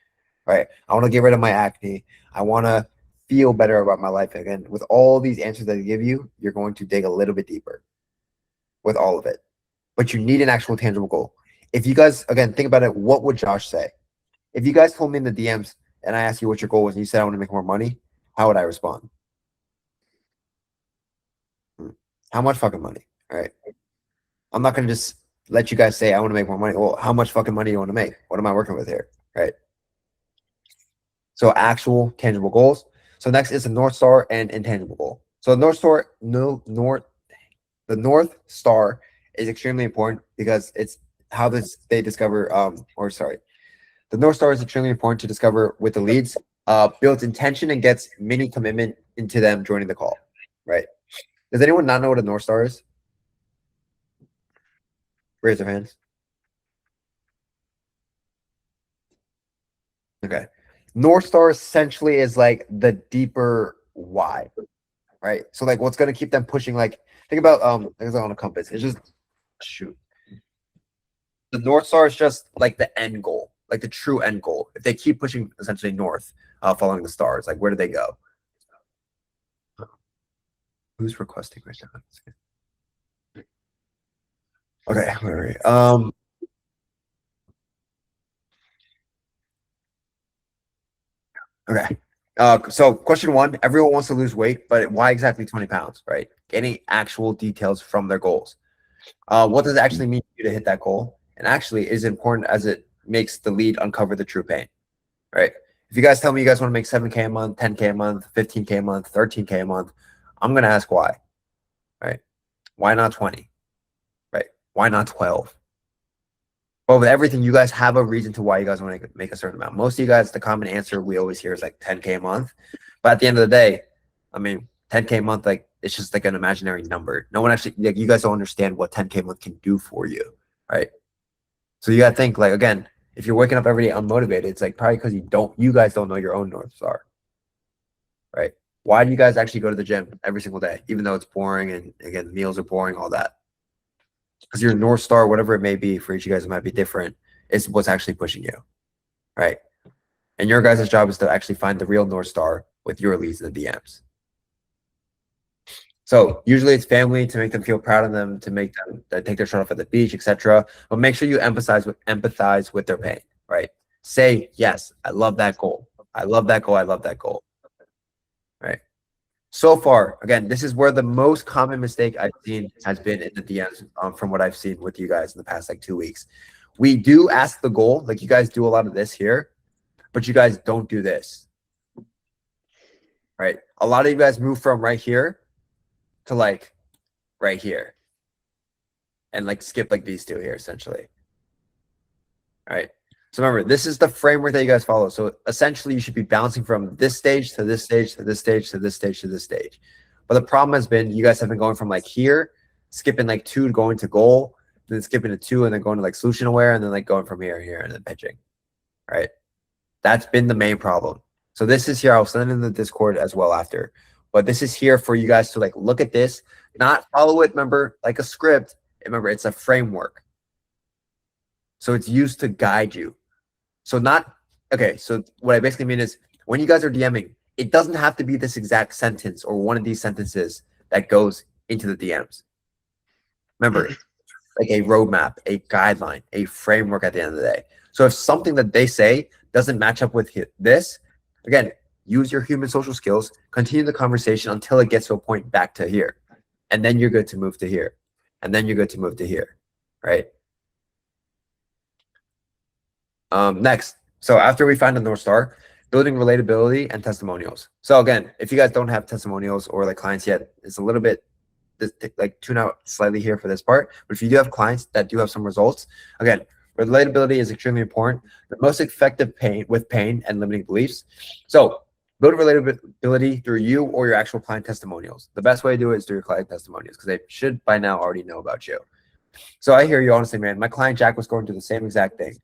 Speaker 1: right? I want to get rid of my acne. I want to
Speaker 9: feel better about my life again, with all these answers that I give you, you're going to dig a little bit deeper with all of it. But you need an actual tangible goal. If you guys, again, think about it, what would Josh say? If you guys told me in the DMs and I asked you what your goal was and you said I want to make more money, how would I respond? How much fucking money? All right. I'm not going to just let you guys say I want to make more money. Well, how much fucking money do you want to make? What am I working with here? Right. So actual tangible goals. So next is the North Star and intangible goal. So the North Star, the North Star is extremely important because it's how they discover, the North Star is extremely important to discover with the leads, builds intention and gets mini commitment into them joining the call, right? Does anyone not know what a North Star is? Raise their hands. Okay. North Star essentially is like the deeper why, right? So like what's going to keep them pushing, like think about things on a compass. It's just shoot. The North Star is just like the end goal, like the true end goal. If they keep pushing essentially north, following the stars, like where do they go? Who's requesting right now? Okay, where are we? Okay. So question one, everyone wants to lose weight, but why exactly 20 pounds, right? Any actual details from their goals. What does it actually mean for you to hit that goal? And actually is important as it makes the lead uncover the true pain, right? If you guys tell me you guys want to make 7K a month, 10K a month, 15K a month, 13K a month, I'm going to ask why, right? Why not 20, right? Why not 12? Well, with everything, you guys have a reason to why you guys want to make a certain amount. Most of you guys, the common answer we always hear is like 10K a month. But at the end of the day, I mean, 10K a month, like it's just like an imaginary number. No one actually, like you guys don't understand what 10K a month can do for you, right? So you got to think like, again, if you're waking up every day unmotivated, it's like probably because you guys don't know your own North Star, right? Why do you guys actually go to the gym every single day, even though it's boring and again, meals are boring, all that? Because your North Star, whatever it may be, for each of you guys, it might be different, is what's actually pushing you, right? And your guys' job is to actually find the real North Star with your leads in the DMs. So usually it's family, to make them feel proud of them, to make them take their shirt off at the beach, etc. But make sure you empathize with their pain, right? Say, yes, I love that goal. I love that goal. I love that goal, right? So far, again, this is where the most common mistake I've seen has been in the DMs from what I've seen with you guys in the past like 2 weeks. We do ask the goal, like you guys do a lot of this here, but you guys don't do this, right? A lot of you guys move from right here to like right here and like skip like these two here essentially. All right. So remember, this is the framework that you guys follow. So essentially you should be bouncing from this stage to this stage to this stage to this stage to this stage. But the problem has been you guys have been going from like here, skipping like 2 to going to goal, then skipping to 2 and then going to like solution aware and then like going from here and here and then pitching. Right. That's been the main problem. So this is here. I'll send it in the Discord as well after. But this is here for you guys to like look at this, not follow it, remember, like a script. Remember, it's a framework. So it's used to guide you. So so what I basically mean is when you guys are DMing, it doesn't have to be this exact sentence or one of these sentences that goes into the DMs. Remember, like a roadmap, a guideline, a framework at the end of the day. So if something that they say doesn't match up with this, again, use your human social skills, continue the conversation until it gets to a point back to here. And then you're good to move to here. And then you're good to move to here, right? Next, so after we find the North Star, building relatability and testimonials. So again, if you guys don't have testimonials or like clients yet, it's a little bit like tune out slightly here for this part. But if you do have clients that do have some results, again, relatability is extremely important. The most effective pain and limiting beliefs. So build relatability through you or your actual client testimonials. The best way to do it is through your client testimonials because they should by now already know about you. So I hear you honestly, man. My client Jack was going through the same exact thing.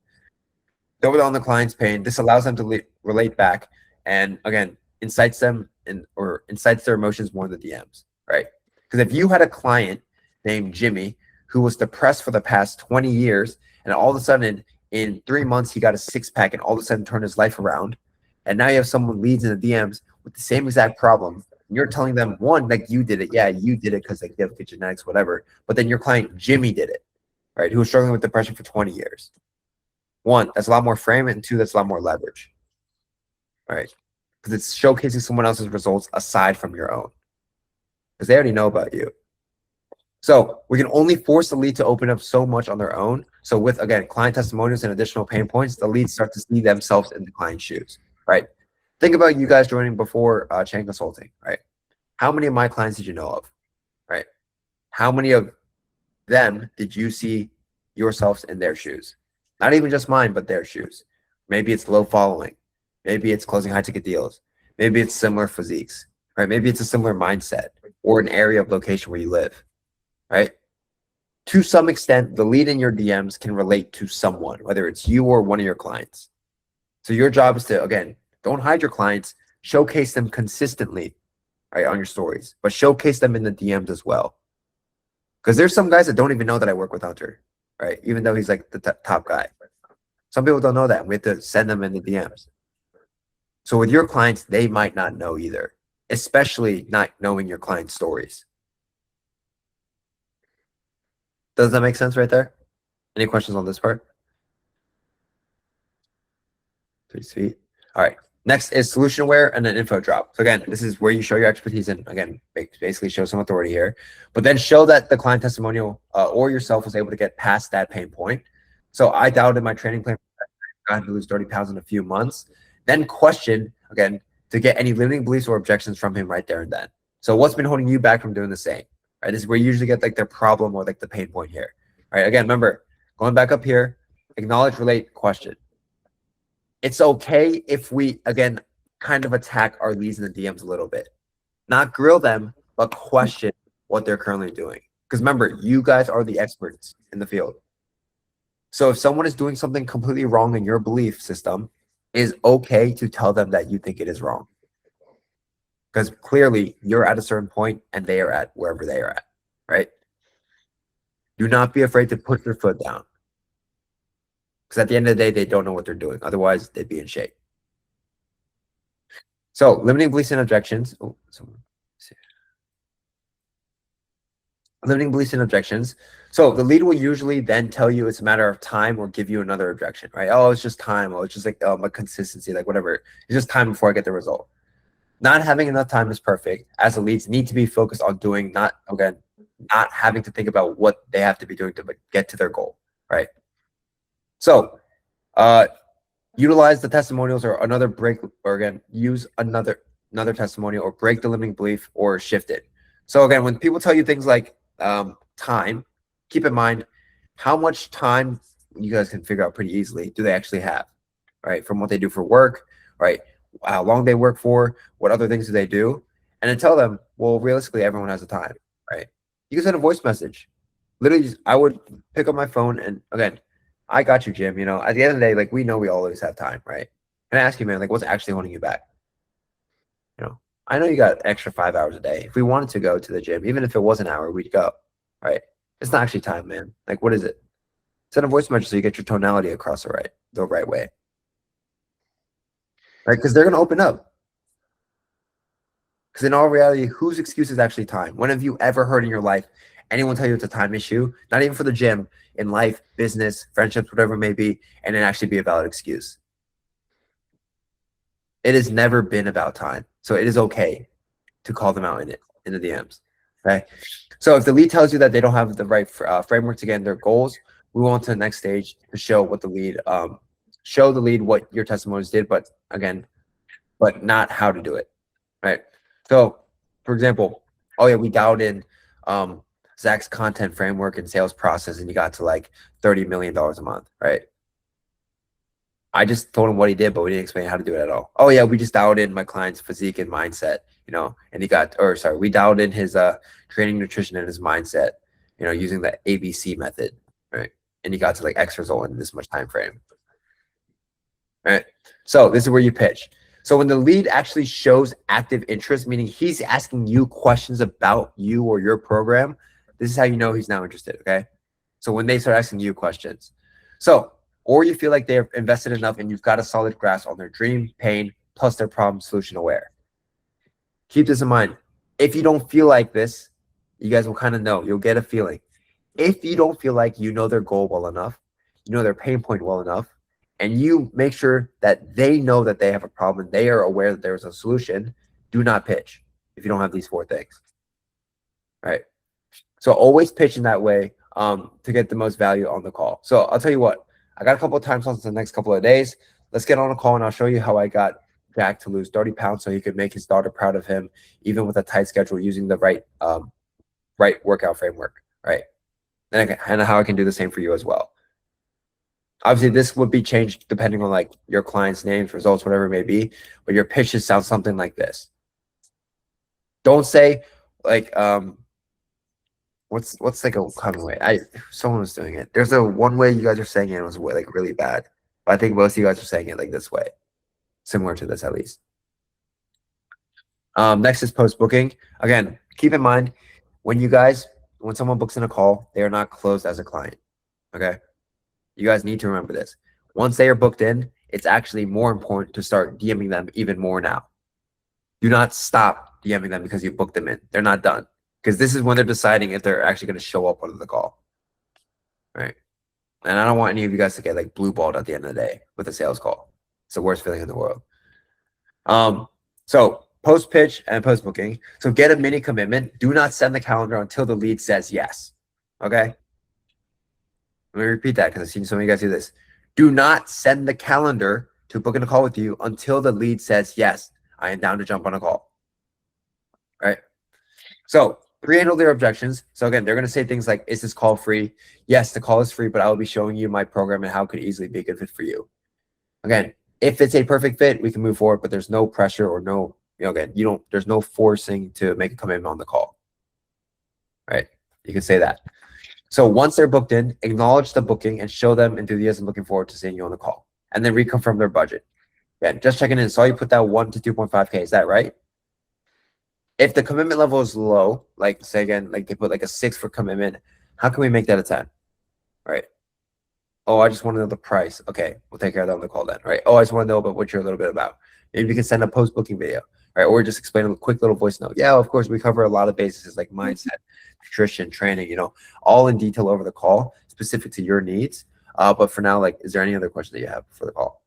Speaker 9: Double down on the client's pain. This allows them to relate back and again, incites them or incites their emotions more than the DMs, right? Because if you had a client named Jimmy who was depressed for the past 20 years and all of a sudden in 3 months he got a 6-pack and all of a sudden turned his life around, and now you have someone leads in the DMs with the same exact problem. You're telling them, one, like you did it. Yeah, you did it because like you have good genetics, whatever. But then your client Jimmy did it, right? Who was struggling with depression for 20 years. One, that's a lot more frame, and two, that's a lot more leverage. All right. Because it's showcasing someone else's results aside from your own. Because they already know about you. So we can only force the lead to open up so much on their own. So with, again, client testimonials and additional pain points, the leads start to see themselves in the client's shoes, right? Think about you guys joining before Chain Consulting, right? How many of my clients did you know of, right? How many of them did you see yourselves in their shoes? Not even just mine, but their shoes. Maybe it's low following. Maybe it's closing high ticket deals. Maybe it's similar physiques, right? Maybe it's a similar mindset or an area of location where you live, right? To some extent, the lead in your DMs can relate to someone, whether it's you or one of your clients. So your job is to, again, don't hide your clients, showcase them consistently, right, on your stories, but showcase them in the DMs as well. Because there's some guys that don't even know that I work with Hunter, right? Even though he's like the top guy. Some people don't know that. We have to send them in the DMs. So with your clients, they might not know either, especially not knowing your client's stories. Does that make sense right there? Any questions on this part? Pretty sweet. All right. Next is solution aware and then info drop. So again, this is where you show your expertise and again, basically show some authority here, but then show that the client testimonial or yourself was able to get past that pain point. So I doubted my training plan. I had to lose 30 pounds in a few months. Then question, again, to get any limiting beliefs or objections from him right there and then. So what's been holding you back from doing the same? Right, this is where you usually get like their problem or like the pain point here. All right, again, remember, going back up here, acknowledge, relate, question. It's okay if we, again, kind of attack our leads in the DMs a little bit. Not grill them, but question what they're currently doing. Because remember, you guys are the experts in the field. So if someone is doing something completely wrong in your belief system, it is okay to tell them that you think it is wrong. Because clearly you're at a certain point and they are at wherever they are at, right? Do not be afraid to put your foot down. Because at the end of the day, they don't know what they're doing. Otherwise, they'd be in shape. So limiting beliefs and objections. Limiting beliefs and objections. So the lead will usually then tell you it's a matter of time or give you another objection, right? Oh, it's just time. Oh, it's just like my consistency, like whatever. It's just time before I get the result. Not having enough time is perfect, as the leads need to be focused on doing, not having to think about what they have to be doing to get to their goal, right? So utilize the testimonials or another break, or again, use another testimonial or break the limiting belief or shift it. So again, when people tell you things like time, keep in mind how much time, you guys can figure out pretty easily, do they actually have, right? From what they do for work, right? How long they work for, what other things do they do, and then tell them, well, realistically, everyone has a time, right? You can send a voice message. Literally, I would pick up my phone and again, I got you, Jim. You know, at the end of the day, like we know we always have time, right? And I ask you, man, like what's actually holding you back? You know, I know you got extra 5 hours a day. If we wanted to go to the gym, even if it was an hour, we'd go, right? It's not actually time, man. Like, what is it? Send a voice message so you get your tonality across the right way. Right, because they're going to open up. Because in all reality, whose excuse is actually time? When have you ever heard in your life anyone tell you it's a time issue? Not even for the gym, in life, business, friendships, whatever it may be, and it actually be a valid excuse. It has never been about time. So it is okay to call them out in the DMs. Okay. So if the lead tells you that they don't have the right framework to get in their goals, we move on to the next stage to show what the lead show the lead what your testimonies did, but not how to do it, right? So, for example, oh yeah, we dialed in Zach's content framework and sales process, and you got to like $30 million a month, right? I just told him what he did, but we didn't explain how to do it at all. Oh yeah, we just dialed in my client's physique and mindset, you know, and we dialed in his training, nutrition, and his mindset, you know, using the ABC method, right? And he got to like X result in this much time frame. Right. So this is where you pitch. So when the lead actually shows active interest, meaning he's asking you questions about you or your program, this is how you know he's now interested. Okay. So when they start asking you questions, or you feel like they're invested enough and you've got a solid grasp on their dream, pain, plus their problem, solution aware. keep this in mind. If you don't feel like this, you guys will kind of know. You'll get a feeling. If you don't feel like you know their goal well enough, you know their pain point well enough, and you make sure that they know that they have a problem, they are aware that there's a solution, do not pitch if you don't have these 4 things. All right. So always pitch in that way to get the most value on the call. So I'll tell you what, I got a couple of time slots in the next couple of days. Let's get on a call and I'll show you how I got Jack to lose 30 pounds so he could make his daughter proud of him, even with a tight schedule, using the right workout framework, right? And how I can do the same for you as well. Obviously, this would be changed depending on like your client's names, results, whatever it may be, but your pitch should sound something like this. Don't say like, what's like a common way? Someone was doing it. There's a one way you guys are saying it was like really bad, but I think most of you guys are saying it like this way, similar to this at least. Next is post booking. Again, keep in mind when someone books in a call, they are not closed as a client. Okay, you guys need to remember this. Once they are booked in, it's actually more important to start DMing them even more now. Do not stop DMing them because you booked them in. They're not done. Because this is when they're deciding if they're actually going to show up on the call. Right? And I don't want any of you guys to get like blue balled at the end of the day with a sales call. It's the worst feeling in the world. So post pitch and post booking. So get a mini commitment. Do not send the calendar until the lead says yes. Okay? Let me repeat that because I've seen so many guys do this. Do not send the calendar to book in a call with you until the lead says yes. I am down to jump on a call. All right? So pre-handle their objections. So again, they're going to say things like, is this call free? Yes, the call is free, but I will be showing you my program and how it could easily be a good fit for you. Again, if it's a perfect fit, we can move forward, but there's no pressure or no, again, there's no forcing to make a commitment on the call. Right? You can say that. So once they're booked in, acknowledge the booking and show them enthusiasm looking forward to seeing you on the call. And then reconfirm their budget. Again, just checking in. Saw you put that 1 to 2.5K. Is that right? If the commitment level is low, like say again, like they put like a 6 for commitment, how can we make that a 10? Right? Oh, I just want to know the price. Okay, we'll take care of that on the call then. Right? Oh, I just want to know about what you're a little bit about. Maybe you can send a post-booking video, right? Or just explain a quick little voice note. Yeah, of course, we cover a lot of bases like mindset, nutrition, training, all in detail over the call, specific to your needs. But for now, like, is there any other question that you have for the call?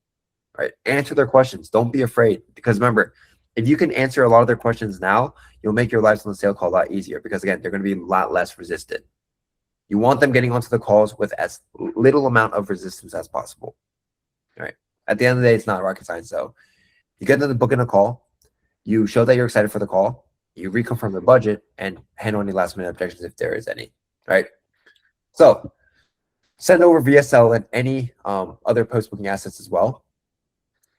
Speaker 9: Right? Answer their questions. Don't be afraid, because remember, if you can answer a lot of their questions now, you'll make your lives on the sale call a lot easier because, again, they're going to be a lot less resistant. You want them getting onto the calls with as little amount of resistance as possible. All right. At the end of the day, it's not rocket science. So you get them to book in a call. You show that you're excited for the call. You reconfirm the budget and handle any last-minute objections if there is any. Right? So send over VSL and any other post-booking assets as well.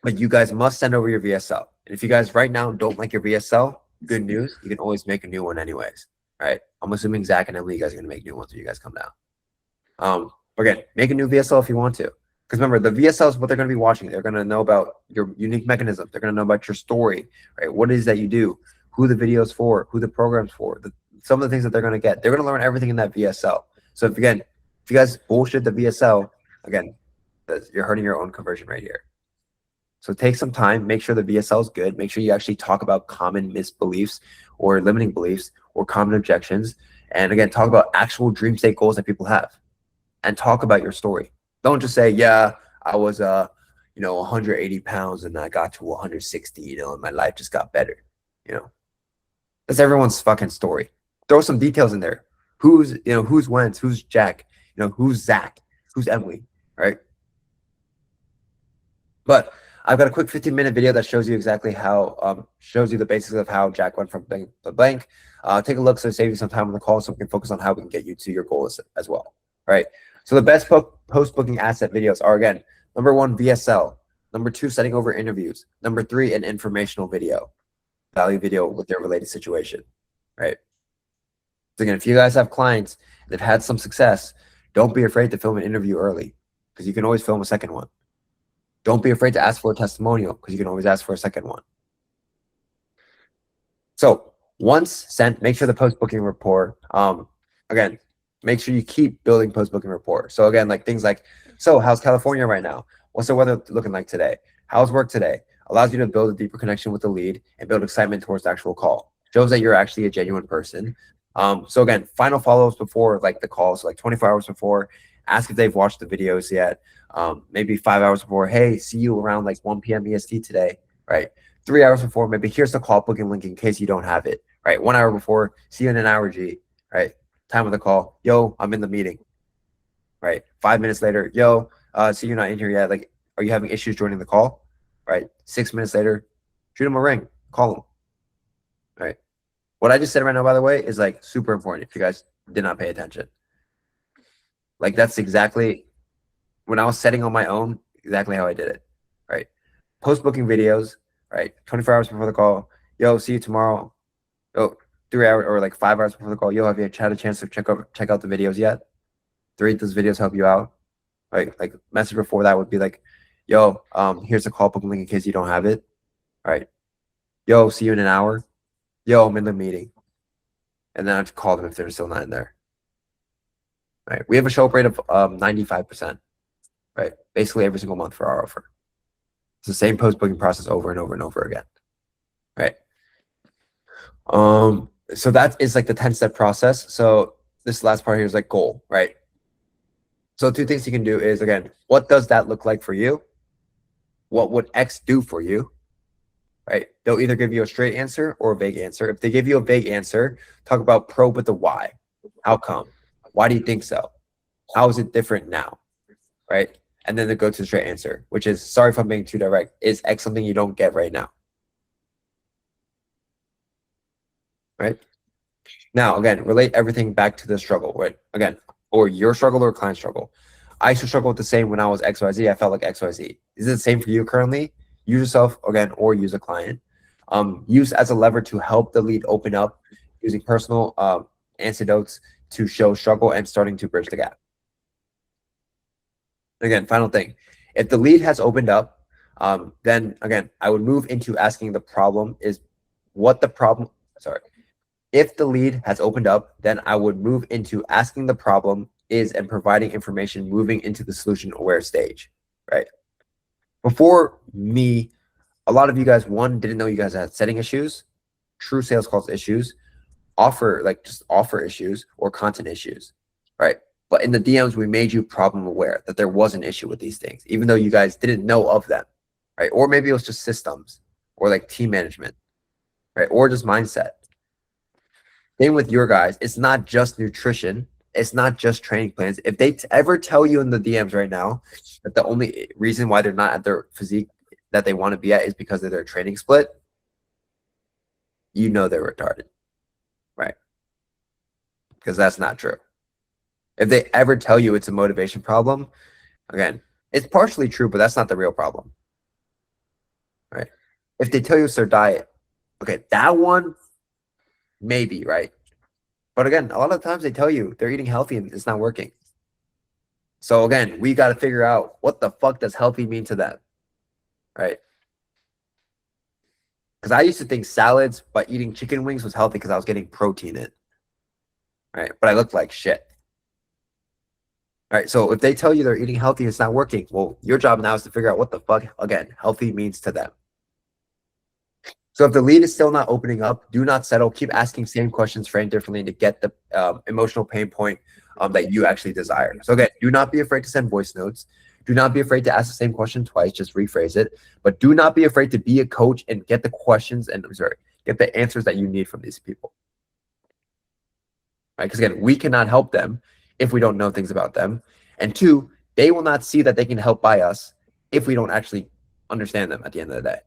Speaker 9: But you guys must send over your VSL. And if you guys right now don't like your VSL, good news, you can always make a new one anyways. All right. I'm assuming Zach and Emily, you guys are going to make new ones when you guys come down. Again, make a new VSL if you want to. Because remember, the VSL is what they're going to be watching. They're going to know about your unique mechanism. They're going to know about your story, right? What it is that you do, who the video is for, who the program's for, some of the things that they're going to get. They're going to learn everything in that VSL. So if you guys bullshit the VSL, again, you're hurting your own conversion right here. So take some time, make sure the VSL is good. Make sure you actually talk about common misbeliefs or limiting beliefs or common objections. And again, talk about actual dream state goals that people have and talk about your story. Don't just say, yeah, I was, 180 pounds and I got to 160, and my life just got better. That's everyone's fucking story. Throw some details in there. Who's Wentz, who's Jack, who's Zach, who's Emily, right? But I've got a quick 15-minute video that shows you exactly how, shows you the basics of how Jack went from blank to blank. Take a look so save you some time on the call so we can focus on how we can get you to your goals as well, right? So the best post-booking asset videos are, again, number 1, VSL. Number 2, setting over interviews. Number 3, an informational video, value video with their related situation, right? So again, if you guys have clients that have had some success, don't be afraid to film an interview early because you can always film a second one. Don't be afraid to ask for a testimonial because you can always ask for a second one. So once sent, make sure the post-booking rapport, again, make sure you keep building post-booking rapport. So again, like things like, so how's California right now? What's the weather looking like today? How's work today? allows you to build a deeper connection with the lead and build excitement towards the actual call. Shows that you're actually a genuine person. So again, final follow-ups before like the call, so like 24 hours before, ask if they've watched the videos yet. Maybe 5 hours before, hey, see you around like 1 p.m. EST today, right? 3 hours before, maybe here's the call booking link in case you don't have it, right? 1 hour before, see you in an hour, G, right? Time of the call, yo, I'm in the meeting, right? 5 minutes later, yo, see you're not in here yet. Like, are you having issues joining the call, right? 6 minutes later, shoot him a ring, call him, right? What I just said right now, by the way, is like super important if you guys did not pay attention. Like that's exactly when I was setting on my own, exactly how I did it, right? Post booking videos, right? 24 hours before the call, yo, see you tomorrow. Oh, 3 hours or like 5 hours before the call, yo, have you had a chance to check out the videos yet? Does those videos help you out? Right? Like message before that would be like, yo, here's the call booking link in case you don't have it. All right. Yo, see you in an hour. Yo, I'm in the meeting. And then I have to call them if they're still not in there. Right. We have a show up rate of 95%. Right. Basically every single month for our offer. It's the same post booking process over and over and over again. Right. So that is like the 10-step process. So this last part here is like goal, right? So 2 things you can do is, again, what does that look like for you? What would X do for you? Right? They'll either give you a straight answer or a vague answer. If they give you a vague answer, talk about probe with the why. How come? Why do you think so? How is it different now? Right? And then they go to the straight answer, which is, sorry if I'm being too direct. Is X something you don't get right now? Right? Now, again, relate everything back to the struggle, right? Again, or your struggle or client struggle. I used to struggle with the same when I was XYZ. I felt like XYZ. Is it the same for you currently? Use yourself, again, or use a client. Use as a lever to help the lead open up using personal antidotes to show struggle and starting to bridge the gap. Again, final thing. If the lead has opened up, then, again, I would move into asking the problem is what the problem, sorry. If the lead has opened up, then I would move into asking the problem is and providing information moving into the solution aware stage, right? Before me, a lot of you guys, one, didn't know you guys had setting issues, true sales calls issues, offer issues or content issues, right? But in the DMs, we made you problem aware that there was an issue with these things, even though you guys didn't know of them, right? Or maybe it was just systems or like team management, right? Or just mindset. Same with your guys. It's not just nutrition. It's not just training plans. If they ever tell you in the DMs right now that the only reason why they're not at their physique that they want to be at is because of their training split, you know they're retarded, right? Because that's not true. If they ever tell you it's a motivation problem, again, it's partially true, but that's not the real problem, right? If they tell you it's their diet, okay, that one, maybe, right? But again, a lot of times they tell you they're eating healthy and it's not working. So again, we got to figure out what the fuck does healthy mean to them, right? Because I used to think salads by eating chicken wings was healthy because I was getting protein in, right? But I looked like shit. All right, so if they tell you they're eating healthy and it's not working, well, your job now is to figure out what the fuck, again, healthy means to them. So if the lead is still not opening up, do not settle. Keep asking same questions framed differently to get the emotional pain point that you actually desire. So again, do not be afraid to send voice notes. Do not be afraid to ask the same question twice. Just rephrase it. But do not be afraid to be a coach and get the questions and get the answers that you need from these people. Right? Because again, we cannot help them if we don't know things about them. And 2, they will not see that they can help by us if we don't actually understand them at the end of the day.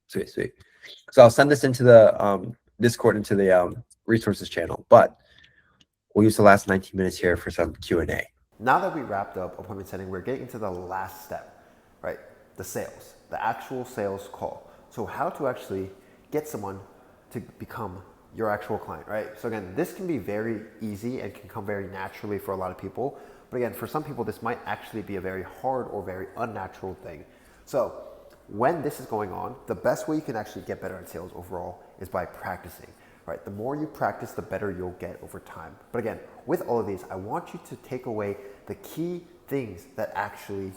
Speaker 9: Sweet. So I'll send this into the Discord, into the resources channel, but we'll use the last 19 minutes here for some Q&A.
Speaker 1: Now that we wrapped up appointment setting, we're getting into the last step, right? The sales, the actual sales call. So how to actually get someone to become your actual client, right? So again, this can be very easy and can come very naturally for a lot of people. But again, for some people, this might actually be a very hard or very unnatural thing. So when this is going on, the best way you can actually get better at sales overall is by practicing, right? The more you practice, the better you'll get over time. But again, with all of these, I want you to take away the key things that actually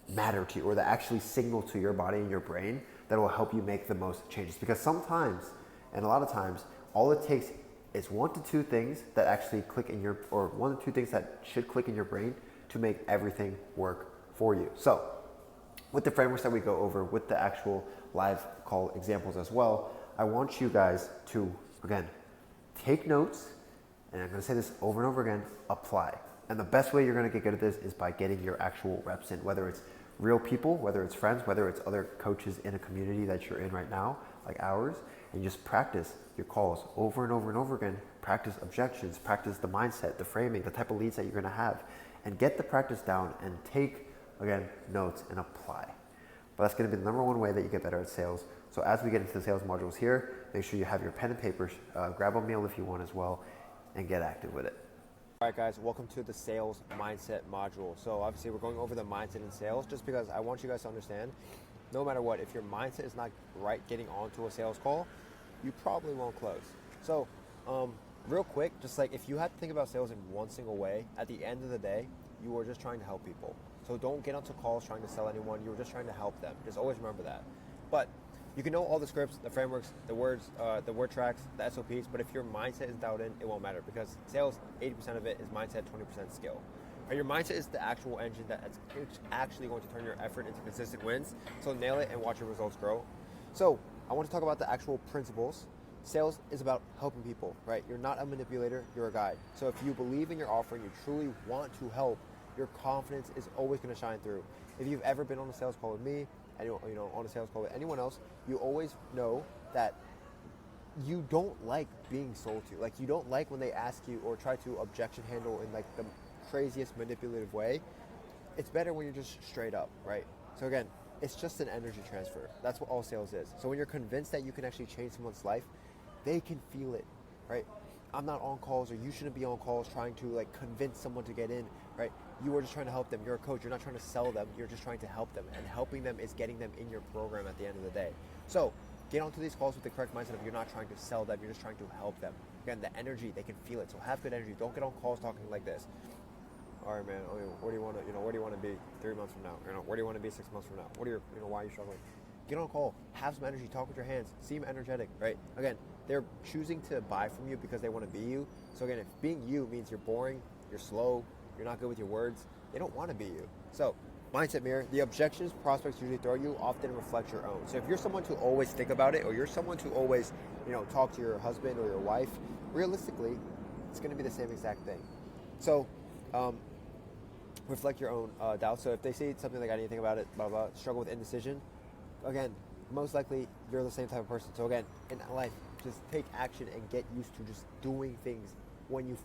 Speaker 1: matter to you or that actually signal to your body and your brain that will help you make the most changes. Because sometimes, and a lot of times, all it takes is 1 to 2 things that actually click in your, or 1 to 2 things that should click in your brain to make everything work for you. So with the frameworks that we go over, with the actual live call examples as well, I want you guys to, again, take notes, and I'm gonna say this over and over again, apply. And the best way you're gonna get good at this is by getting your actual reps in, whether it's real people, whether it's friends, whether it's other coaches in a community that you're in right now, like ours, and just practice your calls over and over and over again. Practice objections, practice the mindset, the framing, the type of leads that you're gonna have, and get the practice down and take, again, notes and apply. But that's gonna be the number one way that you get better at sales. So as we get into the sales modules here, make sure you have your pen and paper, grab a meal if you want as well, and get active with it. All right, guys, welcome to the sales mindset module. So obviously we're going over the mindset in sales just because I want you guys to understand, no matter what, if your mindset is not right getting onto a sales call, you probably won't close. So real quick, just like if you had to think about sales in one single way, at the end of the day, you are just trying to help people. So don't get onto calls trying to sell anyone. You were just trying to help them. Just always remember that. But you can know all the scripts, the frameworks, the words, the word tracks, the SOPs, but if your mindset is dialed in, it won't matter because sales, 80% of it is mindset, 20% skill. And your mindset is the actual engine that's actually going to turn your effort into consistent wins. So nail it and watch your results grow. So I want to talk about the actual principles. Sales is about helping people, right? You're not a manipulator, you're a guide. So if you believe in your offer and you truly want to help, your confidence is always going to shine through. If you've ever been on a sales call with me, and on a sales call with anyone else, you always know that you don't like being sold to. Like you don't like when they ask you or try to objection handle in like the craziest manipulative way. It's better when you're just straight up, right? So again, it's just an energy transfer. That's what all sales is. So when you're convinced that you can actually change someone's life, they can feel it, right? I'm not on calls, or you shouldn't be on calls trying to like convince someone to get in, right? You are just trying to help them. You're a coach. You're not trying to sell them. You're just trying to help them, and helping them is getting them in your program at the end of the day. So get onto these calls with the correct mindset of you're not trying to sell them. You're just trying to help them. Again, the energy, they can feel it. So have good energy. Don't get on calls talking like this. All right, man. Where do you want to, where do you want to be 3 months from now? Where do you want to be 6 months from now? What are your, why are you struggling? Get on a call, have some energy, talk with your hands, seem energetic, right? Again, they're choosing to buy from you because they want to be you. So again, if being you means you're boring, you're slow, you're not good with your words, they don't want to be you. So mindset mirror, the objections prospects usually throw you often reflect your own. So if you're someone to always think about it, or you're someone to always, talk to your husband or your wife, realistically, it's going to be the same exact thing. So reflect your own doubts. So if they say something like, I didn't think about it, blah, blah, struggle with indecision, again, most likely you're the same type of person. So again, in life, just take action and get used to just doing things when you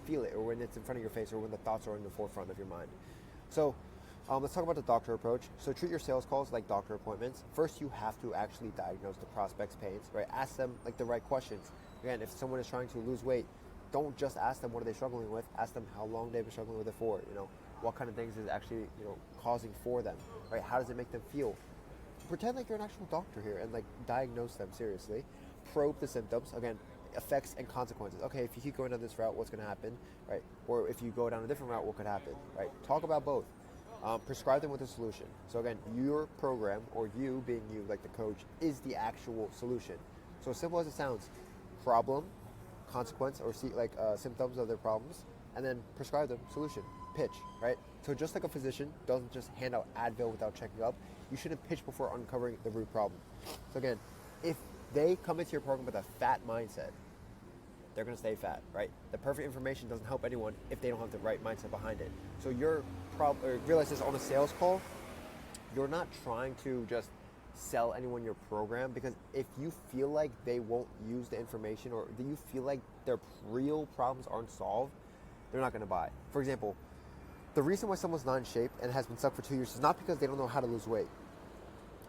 Speaker 1: feel it, or when it's in front of your face, or when the thoughts are in the forefront of your mind. So let's talk about the doctor approach. So treat your sales calls like doctor appointments. First, you have to actually diagnose the prospect's pains, right? Ask them like the right questions. Again, if someone is trying to lose weight, don't just ask them what are they struggling with. Ask them how long they've been struggling with it for. What kind of things is actually causing for them, right? How does it make them feel? Pretend like you're an actual doctor here and like diagnose them seriously. Probe the symptoms. Again, effects and consequences. Okay, if you keep going down this route, what's going to happen, right? Or if you go down a different route, what could happen, right? Talk about both. Prescribe them with a solution. So again, your program, or you being you, like the coach, is the actual solution. So as simple as it sounds, problem, consequence, or symptoms of their problems, and then prescribe them solution. Pitch, right? So just like a physician doesn't just hand out Advil without checking up, you shouldn't pitch before uncovering the root problem. So again, if they come into your program with a fat mindset, they're going to stay fat, right? The perfect information doesn't help anyone if they don't have the right mindset behind it. So realize this on a sales call, you're not trying to just sell anyone your program, because if you feel like they won't use the information, or do you feel like their real problems aren't solved, they're not going to buy. For example, the reason why someone's not in shape and has been stuck for 2 years is not because they don't know how to lose weight.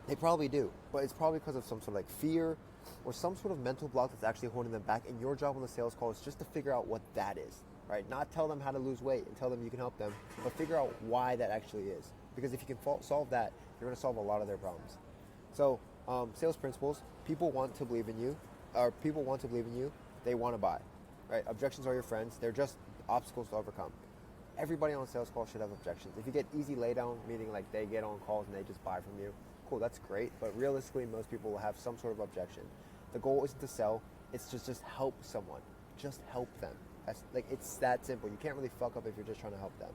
Speaker 1: They probably do, but it's probably because of some sort of fear or some sort of mental block that's actually holding them back. And your job on the sales call is just to figure out what that is, right? Not tell them how to lose weight and tell them you can help them, but figure out why that actually is. Because if you can solve that, you're going to solve a lot of their problems. So sales principles, people want to believe in you, they want to buy, right? Objections are your friends. They're just obstacles to overcome. everybody on a sales call should have objections. If you get easy laydown, meaning like they get on calls and they just buy from you, cool, that's great. But realistically, most people will have some sort of objection. The goal isn't to sell, it's just help someone. Just help them. That's like, it's that simple. You can't really fuck up if you're just trying to help them.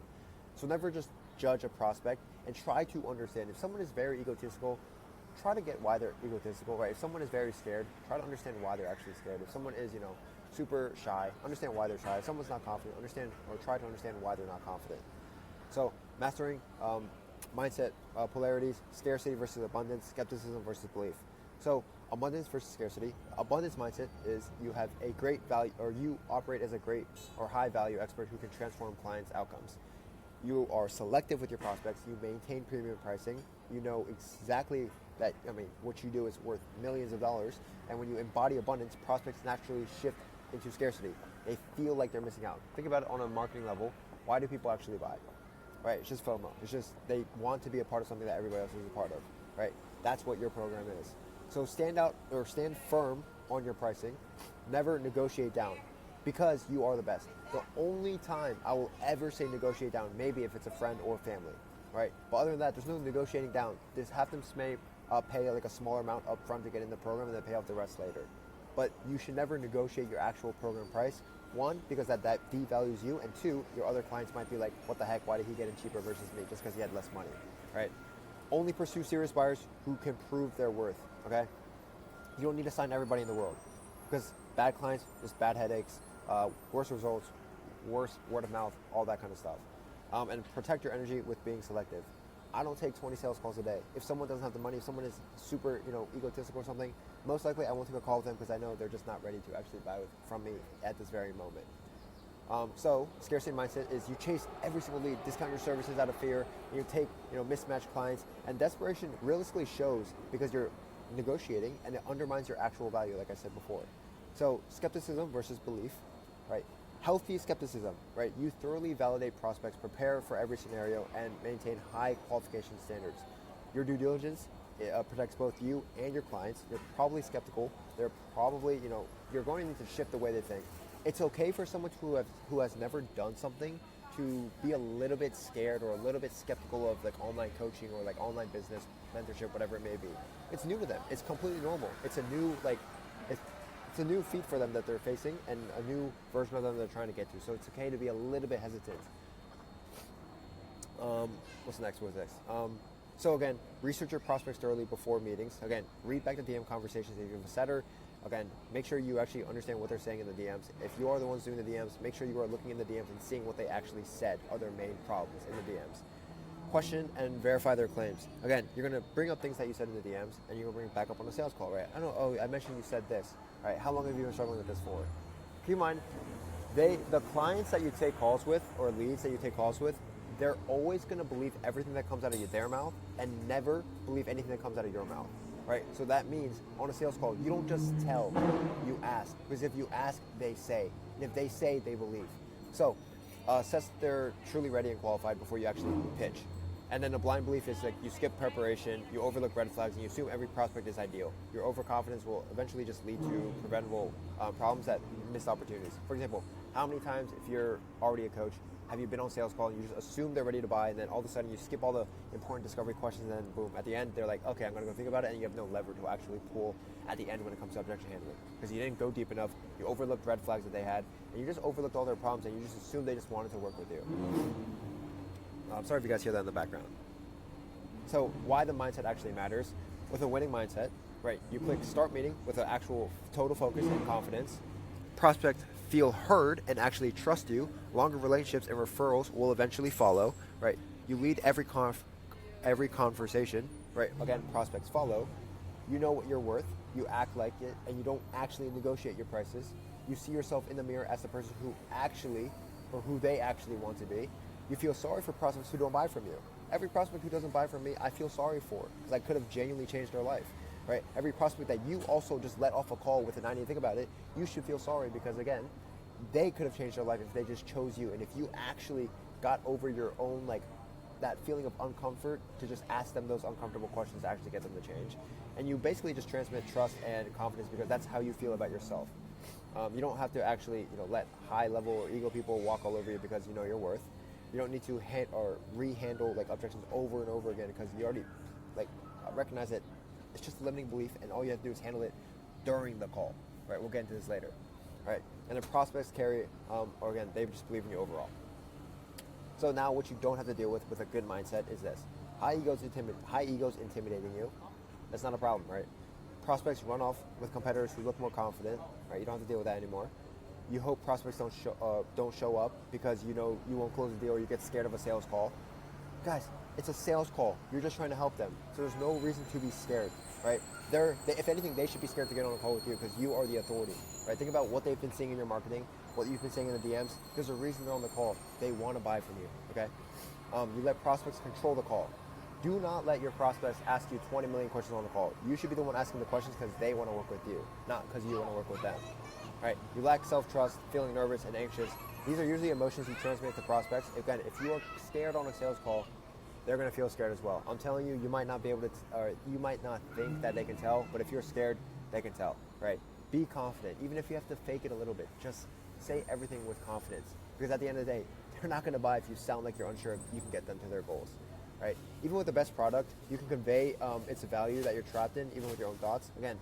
Speaker 1: So never just judge a prospect, and try to understand. If someone is very egotistical, try to get why they're egotistical, right? If someone is very scared, try to understand why they're actually scared. If someone is, super shy, understand why they're shy. If someone's not confident, understand or try to understand why they're not confident. So mastering mindset polarities, scarcity versus abundance, skepticism versus belief. So abundance versus scarcity. Abundance mindset is you have a great value, or you operate as a great or high value expert who can transform clients' outcomes. You are selective with your prospects. You maintain premium pricing. You know exactly that, what you do is worth millions of dollars. And when you embody abundance, prospects naturally shift into scarcity. They feel like they're missing out. Think about it on a marketing level. Why do people actually buy? Right? It's just FOMO. It's just they want to be a part of something that everybody else is a part of. Right? That's what your program is. So stand out or stand firm on your pricing. Never negotiate down, because you are the best. The only time I will ever say negotiate down, maybe if it's a friend or family, right? But other than that, there's no negotiating down. Just have them pay like a smaller amount up front to get in the program and then pay off the rest later. But you should never negotiate your actual program price. One, because that devalues you, and two, your other clients might be like, what the heck, why did he get in cheaper versus me, just because he had less money, right? Only pursue serious buyers who can prove their worth, okay? You don't need to sign everybody in the world, because bad clients, just bad headaches, worse results, worse word of mouth, all that kind of stuff. And protect your energy with being selective. I don't take 20 sales calls a day. If someone doesn't have the money, if someone is super, egotistical or something, most likely I won't take a call with them because I know they're just not ready to actually buy from me at this very moment. So scarcity mindset is you chase every single lead, discount your services out of fear, and you take, mismatched clients, and desperation realistically shows because you're negotiating and it undermines your actual value, like I said before. So skepticism versus belief, right? Healthy skepticism, right? You thoroughly validate prospects, prepare for every scenario, and maintain high qualification standards. Your due diligence protects both you and your clients. You're probably skeptical. They're probably, you're going to need to shift the way they think. It's okay for someone who has never done something to be a little bit scared or a little bit skeptical of like online coaching or like online business mentorship, whatever it may be. It's new to them. It's completely normal. It's a new it's a new feat for them that they're facing, and a new version of them they're trying to get to. So it's okay to be a little bit hesitant. What's next? So again, research your prospects thoroughly before meetings. Again, read back the DM conversations if you have a setter. Again, make sure you actually understand what they're saying in the DMs. If you are the ones doing the DMs, make sure you are looking in the DMs and seeing what they actually said are their main problems in the DMs. Question and verify their claims. Again, you're going to bring up things that you said in the DMs, and you're going to bring it back up on the sales call, right? I mentioned you said this. All right, how long have you been struggling with this for? Keep in mind, the clients that you take calls with, or leads that you take calls with, they're always going to believe everything that comes out of their mouth and never believe anything that comes out of your mouth, right? So that means on a sales call, you don't just tell, you ask. Because if you ask, they say. And if they say, they believe. So assess they're truly ready and qualified before you actually pitch. And then a blind belief is like you skip preparation, you overlook red flags, and you assume every prospect is ideal. Your overconfidence will eventually just lead to preventable problems that missed opportunities. For example, how many times, if you're already a coach, have you been on sales call and you just assume they're ready to buy, and then all of a sudden you skip all the important discovery questions, and then boom, at the end they're like, okay, I'm gonna go think about it, and you have no lever to actually pull at the end when it comes to objection handling. Because you didn't go deep enough, you overlooked red flags that they had, and you just overlooked all their problems, and you just assumed they just wanted to work with you. I'm sorry if you guys hear that in the background. So why the mindset actually matters. With a winning mindset, right, you click start meeting with an actual total focus and confidence. Prospects feel heard and actually trust you. Longer relationships and referrals will eventually follow, right? You lead every conversation, right? Again, prospects follow. You know what you're worth. You act like it, and you don't actually negotiate your prices. You see yourself in the mirror as the person who actually, or who they actually want to be. You feel sorry for prospects who don't buy from you. Every prospect who doesn't buy from me, I feel sorry for, because I could have genuinely changed their life, right? Every prospect that you also just let off a call with an idea, think about it, you should feel sorry, because again, they could have changed their life if they just chose you. And if you actually got over your own, like, that feeling of uncomfort to just ask them those uncomfortable questions to actually get them to change. And you basically just transmit trust and confidence, because that's how you feel about yourself. You don't have to actually, let high level or ego people walk all over you, because you know your worth.
Speaker 9: You don't need to hit or re-handle like objections over and over again because you already like recognize that it's just a limiting belief, and all you have to do is handle it during the call. Right? We'll get into this later. Right? And the prospects carry, or again, they just believe in you overall. So now, what you don't have to deal with a good mindset is this: high egos intimidating you. That's not a problem, right? Prospects run off with competitors who look more confident, right? You don't have to deal with that anymore. You hope prospects don't show up because you know you won't close the deal, or you get scared of a sales call. Guys, it's a sales call. You're just trying to help them, so there's no reason to be scared, right? If anything, they should be scared to get on a call with you because you are the authority, right? Think about what they've been seeing in your marketing, what you've been seeing in the DMs. There's a reason they're on the call. They want to buy from you, okay? You let prospects control the call. Do not let your prospects ask you 20 million questions on the call. You should be the one asking the questions because they want to work with you, not because you want to work with them. Right? You lack self-trust, feeling nervous and anxious. These are usually emotions you transmit to prospects. Again, if you are scared on a sales call, they're going to feel scared as well. I'm telling you, you might not be able to, or you might not think that they can tell, but if you're scared, they can tell, right? Be confident. Even if you have to fake it a little bit, just say everything with confidence. Because at the end of the day, they're not going to buy if you sound like you're unsure if you can get them to their goals, right? Even with the best product, you can convey its value that you're trapped in, even with your own thoughts. Again,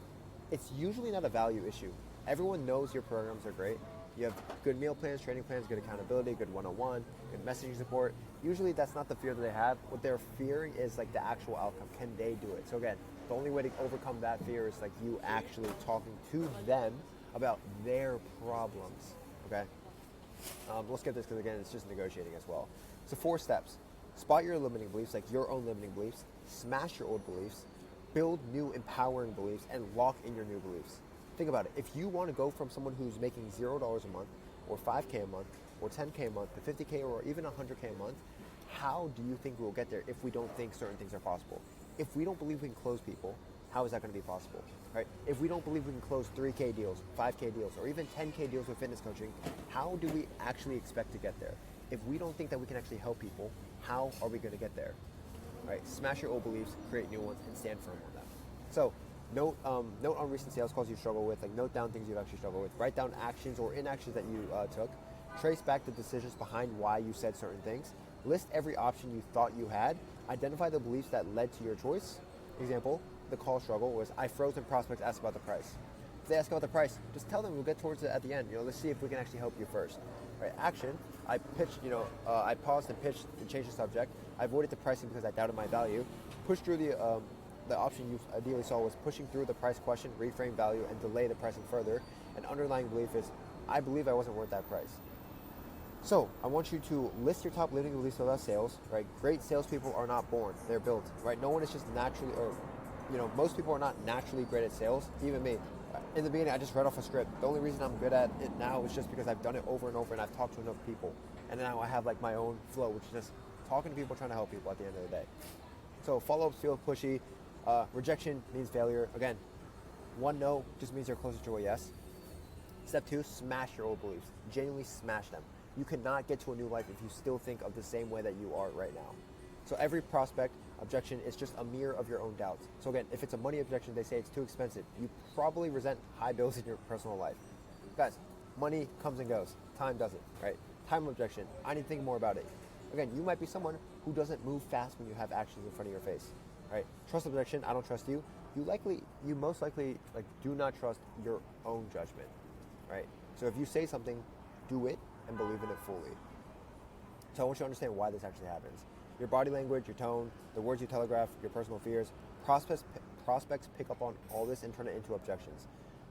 Speaker 9: it's usually not a value issue. Everyone knows your programs are great. You have good meal plans, training plans, good accountability, good one-on-one, good messaging support. Usually that's not the fear that they have. What they're fearing is like the actual outcome. Can they do it? So again, the only way to overcome that fear is like you actually talking to them about their problems, okay? Let's get this because again, it's just negotiating as well. So 4 steps. Spot your limiting beliefs, like your own limiting beliefs, smash your old beliefs, build new empowering beliefs, and lock in your new beliefs. Think about it. If you want to go from someone who's making $0 a month, or $5K a month, or $10K a month, to $50K or even $100K a month, how do you think we'll get there if we don't think certain things are possible? If we don't believe we can close people, how is that going to be possible, right? If we don't believe we can close 3K deals, 5K deals, or even 10K deals with fitness coaching, how do we actually expect to get there? If we don't think that we can actually help people, how are we going to get there? Right? Smash your old beliefs, create new ones, and stand firm on them. So, note on recent sales calls you struggle with, like note down things you've actually struggled with, write down actions or inactions that you took, trace back the decisions behind why you said certain things, list every option you thought you had, identify the beliefs that led to your choice. Example, the call struggle was I froze when prospects asked about the price. If they ask about the price, just tell them we'll get towards it at the end. Let's see if we can actually help you first. Right? Action, I pitched, I paused and pitched and changed the subject. I avoided the pricing because I doubted my value. Pushed through the option you ideally saw was pushing through the price question, reframe value, and delay the pricing further. An underlying belief is, I believe I wasn't worth that price. So I want you to list your top limiting beliefs about sales, right? Great salespeople are not born, they're built, right? No one is just naturally, or most people are not naturally great at sales, even me. In the beginning, I just read off a script. The only reason I'm good at it now is just because I've done it over and over and I've talked to enough people. And now I have like my own flow, which is just talking to people, trying to help people at the end of the day. So follow-ups feel pushy. Rejection means failure. Again, 1 no just means you're closer to a yes. Step 2, smash your old beliefs. Genuinely smash them. You cannot get to a new life if you still think of the same way that you are right now. So every prospect objection is just a mirror of your own doubts. So again, if it's a money objection, they say it's too expensive. You probably resent high bills in your personal life. Guys, money comes and goes. Time doesn't, right? Time objection, I need to think more about it. Again, you might be someone who doesn't move fast when you have actions in front of your face. Right? Trust objection, I don't trust you. You most likely do not trust your own judgment, right? So if you say something, do it and believe in it fully. So I want you to understand why this actually happens. Your body language, your tone, the words you telegraph, your personal fears, prospects pick up on all this and turn it into objections.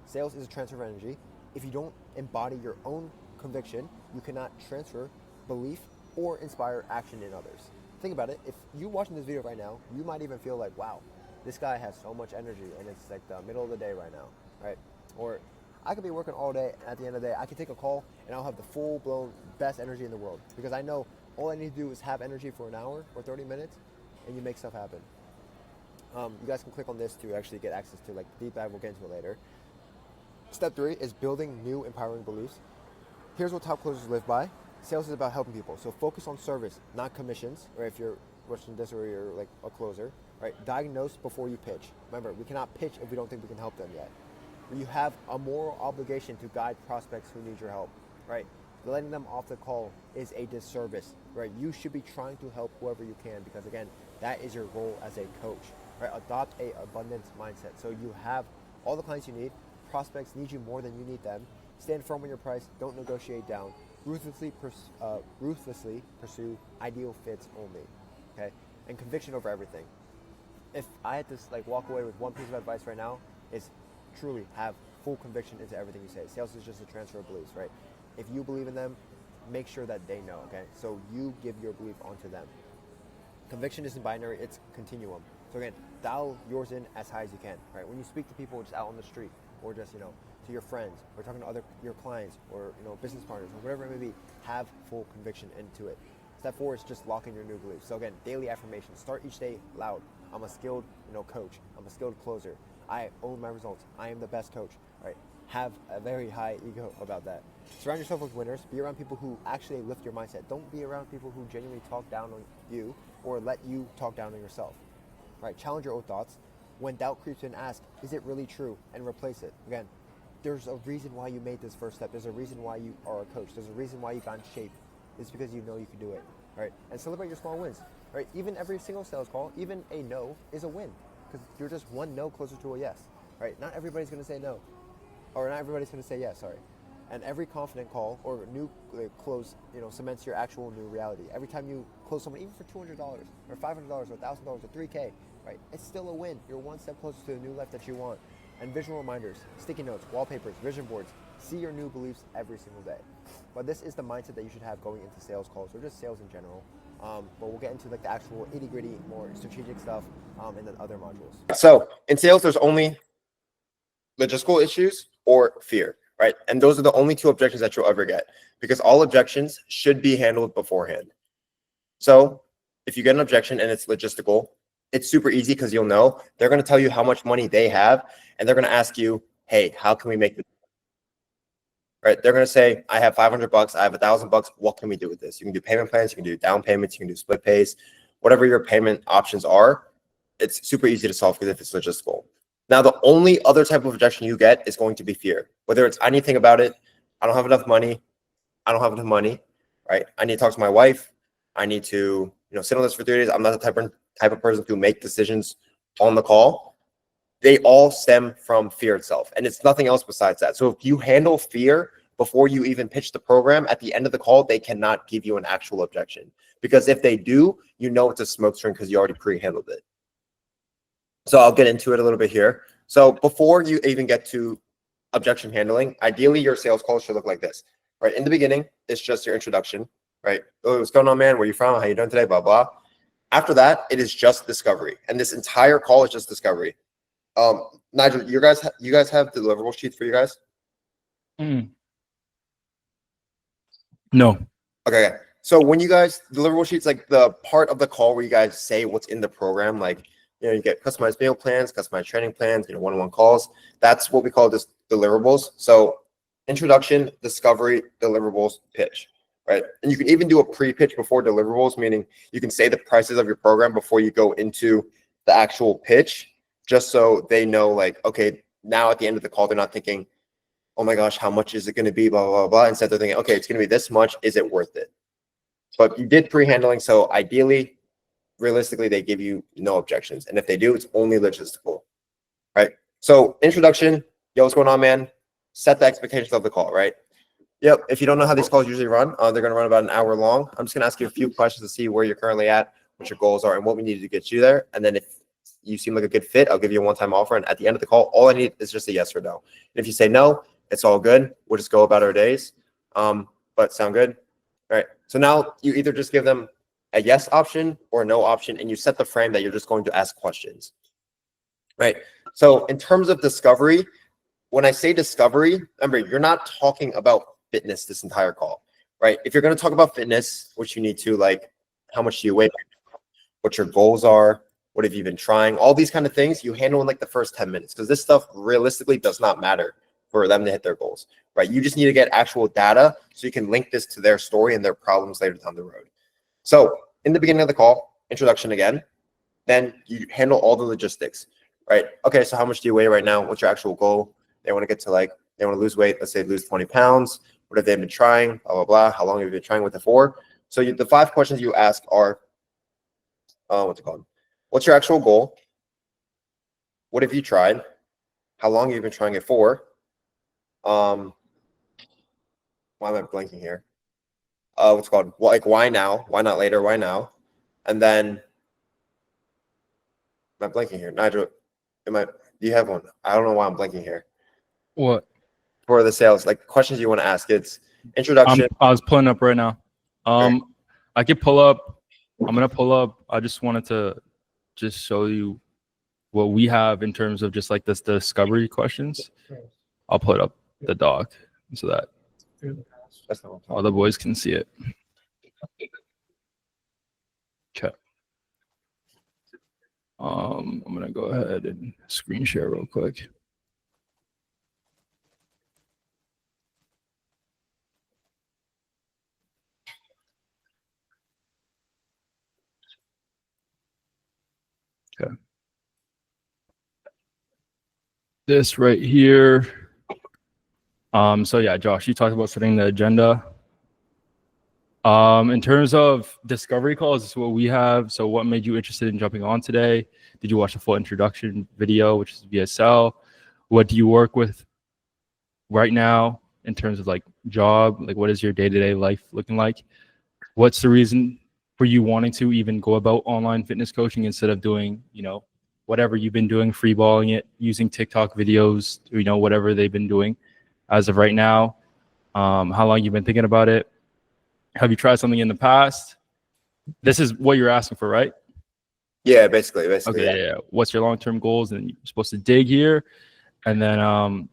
Speaker 9: Sales is a transfer of energy. If you don't embody your own conviction, you cannot transfer belief or inspire action in others. Think about it. If you're watching this video right now, you might even feel like, wow, this guy has so much energy and it's like the middle of the day right now, right? Or I could be working all day and at the end of the day, I can take a call and I'll have the full-blown best energy in the world because I know all I need to do is have energy for an hour or 30 minutes and you make stuff happen. You guys can click on this to actually get access to like deep dive. We'll get into it later. Step 3 is building new empowering beliefs. Here's what top closers live by. Sales is about helping people. So focus on service, not commissions, or if you're watching this or you're like a closer, right? Diagnose before you pitch. Remember, we cannot pitch if we don't think we can help them yet. You have a moral obligation to guide prospects who need your help, right? letting them off the call is a disservice, right? You should be trying to help whoever you can, because again, that is your role as a coach, right? Adopt a abundance mindset. So you have all the clients you need. Prospects need you more than you need them. Stand firm on your price. Don't negotiate down. Ruthlessly pursue ideal fits only, okay? And conviction over everything. If I had to like walk away with one piece of advice right now, is truly have full conviction into everything you say. Sales is just a transfer of beliefs, right? If you believe in them, make sure that they know, okay? So you give your belief onto them. Conviction isn't binary, it's continuum. So again, dial yours in as high as you can, right? When you speak to people just out on the street, or just, to your friends, or talking to your clients, or, business partners, or whatever it may be, have full conviction into it. Step 4 is just lock in your new beliefs. So again, daily affirmations. Start each day loud. I'm a skilled, coach. I'm a skilled closer. I own my results. I am the best coach, right? Have a very high ego about that. Surround yourself with winners. Be around people who actually lift your mindset. Don't be around people who genuinely talk down on you or let you talk down on yourself, right? Challenge your own thoughts. When doubt creeps in, ask, is it really true? And replace it. Again, there's a reason why you made this first step. There's a reason why you are a coach. There's a reason why you got in shape. It's because you know you can do it, right? And celebrate your small wins, right? Even every single sales call, even a no is a win, because you're just one no closer to a yes, right? Not everybody's going to say no, or not everybody's going to say yes, sorry. And every confident call or new close, cements your actual new reality. Every time you close someone, even for $200 or $500 or $1,000 or $3K, right? It's still a win. You're one step closer to the new life that you want. And visual reminders, sticky notes, wallpapers, vision boards. See your new beliefs every single day. But this is the mindset that you should have going into sales calls, or just sales in general. But we'll get into the actual itty-gritty, more strategic stuff in the other modules.
Speaker 2: So in sales, there's only logistical issues or fear, right? And those are the only 2 objections that you'll ever get, because all objections should be handled beforehand. So if you get an objection and it's logistical, it's super easy, because you'll know they're going to tell you how much money they have, and they're going to ask you, hey, how can we make this? Right? They're going to say, I have $500, I have $1,000. What can we do with this? You can do payment plans, you can do down payments, you can do split pays, whatever your payment options are. It's super easy to solve, because if it's logistical. Now, the only other type of objection you get is going to be fear. Whether it's anything about it, I don't have enough money, right? I need to talk to my wife. I need to, sit on this for 3 days. I'm not the type of person to make decisions on the call. They all stem from fear itself, and it's nothing else besides that. So if you handle fear before you even pitch the program, at the end of the call, they cannot give you an actual objection, because if they do, it's a smoke screen, because you already pre-handled it. So I'll get into it a little bit here. So before you even get to objection handling, ideally your sales call should look like this, right? In the beginning, it's just your introduction, right? Oh, what's going on, man? Where you from? How you doing today? Blah, blah. After that, it is just discovery. And this entire call is just discovery. Nigel, you guys have deliverable sheets for you guys?
Speaker 10: No.
Speaker 2: Okay. So when you guys deliverable sheets, like the part of the call where you guys say what's in the program, like, you get customized meal plans, customized training plans, one-on-one calls. That's what we call this deliverables. So introduction, discovery, deliverables, pitch, right? And you can even do a pre-pitch before deliverables, meaning you can say the prices of your program before you go into the actual pitch, just so they know, like, okay, now at the end of the call, they're not thinking, oh my gosh, how much is it going to be, blah, blah, blah. Instead, they're thinking, okay, it's going to be this much. Is it worth it? But you did pre-handling, so ideally, realistically, they give you no objections. And if they do, it's only logistical, right? So introduction, yo, what's going on, man? Set the expectations of the call, right? Yep. If you don't know how these calls usually run, they're going to run about an hour long. I'm just going to ask you a few questions to see where you're currently at, what your goals are, and what we need to get you there. And then if you seem like a good fit, I'll give you a one-time offer. And at the end of the call, all I need is just a yes or no. And if you say no, it's all good. We'll just go about our days. But sound good? All right. So now you either just give them a yes option or a no option, and you set the frame that you're just going to ask questions, right? So in terms of discovery, when I say discovery, remember, you're not talking about fitness this entire call, right? If you're going to talk about fitness, which you need to, like, how much do you weigh, what your goals are, what have you been trying, all these kind of things you handle in like the first 10 minutes, because this stuff realistically does not matter for them to hit their goals, right? You just need to get actual data so you can link this to their story and their problems later down the road. So in the beginning of the call, introduction again, then you handle all the logistics, right? Okay, so how much do you weigh right now? What's your actual goal? They want to get to, like, they want to lose weight. Let's say lose 20 pounds.
Speaker 1: What have they been trying? Blah, blah, blah. How long have you been trying with it for? So the 5 questions you ask are, what's it called? What's your actual goal? What have you tried? How long have you been trying it for? Why am I blanking here? What's it called? Like, why now? Why not later? Why now? And then, am I blanking here? Nigel, do you have one? I don't know why I'm blanking here.
Speaker 10: What?
Speaker 1: For the sales, like questions you want to ask. It's introduction.
Speaker 10: I was pulling up right now. I could pull up. I'm gonna pull up. I just wanted to just show you what we have in terms of just like this discovery questions. I'll put up the doc so that all the boys can see it. Okay. I'm gonna go ahead and screen share real quick. Okay. This right here. So yeah, Josh, you talked about setting the agenda. In terms of discovery calls, this is what we have. So what made you interested in jumping on today? Did you watch the full introduction video, which is VSL? What do you work with right now in terms of like job? Like what is your day-to-day life looking like? What's the reason for you wanting to even go about online fitness coaching instead of doing, whatever you've been doing, free balling it, using TikTok videos, whatever they've been doing as of right now? How long you've been thinking about it? Have you tried something in the past? This is what you're asking for, right?
Speaker 1: Yeah, basically.
Speaker 10: Okay, yeah. What's your long-term goals? And you're supposed to dig here. And then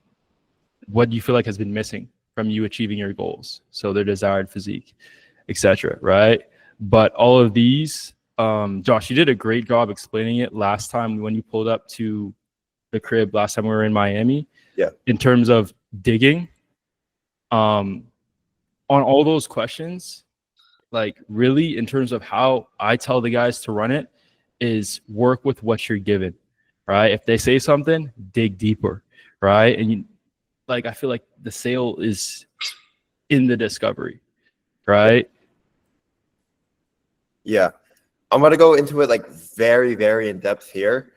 Speaker 10: what do you feel like has been missing from you achieving your goals? So their desired physique, etc. Right? But all of these, Josh, you did a great job explaining it last time when you pulled up to the crib last time we were in Miami.
Speaker 1: Yeah.
Speaker 10: In terms of digging, on all those questions, like really in terms of how I tell the guys to run it is work with what you're given, right? If they say something, dig deeper, right? And I feel like the sale is in the discovery, right?
Speaker 1: Yeah. I'm going to go into it like very, very in depth here.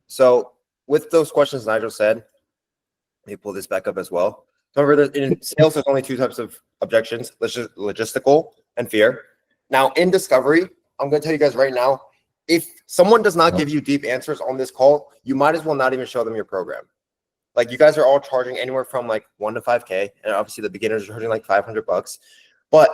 Speaker 1: So with those questions Nigel said, let me pull this back up as well. Remember, in sales, there's only 2 types of objections, logistical and fear. Now, in discovery, I'm going to tell you guys right now, if someone does not give you deep answers on this call, you might as well not even show them your program. Like, you guys are all charging anywhere from like $1 to $5K, and obviously the beginners are charging like $500. But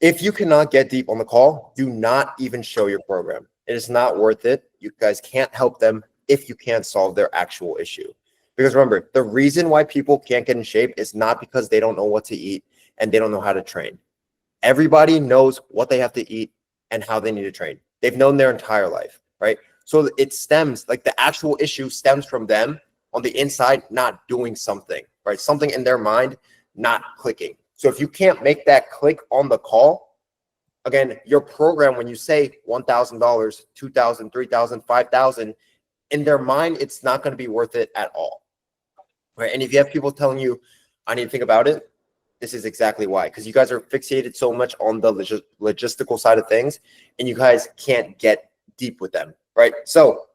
Speaker 1: if you cannot get deep on the call, do not even show your program. It is not worth it. You guys can't help them if you can't solve their actual issue. Because remember, the reason why people can't get in shape is not because they don't know what to eat and they don't know how to train. Everybody knows what they have to eat and how they need to train. They've known their entire life, right? So it stems, like the actual issue stems from them on the inside not doing something, right? Something in their mind not clicking. So if you can't make that click on the call, again, your program, when you say $1,000, $2,000, $3,000, $5,000, in their mind, it's not going to be worth it at all. Right. And if you have people telling you, I need to think about it, this is exactly why. Because you guys are fixated so much on the logistical side of things, and you guys can't get deep with them. Right. So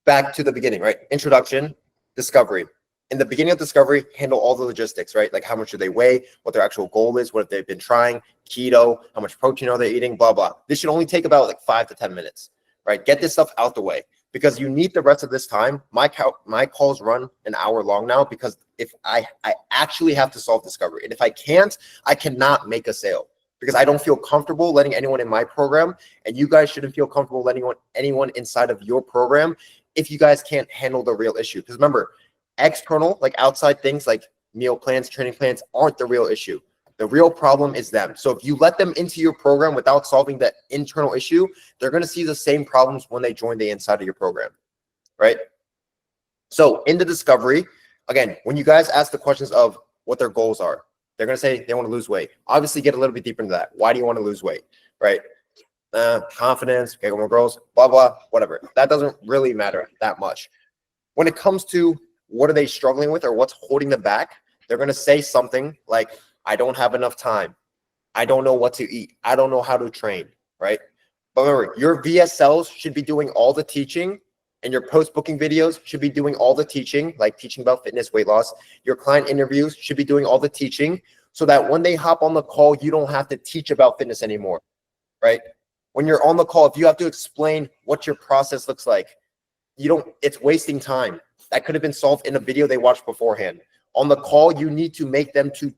Speaker 1: back to the beginning, right? Introduction, discovery. In the beginning of discovery, handle all the logistics, right? Like how much do they weigh, what their actual goal is, what have they been trying, keto, how much protein are they eating, blah, blah. This should only take about like 5 to 10 minutes, right? Get this stuff out the way. Because you need the rest of this time. My calls run an hour long now because if I actually have to solve discovery. And if I can't, I cannot make a sale because I don't feel comfortable letting anyone in my program. And you guys shouldn't feel comfortable letting anyone inside of your program if you guys can't handle the real issue. Because remember, external, like outside things like meal plans, training plans aren't the real issue. The real problem is them. So if you let them into your program without solving that internal issue, they're going to see the same problems when they join the inside of your program, right? So in the discovery, again, when you guys ask the questions of what their goals are, they're going to say they want to lose weight. Obviously, get a little bit deeper into that. Why do you want to lose weight, right? Confidence, okay, more girls, blah, blah, whatever. That doesn't really matter that much. When it comes to what are they struggling with or what's holding them back,
Speaker 11: They're going to say something like, I don't have enough time. I don't know what to eat. I don't know how to train, right? But remember, your VSLs should be doing all the teaching, and your post-booking videos should be doing all the teaching, like teaching about fitness, weight loss. Your client interviews should be doing all the teaching so that when they hop on the call, you don't have to teach about fitness anymore, right? When you're on the call, if you have to explain what your process looks like, it's wasting time. That could have been solved in a video they watched beforehand. On the call, you need to make them to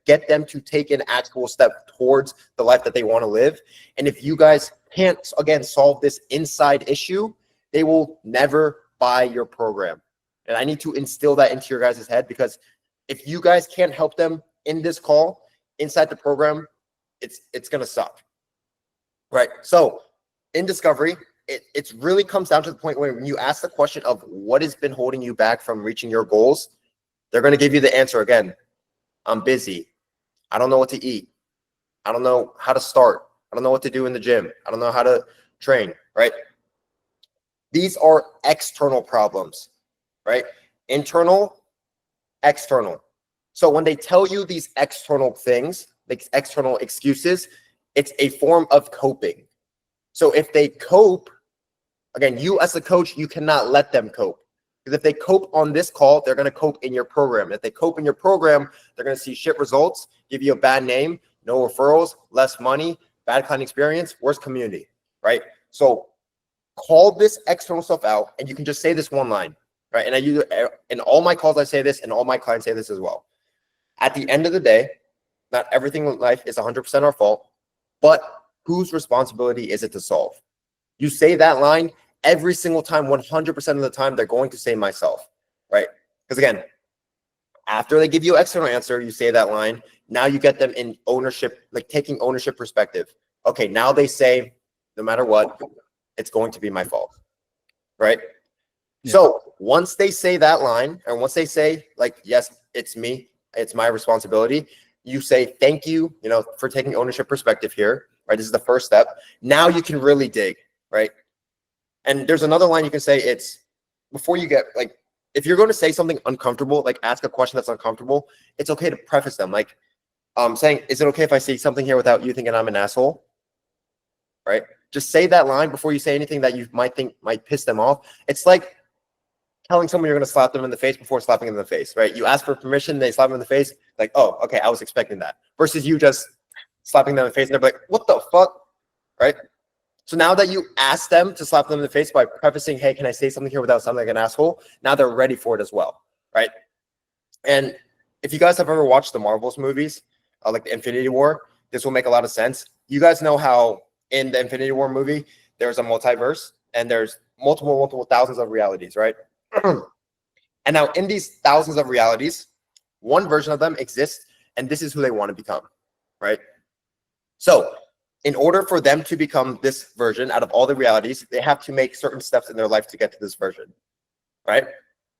Speaker 11: get them to take an actual step towards the life that they want to live. And if you guys can't, again, solve this inside issue, they will never buy your program. And I need to instill that into your guys' head, because if you guys can't help them in this call, inside the program, it's going to suck. Right? So in discovery, it really comes down to the point where when you ask the question of what has been holding you back from reaching your goals, they're going to give you the answer again. I'm busy. I don't know what to eat. I don't know how to start. I don't know what to do in the gym. I don't know how to train, right? These are external problems, right? Internal, external. So when they tell you these external things, like external excuses, it's a form of coping. So if they cope, again, you as a coach, you cannot let them cope. Because if they cope on this call, they're going to cope in your program. If they cope in your program, they're going to see shit results, give you a bad name, no referrals, less money, bad client experience, worse community, right? So call this external stuff out, and you can just say this one line, right? And I use in all my calls, I say this, and all my clients say this as well. At the end of the day, not everything in life is 100% our fault, but whose responsibility is it to solve? You say that line every single time, 100% of the time, they're going to say myself, right? Because again, after they give you an external answer, you say that line. Now you get them in ownership, like taking ownership perspective. Okay, now they say, no matter what, it's going to be my fault, right? Yeah. So once they say that line, and once they say, like, yes, it's me, it's my responsibility, you say, thank you, for taking ownership perspective here, right? This is the first step. Now you can really dig, right? And there's another line you can say. It's before you get, like, if you're going to say something uncomfortable, like ask a question that's uncomfortable, it's okay to preface them. Like saying, is it okay if I say something here without you thinking I'm an asshole? Right? Just say that line before you say anything that you might think might piss them off. It's like telling someone you're going to slap them in the face before slapping them in the face, right? You ask for permission, they slap them in the face, like, oh, okay, I was expecting that. Versus you just slapping them in the face and they're like, what the fuck? Right? So now that you ask them to slap them in the face by prefacing, hey, can I say something here without sounding like an asshole? Now they're ready for it as well, right? And if you guys have ever watched the Marvels movies, like the Infinity War, this will make a lot of sense. You guys know how in the Infinity War movie, there's a multiverse and there's multiple thousands of realities, right? And now in these thousands of realities, one version of them exists, and this is who they want to become, right? So in order for them to become this version out of all the realities, they have to make certain steps in their life to get to this version, right?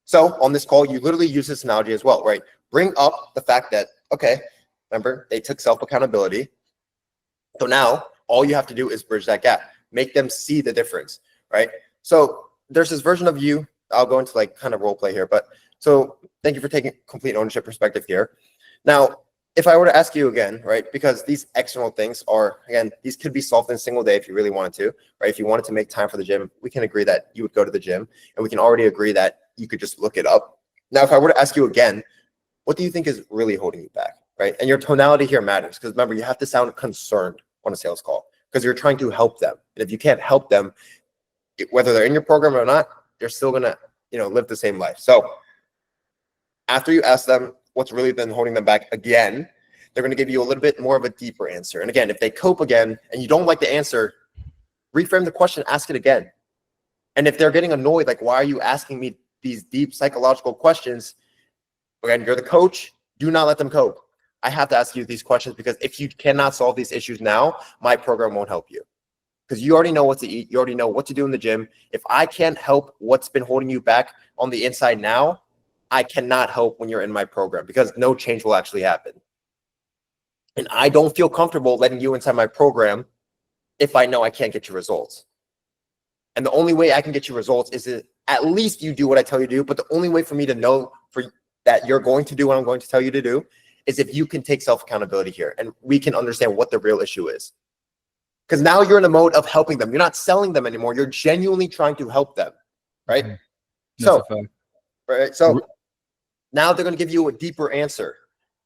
Speaker 11: So on this call, you literally use this analogy as well, right? Bring up the fact that, okay, remember, they took self-accountability. So now all you have to do is bridge that gap, make them see the difference, right? So there's this version of you. I'll go into like kind of role play here, but so thank you for taking complete ownership perspective here. Now, if I were to ask you again, right, because these external things are, again, these could be solved in a single day if you really wanted to, right? If you wanted to make time for the gym, we can agree that you would go to the gym, and we can already agree that you could just look it up. Now, if I were to ask you again, what do you think is really holding you back, right? And your tonality here matters, because remember, you have to sound concerned on a sales call because you're trying to help them. And if you can't help them, whether they're in your program or not, they're still going to, live the same life. So after you ask them what's really been holding them back again, they're going to give you a little bit more of a deeper answer. And again, if they cope again and you don't like the answer, reframe the question, ask it again. And if they're getting annoyed, like, why are you asking me these deep psychological questions? Again, you're the coach. Do not let them cope. I have to ask you these questions because if you cannot solve these issues now, my program won't help you. Because you already know what to eat. You already know what to do in the gym. If I can't help what's been holding you back on the inside now, I cannot help when you're in my program because no change will actually happen. And I don't feel comfortable letting you inside my program if I know I can't get you results. And the only way I can get you results is that at least you do what I tell you to do. But the only way for me to know that you're going to do what I'm going to tell you to do is if you can take self-accountability here and we can understand what the real issue is. Because now you're in a mode of helping them. You're not selling them anymore. You're genuinely trying to help them, right?
Speaker 10: That's
Speaker 11: So,
Speaker 10: a fact.
Speaker 11: right. So now they're going to give you a deeper answer.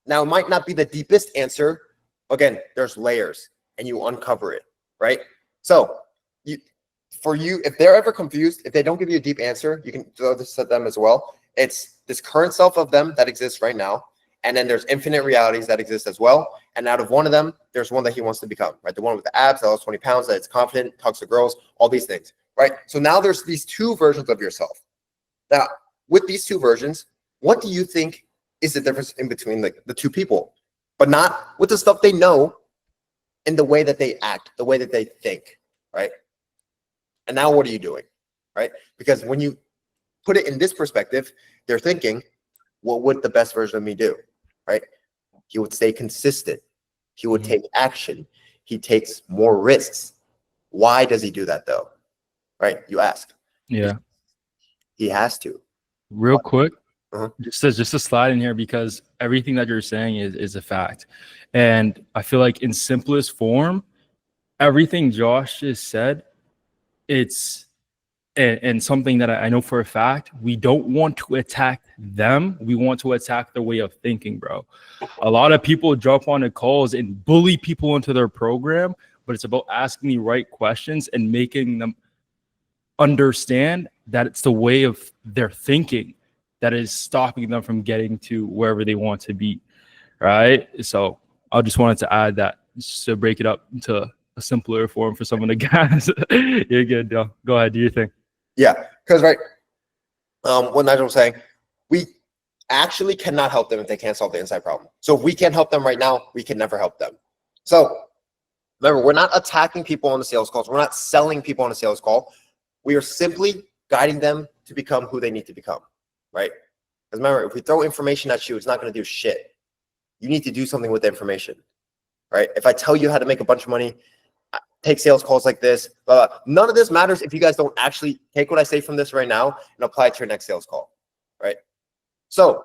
Speaker 11: Now, it might not be the deepest answer. Again, there's layers and you uncover it, right? So if they're ever confused, if they don't give you a deep answer, you can throw this at them as well. It's this current self of them that exists right now. And then there's infinite realities that exist as well. And out of one of them, there's one that he wants to become, right? The one with the abs, that lost 20 pounds, that is confident, talks to girls, all these things, right? So now there's these two versions of yourself. Now, with these two versions, what do you think is the difference in between the two people? But not with the stuff they know and the way that they act, the way that they think, right? And now what are you doing, right? Because when you put it in this perspective, they're thinking, what would the best version of me do, right? He would stay consistent. He would take action. He takes more risks. Why does he do that though? Right? You ask.
Speaker 10: Yeah.
Speaker 11: He has to.
Speaker 10: Real quick,
Speaker 11: Uh-huh.
Speaker 10: just to slide in here because everything that you're saying is a fact. And I feel like in simplest form, everything Josh just said, it's and something that I know for a fact, we don't want to attack them. We want to attack their way of thinking, bro. A lot of people jump on the calls and bully people into their program, but it's about asking the right questions and making them understand that it's the way of their thinking that is stopping them from getting to wherever they want to be, right? So I just wanted to add that just to break it up into a simpler form for some of the guys. You're good, Joe. Go ahead, do your thing.
Speaker 11: Yeah, because right, what Nigel was saying, we actually cannot help them if they can't solve the inside problem. So if we can't help them right now, we can never help them. So remember, we're not attacking people on the sales calls. We're not selling people on a sales call. We are simply guiding them to become who they need to become, right? Because remember, if we throw information at you, it's not going to do shit. You need to do something with the information, right? If I tell you how to make a bunch of money, take sales calls like this, blah, blah. None of this matters if you guys don't actually take what I say from this right now and apply it to your next sales call, right? So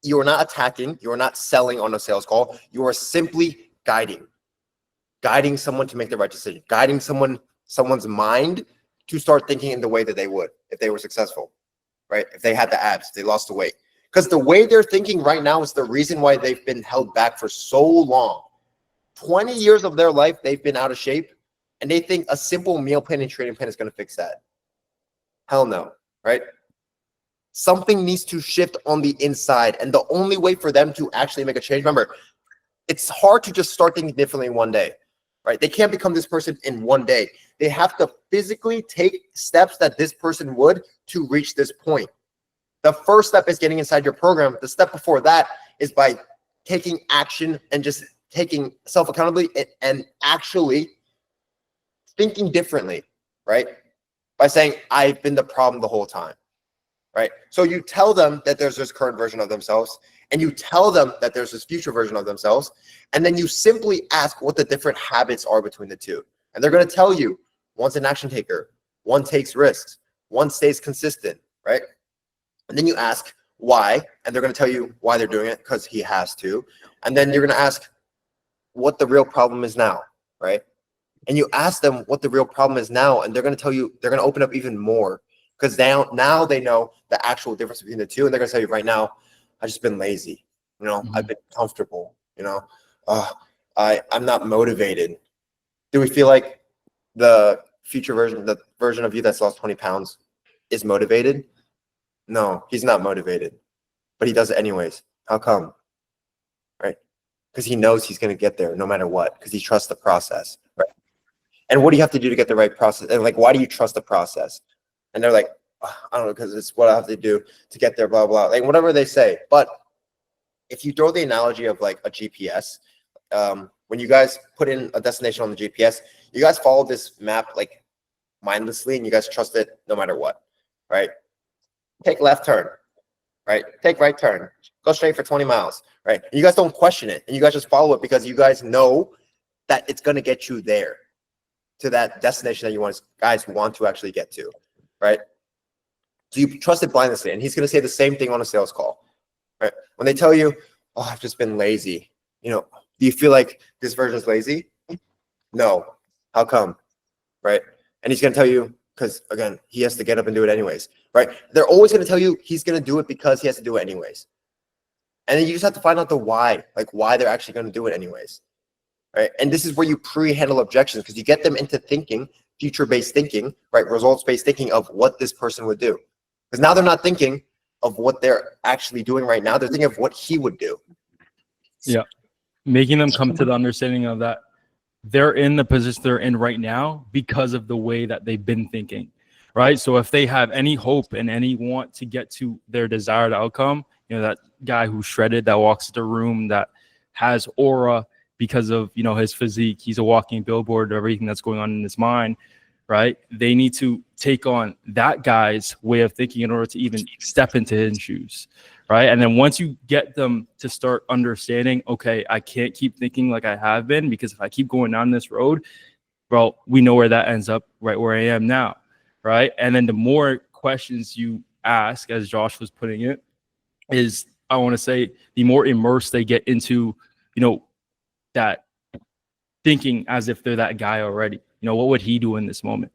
Speaker 11: you are not attacking, you are not selling on a sales call. You are simply guiding someone to make the right decision, guiding someone's mind to start thinking in the way that they would if they were successful, right? If they had the abs, they lost the weight. Because the way they're thinking right now is the reason why they've been held back for so long. 20 years of their life, they've been out of shape, and they think a simple meal plan and training plan is going to fix that. Hell no, right? Something needs to shift on the inside, and the only way for them to actually make a change, remember, it's hard to just start thinking differently in one day, right? They can't become this person in one day. They have to physically take steps that this person would to reach this point. The first step is getting inside your program. The step before that is by taking action and just taking self-accountability and actually thinking differently, right? By saying, I've been the problem the whole time, right? So you tell them that there's this current version of themselves, and you tell them that there's this future version of themselves, and then you simply ask what the different habits are between the two. And they're going to tell you, one's an action taker, one takes risks, one stays consistent, right? And then you ask why, and they're going to tell you why they're doing it, because he has to. And then you're going to ask what the real problem is now, right? And you ask them what the real problem is now, and they're going to tell you, they're going to open up even more, because now they know the actual difference between the two, and they're going to tell you right now, I've just been lazy, you know, I've been comfortable, you know, I'm not motivated. Do we feel like the future version, the version of you that's lost 20 pounds is motivated? No, he's not motivated, but he does it anyways. How come? Right? Because he knows he's going to get there no matter what, because he trusts the process, right? And what do you have to do to get the right process? And like, why do you trust the process? And they're like, I don't know, because it's what I have to do to get there, blah, blah, like whatever they say. But if you throw the analogy of like a GPS, when you guys put in a destination on the GPS, you guys follow this map like mindlessly, and you guys trust it no matter what, right? Take left turn, right? Take right turn, go straight for 20 miles, right? And you guys don't question it, and you guys just follow it because you guys know that it's going to get you there to that destination that you guys want to actually get to, right? So you trust it blindly, and he's going to say the same thing on a sales call, right? When they tell you, oh, I've just been lazy. You know, do you feel like this version is lazy? No. How come? Right? And he's going to tell you, because again, he has to get up and do it anyways, right? They're always going to tell you he's going to do it because he has to do it anyways. And then you just have to find out the why, like why they're actually going to do it anyways, right? And this is where you pre-handle objections, because you get them into thinking, future-based thinking, right? Results-based thinking of what this person would do. Because now they're not thinking of what they're actually doing right now. They're thinking of what he would do.
Speaker 10: Yeah. Making them come to the understanding of that they're in the position they're in right now because of the way that they've been thinking, right? So if they have any hope and any want to get to their desired outcome, you know, that guy who's shredded, that walks into the room, that has aura because of, you know, his physique, he's a walking billboard of everything that's going on in his mind, right? They need to take on that guy's way of thinking in order to even step into his shoes, right? And then once you get them to start understanding, okay, I can't keep thinking like I have been, because if I keep going down this road, well, we know where that ends up, right where I am now, right? And then the more questions you ask, as Josh was putting it, is, I want to say, the more immersed they get into, you know, that thinking as if they're that guy already. You know, what would he do in this moment,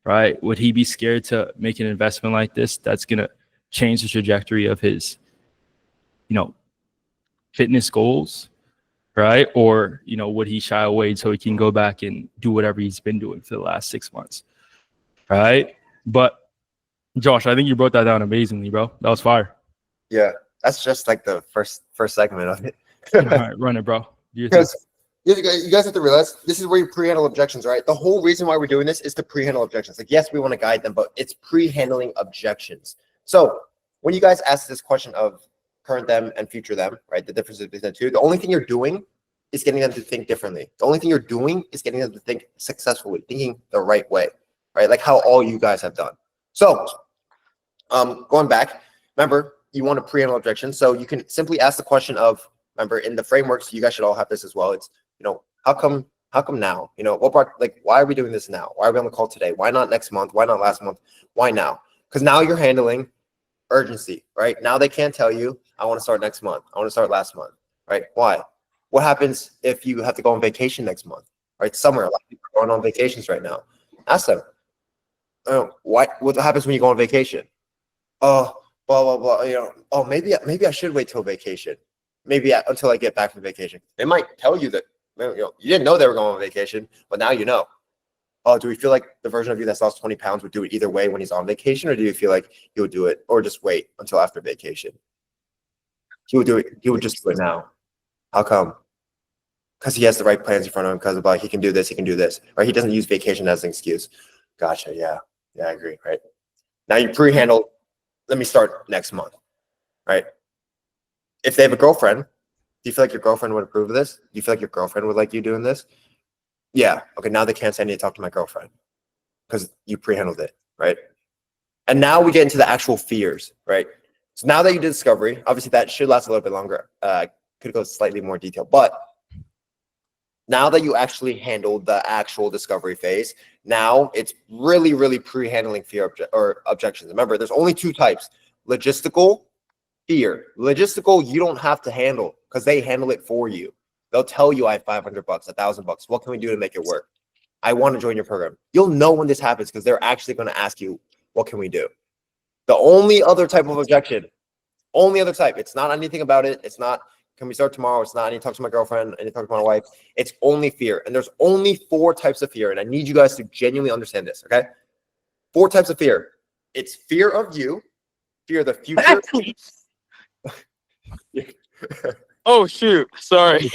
Speaker 10: right? Would he be scared to make an investment like this that's going to change the trajectory of his, you know, fitness goals, right? Or, you know, would he shy away so he can go back and do whatever he's been doing for the last 6 months, right? But Josh, I think you broke that down amazingly, bro. That was fire.
Speaker 11: Yeah, that's just like the first segment of it.
Speaker 10: All right, run it, bro. Do your thing.
Speaker 11: Because you guys have to realize this is where you pre-handle objections, right? The whole reason why we're doing this is to pre-handle objections. Like, yes, we want to guide them, but it's pre-handling objections. So when you guys ask this question of current them and future them, right? The differences between the two, the only thing you're doing is getting them to think differently. The only thing you're doing is getting them to think successfully, thinking the right way, right? Like how all you guys have done. So going back, remember, you want to pre-handle objections. So you can simply ask the question of, remember, in the frameworks, you guys should all have this as well. It's, you know, how come now? You know, what brought, like, why are we doing this now? Why are we on the call today? Why not next month? Why not last month? Why now? Because now you're handling urgency, right? Now they can't tell you, I want to start next month. I want to start last month, right? Why? What happens if you have to go on vacation next month, right? Somewhere, a lot of people are going on vacations right now. Ask them, what happens when you go on vacation? Oh, blah, blah, blah, you know, oh, maybe I should wait till vacation. Maybe until I get back from vacation. They might tell you that, you know, you didn't know they were going on vacation, but now you know. Oh, do we feel like the version of you that's lost 20 pounds would do it either way when he's on vacation, or do you feel like he would do it, or just wait until after vacation? He would do it. He would just do it now. How come? Because he has the right plans in front of him. Because of, like, he can do this, he can do this, right? He doesn't use vacation as an excuse. Gotcha. Yeah, I agree. Right now, you pre-handle. Let me start next month, right? If they have a girlfriend, do you feel like your girlfriend would approve of this? Do you feel like your girlfriend would like you doing this? Yeah. Okay, now they can't say I need to talk to my girlfriend because you pre-handled it, right? And now we get into the actual fears, right? So now that you did discovery, obviously that should last a little bit longer. Could go slightly more detail, but now that you actually handled the actual discovery phase, now it's really, really pre-handling fear or objections. Remember, there's only two types: logistical, fear. Logistical, you don't have to handle because they handle it for you. They'll tell you, I have $500, $1,000. What can we do to make it work? I want to join your program. You'll know when this happens because they're actually going to ask you, what can we do? The only other type of objection, only other type, it's not anything about it. It's not, can we start tomorrow? It's not, I need to talk to my girlfriend. I need to talk to my wife. It's only fear. And there's only 4 types of fear. And I need you guys to genuinely understand this, okay? 4 types of fear. It's fear of you, fear of the future.
Speaker 10: Oh, shoot. Sorry.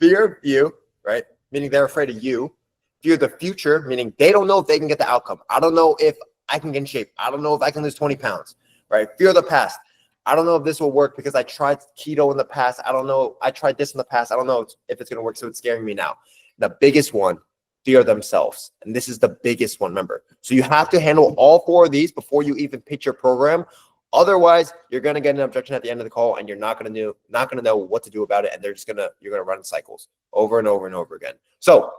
Speaker 11: Fear of you, right? Meaning they're afraid of you. Fear of the future, meaning they don't know if they can get the outcome. I don't know if I can get in shape. I don't know if I can lose 20 pounds, right? Fear of the past. I don't know if this will work because I tried keto in the past. I don't know. I tried this in the past. I don't know if it's going to work. So it's scaring me now. The biggest one, fear themselves. And this is the biggest one, remember. So you have to handle all 4 of these before you even pitch your program. Otherwise, you're going to get an objection at the end of the call and you're not going to know what to do about it. And you're going to run in cycles over and over and over again. So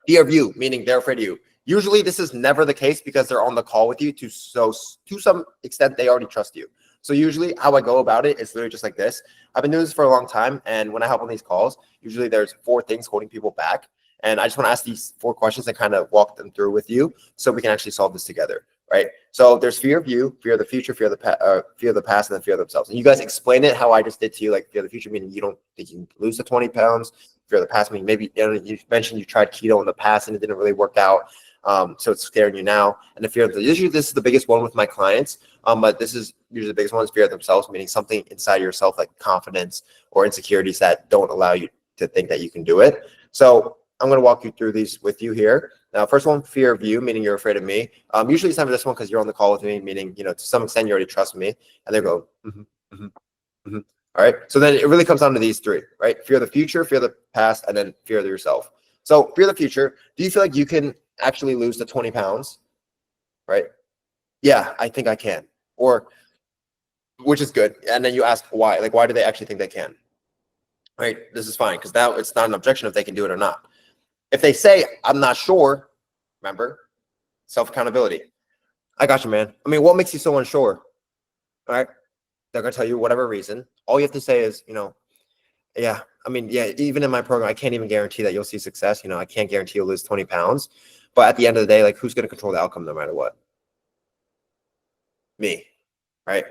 Speaker 11: fear of you, meaning they're afraid of you. Usually this is never the case because they're on the call with you to some extent they already trust you. So usually how I go about it is literally just like this. I've been doing this for a long time, and when I hop on these calls, usually there's 4 things holding people back. And I just want to ask these 4 questions and kind of walk them through with you so we can actually solve this together, right? So there's fear of you, fear of the future, fear of the past, and then fear of themselves. And you guys explain it how I just did to you, like fear of the future, meaning you don't think you can lose the 20 pounds. Fear of the past, meaning maybe you mentioned you tried keto in the past and it didn't really work out. So it's scaring you now. And the fear of the usually this is the biggest one with my clients. But this is usually the biggest one is fear of themselves, meaning something inside yourself like confidence or insecurities that don't allow you to think that you can do it. So I'm going to walk you through these with you here. Now, first one, fear of you, meaning you're afraid of me. Usually it's time for this one because you're on the call with me, meaning, to some extent you already trust me. And they go, all right. So then it really comes down to these 3, right? Fear of the future, fear of the past, and then fear of yourself. So fear of the future, do you feel like you can actually lose the 20 pounds, right? Yeah, I think I can. Or, which is good. And then you ask why, like, why do they actually think they can? Right? This is fine because now it's not an objection if they can do it or not. If they say, I'm not sure, remember, self-accountability. I got you, man. I mean, what makes you so unsure? All right. They're going to tell you whatever reason. All you have to say is, yeah, I mean, yeah, even in my program, I can't even guarantee that you'll see success. I can't guarantee you'll lose 20 pounds. But at the end of the day, like, who's going to control the outcome no matter what? Me, right?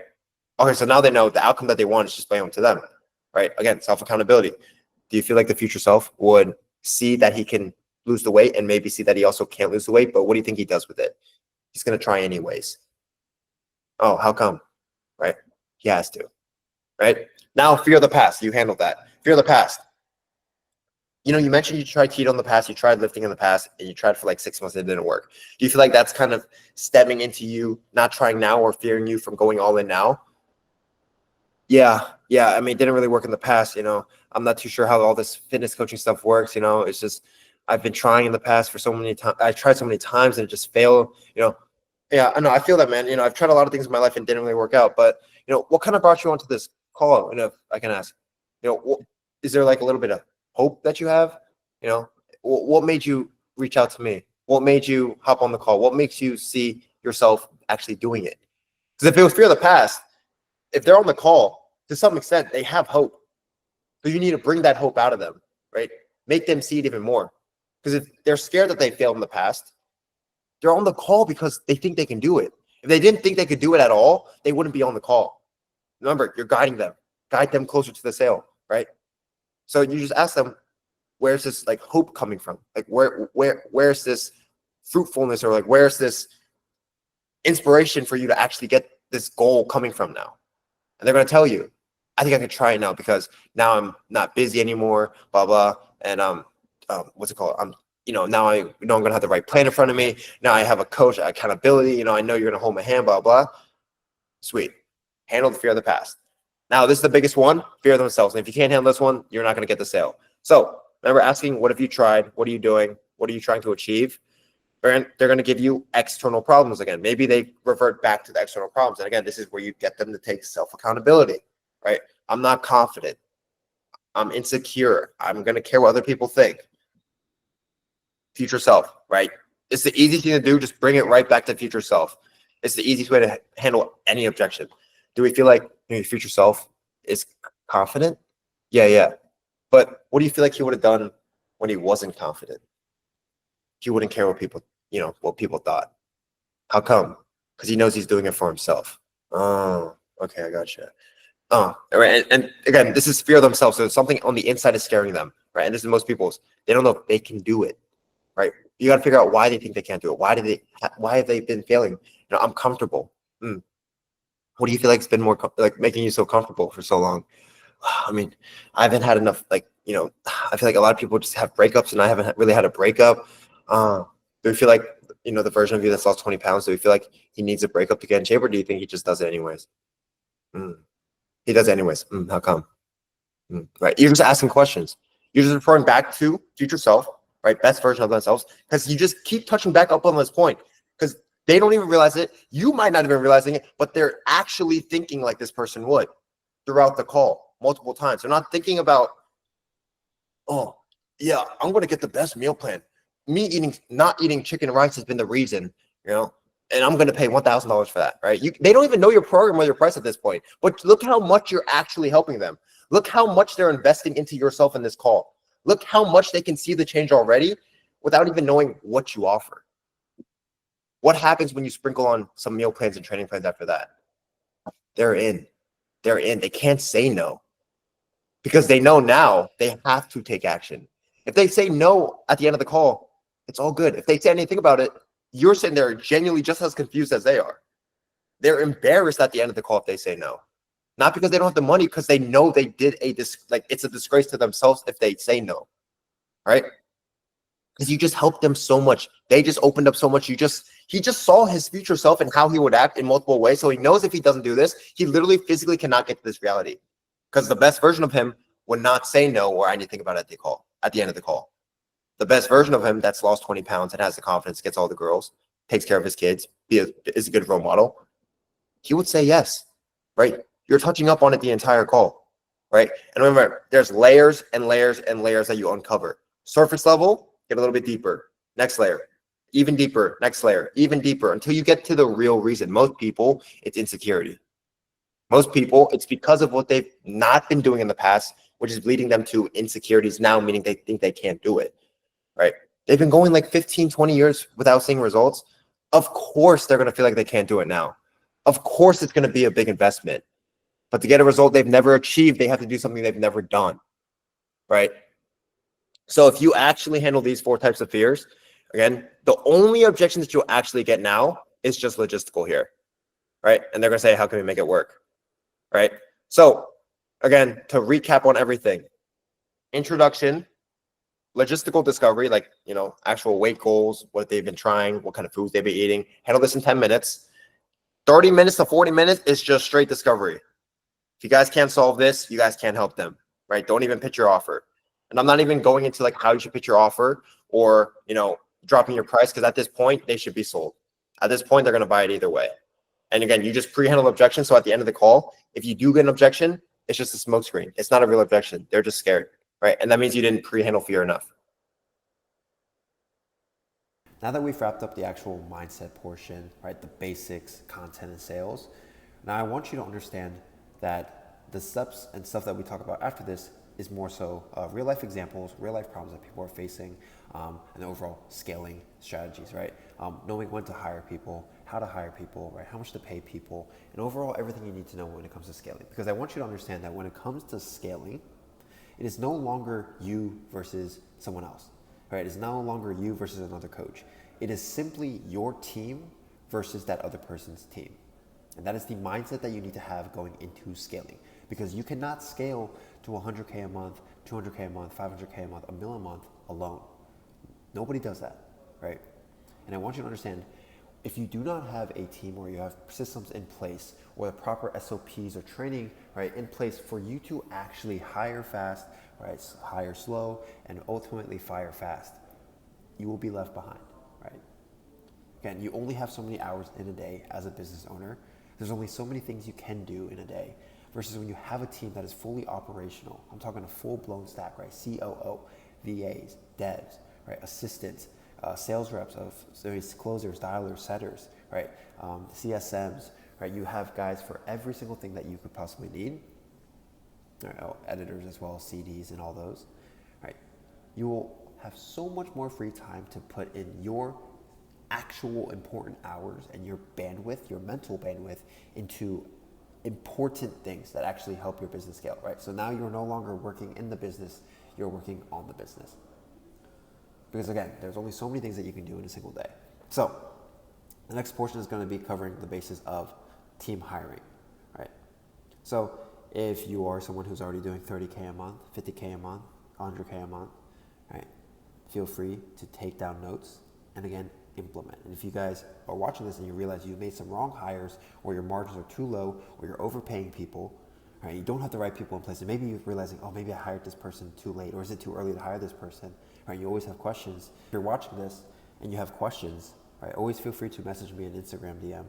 Speaker 11: Okay, so now they know the outcome that they want is just blame to them, right? Again, self-accountability. Do you feel like the future self would see that he can lose the weight and maybe see that he also can't lose the weight, but what do you think he does with it? He's going to try anyways. Oh, how come? Right? He has to, right? Now, fear of the past. You handled that. Fear of the past. You mentioned you tried keto in the past, you tried lifting in the past, and you tried for like 6 months and it didn't work. Do you feel like that's kind of stemming into you not trying now or fearing you from going all in now? Yeah. I mean, it didn't really work in the past. I'm not too sure how all this fitness coaching stuff works. It's just, I've been trying in the past for so many times. I tried so many times and it just failed, Yeah, I know. I feel that, man. I've tried a lot of things in my life and didn't really work out. But, what kind of brought you onto this call? If I can ask, is there like a little bit of hope that you have? What made you reach out to me? What made you hop on the call? What makes you see yourself actually doing it? Because if it was fear of the past, if they're on the call, to some extent, they have hope. So you need to bring that hope out of them, right? Make them see it even more. Because if they're scared that they failed in the past, they're on the call because they think they can do it. If they didn't think they could do it at all, they wouldn't be on the call. Remember, you're guiding them. Guide them closer to the sale, right? So you just ask them, where's this like hope coming from? Like where's this fruitfulness, or like where's this inspiration for you to actually get this goal coming from now? And they're going to tell you, I think I could try it now because now I'm not busy anymore, blah, blah. And what's it called? Now I know I'm going to have the right plan in front of me. Now I have a coach, accountability. I know you're going to hold my hand, blah, blah. Sweet. Handle the fear of the past. Now, this is the biggest one, fear of themselves. And if you can't handle this one, you're not going to get the sale. So remember asking, what have you tried? What are you doing? What are you trying to achieve? They're going to give you external problems again. Maybe they revert back to the external problems. And again, this is where you get them to take self-accountability, right? I'm not confident. I'm insecure. I'm going to care what other people think. Future self, right? It's the easy thing to do. Just bring it right back to future self. It's the easiest way to handle any objection. Do we feel like your future self is confident? Yeah. But what do you feel like he would have done when he wasn't confident? He wouldn't care what people, what people thought. How come? Because he knows he's doing it for himself. Oh, okay, I gotcha. Oh, right. And again, this is fear of themselves. So something on the inside is scaring them, right? And this is most people's. They don't know if they can do it, right? You got to figure out why they think they can't do it. Why have they been failing? I'm comfortable. What do you feel like has been more making you so comfortable for so long? I mean, I haven't had enough. I feel like a lot of people just have breakups, and I haven't really had a breakup. Do you feel like the version of you that's lost 20 pounds? Do you feel like he needs a breakup to get in shape, or do you think he just does it anyways? He does it anyways. How come? Right. You're just asking questions. You're just referring back to future self, right? Best version of themselves, because you just keep touching back up on this point because they don't even realize it. You might not even realizing it, but they're actually thinking like this person would throughout the call multiple times. They're not thinking about, oh, yeah, I'm going to get the best meal plan. me not eating chicken and rice has been the reason, you know, and I'm going to pay $1,000 for that, right? They don't even know your program or your price at this point, but look how much you're actually helping them. Look how much they're investing into yourself in this call. Look how much they can see the change already without even knowing what you offer. What happens when you sprinkle on some meal plans and training plans after that? They're in. They're in. They can't say no because they know now they have to take action. If they say no at the end of the call, it's all good. If they say anything about it, you're sitting there genuinely just as confused as they are. They're embarrassed at the end of the call if they say no. Not because they don't have the money, because they know they did it's a disgrace to themselves if they say no, right? Because you just helped them so much. They just opened up so much. He just saw his future self and how he would act in multiple ways. So he knows if he doesn't do this, he literally physically cannot get to this reality. Because the best version of him would not say no or anything about it at the end of the call. The best version of him that's lost 20 pounds and has the confidence, gets all the girls, takes care of his kids, is a good role model, he would say yes, right? You're touching up on it the entire call, right? And remember, there's layers and layers and layers that you uncover. Surface level, get a little bit deeper. Next layer, even deeper. Next layer, even deeper, until you get to the real reason. Most people, it's insecurity. Most people, it's because of what they've not been doing in the past, which is leading them to insecurities now, meaning they think they can't do it, right? They've been going like 15, 20 years without seeing results. Of course, they're going to feel like they can't do it now. Of course, it's going to be a big investment. But to get a result they've never achieved, they have to do something they've never done, right? So if you actually handle these 4 types of fears, again, the only objection that you'll actually get now is just logistical here, right? And they're going to say, how can we make it work, right? So again, to recap on everything, introduction, logistical discovery, like, you know, actual weight goals, what they've been trying, what kind of foods they've been eating, handle this in 10 minutes. 30 minutes to 40 minutes is just straight discovery. If you guys can't solve this, you guys can't help them, right? Don't even pitch your offer. And I'm not even going into like how you should pitch your offer or, you know, dropping your price, because at this point, they should be sold. At this point, they're going to buy it either way. And again, you just pre-handle objections. So at the end of the call, if you do get an objection, it's just a smoke screen. It's not a real objection. They're just scared, right? And that means you didn't pre-handle fear enough.
Speaker 1: Now that we've wrapped up the actual mindset portion, right, the basics, content, and sales, now I want you to understand that the steps and stuff that we talk about after this is more so real life examples, real life problems that people are facing, and the overall scaling strategies, right? Knowing when to hire people, how to hire people, right? How much to pay people, and overall everything you need to know when it comes to scaling. Because I want you to understand that when it comes to scaling, it is no longer you versus someone else, right? It is no longer you versus another coach. It is simply your team versus that other person's team. And that is the mindset that you need to have going into scaling, because you cannot scale to 100K a month, 200K a month, 500K a month, $1 million a month alone. Nobody does that, right? And I want you to understand, if you do not have a team or you have systems in place or the proper SOPs or training, right, in place for you to actually hire fast, right, hire slow, and ultimately fire fast, you will be left behind, right? Again, you only have so many hours in a day as a business owner. There's only so many things you can do in a day, versus when you have a team that is fully operational. I'm talking a full-blown stack, right? COO, VAs, devs, right? Assistants, sales reps of closers, dialers, setters, right? CSMs, right? You have guys for every single thing that you could possibly need. Right? Editors as well, CDs and all those, right? You will have so much more free time to put in your actual important hours and your bandwidth, your mental bandwidth, into important things that actually help your business scale, right? So now you're no longer working in the business, you're working on the business. Because again, there's only so many things that you can do in a single day. So the next portion is going to be covering the basis of team hiring, right? So if you are someone who's already doing 30K a month, 50K a month, 100K a month, right? Feel free to take down notes and again, implement. And if you guys are watching this and you realize you made some wrong hires, or your margins are too low, or you're overpaying people, right? You don't have the right people in place, and maybe you're realizing, oh, maybe I hired this person too late, or is it too early to hire this person, right? You always have questions. If you're watching this and you have questions, right, always feel free to message me on Instagram DM,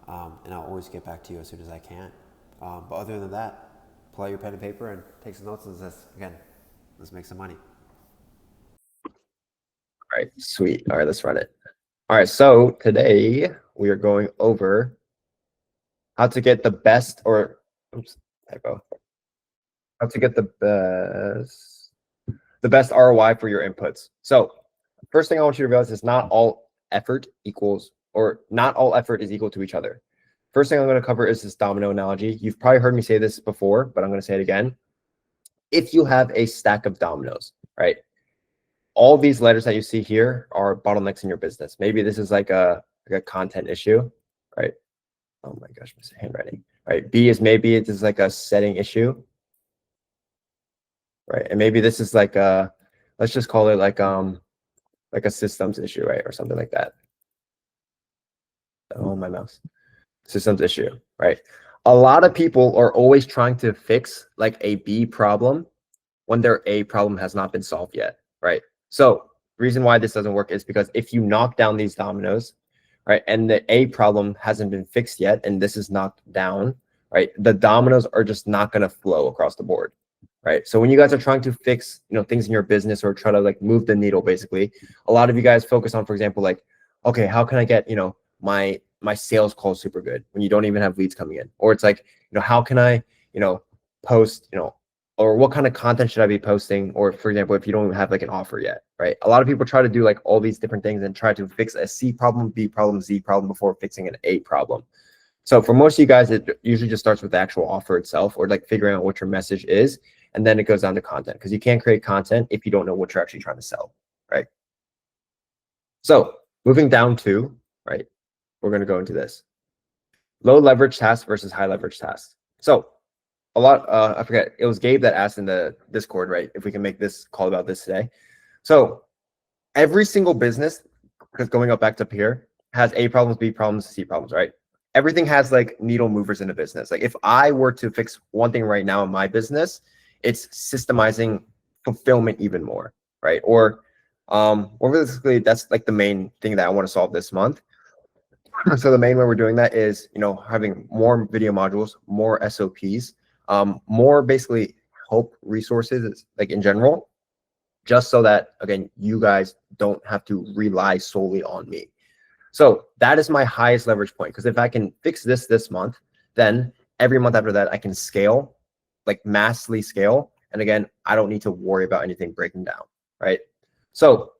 Speaker 1: and I'll always get back to you as soon as I can. But other than that, pull out your pen and paper and take some notes, and let's make some money.
Speaker 11: All right, sweet. All right, let's run it. All right, so today we are going over how to get the best, or oops, typo. How to get the best ROI for your inputs. So first thing I want you to realize is not all effort equals, or not all effort is equal to each other. First thing I'm going to cover is this domino analogy. You've probably heard me say this before, but I'm going to say it again. If you have a stack of dominoes, right? All these letters that you see here are bottlenecks in your business. Maybe this is like a content issue, right? Oh my gosh, my handwriting. Right. B is maybe it is like a setting issue. Right. And maybe this is like a, let's just call it like a systems issue, right? Or something like that. Oh, my mouse. Systems issue, right? A lot of people are always trying to fix like a B problem when their A problem has not been solved yet, right? So the reason why this doesn't work is because if you knock down these dominoes, right, and the A problem hasn't been fixed yet, and this is knocked down, right, the dominoes are just not going to flow across the board, right? So when you guys are trying to fix, things in your business or try to like move the needle, basically, a lot of you guys focus on, for example, like, okay, how can I get, my sales call super good when you don't even have leads coming in? Or it's like, how can I, post, or what kind of content should I be posting? Or for example, if you don't have like an offer yet, right? A lot of people try to do like all these different things and try to fix a C problem, B problem, Z problem before fixing an A problem. So for most of you guys, it usually just starts with the actual offer itself, or like figuring out what your message is. And then it goes down to content, because you can't create content if you don't know what you're actually trying to sell, right? So moving down to, right, we're going to go into this. Low leverage tasks versus high leverage tasks. So a lot, I forget, it was Gabe that asked in the Discord, right, if we can make this call about this today. So every single business, because going up back to here, has A problems, B problems, C problems, right? Everything has like needle movers in a business. Like if I were to fix one thing right now in my business, it's systemizing fulfillment even more, right? Or basically that's like the main thing that I want to solve this month. So the main way we're doing that is, having more video modules, more SOPs, more basically help resources, like in general, just so that, again, you guys don't have to rely solely on me. So that is my highest leverage point, because if I can fix this month, then every month after that, I can scale, like massively scale. And again, I don't need to worry about anything breaking down, right? So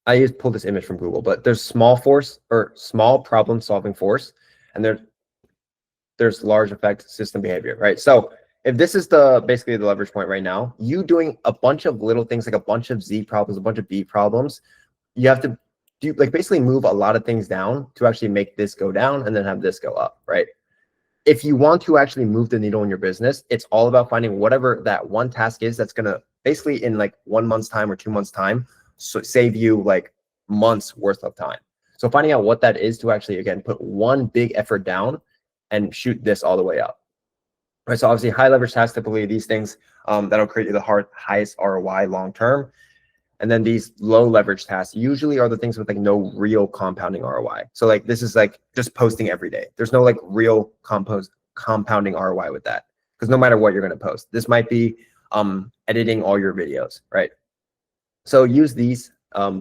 Speaker 11: I just pulled this image from Google, but there's small force, or small problem solving force, and there's large effect system behavior, right? So if this is basically the leverage point right now, you doing a bunch of little things, like a bunch of Z problems, a bunch of B problems, you have to do like basically move a lot of things down to actually make this go down and then have this go up, right? If you want to actually move the needle in your business, it's all about finding whatever that one task is that's going to basically in like 1 month's time or 2 months time, so save you like months worth of time. So finding out what that is to actually, again, put one big effort down and shoot this all the way up. Right. So obviously high leverage tasks, typically these things that'll create you the highest ROI long term. And then these low leverage tasks usually are the things with like no real compounding ROI. So like this is like just posting every day. There's no like real compounding ROI with that, because no matter what you're going to post, this might be editing all your videos, right? So use these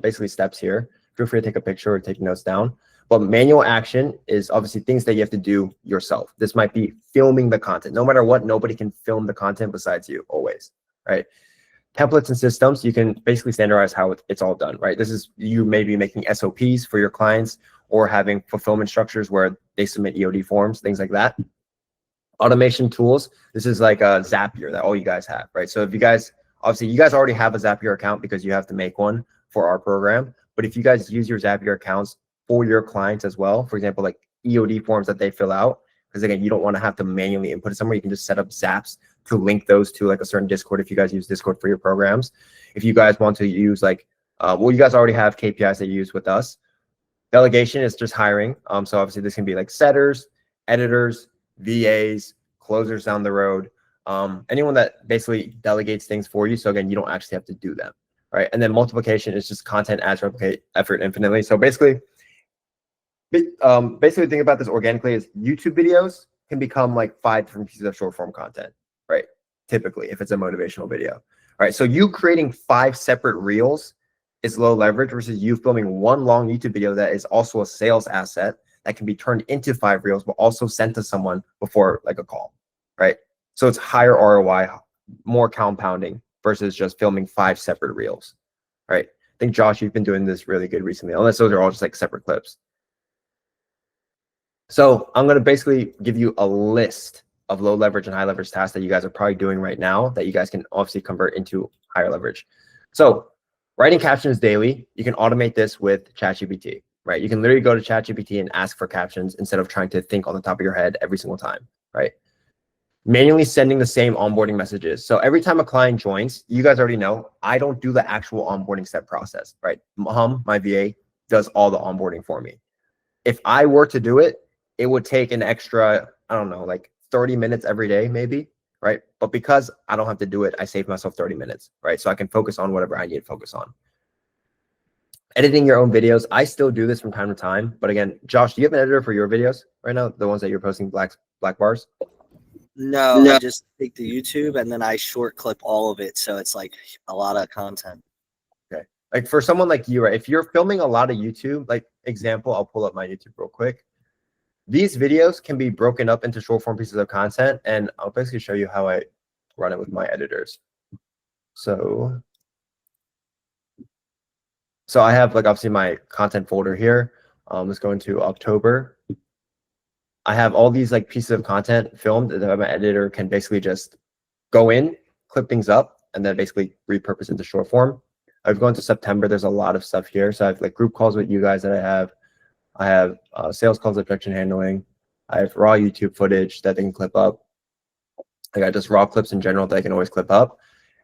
Speaker 11: basically steps here. Feel free to take a picture or take notes down. But manual action is obviously things that you have to do yourself. This might be filming the content. No matter what, nobody can film the content besides you, always, right? Templates and systems, you can basically standardize how it's all done, right? This is you maybe making SOPs for your clients or having fulfillment structures where they submit EOD forms, things like that. Automation tools, this is like a Zapier that all you guys have, right? So if you guys, obviously you guys already have a Zapier account because you have to make one for our program. But if you guys use your Zapier accounts for your clients as well, for example, like EOD forms that they fill out, because again, you don't want to have to manually input it somewhere. You can just set up Zaps to link those to like a certain Discord if you guys use Discord for your programs. If you guys want to use like, well, you guys already have KPIs that you use with us. Delegation is just hiring. So obviously this can be like setters, editors, VAs, closers down the road, anyone that basically delegates things for you. So again, you don't actually have to do them, right? And then multiplication is just content adds replicate effort infinitely. So basically think about this organically is YouTube videos can become like 5 different pieces of short form content, right? Typically, if it's a motivational video, all right? So you creating 5 separate reels
Speaker 9: is low leverage versus you filming one long YouTube video that is also a sales asset that can be turned into 5 reels, but also sent to someone before like a call, right? So it's higher ROI, more compounding versus just filming 5 separate reels, right? I think Josh, you've been doing this really good recently, unless those are all just like separate clips. So I'm going to basically give you a list of low leverage and high leverage tasks that you guys are probably doing right now that you guys can obviously convert into higher leverage. So writing captions daily, you can automate this with ChatGPT, right? You can literally go to ChatGPT and ask for captions instead of trying to think on the top of your head every single time, right? Manually sending the same onboarding messages. So every time a client joins, you guys already know, I don't do the actual onboarding step process, right? My VA, does all the onboarding for me. If I were to do it, it would take an extra, I don't know, like 30 minutes every day, maybe, right? But because I don't have to do it, I save myself 30 minutes, right? So I can focus on whatever I need to focus on. Editing your own videos. I still do this from time to time. But again, Josh, do you have an editor for your videos right now? The ones that you're posting black bars?
Speaker 12: No, I just take the YouTube and then I short clip all of it. So it's like a lot of content.
Speaker 9: Okay. Like for someone like you, right? If you're filming a lot of YouTube, like example, I'll pull up my YouTube real quick. These videos can be broken up into short form pieces of content, and I'll basically show you how I run it with my editors. So I have like obviously my content folder here. Let's go into October. I have all these like pieces of content filmed that my editor can basically just go in, clip things up, and then basically repurpose into short form. I've gone to September. There's a lot of stuff here. So I have like group calls with you guys that I have sales calls, objection handling. I have raw YouTube footage that they can clip up. I got just raw clips in general that I can always clip up.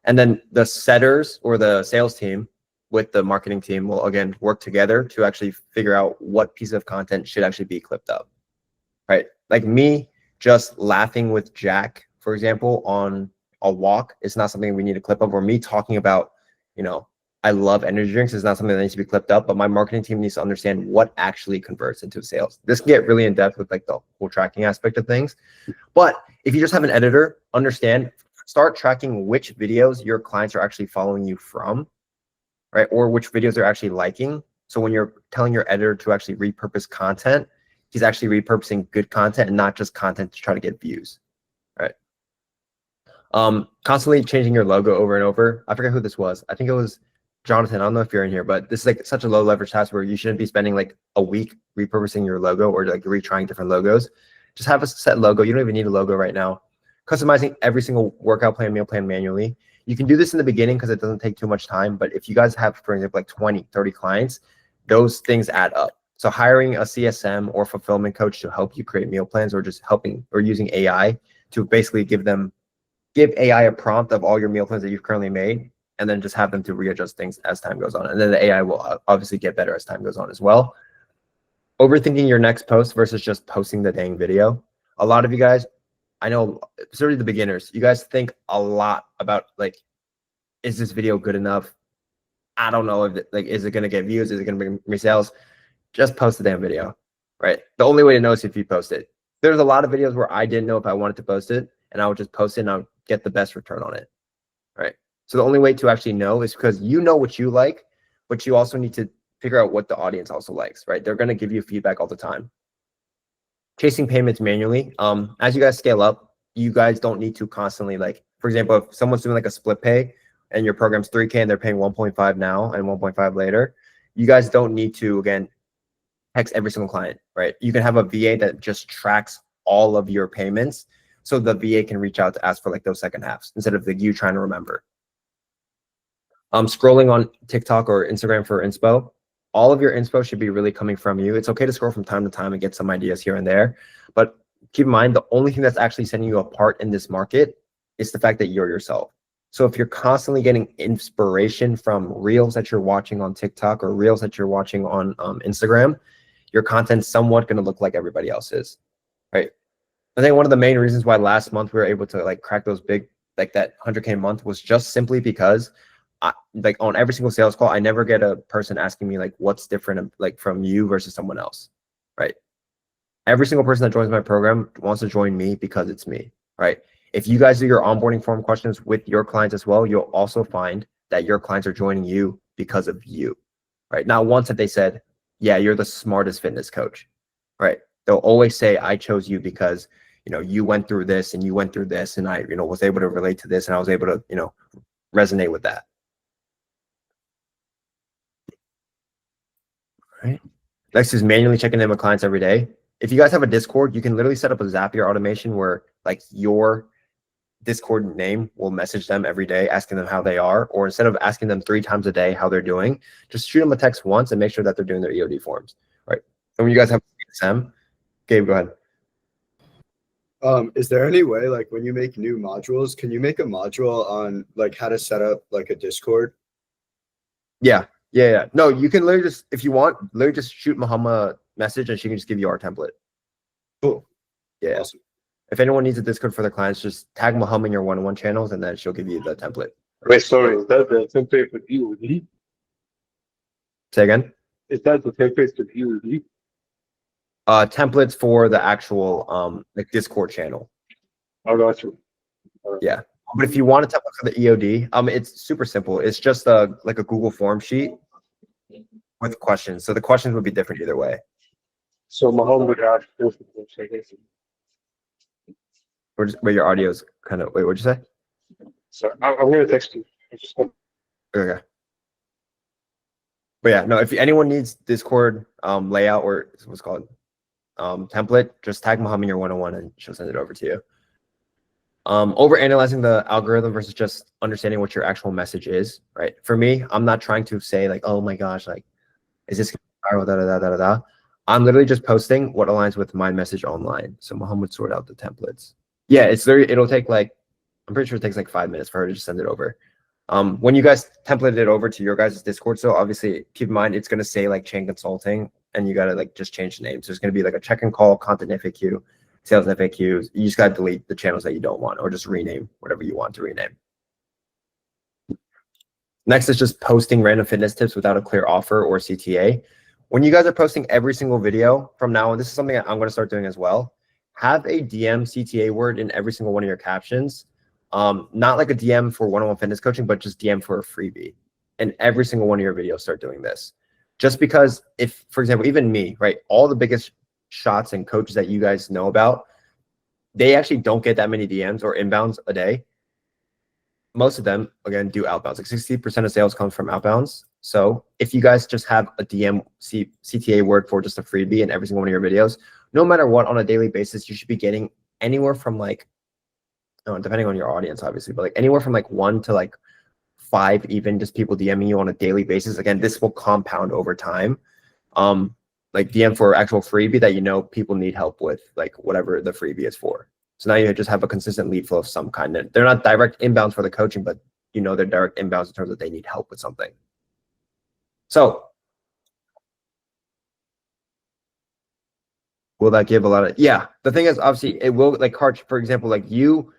Speaker 9: And then the setters or the sales team with the marketing team will again work together to actually figure out what piece of content should actually be clipped up, right? Like me just laughing with Jack, for example, on a walk is not something we need to clip up, or me talking about, you know, I love energy drinks is not something that needs to be clipped up, but my marketing team needs to understand what actually converts into sales. This can get really in depth with like the whole tracking aspect of things. But if you just have an editor, start tracking which videos your clients are actually following you from, right? Or which videos they're actually liking. So when you're telling your editor to actually repurpose content, he's actually repurposing good content and not just content to try to get views, right? Constantly changing your logo over and over. I forget who this was. I think it was Jonathan. I don't know if you're in here, but this is like such a low leverage task where you shouldn't be spending like a week repurposing your logo or like retrying different logos. Just have a set logo. You don't even need a logo right now. Customizing every single workout plan, meal plan manually. You can do this in the beginning because it doesn't take too much time. But if you guys have, for example, like 20, 30 clients, those things add up. So hiring a CSM or fulfillment coach to help you create meal plans, or just helping or using AI to basically give AI a prompt of all your meal plans that you've currently made, and then just have them to readjust things as time goes on. And then the AI will obviously get better as time goes on as well. Overthinking your next post versus just posting the dang video. A lot of you guys, I know, certainly the beginners, you guys think a lot about like, is this video good enough? I don't know if is it going to get views? Is it going to bring me sales? Just post the damn video, right? The only way to know is if you post it. There's a lot of videos where I didn't know if I wanted to post it, and I would just post it and I'll get the best return on it, right? So the only way to actually know is because you know what you like, but you also need to figure out what the audience also likes, right? They're going to give you feedback all the time. Chasing payments manually. As you guys scale up, you guys don't need to constantly, like, for example, if someone's doing like a split pay and your program's 3K and they're paying 1.5 now and 1.5 later, you guys don't need to, again, text every single client, right? You can have a VA that just tracks all of your payments, so the VA can reach out to ask for like those second halves instead of like you trying to remember. Scrolling on TikTok or Instagram for inspo. All of your inspo should be really coming from you. It's okay to scroll from time to time and get some ideas here and there, but keep in mind the only thing that's actually setting you apart in this market is the fact that you're yourself. So if you're constantly getting inspiration from reels that you're watching on TikTok or reels that you're watching on Instagram, your content's somewhat going to look like everybody else's, right? I think one of the main reasons why last month we were able to like crack those big, like that 100K month, was just simply because like on every single sales call, I never get a person asking me like, what's different like from you versus someone else, right? Every single person that joins my program wants to join me because it's me, right? If you guys do your onboarding form questions with your clients as well, you'll also find that your clients are joining you because of you, right? Not once have they said, yeah, you're the smartest fitness coach, right? They'll always say, I chose you because, you know, you went through this and you went through this, and I, you know, was able to relate to this, and I was able to, you know, resonate with that. Right. Next is manually checking in with clients every day. If you guys have a Discord, you can literally set up a Zapier automation where like your Discord name will message them every day, asking them how they are, or instead of asking them 3 times a day how they're doing, just shoot them a text once and make sure that they're doing their EOD forms, right? And when you guys have CSM, Gabe, go ahead.
Speaker 13: Is there any way, like when you make new modules, can you make a module on like how to set up like a Discord?
Speaker 9: Yeah. No, you can literally just, if you want, literally just shoot Mahama a message and she can just give you our template.
Speaker 13: Cool.
Speaker 9: Yeah. Awesome. If anyone needs a Discord for their clients, just tag Mahama in your one-on-one channels and then she'll give you the template.
Speaker 14: Wait, sorry, is that the template for EOD?
Speaker 9: Say again?
Speaker 14: Is that the template for EOD?
Speaker 9: Templates for the actual like Discord channel.
Speaker 14: I got you.
Speaker 9: Yeah. But if you want a template for the EOD, it's super simple. It's just like a Google form sheet with questions. So the questions would be different either way.
Speaker 14: So Mahama would have both of those, I guess.
Speaker 9: Where your audio is kind of, wait, what'd you say?
Speaker 14: So I'm gonna text you.
Speaker 9: Okay. But yeah, no, if anyone needs Discord layout or what's called template, just tag Mahama in your one-on-one and she'll send it over to you. Over analyzing the algorithm versus just understanding what your actual message is, right? For me, I'm not trying to say like, oh my gosh, like, is this viral? Da, da, da, da, da. I'm literally just posting what aligns with my message online. So Mahama would sort out the templates. Yeah, it'll take like, I'm pretty sure it takes like 5 minutes for her to just send it over. When you guys templated it over to your guys' Discord, so obviously keep in mind it's gonna say like Chain Consulting, and you gotta like just change the name. So there's gonna be like a check-in call, content FAQ, sales FAQs. You just gotta delete the channels that you don't want, or just rename whatever you want to rename. Next is just posting random fitness tips without a clear offer or CTA. When you guys are posting every single video from now on, this is something that I'm gonna start doing as well. Have a DM CTA word in every single one of your captions. Not like a DM for one-on-one fitness coaching, but just DM for a freebie. And every single one of your videos start doing this. Just because if, for example, even me, right, all the biggest shots and coaches that you guys know about, they actually don't get that many DMs or inbounds a day. Most of them, again, do outbounds. Like 60% of sales comes from outbounds. So if you guys just have a DM CTA word for just a freebie in every single one of your videos, no matter what, on a daily basis, you should be getting anywhere from like, depending on your audience, obviously, but like anywhere from like 1 to like 5, even just people DMing you on a daily basis. Again, this will compound over time. Like DM for actual freebie that you know people need help with, like whatever the freebie is for. So now you just have a consistent lead flow of some kind. They're not direct inbounds for the coaching, but you know they're direct inbounds in terms of they need help with something. So will that give a lot of, yeah, the thing is obviously it will, like Karch, for example, like you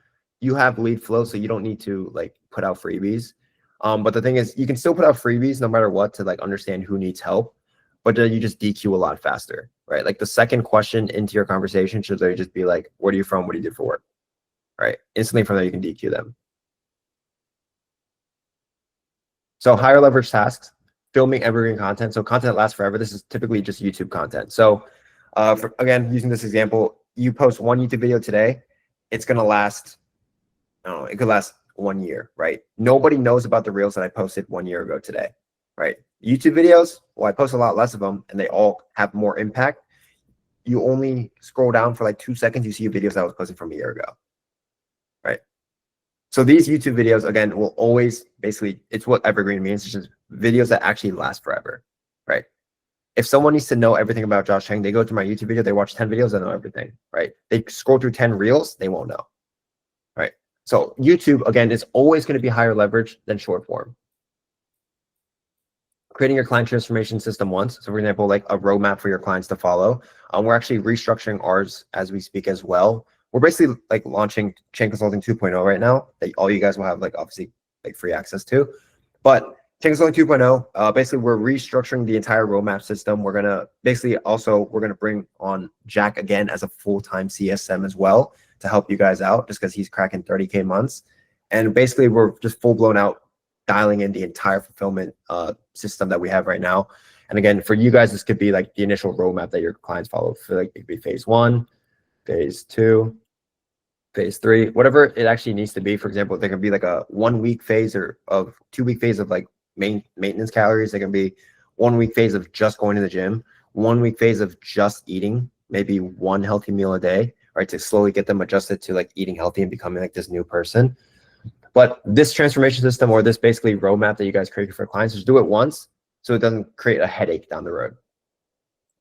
Speaker 9: have lead flow, so you don't need to like put out freebies. But the thing is you can still put out freebies no matter what to like understand who needs help, but then you just DQ a lot faster, right? Like the second question into your conversation should literally just be like, where are you from? What do you do for work? Right? Instantly from there, you can DQ them. So higher leverage tasks, filming evergreen content. So content that lasts forever. This is typically just YouTube content. So again, using this example, you post one YouTube video today, it's going to last, I don't know, it could last 1 year, right? Nobody knows about the reels that I posted 1 year ago today, right? YouTube videos, well, I post a lot less of them and they all have more impact. You only scroll down for like 2 seconds, you see videos that I was posting from a year ago, right? So these YouTube videos, again, will always basically, it's what evergreen means. It's just videos that actually last forever, right? If someone needs to know everything about Josh Cheng, they go to my YouTube video, they watch 10 videos, they know everything, right? They scroll through 10 reels, they won't know, right? So YouTube, again, is always going to be higher leverage than short form. Creating your client transformation system once. So for example, like a roadmap for your clients to follow. We're actually restructuring ours as we speak as well. We're basically like launching Chain Consulting 2.0 right now that all you guys will have like obviously like free access to. But Chain Consulting 2.0, basically we're restructuring the entire roadmap system. We're gonna basically also, we're gonna bring on Jack again as a full-time CSM as well to help you guys out just because he's cracking 30K months. And basically we're just full blown out dialing in the entire fulfillment system that we have right now. And again, for you guys, this could be like the initial roadmap that your clients follow. For like, it could be phase 1, phase 2, phase 3, whatever it actually needs to be. For example, there can be like a 1-week phase or of 2-week phase of like maintenance calories. There can be 1-week phase of just going to the gym, 1-week phase of just eating, maybe 1 healthy meal a day, right? To slowly get them adjusted to like eating healthy and becoming like this new person. But this transformation system, or this basically roadmap that you guys create for clients, just do it once so it doesn't create a headache down the road.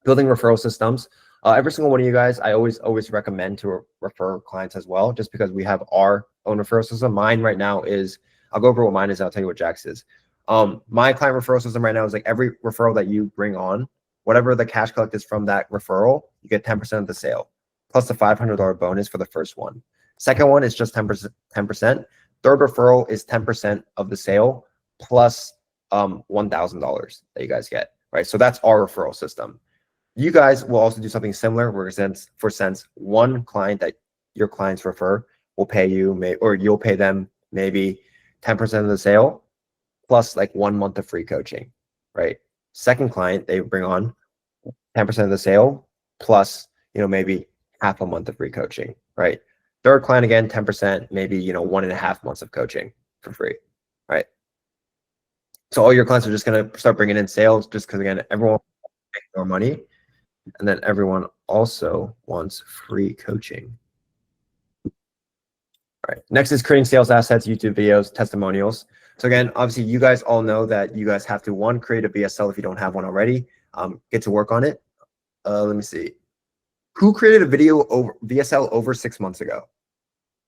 Speaker 9: Building referral systems. Every single one of you guys, I always recommend to refer clients as well, just because we have our own referral system. Mine right now is, I'll go over what mine is, I'll tell you what Jack's is. My client referral system right now is like every referral that you bring on, whatever the cash collect is from that referral, you get 10% of the sale, plus the $500 bonus for the first one. Second one is just 10%. Third referral is 10% of the sale, plus $1,000 that you guys get, right? So that's our referral system. You guys will also do something similar, where since one client that your clients refer will pay you, or you'll pay them maybe 10% of the sale, plus like 1 month of free coaching, right? Second client they bring on 10% of the sale, plus, you know, maybe half a month of free coaching, right? Third client, again, 10%, maybe, you know, 1.5 months of coaching for free, right? So all your clients are just going to start bringing in sales, just because, again, everyone wants more money, and then everyone also wants free coaching. All right, next is creating sales assets, YouTube videos, testimonials. So again, obviously you guys all know that you guys have to, one, create a VSL if you don't have one already. Get to work on it. Let me see. Who created a video over VSL over 6 months ago?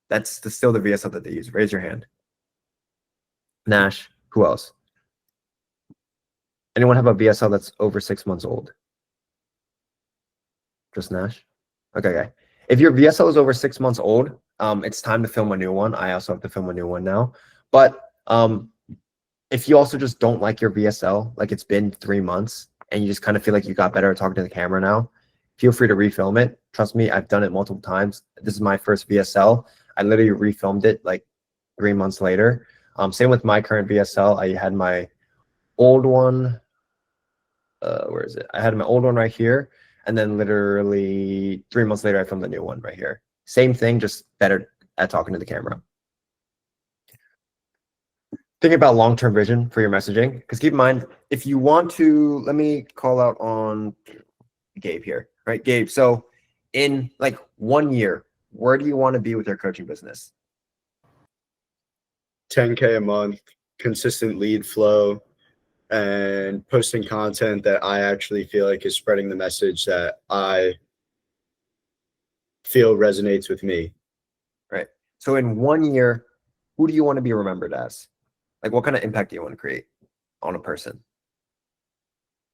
Speaker 9: That's still the VSL that they use. Raise your hand. Nash. Who else? Anyone have a VSL that's over 6 months old? Just Nash? Okay. If your VSL is over 6 months old, it's time to film a new one. I also have to film a new one now. But if you also just don't like your VSL, like it's been 3 months and you just kind of feel like you got better at talking to the camera now, feel free to refilm it. Trust me, I've done it multiple times. This is my first VSL. I literally refilmed it like 3 months later. Same with my current VSL. I had my old one. Where is it? I had my old one right here. And then literally 3 months later, I filmed the new one right here. Same thing, just better at talking to the camera. Think about long-term vision for your messaging. Because keep in mind, if you want to, let me call out on Gabe here, right? Gabe, so in like 1 year, where do you want to be with your coaching business?
Speaker 13: 10K a month, consistent lead flow, and posting content that I actually feel like is spreading the message that I feel resonates with me.
Speaker 9: Right. So in 1 year, who do you want to be remembered as? Like, what kind of impact do you want to create on a person?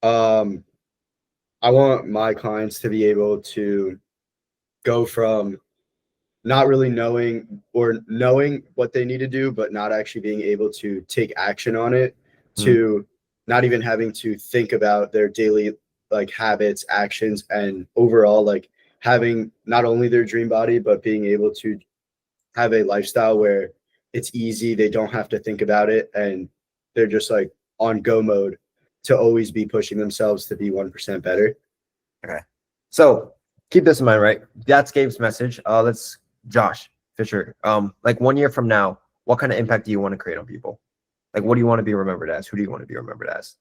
Speaker 13: I want my clients to be able to go from not really knowing or knowing what they need to do, but not actually being able to take action on it, to not even having to think about their daily like habits, actions, and overall like having not only their dream body, but being able to have a lifestyle where it's easy. They don't have to think about it. And they're just like on go mode to always be pushing themselves to be 1% better.
Speaker 9: Okay. So keep this in mind, right? That's Gabe's message. Let's Josh Fisher. Like 1 year from now, what kind of impact do you want to create on people? Like, what do you want to be remembered as? Who do you want to be remembered as?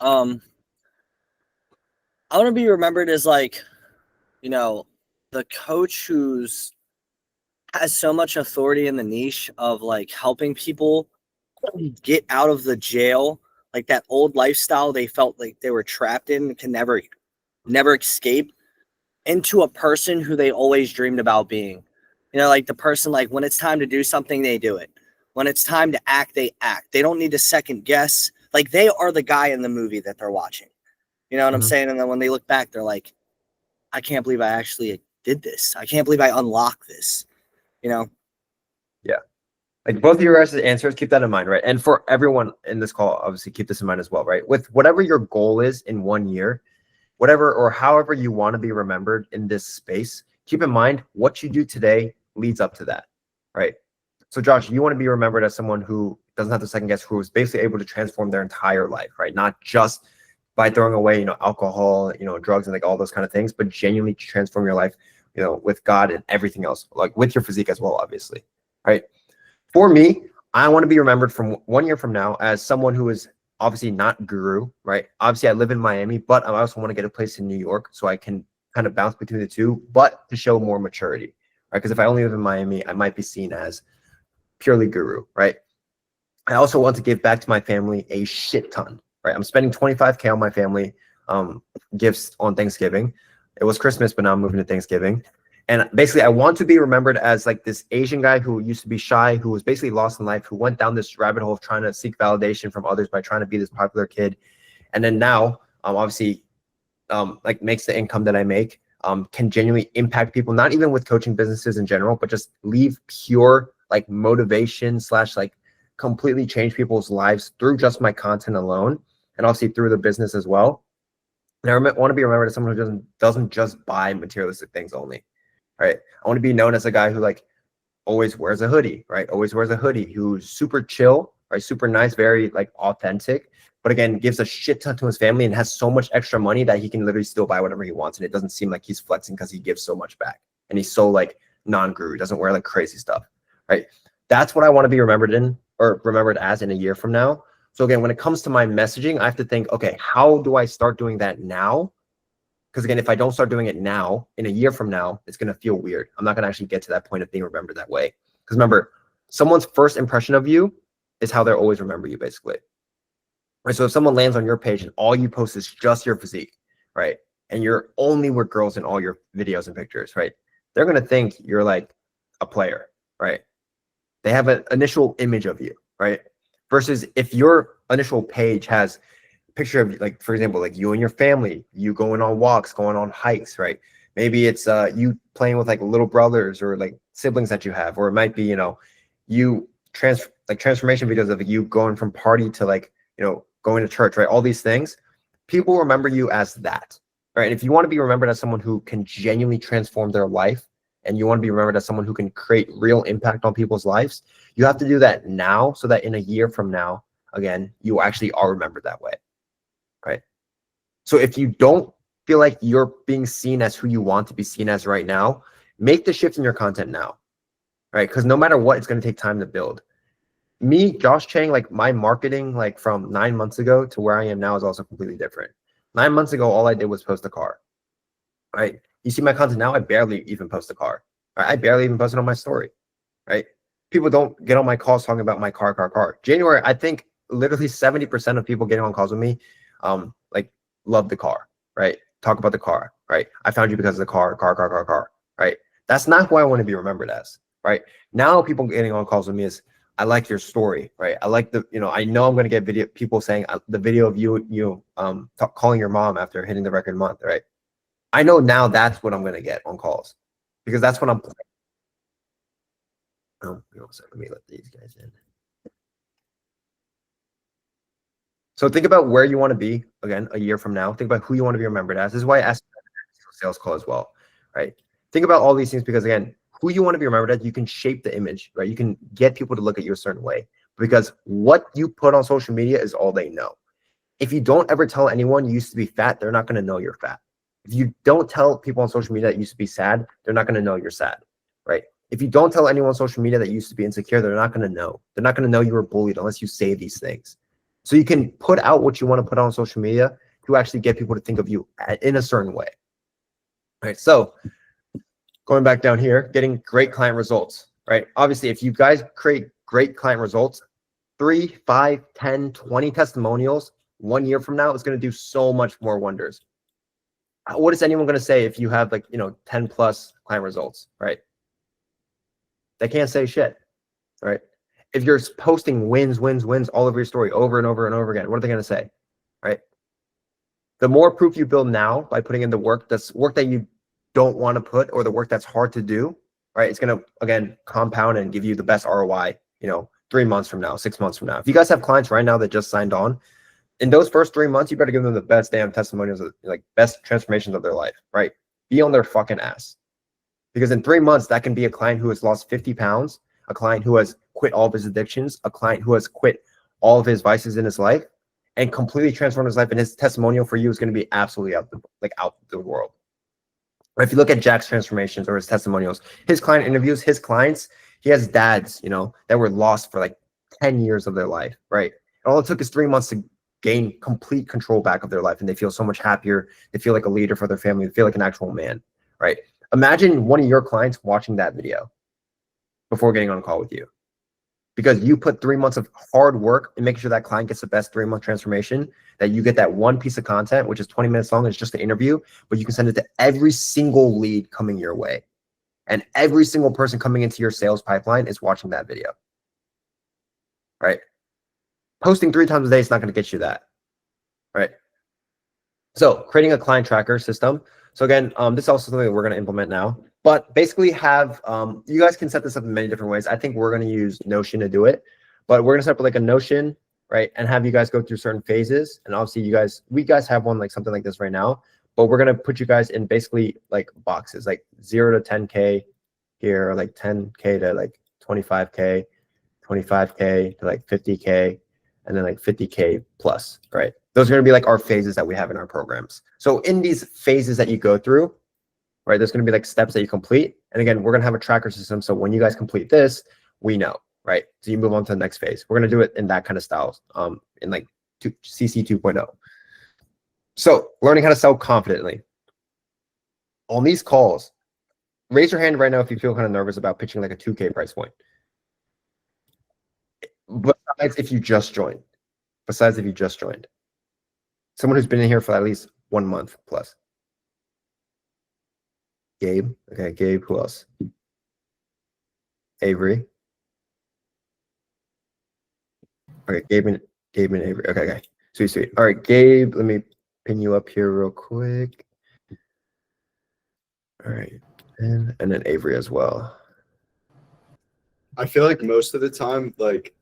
Speaker 12: I want to be remembered as like, you know, the coach who's has so much authority in the niche of like helping people get out of the jail, like that old lifestyle they felt like they were trapped in and can never escape, into a person who they always dreamed about being. You know, like the person, like when it's time to do something, they do it. When it's time to act, they act. They don't need to second guess. Like they are the guy in the movie that they're watching. You know what I'm saying? And then when they look back, they're like, I can't believe I actually did this. I can't believe I unlocked this. You know?
Speaker 9: Yeah. Like both of your guys' answers, keep that in mind, right? And for everyone in this call, obviously keep this in mind as well, right? With whatever your goal is in 1 year, whatever or however you want to be remembered in this space, keep in mind what you do today leads up to that, right? So Josh, you want to be remembered as someone who doesn't have to second guess, who was basically able to transform their entire life, right? Not just by throwing away, alcohol, drugs and like all those kind of things, but genuinely transform your life, with God and everything else, like with your physique as well, obviously, right? For me, I want to be remembered from 1 year from now as someone who is obviously not guru, right? Obviously, I live in Miami, but I also want to get a place in New York so I can kind of bounce between the two, but to show more maturity, right? Because if I only live in Miami, I might be seen as purely guru, right? I also want to give back to my family a shit ton, right? I'm spending 25K on my family gifts on Thanksgiving. It was Christmas, but now I'm moving to Thanksgiving. And basically, I want to be remembered as like this Asian guy who used to be shy, who was basically lost in life, who went down this rabbit hole of trying to seek validation from others by trying to be this popular kid. And then now, obviously, like makes the income that I make, can genuinely impact people, not even with coaching businesses in general, but just leave pure like motivation / like completely change people's lives through just my content alone. And obviously through the business as well. And I want to be remembered as someone who doesn't just buy materialistic things only. Right. I want to be known as a guy who like always wears a hoodie, right? Always wears a hoodie, who's super chill, right? Super nice, very like authentic, but again, gives a shit ton to his family and has so much extra money that he can literally still buy whatever he wants. And it doesn't seem like he's flexing because he gives so much back. And he's so like non-guru, doesn't wear like crazy stuff, right? That's what I want to be remembered in, or remembered as, in a year from now. So again, when it comes to my messaging, I have to think, okay, how do I start doing that now? Because again, if I don't start doing it now, in a year from now, it's going to feel weird. I'm not going to actually get to that point of being remembered that way. Because remember, someone's first impression of you is how they'll always remember you, basically. Right? So if someone lands on your page and all you post is just your physique, right? And you're only with girls in all your videos and pictures, right? They're going to think you're like a player, right? They have an initial image of you, right? Versus if your initial page has picture of, like, for example, like you and your family, you going on walks, going on hikes, right? Maybe it's you playing with like little brothers or like siblings that you have, or it might be, you transformation videos of you going from party to like, going to church, right? All these things, people remember you as that, right? And if you want to be remembered as someone who can genuinely transform their life, and you want to be remembered as someone who can create real impact on people's lives, you have to do that now so that in a year from now, again, you actually are remembered that way. Right? So if you don't feel like you're being seen as who you want to be seen as right now, make the shift in your content now, right? Because no matter what, it's going to take time to build. Me, Josh Chang, like my marketing, like from 9 months ago to where I am now is also completely different. 9 months ago, all I did was post a car, right? You see my content now, I barely even post a car. Right? I barely even post it on my story, right? People don't get on my calls talking about my car. January, I think literally 70% of people getting on calls with me like love the car, right? Talk about the car, right? I found you because of the car, right? That's not who I want to be remembered as, right? Now people getting on calls with me is, I like your story, right? I like the, I know I'm going to get people saying the video of you calling your mom after hitting the record month, right? I know now that's what I'm going to get on calls because that's what I'm playing. Let me let these guys in. So think about where you want to be, again, a year from now. Think about who you want to be remembered as. This is why I asked sales call as well, right? Think about all these things because, again, who you want to be remembered as, you can shape the image, right? You can get people to look at you a certain way because what you put on social media is all they know. If you don't ever tell anyone you used to be fat, they're not going to know you're fat. If you don't tell people on social media that you used to be sad, they're not going to know you're sad, right? If you don't tell anyone on social media that you used to be insecure, they're not going to know. They're not going to know you were bullied unless you say these things. So you can put out what you want to put on social media to actually get people to think of you in a certain way. All right, so going back down here, getting great client results, right? Obviously, if you guys create great client results, 3, 5, 10, 20 testimonials 1 year from now is going to do so much more wonders. What is anyone going to say if you have 10 plus client results, right? They can't say shit, right? If you're posting wins all over your story over and over and over again, what are they going to say, right? The more proof you build now by putting in the work, that's work that you don't want to put or the work that's hard to do, right? It's going to, again, compound and give you the best ROI, 3 months from now, 6 months from now. If you guys have clients right now that just signed on, in those first 3 months, you better give them the best damn testimonials, like best transformations of their life, right? Be on their fucking ass. Because in 3 months, that can be a client who has lost 50 pounds, a client who has quit all of his addictions, a client who has quit all of his vices in his life and completely transformed his life. And his testimonial for you is going to be absolutely out the world. But if you look at Jack's transformations or his testimonials, his client interviews, his clients, he has dads, that were lost for like 10 years of their life, right? And all it took is 3 months to gain complete control back of their life. And they feel so much happier. They feel like a leader for their family. They feel like an actual man, right? Imagine one of your clients watching that video before getting on a call with you, because you put 3 months of hard work and making sure that client gets the best 3-month transformation, that you get that one piece of content, which is 20 minutes long. It's just an interview, but you can send it to every single lead coming your way. And every single person coming into your sales pipeline is watching that video, right? Posting 3 times a day is not going to get you that, right? So creating a client tracker system. So again, this is also something that we're going to implement now, but basically have, you guys can set this up in many different ways. I think we're going to use Notion to do it, but we're going to set up like a Notion, right? And have you guys go through certain phases. And obviously we guys have one like something like this right now, but we're going to put you guys in basically like boxes, like 0 to 10K here, or like 10K to like 25K, 25K to like 50K, and then like 50K plus, right? Those are going to be like our phases that we have in our programs. So in these phases that you go through, right, there's going to be like steps that you complete. And again, we're going to have a tracker system. So when you guys complete this, we know, right? So you move on to the next phase. We're going to do it in that kind of style, in like CC 2.0. So learning how to sell confidently. On these calls, raise your hand right now if you feel kind of nervous about pitching like a 2K price point. Besides if you just joined. Someone who's been in here for at least 1 month plus. Gabe. Okay, Gabe. Who else? Avery. Okay, Gabe and Avery. Okay. Sweet. All right, Gabe, let me pin you up here real quick. All right. And then Avery as well.
Speaker 13: I feel like most of the time, like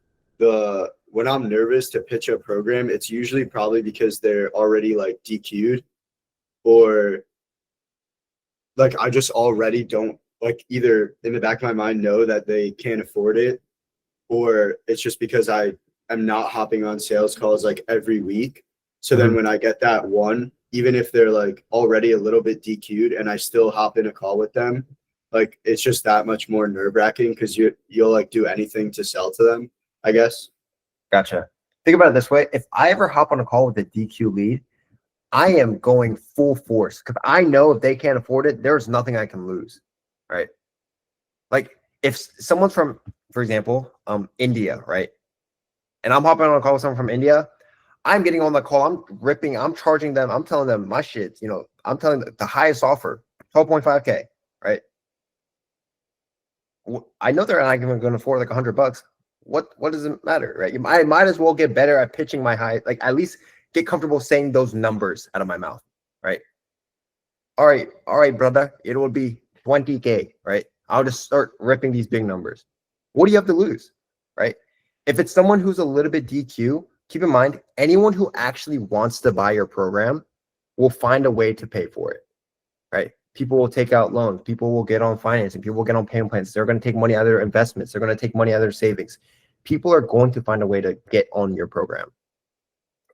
Speaker 13: when I'm nervous to pitch a program, it's usually probably because they're already like DQ'd, or like I just already don't, like, either in the back of my mind know that they can't afford it, or it's just because I am not hopping on sales calls like every week. So then when I get that one, even if they're like already a little bit DQ'd and I still hop in a call with them, like it's just that much more nerve-wracking because you'll like do anything to sell to them, I guess.
Speaker 9: Gotcha. Think about it this way. If I ever hop on a call with a DQ lead, I am going full force because I know if they can't afford it, there's nothing I can lose, right? Like if someone's from, for example, India, right? And I'm hopping on a call with someone from India, I'm getting on the call, I'm charging them, I'm telling them my shit, I'm telling them the highest offer, 12.5K, right? I know they're not even going to afford like $100. What does it matter, right? I might as well get better at pitching my high, like at least get comfortable saying those numbers out of my mouth, right? All right, brother, it will be 20K, right? I'll just start ripping these big numbers. What do you have to lose, right? If it's someone who's a little bit DQ, keep in mind, anyone who actually wants to buy your program will find a way to pay for it, right? People will take out loans. People will get on financing. People will get on payment plans. They're going to take money out of their investments. They're going to take money out of their savings. People are going to find a way to get on your program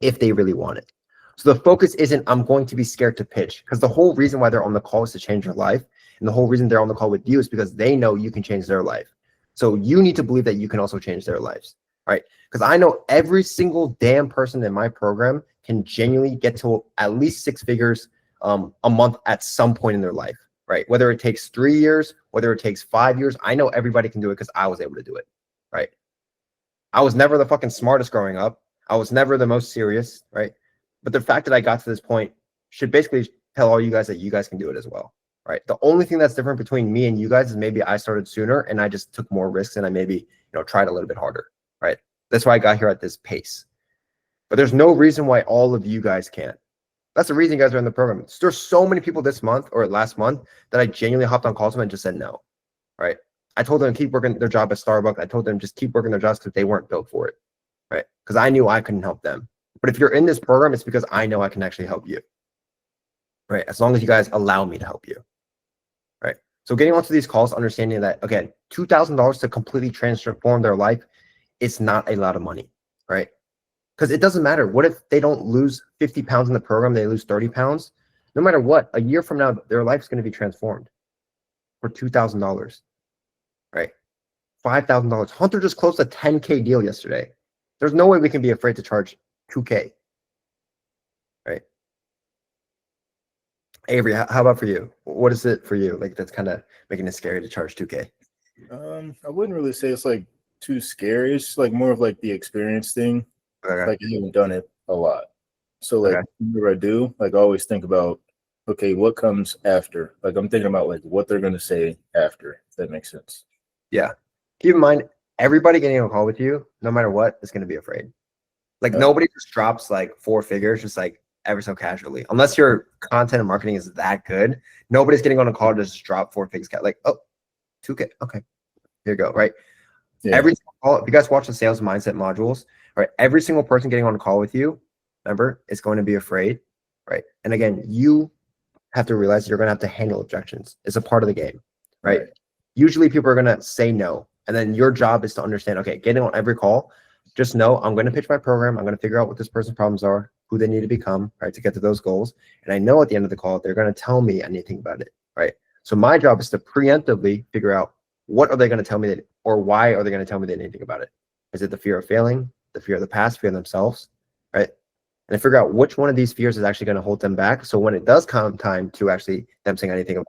Speaker 9: if they really want it. So the focus isn't, I'm going to be scared to pitch, because the whole reason why they're on the call is to change your life. And the whole reason they're on the call with you is because they know you can change their life. So you need to believe that you can also change their lives, right? Because I know every single damn person in my program can genuinely get to at least 6 figures a month at some point in their life, right? Whether it takes 3 years, whether it takes 5 years, I know everybody can do it because I was able to do it, right? I was never the fucking smartest growing up. I was never the most serious, right? But the fact that I got to this point should basically tell all you guys that you guys can do it as well, right? The only thing that's different between me and you guys is maybe I started sooner and I just took more risks and I maybe, tried a little bit harder, right? That's why I got here at this pace. But there's no reason why all of you guys can't. That's the reason you guys are in the program. There's so many people this month or last month that I genuinely hopped on calls with and just said no, right? I told them to keep working their job at Starbucks. I told them just keep working their jobs because they weren't built for it, right? Because I knew I couldn't help them. But if you're in this program, it's because I know I can actually help you, right? As long as you guys allow me to help you, right? So getting onto these calls, understanding that, again, $2,000 to completely transform their life is not a lot of money, right? Because it doesn't matter. What if they don't lose 50 pounds in the program, they lose 30 pounds? No matter what, a year from now, their life is going to be transformed for $2,000, right? $5,000. Hunter just closed a 10K deal yesterday. There's no way we can be afraid to charge 2K, right? Avery, how about for you? What is it for you? Like, that's kind of making it scary to charge 2K.
Speaker 15: I wouldn't really say it's like too scary. It's like more of like the experience thing.
Speaker 9: Okay.
Speaker 15: Like I haven't done it a lot. So like
Speaker 9: Okay.
Speaker 15: whenever I do, like I always think about, okay, what comes after? Like I'm thinking about like what they're gonna say after, if that makes sense.
Speaker 9: Yeah. Keep in mind, everybody getting on a call with you, no matter what, is going to be afraid. Like nobody just drops like 4 figures, just like ever so casually. Unless your content and marketing is that good, nobody's getting on a call to just drop 4 figures. Like, oh, 2K. Okay, here you go. Right.
Speaker 15: Yeah.
Speaker 9: Every single call, if you guys watch the sales mindset modules, right? Every single person getting on a call with you, remember, is going to be afraid. Right. And again, you have to realize you're going to have to handle objections. It's a part of the game. Right. Usually people are going to say no. And then your job is to understand, okay, getting on every call, just know I'm going to pitch my program. I'm going to figure out what this person's problems are, who they need to become, right, to get to those goals. And I know at the end of the call, they're going to tell me anything about it, right? So my job is to preemptively figure out what are they going to tell me that, or why are they going to tell me anything about it? Is it the fear of failing, the fear of the past, fear of themselves, right? And figure out which one of these fears is actually going to hold them back. So when it does come time to actually them saying anything,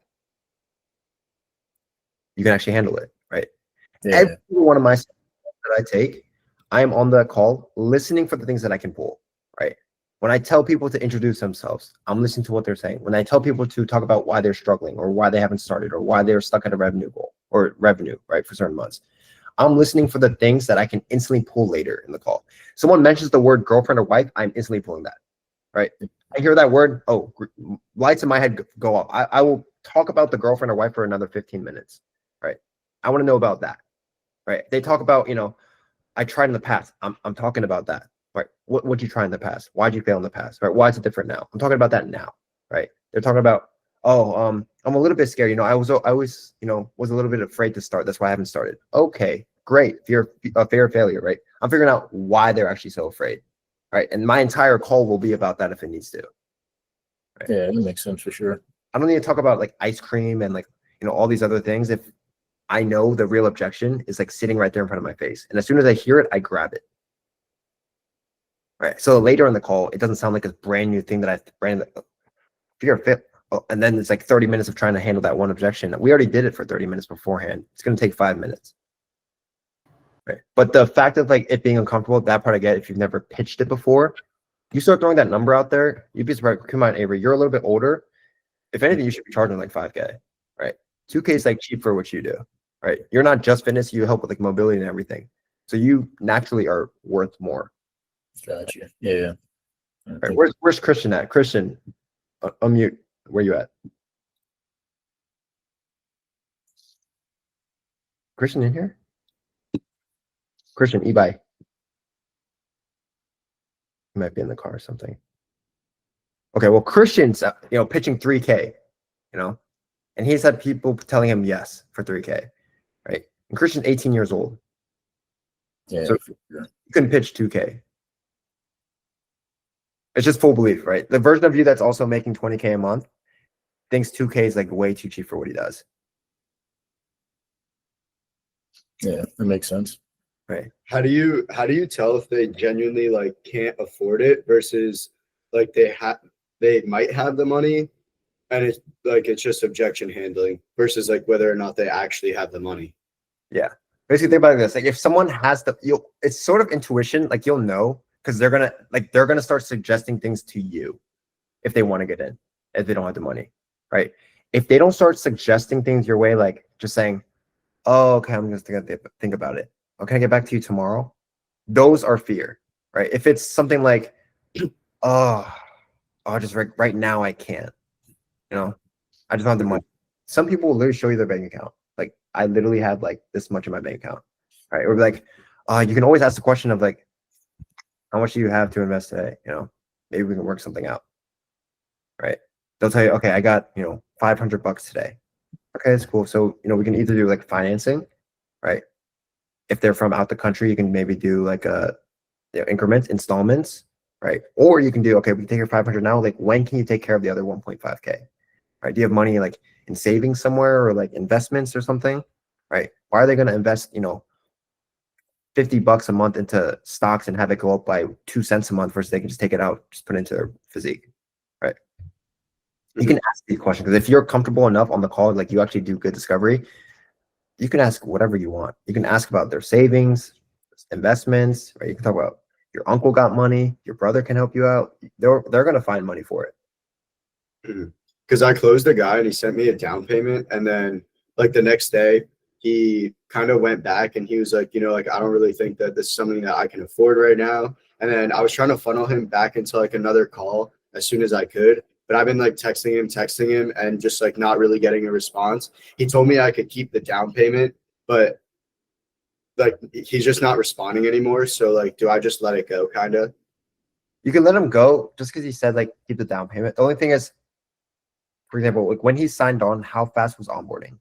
Speaker 9: you can actually handle it, right?
Speaker 15: Yeah.
Speaker 9: Every one of my steps that I take, I am on the call listening for the things that I can pull, right? When I tell people to introduce themselves, I'm listening to what they're saying. When I tell people to talk about why they're struggling or why they haven't started or why they're stuck at a revenue goal or revenue, right, for certain months, I'm listening for the things that I can instantly pull later in the call. Someone mentions the word girlfriend or wife, I'm instantly pulling that, right? I hear that word, oh, lights in my head go off. I will talk about the girlfriend or wife for another 15 minutes, right? I want to know about that. Right? They talk about, I tried in the past. I'm talking about that. Right? What'd you try in the past? Why'd you fail in the past? Right? Why is it different now? I'm talking about that now. Right? They're talking about, I'm a little bit scared. I was was a little bit afraid to start. That's why I haven't started. Okay, great. Fear of failure, right? I'm figuring out why they're actually so afraid. Right? And my entire call will be about that if it needs to.
Speaker 15: Right? Yeah, that makes sense for sure.
Speaker 9: I don't need to talk about like ice cream and like, all these other things. If I know the real objection is like sitting right there in front of my face. And as soon as I hear it, I grab it. Right. So later in the call, it doesn't sound like a brand new thing that fear of fit. And then it's like 30 minutes of trying to handle that one objection. We already did it for 30 minutes beforehand. It's going to take 5 minutes. Right. But the fact of like it being uncomfortable, that part I get. If you've never pitched it before, you start throwing that number out there, you'd be surprised. Come on, Avery, you're a little bit older. If anything, you should be charging like 5K, right? 2K is like cheap for what you do. Right, you're not just fitness; you help with like mobility and everything. So you naturally are worth more.
Speaker 15: Gotcha. Yeah.
Speaker 9: Right, where's Christian at? Christian, unmute. Where you at? Christian in here? Christian, e-bike. He might be in the car or something. Okay, well, Christian's pitching 3K, and he's had people telling him yes for 3K. Right. And Christian's 18 years old.
Speaker 15: Yeah.
Speaker 9: So you couldn't pitch 2K. It's just full belief, right? The version of you that's also making 20K a month thinks 2K is like way too cheap for what he does.
Speaker 15: Yeah, that makes sense.
Speaker 9: Right.
Speaker 13: How do you tell if they genuinely like can't afford it versus like they might have the money and it's just objection handling versus like whether or not they actually have the money?
Speaker 9: Yeah. Basically think about this. Like if someone has it's sort of intuition, like you'll know because they're gonna start suggesting things to you if they want to get in, if they don't have the money. Right. If they don't start suggesting things your way, like just saying, oh, okay, I'm just gonna think about it. Oh, can I get back to you tomorrow? Those are fear, right? If it's something like, just right now I can't, I just don't have the money. Some people will literally show you their bank account. Like I literally have like this much in my bank account, right? Or like, you can always ask the question of like, how much do you have to invest today? Maybe we can work something out, right? They'll tell you, okay, I got, $500 today. Okay, that's cool. So, we can either do like financing, right? If they're from out the country, you can maybe do like increments, installments, right? Or you can do, okay, we can take your 500 now. Like, when can you take care of the other 1.5K? Right? Do you have money like in savings somewhere or like investments or something? Right? Why are they going to invest, $50 a month into stocks and have it go up by 2 cents a month versus they can just take it out, just put it into their physique, right? You can ask these questions because if you're comfortable enough on the call, like you actually do good discovery, you can ask whatever you want. You can ask about their savings, investments, right? You can talk about your uncle got money, your brother can help you out. They're going to find money for it.
Speaker 13: Because I closed a guy and he sent me a down payment, and then like the next day he kind of went back and he was like, like, I don't really think that this is something that I can afford right now. And then I was trying to funnel him back into like another call as soon as I could, but I've been like texting him and just like not really getting a response. He told me I could keep the down payment, but like he's just not responding anymore. So like, do I just let it go? Kind of.
Speaker 9: You can let him go just because he said like keep the down payment. The only thing is, for example, like when he signed on, how fast was onboarding?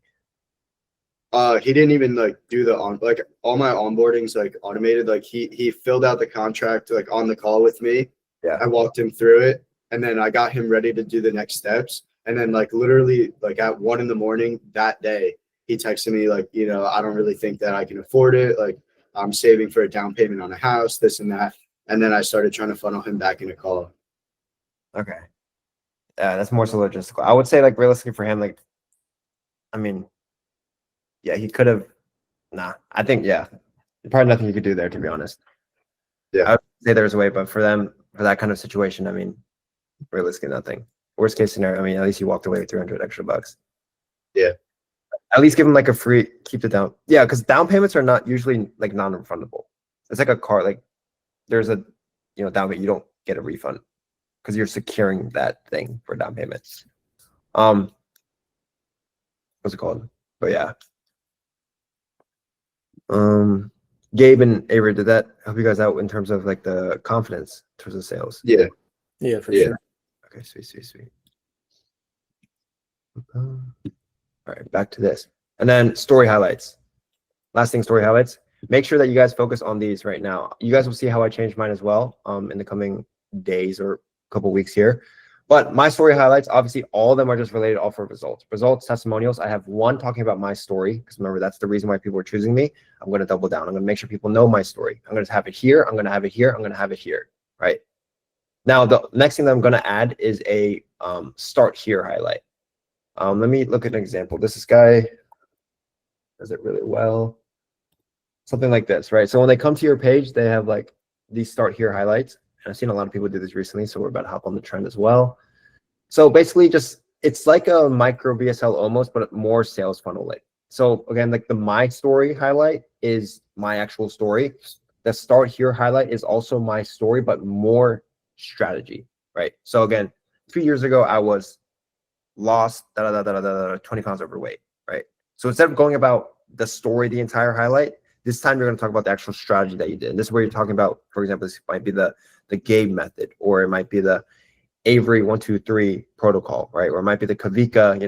Speaker 13: He didn't even like do like all my onboardings like automated. Like he filled out the contract like on the call with me.
Speaker 9: Yeah.
Speaker 13: I walked him through it, and then I got him ready to do the next steps. And then like literally like at 1 a.m. that day, he texted me like, I don't really think that I can afford it. Like I'm saving for a down payment on a house, this and that. And then I started trying to funnel him back in a call.
Speaker 9: Okay. That's more so logistical. I would say like realistically for him, like, I mean, yeah, he could have. Nah, I think probably nothing you could do there, to be honest.
Speaker 13: Yeah,
Speaker 9: I would say there's a way, but for them, for that kind of situation, I mean, realistically nothing. Worst case scenario, I mean, at least you walked away with 300 extra bucks.
Speaker 13: Yeah,
Speaker 9: at least give them like a free keep the down. Yeah, because down payments are not usually like non-refundable. It's like a car. Like there's a down payment, you don't get a refund because you're securing that thing for down payments. What's it called? But yeah. Gabe and Avery, did that help you guys out in terms of like the confidence in terms of sales?
Speaker 13: Yeah.
Speaker 12: Yeah, for sure.
Speaker 9: Okay, sweet. All right, back to this. And then story highlights. Last thing, story highlights. Make sure that you guys focus on these right now. You guys will see how I changed mine as well in the coming days or couple weeks here. But my story highlights, obviously, all of them are just related off of results. Results, testimonials. I have one talking about my story because remember, that's the reason why people are choosing me. I'm going to double down. I'm going to make sure people know my story. I'm going to have it here. I'm going to have it here. I'm going to have it here. Right. Now, the next thing that I'm going to add is a start here highlight. Let me look at an example. This guy does it really well. Something like this, right? So when they come to your page, they have like these start here highlights. And I've seen a lot of people do this recently, so we're about to hop on the trend as well. So basically it's like a micro VSL almost, but more sales funnel like. So again, like the my story highlight is my actual story. The start here highlight is also my story, but more strategy, right? So again, 2 years ago, I was lost 20 pounds overweight, right? So instead of going about the story, the entire highlight, this time you're going to talk about the actual strategy that you did. And this is where you're talking about, for example, this might be the Gabe method, or it might be the Avery 1, 2, 3 protocol, right? Or it might be the Kavika,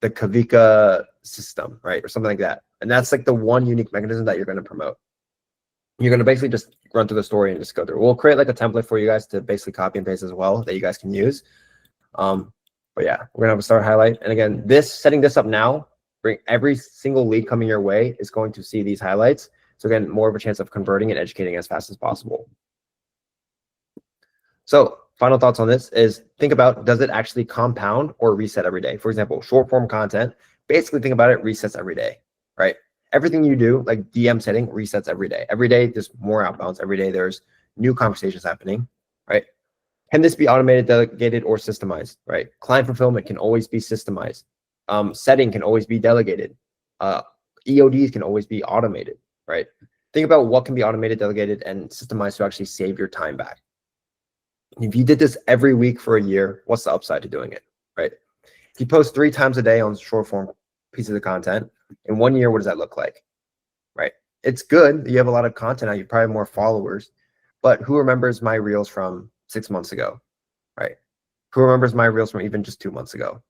Speaker 9: the Kavika system, right? Or something like that. And that's like the one unique mechanism that you're going to promote. You're going to basically just run through the story and just go through. We'll create like a template for you guys to basically copy and paste as well that you guys can use. But yeah, we're going to have a start highlight. And again, setting this up now, bring every single lead coming your way is going to see these highlights. So again, more of a chance of converting and educating as fast as possible. So final thoughts on this is think about, does it actually compound or reset every day? For example, short form content, basically think about it, resets every day, right? Everything you do, like DM setting, resets every day. Every day there's more outbounds. Every day there's new conversations happening, right? Can this be automated, delegated, or systemized, right? Client fulfillment can always be systemized. Setting can always be delegated. EODs can always be automated, right? Think about what can be automated, delegated, and systemized to actually save your time back. If you did this every week for a year, what's the upside to doing it, right? If you post 3 times a day on short form pieces of content, in 1 year, what does that look like, right? It's good. You have a lot of content now. You probably have more followers, but who remembers my reels from 6 months ago, right? Who remembers my reels from even just 2 months ago,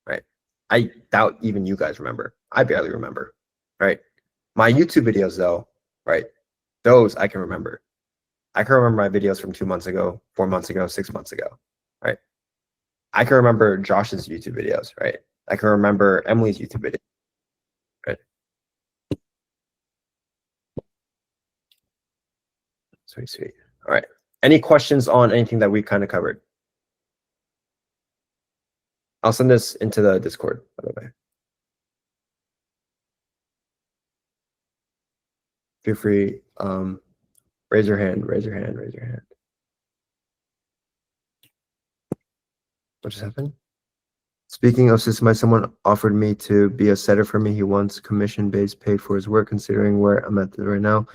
Speaker 9: right? I doubt even you guys remember. I barely remember, right?
Speaker 2: right? My YouTube videos though, right? Those I can remember. I can remember my videos from 2 months ago, 4 months ago, 6 months ago, right? I can remember Josh's YouTube videos, right? I can remember Emily's YouTube video, right? Sweet, sweet. All right. Any questions on anything that we kind of covered? I'll send this into the Discord, by the way. Feel free, raise your hand, raise your hand, raise your hand. What just happened? Speaking of system, someone offered me to be a setter for me. He wants commission-based paid for his work, considering where I'm at right now.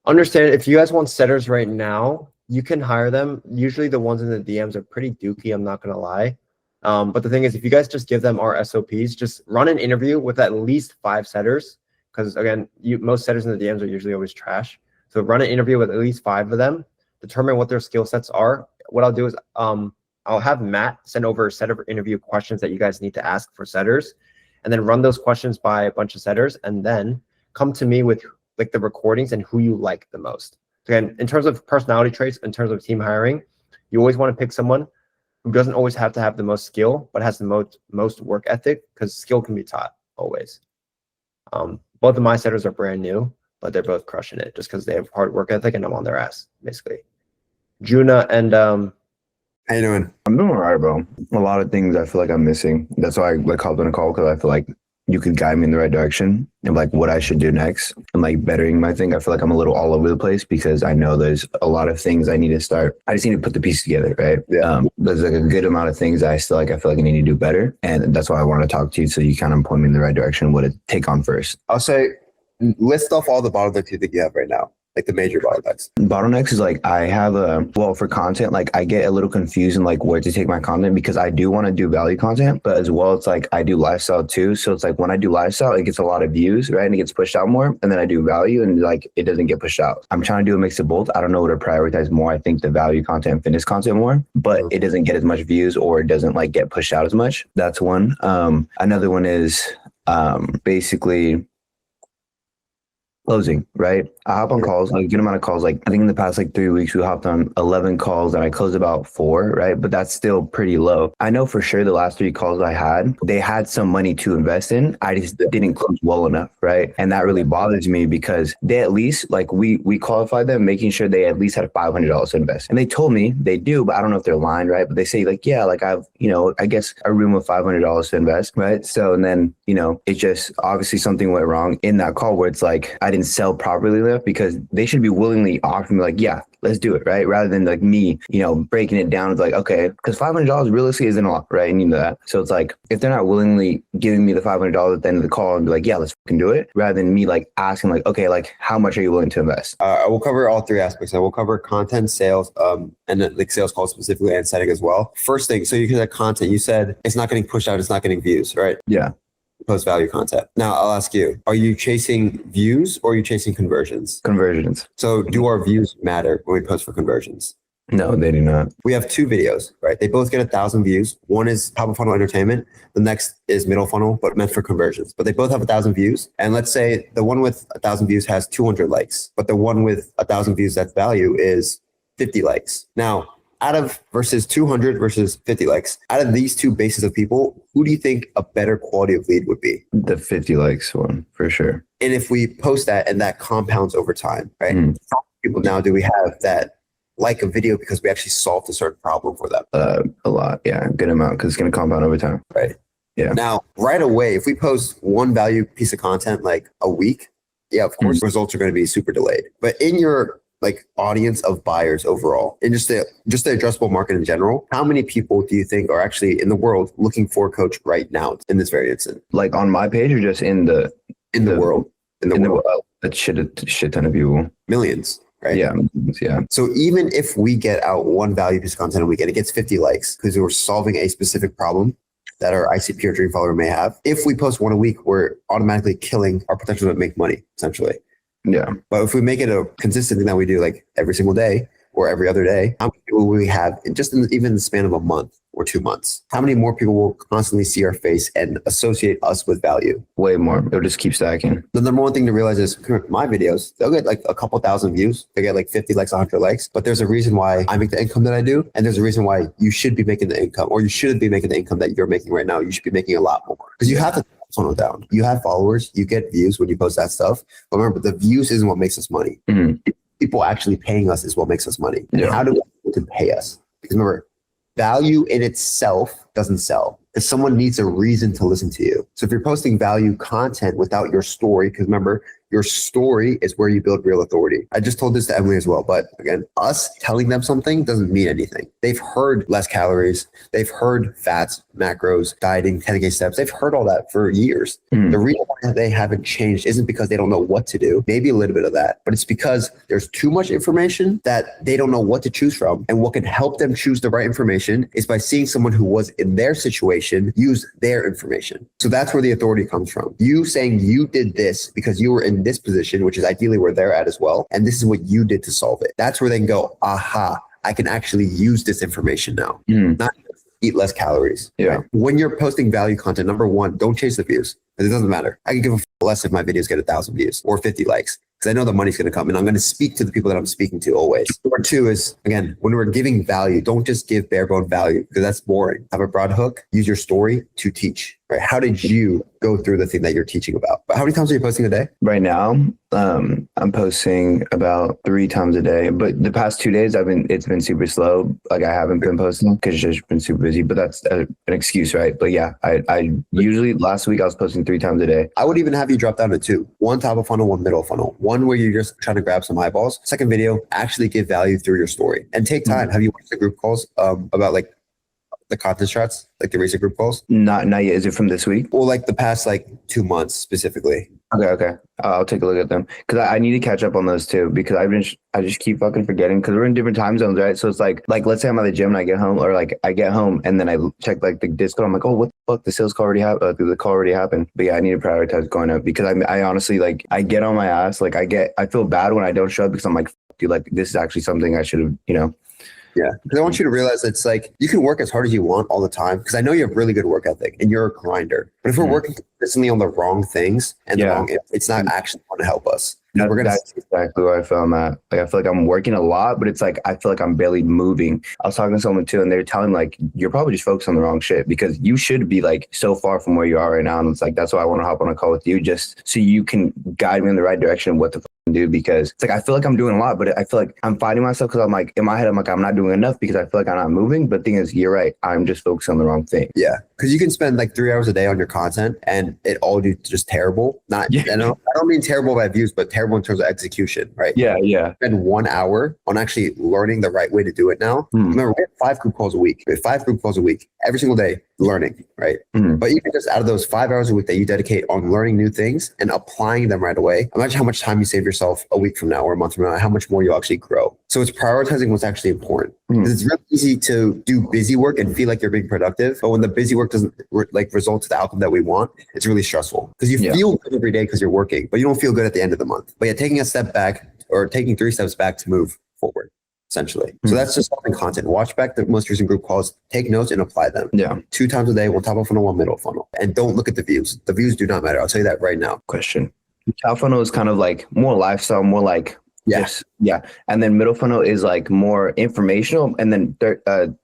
Speaker 2: Understand, if you guys want setters right now, you can hire them. Usually the ones in the DMs are pretty dookie, I'm not gonna lie. But the thing is, if you guys just give them our SOPs, just run an interview with at least 5 setters. Because again, most setters in the DMs are usually always trash. So run an interview with at least 5 of them, determine what their skill sets are. What I'll do is I'll have Matt send over a set of interview questions that you guys need to ask for setters, and then run those questions by a bunch of setters, and then come to me with like the recordings and who you like the most. Again, in terms of personality traits, in terms of team hiring, you always want to pick someone who doesn't always have to have the most skill, but has the most work ethic, because skill can be taught always. Both of my setters are brand new, but they're both crushing it just because they have hard work ethic and I'm on their ass, basically. Juna and how you doing?
Speaker 16: I'm doing all right, bro. A lot of things I feel like I'm missing. That's why I like hopped on a call, because I feel like you could guide me in the right direction and like what I should do next and like bettering my thing. I feel like I'm a little all over the place because I know there's a lot of things I need to start. I just need to put the pieces together, right? Yeah. There's like a good amount of things I feel like I need to do better. And that's why I want to talk to you, so you kind of point me in the right direction, what to take on first.
Speaker 2: I'll say, list off all the bottlenecks you think you have right now, like the major bottlenecks.
Speaker 16: Bottlenecks is like I have for content, like I get a little confused in like where to take my content, because I do want to do value content, but as well it's like I do lifestyle too. So it's like when I do lifestyle, it gets a lot of views, right? And it gets pushed out more. And then I do value and like it doesn't get pushed out. I'm trying to do a mix of both. I don't know what to prioritize more. I think the value content and fitness content more, but it doesn't get as much views or it doesn't like get pushed out as much. That's one. Another one is basically closing, right? I hop on calls, like a good amount of calls. Like I think in the past like 3 weeks, we hopped on 11 calls and I closed about 4, right? But that's still pretty low. I know for sure the last 3 calls I had, they had some money to invest in. I just didn't close well enough, right? And that really bothers me because they at least, like we qualified them, making sure they at least had $500 to invest. And they told me they do, but I don't know if they're lying, right? But they say like, yeah, like I've, I guess a room with $500 to invest, right? So, and then, it's just obviously something went wrong in that call where it's like, I didn't sell properly enough, because they should be willingly offering me like, yeah, let's do it, right? Rather than like me, breaking it down. It's like, okay, because $500 realistically isn't a lot, right? And you know that. So it's like, if they're not willingly giving me the $500 at the end of the call and be like, yeah, let's fucking do it, rather than me like asking like, okay, like how much are you willing to invest?
Speaker 2: We'll cover all 3 aspects. I will cover content, sales, and then like sales calls specifically, and setting as well. First thing, so you can have content. You said it's not getting pushed out, it's not getting views, right?
Speaker 16: Yeah.
Speaker 2: Post value content. Now I'll ask you, are you chasing views or are you chasing conversions?
Speaker 16: Conversions.
Speaker 2: So do our views matter when we post for conversions?
Speaker 16: No, they do not.
Speaker 2: We have 2 videos, right? They both get 1,000 views. One is top of funnel entertainment. The next is middle funnel, but meant for conversions. But they both have 1,000 views. And let's say the one with 1,000 views has 200 likes, but the one with 1,000 views that's value is 50 likes. Now, out of versus 200 versus 50 likes, out of these 2 bases of people, who do you think a better quality of lead would be?
Speaker 16: The 50 likes one, for sure.
Speaker 2: And if we post that and that compounds over time, right? How many people now do we have that like a video because we actually solved a certain problem for them?
Speaker 16: A lot, yeah, good amount, because it's going to compound over time.
Speaker 2: Right.
Speaker 16: Yeah.
Speaker 2: Now, right away, if we post one value piece of content like a week, yeah, of course, results are going to be super delayed. But in your like audience of buyers overall, and just the addressable market in general, how many people do you think are actually in the world looking for a coach right now in this very instant?
Speaker 16: Like on my page or just in the
Speaker 2: world? In the world.
Speaker 16: A shit ton of people.
Speaker 2: Millions. Right?
Speaker 16: Yeah.
Speaker 2: So even if we get out one value piece of content a week and it gets 50 likes because we're solving a specific problem that our ICP or dream follower may have, if we post one a week, we're automatically killing our potential to make money, essentially.
Speaker 16: Yeah.
Speaker 2: But if we make it a consistent thing that we do like every single day or every other day, how many people will we have even in the span of a month
Speaker 1: or 2 months? How many more people will constantly see our face and associate us with value?
Speaker 16: Way more. It'll just keep stacking.
Speaker 1: The number one thing to realize is my videos, they'll get like a couple thousand views. They get like 50 likes, 100 likes. But there's a reason why I make the income that I do. And there's a reason why you should be making the income, or you shouldn't be making the income that you're making right now. You should be making a lot more, because you have to funnel down. You have followers, you get views when you post that stuff. But remember, the views isn't what makes us money. People actually paying us is what makes us money. And how do we get to pay us? Because remember, value in itself doesn't sell. If someone needs a reason to listen to you. So if you're posting value content without your story, because remember, your story is where you build real authority. I just told this to Emily as well, but again, us telling them something doesn't mean anything. They've heard less calories. They've heard fats, macros, dieting, 10K steps. They've heard all that for years. The reason why they haven't changed isn't because they don't know what to do. Maybe a little bit of that, but it's because there's too much information that they don't know what to choose from. And what can help them choose the right information is by seeing someone who was in their situation use their information. So that's where the authority comes from. You saying you did this because you were in this position, which is ideally where they're at as well. And this is what you did to solve it. That's where they can go, aha, I can actually use this information now. Not just eat less calories. Right? When you're posting value content, number one, don't chase the views. It doesn't matter. I can give a less if my videos get 1,000 views or 50 likes. Because I know the money's going to come and I'm going to speak to the people that I'm speaking to always. Number two is, again, when we're giving value, don't just give bare bone value, because that's boring. Have a broad hook. Use your story to teach. Right? How did you go through the thing that you're teaching about? But how many times are you posting a day?
Speaker 16: Right now, I'm posting about 3 times a day. But the past 2 days, it's been super slow. Like I haven't been posting because it's just been super busy. But that's an excuse, right? But yeah, I usually last week I was posting 3 times a day.
Speaker 1: I would even have you drop down to 2. 1 top of funnel, 1 middle funnel. 1 where you're just trying to grab some eyeballs. Second video, actually give value through your story and take time. Have you watched the group calls about like the content shots, like the recent group calls?
Speaker 16: Not yet. Is it from this week?
Speaker 1: Well, like the past 2 months specifically.
Speaker 16: Okay. I'll take a look at them because I need to catch up on those too, because I just keep fucking forgetting because we're in different time zones, right? So it's like let's say I'm at the gym and I get home, or like I get home and then I check like the Discord. I'm like, oh, what the fuck? The sales call already happened. The call already happened. But yeah, I need to prioritize going up because I honestly I get on my ass. Like I feel bad when I don't show up because I'm like, dude, like this is actually something I should have,
Speaker 1: Yeah, because I want you to realize it's like you can work as hard as you want all the time, because I know you have really good work ethic and you're a grinder. But if we're working consistently on the wrong things and the wrong, it's not actually going to help us.
Speaker 16: That's exactly where I feel I'm at. Like I feel like I'm working a lot, but it's like I feel like I'm barely moving. I was talking to someone too, and they were telling me like you're probably just focused on the wrong shit, because you should be like so far from where you are right now. And it's like that's why I want to hop on a call with you, just so you can guide me in the right direction of what to do, because it's like I feel like I'm doing a lot, but I feel like I'm fighting myself because I'm like in my head I'm like I'm not doing enough because I feel like I'm not moving. But the thing is, you're right. I'm just focused on the wrong thing.
Speaker 1: Yeah, because you can spend 3 hours a day on your content and it all do just terrible. I don't mean terrible by views, but terrible in terms of execution, right?
Speaker 16: Yeah.
Speaker 1: Spend 1 hour on actually learning the right way to do it now. Remember, we have 5 group calls a week. We have 5 group calls a week, every single day, learning, right? But even just out of those 5 hours a week that you dedicate on learning new things and applying them right away, imagine how much time you save yourself a week from now or a month from now, how much more you'll actually grow. So it's prioritizing what's actually important. Because it's really easy to do busy work and feel like you're being productive, but when the busy work doesn't result to the outcome that we want, it's really stressful. Because you feel good every day because you're working, but you don't feel good at the end of the month. But yeah, taking a step back or taking 3 steps back to move forward, essentially. So that's just something content. Watch back the most recent group calls, take notes and apply them. 2 times a day, 1 top of funnel, 1 middle funnel. And don't look at the views. The views do not matter. I'll tell you that right now.
Speaker 16: Question. Top funnel is kind of like more lifestyle, more like and then middle funnel is like more informational, and then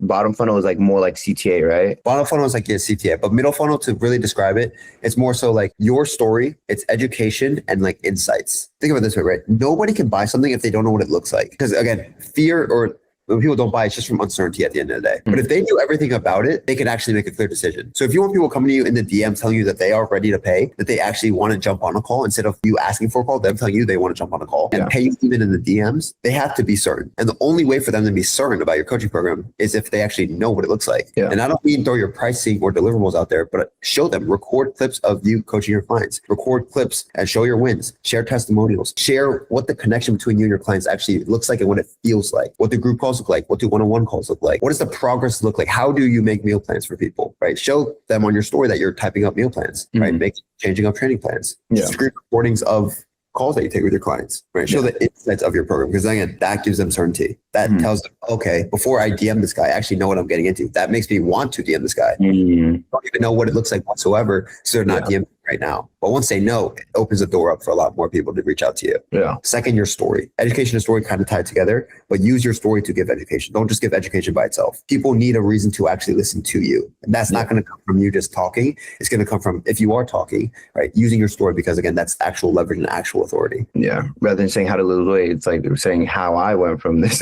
Speaker 16: bottom funnel is like more like CTA, right?
Speaker 1: Bottom funnel is like CTA, but middle funnel, to really describe it, it's more so like your story, it's education and like insights. Think of it this way, right? Nobody can buy something if they don't know what it looks like, because again, fear or when people don't buy, it's just from uncertainty at the end of the day. But if they knew everything about it, they could actually make a clear decision. So if you want people coming to you in the DM telling you that they are ready to pay, that they actually want to jump on a call, instead of you asking for a call, them telling you they want to jump on a call and pay you even in the DMs, they have to be certain. And the only way for them to be certain about your coaching program is if they actually know what it looks like. And I don't mean throw your pricing or deliverables out there, but show them, record clips of you coaching your clients, record clips and show your wins, share testimonials, share what the connection between you and your clients actually looks like and what it feels like, what the group calls look like, what do one-on-one calls look like, what does the progress look like, how do you make meal plans for people, right? Show them on your story that you're typing up meal plans, right? Changing up training plans, screen recordings of
Speaker 2: calls that you take with your clients, right? Show the insights of your program, because again, that gives them certainty. That tells them, okay, before I DM this guy, I actually know what I'm getting into. That makes me want to DM this guy. I don't even know what it looks like whatsoever, so they're not DMing right now. But once they know, it opens the door up for a lot more people to reach out to you.
Speaker 9: Yeah.
Speaker 2: Second, your story. Education and story kind of tied together, but use your story to give education. Don't just give education by itself. People need a reason to actually listen to you. And that's not going to come from you just talking. It's going to come from, if you are talking, right, using your story, because again, that's actual leverage and actual authority.
Speaker 16: Yeah. Rather than saying how to lose weight, it's like they're saying how I went from this.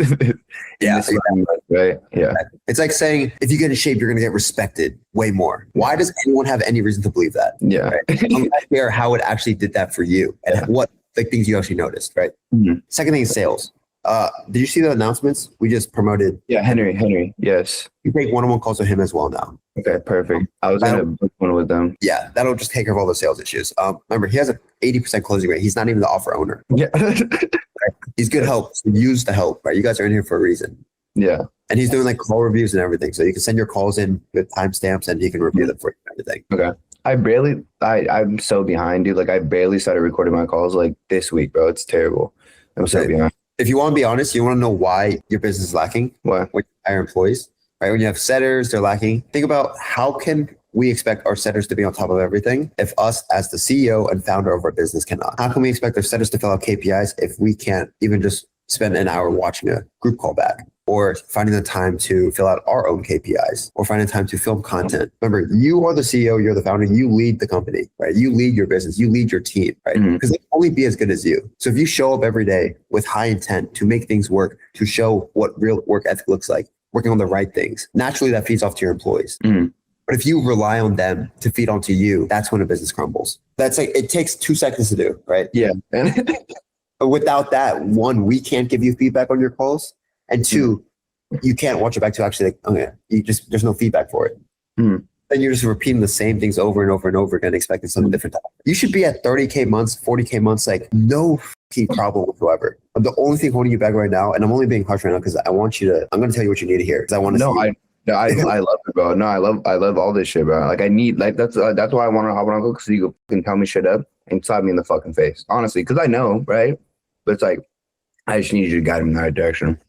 Speaker 16: Right. Yeah.
Speaker 2: It's like saying, if you get in shape, you're going to get respected way more. Why does anyone have any reason to believe that?
Speaker 16: Yeah.
Speaker 2: Right? I'm going to hear how it actually did that for you and what like things you actually noticed, right? Second thing is sales. Did you see the announcements? We just promoted.
Speaker 16: Yeah, Henry. Yes.
Speaker 2: You take one-on-one calls with him as well now.
Speaker 16: Okay, perfect. I was gonna book one with them.
Speaker 2: Yeah, that'll just take care of all the sales issues. Remember, he has a 80% closing rate. He's not even the offer owner.
Speaker 16: Yeah.
Speaker 2: Right? He's good help. So use the help, right? You guys are in here for a reason.
Speaker 16: Yeah.
Speaker 2: And he's doing like call reviews and everything. So you can send your calls in with timestamps and he can review them for you and everything.
Speaker 16: Okay. I'm so behind, dude. Like I barely started recording my calls like this week, bro. It's terrible. I'm so behind.
Speaker 2: If you want to be honest, you want to know why your business is lacking.
Speaker 16: Why?
Speaker 2: When you hire employees, right? When you have setters, they're lacking. Think about how can we expect our setters to be on top of everything if us as the CEO and founder of our business cannot? How can we expect our setters to fill out KPIs if we can't even just spend an hour watching a group call back, or finding the time to fill out our own KPIs, or finding the time to film content? Remember, you are the CEO, you're the founder, you lead the company, right? You lead your business, you lead your team, right? Because they can only be as good as you. So if you show up every day with high intent to make things work, to show what real work ethic looks like, working on the right things, naturally that feeds off to your employees. But if you rely on them to feed onto you, that's when a business crumbles. That's like, it takes 2 seconds to do, right?
Speaker 16: Yeah.
Speaker 2: Without that, one, we can't give you feedback on your calls, and two, you can't watch it back to actually like, okay, there's no feedback for it. Then you're just repeating the same things over and over and over again, expecting something different. You should be at 30K months, 40K months, like no problem whatsoever. The only thing holding you back right now, and I'm only being harsh right now because I'm going to tell you what you need to hear, because I want to
Speaker 16: I love it, bro. No, I love all this shit, bro. Like I need, like that's why I want to hop on Uncle, because you can tell me shit up and slap me in the fucking face, honestly, because I know, right? But it's like, I just need you to guide me in the right direction.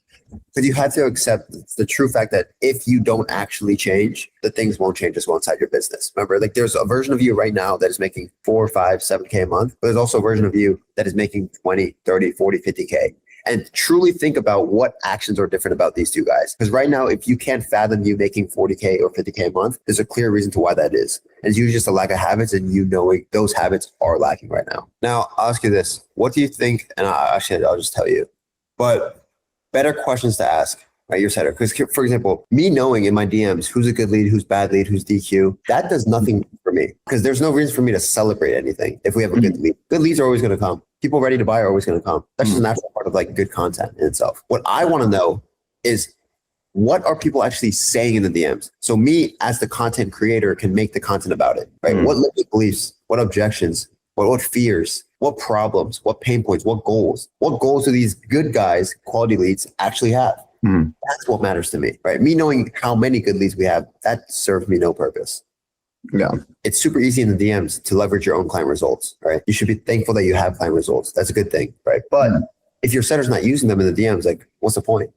Speaker 2: But you have to accept the true fact that if you don't actually change, the things won't change as well inside your business. Remember, like there's a version of you right now that is making 4, 5, 7K a month, but there's also a version of you that is making 20, 30, 40, 50K. And truly think about what actions are different about these two guys. Because right now, if you can't fathom you making 40K or 50K a month, there's a clear reason to why that is. And it's usually just a lack of habits, and you knowing those habits are lacking right now. Now, I'll ask you this. What do you think? And I'll just tell you. But better questions to ask, right? Your setter. Because, for example, me knowing in my DMs who's a good lead, who's bad lead, who's DQ, that does nothing for me. Because there's no reason for me to celebrate anything if we have a good lead. Good leads are always going to come. People ready to buy are always going to come. That's just a natural part of like good content in itself. What I want to know is, what are people actually saying in the DMs? So me as the content creator can make the content about it, right? What limiting beliefs, what objections, what fears, what problems, what pain points, what goals do these good guys, quality leads actually have? That's what matters to me, right? Me knowing how many good leads we have, that serves me no purpose.
Speaker 16: Yeah.
Speaker 2: It's super easy in the DMs to leverage your own client results, right? You should be thankful that you have client results. That's a good thing, right? But if your setter's not using them in the DMs, like what's the point,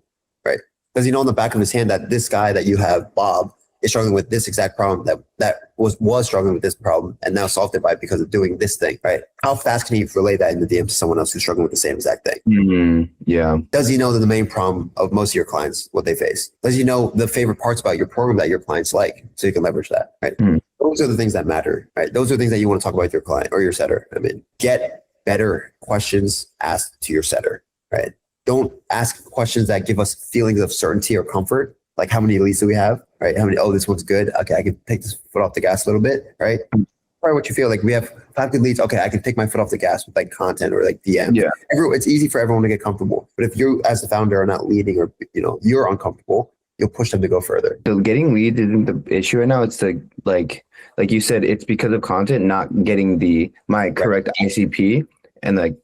Speaker 2: right? Does he know in the back of his hand that this guy that you have, Bob, is struggling with this exact problem that was struggling with this problem and now solved it because of doing this thing, right? How fast can he relay that in the DM to someone else who's struggling with the same exact thing?
Speaker 16: Yeah.
Speaker 2: Does he know that the main problem of most of your clients, what they face? Does he know the favorite parts about your program that your clients like, so you can leverage that, right? Those are the things that matter, right? Those are things that you want to talk about with your client or your setter. I mean, get better questions asked to your setter, right? Don't ask questions that give us feelings of certainty or comfort. Like, how many leads do we have, right? How many, oh, this one's good. Okay, I can take this foot off the gas a little bit, right? Probably what you feel like. We have 5 good leads. Okay, I can take my foot off the gas with like content or like DM.
Speaker 16: Yeah.
Speaker 2: It's easy for everyone to get comfortable. But if you as the founder are not leading, or you're uncomfortable, you'll push them to go further.
Speaker 16: So getting leads isn't the issue right now. It's like you said, it's because of content, not getting my correct ICP and like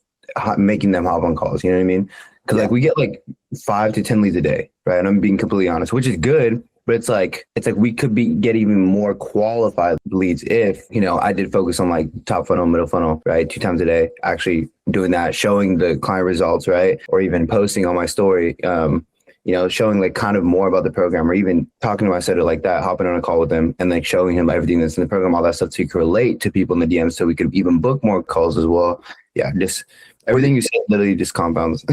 Speaker 16: making them hop on calls. You know what I mean? Because like we get like 5 to 10 leads a day, right? And I'm being completely honest, which is good, But it's like we could get even more qualified leads if, I did focus on like top funnel, middle funnel, right? 2 times a day, actually doing that, showing the client results, right? Or even posting on my story, showing like kind of more about the program, or even talking to my setter like that, hopping on a call with him and like showing him everything that's in the program, all that stuff, so he could relate to people in the DMs, so we could even book more calls as well. Yeah, just everything you said literally just compounds.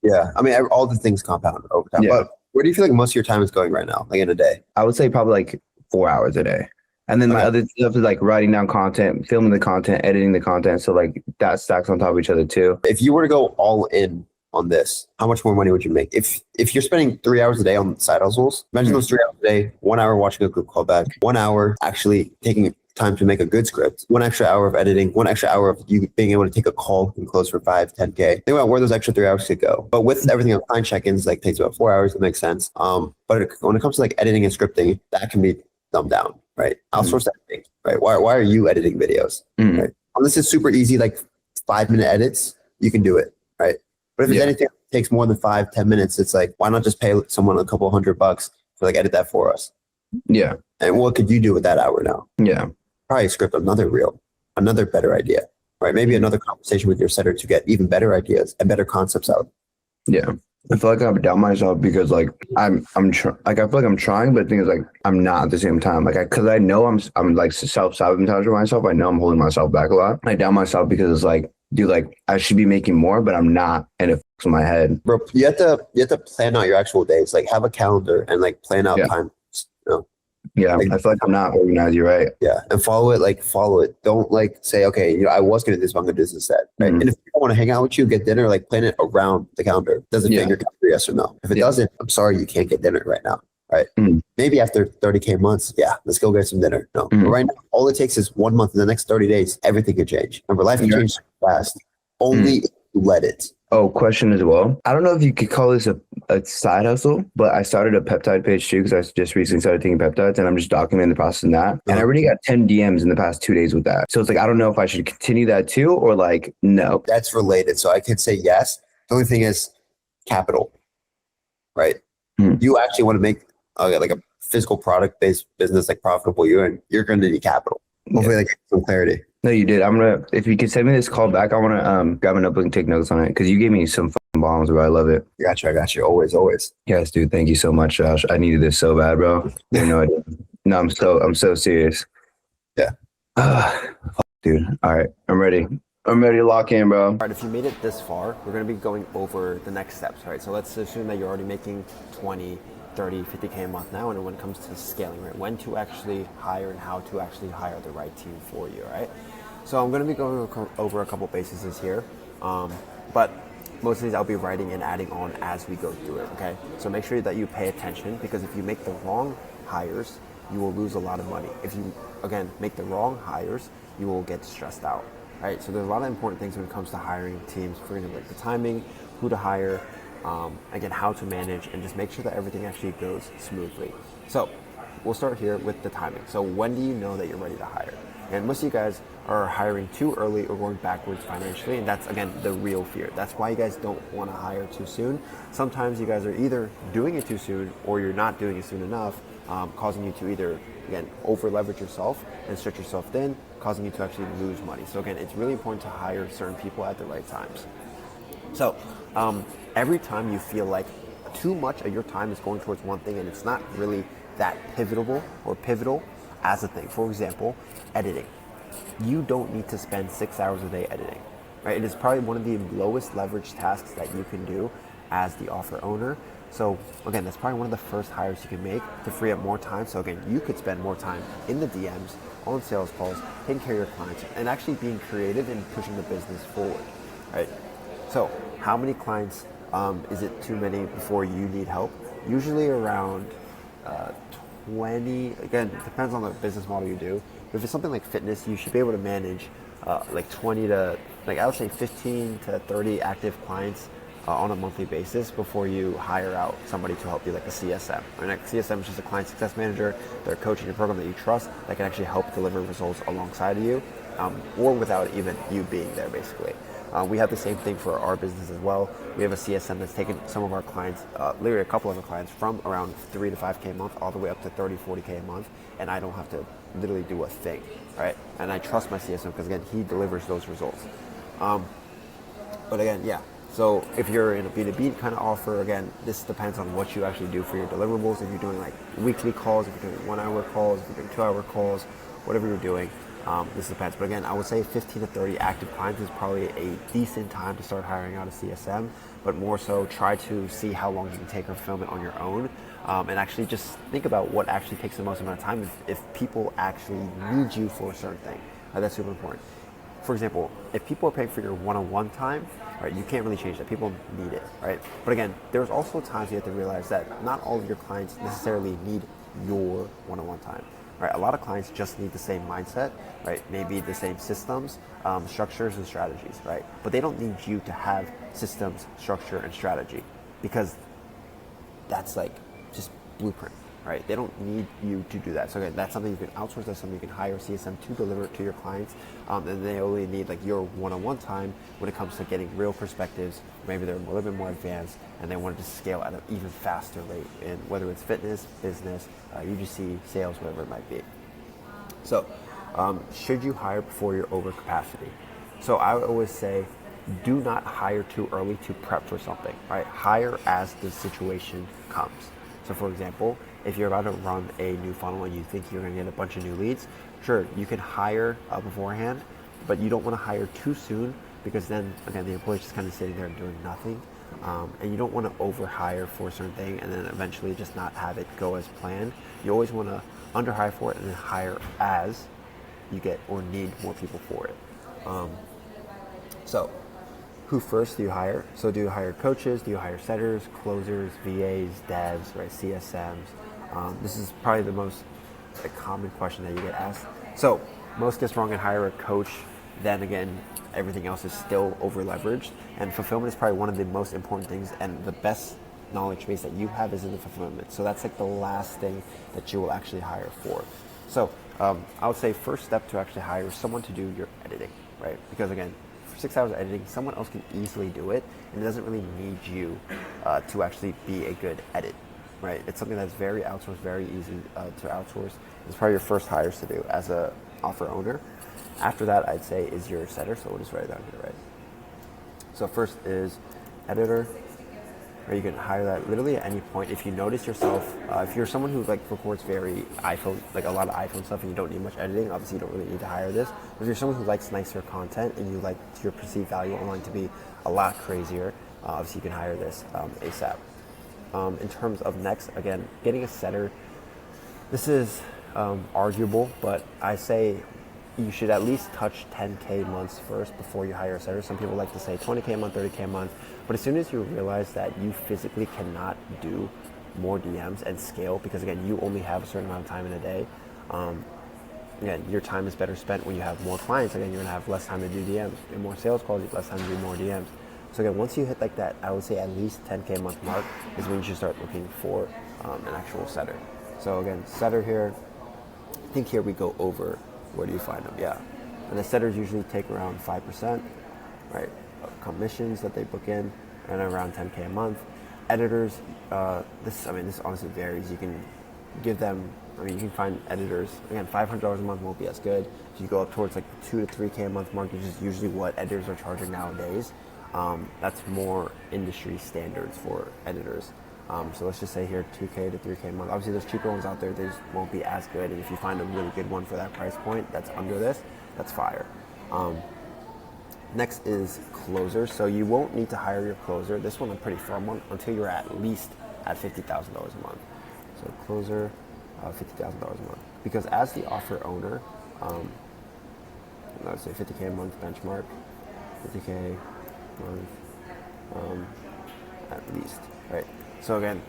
Speaker 17: Yeah, I mean, all the things compound over time.
Speaker 16: Yeah.
Speaker 17: But where do you feel like most of your time is going right now, like in a day?
Speaker 16: I would say probably like 4 hours a day. And then my other stuff is like writing down content, filming the content, editing the content. So like that stacks on top of each other too.
Speaker 17: If you were to go all in on this, how much more money would you make? If you're spending 3 hours a day on side hustles, imagine those 3 hours a day, 1 hour watching a group call back, 1 hour actually taking time to make a good script, 1 extra hour of editing, 1 extra hour of you being able to take a call and close for 5, 10K. Think about where those extra 3 hours could go. But with everything on client check-ins, like takes about 4 hours, it makes sense. But when it comes to like editing and scripting, that can be dumbed down, right? Outsource editing, right? Why are you editing videos? Right? Unless it's super easy, like 5-minute edits, you can do it, right? But if it's anything that takes more than 5-10 minutes, it's like, why not just pay someone a couple $100 to like edit that for us?
Speaker 16: Yeah.
Speaker 17: And what could you do with that hour now?
Speaker 16: Yeah.
Speaker 17: Probably script another reel, another better idea, right? Maybe another conversation with your setter to get even better ideas and better concepts out.
Speaker 16: Yeah. I feel like I've doubted myself because like I feel like I'm trying, but the thing is like I'm not at the same time. Like because I know I'm like self-sabotaging myself. I know I'm holding myself back a lot. I doubt myself because it's like, dude, like I should be making more, but I'm not, and it fucks with my head.
Speaker 17: Bro, you have to plan out your actual days. Like have a calendar and like plan out time.
Speaker 16: Yeah, I feel like I'm not organized. You're right.
Speaker 17: Yeah, and follow it. Don't like say, okay, I was gonna do this, but I'm gonna do this instead. Right. And if people want to hang out with you, get dinner, like plan it around the calendar. Does it fit your calendar? Yes or no? If it doesn't, I'm sorry, you can't get dinner right now. Right. Maybe after 30K months, let's go get some dinner. No, but right now, all it takes is 1 month. In the next 30 days, everything could change. Remember, life can change fast. Only if you let it.
Speaker 16: Oh, question as well. I don't know if you could call this a side hustle, but I started a peptide page too because I just recently started taking peptides, and I'm just documenting the process of that. And I already got 10 DMs in the past 2 days with that. So it's like, I don't know if I should continue that too or like, no.
Speaker 17: That's related. So I could say yes. The only thing is capital, right? You actually want to make like a physical product based business like profitable, you're going to need capital. Hopefully that gives some clarity.
Speaker 16: No, you did. If you could send me this call back, I want to grab a notebook and take notes on it because you gave me some fucking bombs, bro. I love it.
Speaker 17: I got you. Always.
Speaker 16: Yes, dude. Thank you so much, Josh. I needed this so bad, bro. You have no idea. No, I'm so serious.
Speaker 17: Yeah.
Speaker 16: Dude. All right. I'm ready. I'm ready to lock in, bro.
Speaker 1: All right, if you made it this far, we're going to be going over the next steps, right? So let's assume that you're already making 20, 30, 50K a month now, and when it comes to scaling, right? When to actually hire and how to actually hire the right team for you, right? So I'm going to be going over a couple bases here, but most of these I'll be writing and adding on as we go through it, okay? So make sure that you pay attention because if you make the wrong hires, you will lose a lot of money. If you, again, make the wrong hires, you will get stressed out, right? So there's a lot of important things when it comes to hiring teams, for example, like the timing, who to hire, again, how to manage, and just make sure that everything actually goes smoothly. So we'll start here with the timing. So when do you know that you're ready to hire? And most of you guys are hiring too early or going backwards financially, and that's, again, the real fear. That's why you guys don't want to hire too soon. Sometimes you guys are either doing it too soon or you're not doing it soon enough, causing you to either, again, over leverage yourself and stretch yourself thin, causing you to actually lose money. So again, it's really important to hire certain people at the right times. So every time you feel like too much of your time is going towards one thing and it's not really that pivotal as a thing. For example, editing. You don't need to spend 6 hours a day editing, right? It is probably one of the lowest leverage tasks that you can do as the offer owner. So again, that's probably one of the first hires you can make to free up more time. So again, you could spend more time in the DMs, on sales calls, taking care of your clients, and actually being creative and pushing the business forward, right? So how many clients is it too many before you need help? Usually around 20, again, it depends on the business model you do. But if it's something like fitness, you should be able to manage like 20 to, like I would say 15 to 30 active clients on a monthly basis before you hire out somebody to help you, like a CSM. Or a CSM is just a client success manager. They're coaching your program that you trust that can actually help deliver results alongside of you or without even you being there, basically. We have the same thing for our business as well. We have a CSM that's taken some of our clients, literally a couple of our clients, from around 3 to 5K a month all the way up to 30, 40K a month, and I don't have to literally do a thing, right? And I trust my CSM because, again, he delivers those results. But again, yeah. So if you're in a B2B kind of offer, again, this depends on what you actually do for your deliverables. If you're doing like weekly calls, if you're doing 1 hour calls, if you're doing 2 hour calls, whatever you're doing, this depends. But again, I would say 15 to 30 active clients is probably a decent time to start hiring out a CSM, but more so try to see how long you can take fulfillment on your own. And actually just think about what actually takes the most amount of time if people actually need you for a certain thing. That's super important. For example, if people are paying for your one-on-one time, right, you can't really change that. People need it, right? But again, there's also times you have to realize that not all of your clients necessarily need your one-on-one time, right? A lot of clients just need the same mindset, right? Maybe the same systems, structures, and strategies, right? But they don't need you to have systems, structure, and strategy because that's like just blueprint. Right? They don't need you to do that. So again, that's something you can outsource. That's something you can hire a CSM to deliver to your clients. And they only need like your one-on-one time when it comes to getting real perspectives. Maybe they're a little bit more advanced and they want to scale at an even faster rate in whether it's fitness, business, UGC, sales, whatever it might be. So should you hire before you're over capacity? So I would always say, do not hire too early to prep for something, right? Hire as the situation comes. So for example, if you're about to run a new funnel and you think you're going to get a bunch of new leads, sure, you can hire beforehand, but you don't want to hire too soon because then, again, the employee's just kind of sitting there doing nothing. And you don't want to overhire for a certain thing and then eventually just not have it go as planned. You always want to underhire for it and then hire as you get or need more people for it. So who first do you hire? So do you hire coaches? Do you hire setters, closers, VAs, devs, right? CSMs? This is probably the most common question that you get asked. So most gets wrong and hire a coach. Then again, everything else is still over leveraged. And fulfillment is probably one of the most important things. And the best knowledge base that you have is in the fulfillment. So that's like the last thing that you will actually hire for. So I would say first step to actually hire someone to do your editing, right? Because again, 6 hours of editing, someone else can easily do it, and it doesn't really need you to actually be a good edit, right? It's something that's very outsourced, very easy to outsource. It's probably your first hires to do as a offer owner. After that, I'd say is your setter, so we'll just write it down here, right? So first is editor, or you can hire that literally at any point. If you notice yourself, if you're someone who like records very iPhone, like a lot of iPhone stuff, and you don't need much editing, obviously you don't really need to hire this. But if you're someone who likes nicer content and you like your perceived value online to be a lot crazier, obviously you can hire this ASAP. In terms of next, again, getting a setter, this is arguable, but I say you should at least touch 10K months first before you hire a setter. Some people like to say 20K a month, 30K a month. But as soon as you realize that you physically cannot do more DMs and scale, because again, you only have a certain amount of time in a day, again, your time is better spent when you have more clients. Again, you're gonna have less time to do DMs. And more sales calls, less time to do more DMs. So again, once you hit like that, I would say at least 10K a month mark is when you should start looking for an actual setter. So again, setter here, I think here we go over where do you find them, yeah. And the setters usually take around 5%, right, of commissions that they book in, and around 10K a month. Editors, this honestly varies. You can give them, you can find editors, again, $500 a month won't be as good. If you go up towards like the 2 to 3K a month mark, which is usually what editors are charging nowadays, that's more industry standards for editors. So let's just say here 2K to 3K a month. Obviously there's cheaper ones out there, they just won't be as good. And if you find a really good one for that price point that's under this, that's fire. Next is closers. So you won't need to hire your closer. This one I'm pretty firm on until you're at least at $50,000 a month. So closer, $50,000 a month. Because as the offer owner, let's say 50K a month benchmark, 50K a month at least, right? So again,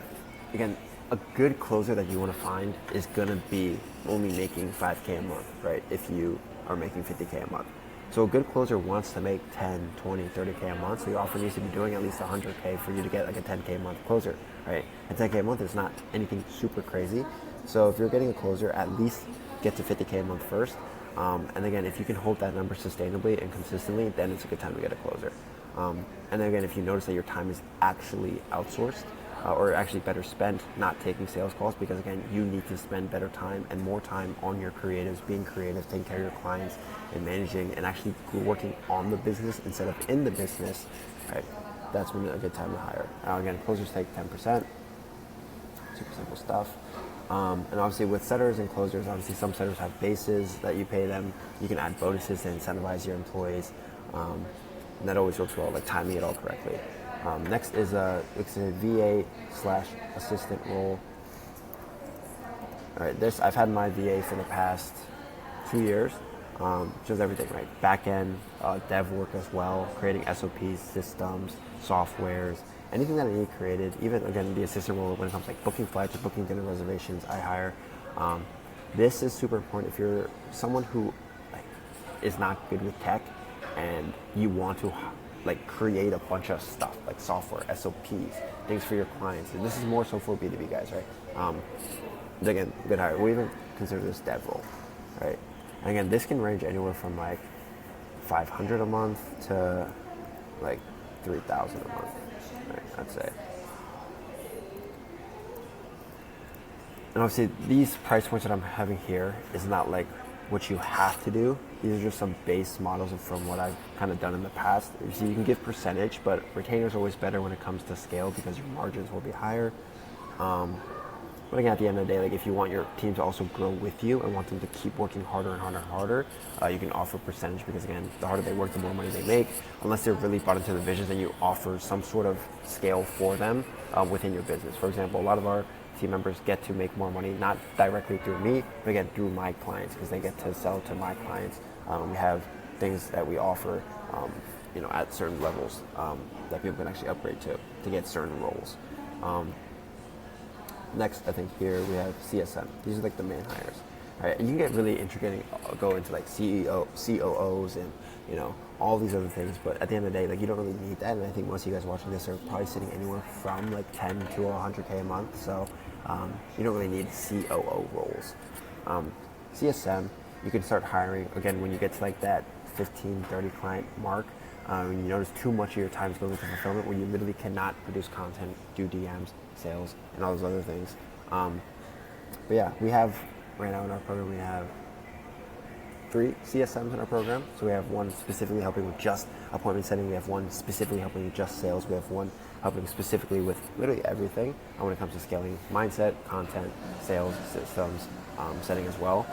Speaker 1: a good closer that you want to find is going to be only making 5K a month, right? If you are making 50K a month. So a good closer wants to make 10, 20, 30K a month. So your offer needs to be doing at least 100K for you to get like a 10K a month closer, right? And 10K a month is not anything super crazy. So if you're getting a closer, at least get to 50K a month first. And again, if you can hold that number sustainably and consistently, then it's a good time to get a closer. And then again, if you notice that your time is actually outsourced or actually better spent not taking sales calls, because again, you need to spend better time and more time on your creatives, being creative, taking care of your clients and managing and actually working on the business instead of in the business, right? That's when a good time to hire. Again, closers take 10%, super simple stuff. And obviously with setters and closers, obviously some setters have bases that you pay them. You can add bonuses to incentivize your employees. And that always works well, like timing it all correctly. Next is it's a VA/assistant role. All right, I've had my VA for the past 2 years. Does everything, right? Back end, dev work as well, creating SOPs, systems, softwares, anything that I need created. Even again, the assistant role when it comes to like booking flights or booking dinner reservations, I hire. This is super important if you're someone who like is not good with tech and you want to like create a bunch of stuff like software, SOPs, things for your clients. And this is more so for B2B guys, right? Again, good hire. We even consider this dev role, right? And again, this can range anywhere from like $500 a month to like $3,000 a month, right, I'd say. And obviously, these price points that I'm having here is not like what you have to do. These are just some base models from what I've kind of done in the past. So you can give percentage, but retainer is always better when it comes to scale because your margins will be higher. But again, at the end of the day, like if you want your team to also grow with you and want them to keep working harder and harder and harder, you can offer percentage because again, the harder they work, the more money they make. Unless they're really bought into the vision, then you offer some sort of scale for them within your business. For example, a lot of our team members get to make more money, not directly through me, but again, through my clients because they get to sell to my clients. We have things that we offer, at certain levels that people can actually upgrade to get certain roles. Next, I think here we have CSM. These are like the main hires, right? And you can get really intricate and go into like COOs and all these other things. But at the end of the day, like you don't really need that. And I think most of you guys watching this are probably sitting anywhere from like 10 to 100K a month. So you don't really need COO roles. CSM, you can start hiring again when you get to like that 15, 30 client mark. When you notice too much of your time is going into fulfillment, where you literally cannot produce content, do DMs, sales, and all those other things. But yeah, we have right now in our program we have 3 CSMs in our program. So we have one specifically helping with just appointment setting. We have one specifically helping with just sales. We have one helping specifically with literally everything when it comes to scaling mindset, content, sales, systems, setting as well.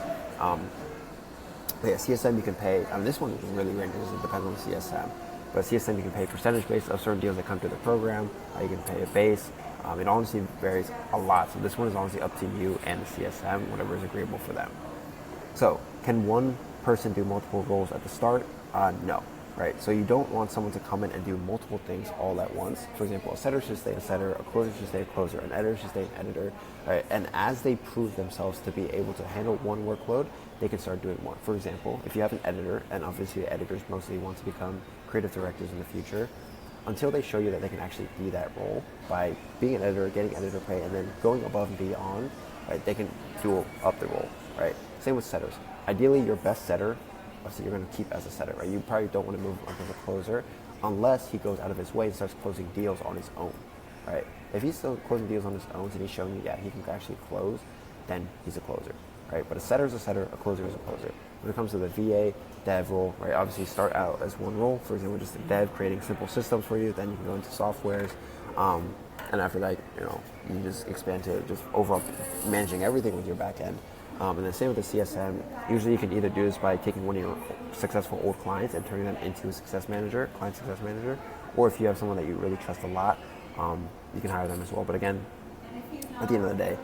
Speaker 1: But yeah, CSM you can pay, this one really ranges, it depends on the CSM. But CSM you can pay percentage based of certain deals that come through the program. You can pay a base. It honestly varies a lot. So this one is honestly up to you and the CSM, whatever is agreeable for them. So can one person do multiple roles at the start? No, right? So you don't want someone to come in and do multiple things all at once. For example, a setter should stay a setter, a closer should stay a closer, an editor should stay an editor, right? And as they prove themselves to be able to handle one workload, they can start doing more. For example, if you have an editor, and obviously editors mostly want to become creative directors in the future, until they show you that they can actually be that role by being an editor, getting editor pay, and then going above and beyond, right, they can dual up the role, right? Same with setters. Ideally, your best setter, obviously you're going to keep as a setter, right? You probably don't want to move him up as a closer unless he goes out of his way and starts closing deals on his own, right? If he's still closing deals on his own and he's showing you, yeah, he can actually close, then he's a closer, right? But a setter is a setter, a closer is a closer. When it comes to the VA, dev role, right? Obviously start out as one role, for example, just a dev, creating simple systems for you, then you can go into softwares, and after that, you just expand to just overall managing everything with your back end. And then same with the CSM. Usually you can either do this by taking one of your successful old clients and turning them into a success manager, client success manager, or if you have someone that you really trust a lot, you can hire them as well. But again, at the end of the day,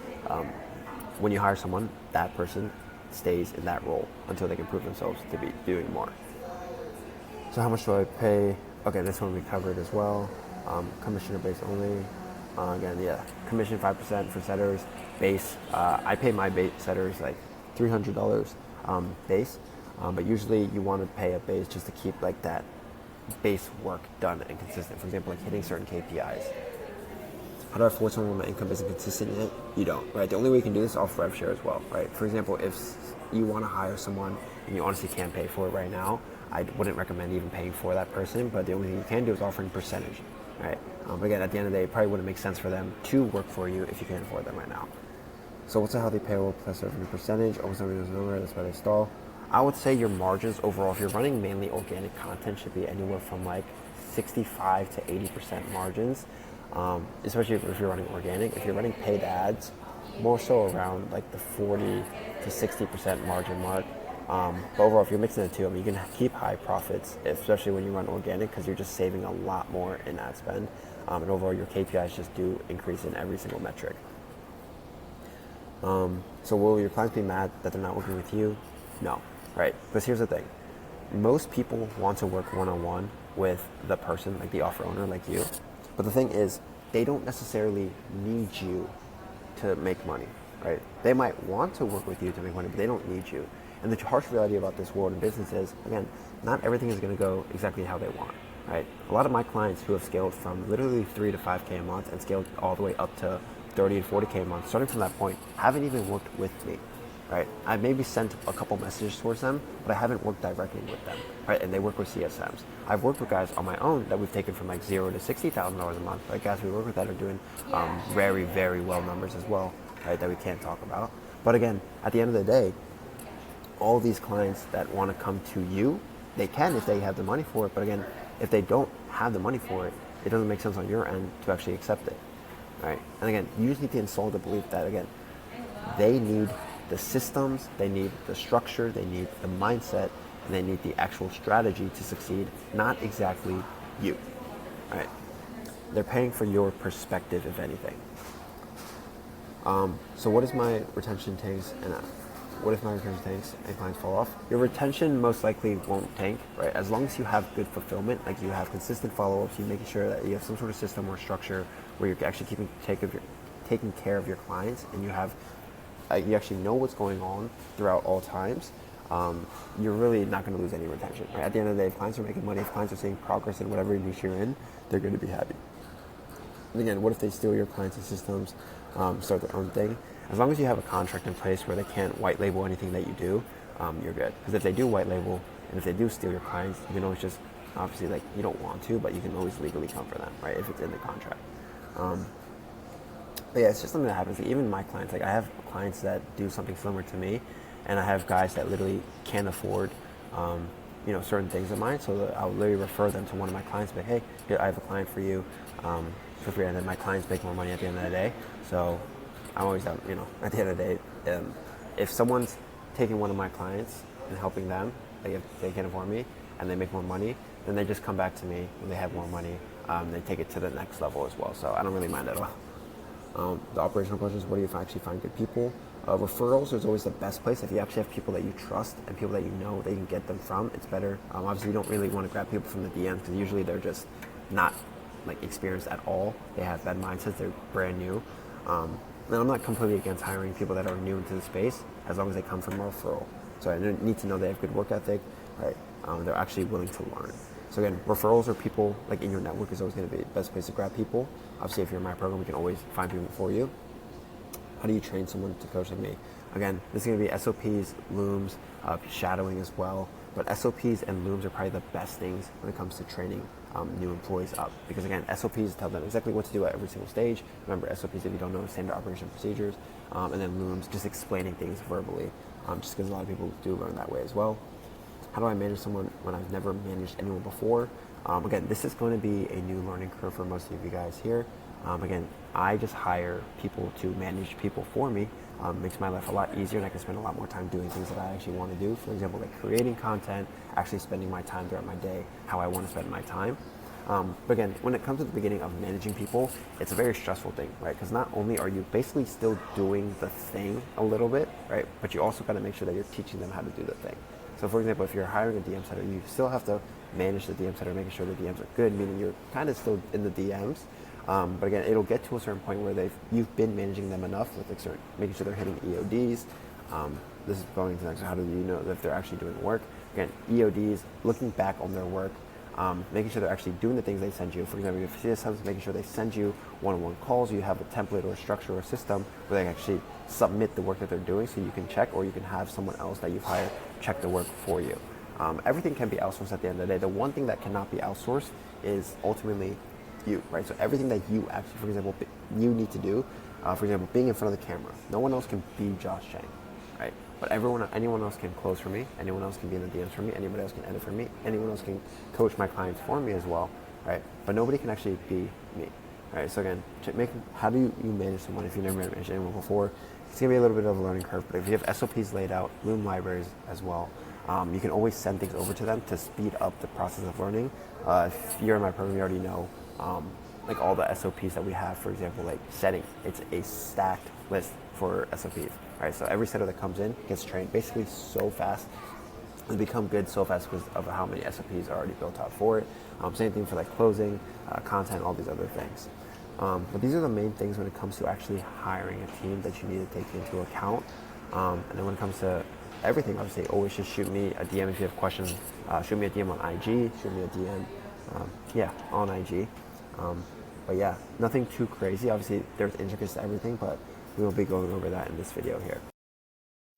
Speaker 1: when you hire someone, that person stays in that role until they can prove themselves to be doing more. So how much do I pay? Okay, this one we covered as well. Commissioner base only. Again, yeah, commission 5% for setters. Base, I pay my base setters like $300 base, but usually you want to pay a base just to keep like that base work done and consistent. For example, like hitting certain KPIs. How do I force someone when my income isn't consistent yet? You don't, right? The only way you can do this is off rev share as well, right? For example, if you want to hire someone and you honestly can't pay for it right now, I wouldn't recommend even paying for that person, but the only thing you can do is offering percentage, right? But again, at the end of the day, it probably wouldn't make sense for them to work for you if you can't afford them right now. So what's a healthy payroll plus revenue percentage? Almost everyone knows number, that's why they stall. I would say your margins overall, if you're running mainly organic content, should be anywhere from like 65 to 80% margins, especially if you're running organic. If you're running paid ads, more so around like the 40 to 60% margin mark. But overall, if you're mixing the two, I mean, you can keep high profits, especially when you run organic, because you're just saving a lot more in ad spend. And overall, your KPIs just do increase in every single metric. So will your clients be mad that they're not working with you? No, right? Because here's the thing. Most people want to work one-on-one with the person, like the offer owner, like you. But the thing is, they don't necessarily need you to make money, right? They might want to work with you to make money, but they don't need you. And the harsh reality about this world of business is, again, not everything is going to go exactly how they want, right? A lot of my clients who have scaled from literally 3 to 5K a month and scaled all the way up to 30 to 40K a month, starting from that point, haven't even worked with me, right? I maybe sent a couple messages towards them, but I haven't worked directly with them, right? And they work with CSMs. I've worked with guys on my own that we've taken from like $0 to $60,000 a month. Like guys we work with that are doing very, very well numbers as well, right? That we can't talk about. But again, at the end of the day, all these clients that want to come to you, they can if they have the money for it. But again, if they don't have the money for it, it doesn't make sense on your end to actually accept it, right? And again, you just need to install the belief that, again, they need the systems, they need the structure, they need the mindset, and they need the actual strategy to succeed, not exactly you, right? They're paying for your perspective, if anything. So what is my retention tanks and what if my retention tanks and clients fall off? Your retention most likely won't tank, right? As long as you have good fulfillment, like you have consistent follow-ups, you're making sure that you have some sort of system or structure where you're actually taking care of your clients, and you have you actually know what's going on throughout all times. You're really not going to lose any retention, right? At the end of the day, if clients are making money, if clients are seeing progress in whatever niche you're in, they're going to be happy. And again, what if they steal your clients' systems, start their own thing? As long as you have a contract in place where they can't white label anything that you do, you're good. Because if they do white label, and if they do steal your clients, you can always just, obviously, like, you don't want to, but you can always legally come for them, right, if it's in the contract. But yeah, it's just something that happens. Like, even my clients, like I have clients that do something similar to me, and I have guys that literally can't afford, certain things of mine. So I'll literally refer them to one of my clients, but hey, here, I have a client for you, for free. And then my clients make more money at the end of the day. So I'm always out, at the end of the day, if someone's taking one of my clients and helping them, like if they can afford me and they make more money, then they just come back to me when they have more money. They take it to the next level as well. So I don't really mind at all. The operational questions, what do you actually find good people? Referrals is always the best place. If you actually have people that you trust and people that you know that you can get them from, it's better. Obviously, you don't really want to grab people from the DMs because usually they're just not like experienced at all. They have bad mindsets. They're brand new. And I'm not completely against hiring people that are new into the space as long as they come from a referral. So I need to know they have good work ethic, right? They're actually willing to learn. So again, referrals or people like in your network is always going to be the best place to grab people. Obviously, if you're in my program, we can always find people for you. How do you train someone to coach like me? Again, this is going to be SOPs, looms, shadowing as well. But SOPs and looms are probably the best things when it comes to training new employees up. Because again, SOPs tell them exactly what to do at every single stage. Remember, SOPs, if you don't know, standard operation procedures. And then looms, just explaining things verbally. Just because a lot of people do learn that way as well. How do I manage someone when I've never managed anyone before? Again, this is going to be a new learning curve for most of you guys here. Again, I just hire people to manage people for me. Makes my life a lot easier, and I can spend a lot more time doing things that I actually want to do. For example, like creating content, actually spending my time throughout my day, how I want to spend my time. But again, when it comes to the beginning of managing people, it's a very stressful thing, right? Because not only are you basically still doing the thing a little bit, right? But you also got to make sure that you're teaching them how to do the thing. So for example, if you're hiring a DM setter, you still have to manage the DM setter, making sure the DMs are good, meaning you're kind of still in the DMs. But again, it'll get to a certain point where you've been managing them enough with like making sure they're hitting EODs. This is going to the next, how do you know if they're actually doing work? Again, EODs, looking back on their work, making sure they're actually doing the things they send you. For example, if CSMs, making sure they send you one-on-one calls, you have a template or a structure or a system where they actually submit the work that they're doing so you can check, or you can have someone else that you've hired check the work for you. Everything can be outsourced at the end of the day. The one thing that cannot be outsourced is ultimately you, right? So everything that you actually, for example, you need to do, for example, being in front of the camera. No one else can be Josh Chang, right? But anyone else can close for me. Anyone else can be in the DMs for me. Anybody else can edit for me. Anyone else can coach my clients for me as well, right? But nobody can actually be me, right? So again, how do you manage someone if you've never managed anyone before? It's gonna be a little bit of a learning curve, but if you have SOPs laid out, Loom libraries as well, you can always send things over to them to speed up the process of learning. If you're in my program, you already know like all the SOPs that we have. For example, like setting, it's a stacked list for SOPs, right? So every setter that comes in gets trained basically so fast. They become good so fast because of how many SOPs are already built out for it. Same thing for like closing, content, all these other things. But these are the main things when it comes to actually hiring a team that you need to take into account. And then when it comes to everything, obviously, always just shoot me a DM if you have questions. Shoot me a DM on IG, shoot me a DM, on IG. But yeah, nothing too crazy. Obviously, there's intricacies to everything, but we will be going over that in this video here.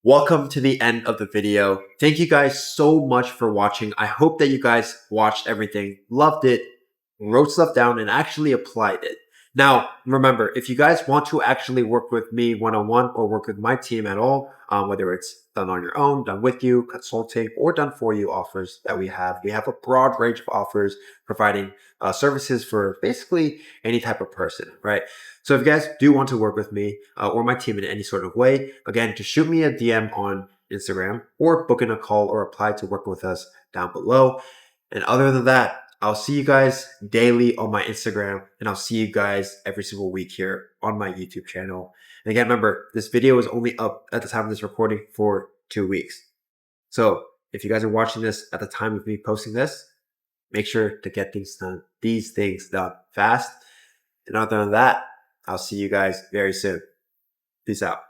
Speaker 1: Welcome to the end of the video. Thank you guys so much for watching. I hope that you guys watched everything, loved it, wrote stuff down, and actually applied it. Now, remember, if you guys want to actually work with me one-on-one or work with my team at all, whether it's done on your own, done with you, consulting, or done for you offers that we have a broad range of offers providing services for basically any type of person, right? So if you guys do want to work with me or my team in any sort of way, again, just shoot me a DM on Instagram or book in a call or apply to work with us down below. And other than that, I'll see you guys daily on my Instagram, and I'll see you guys every single week here on my YouTube channel. And again, remember, this video is only up at the time of this recording for 2 weeks. So if you guys are watching this at the time of me posting this, make sure to get these things done fast. And other than that, I'll see you guys very soon. Peace out.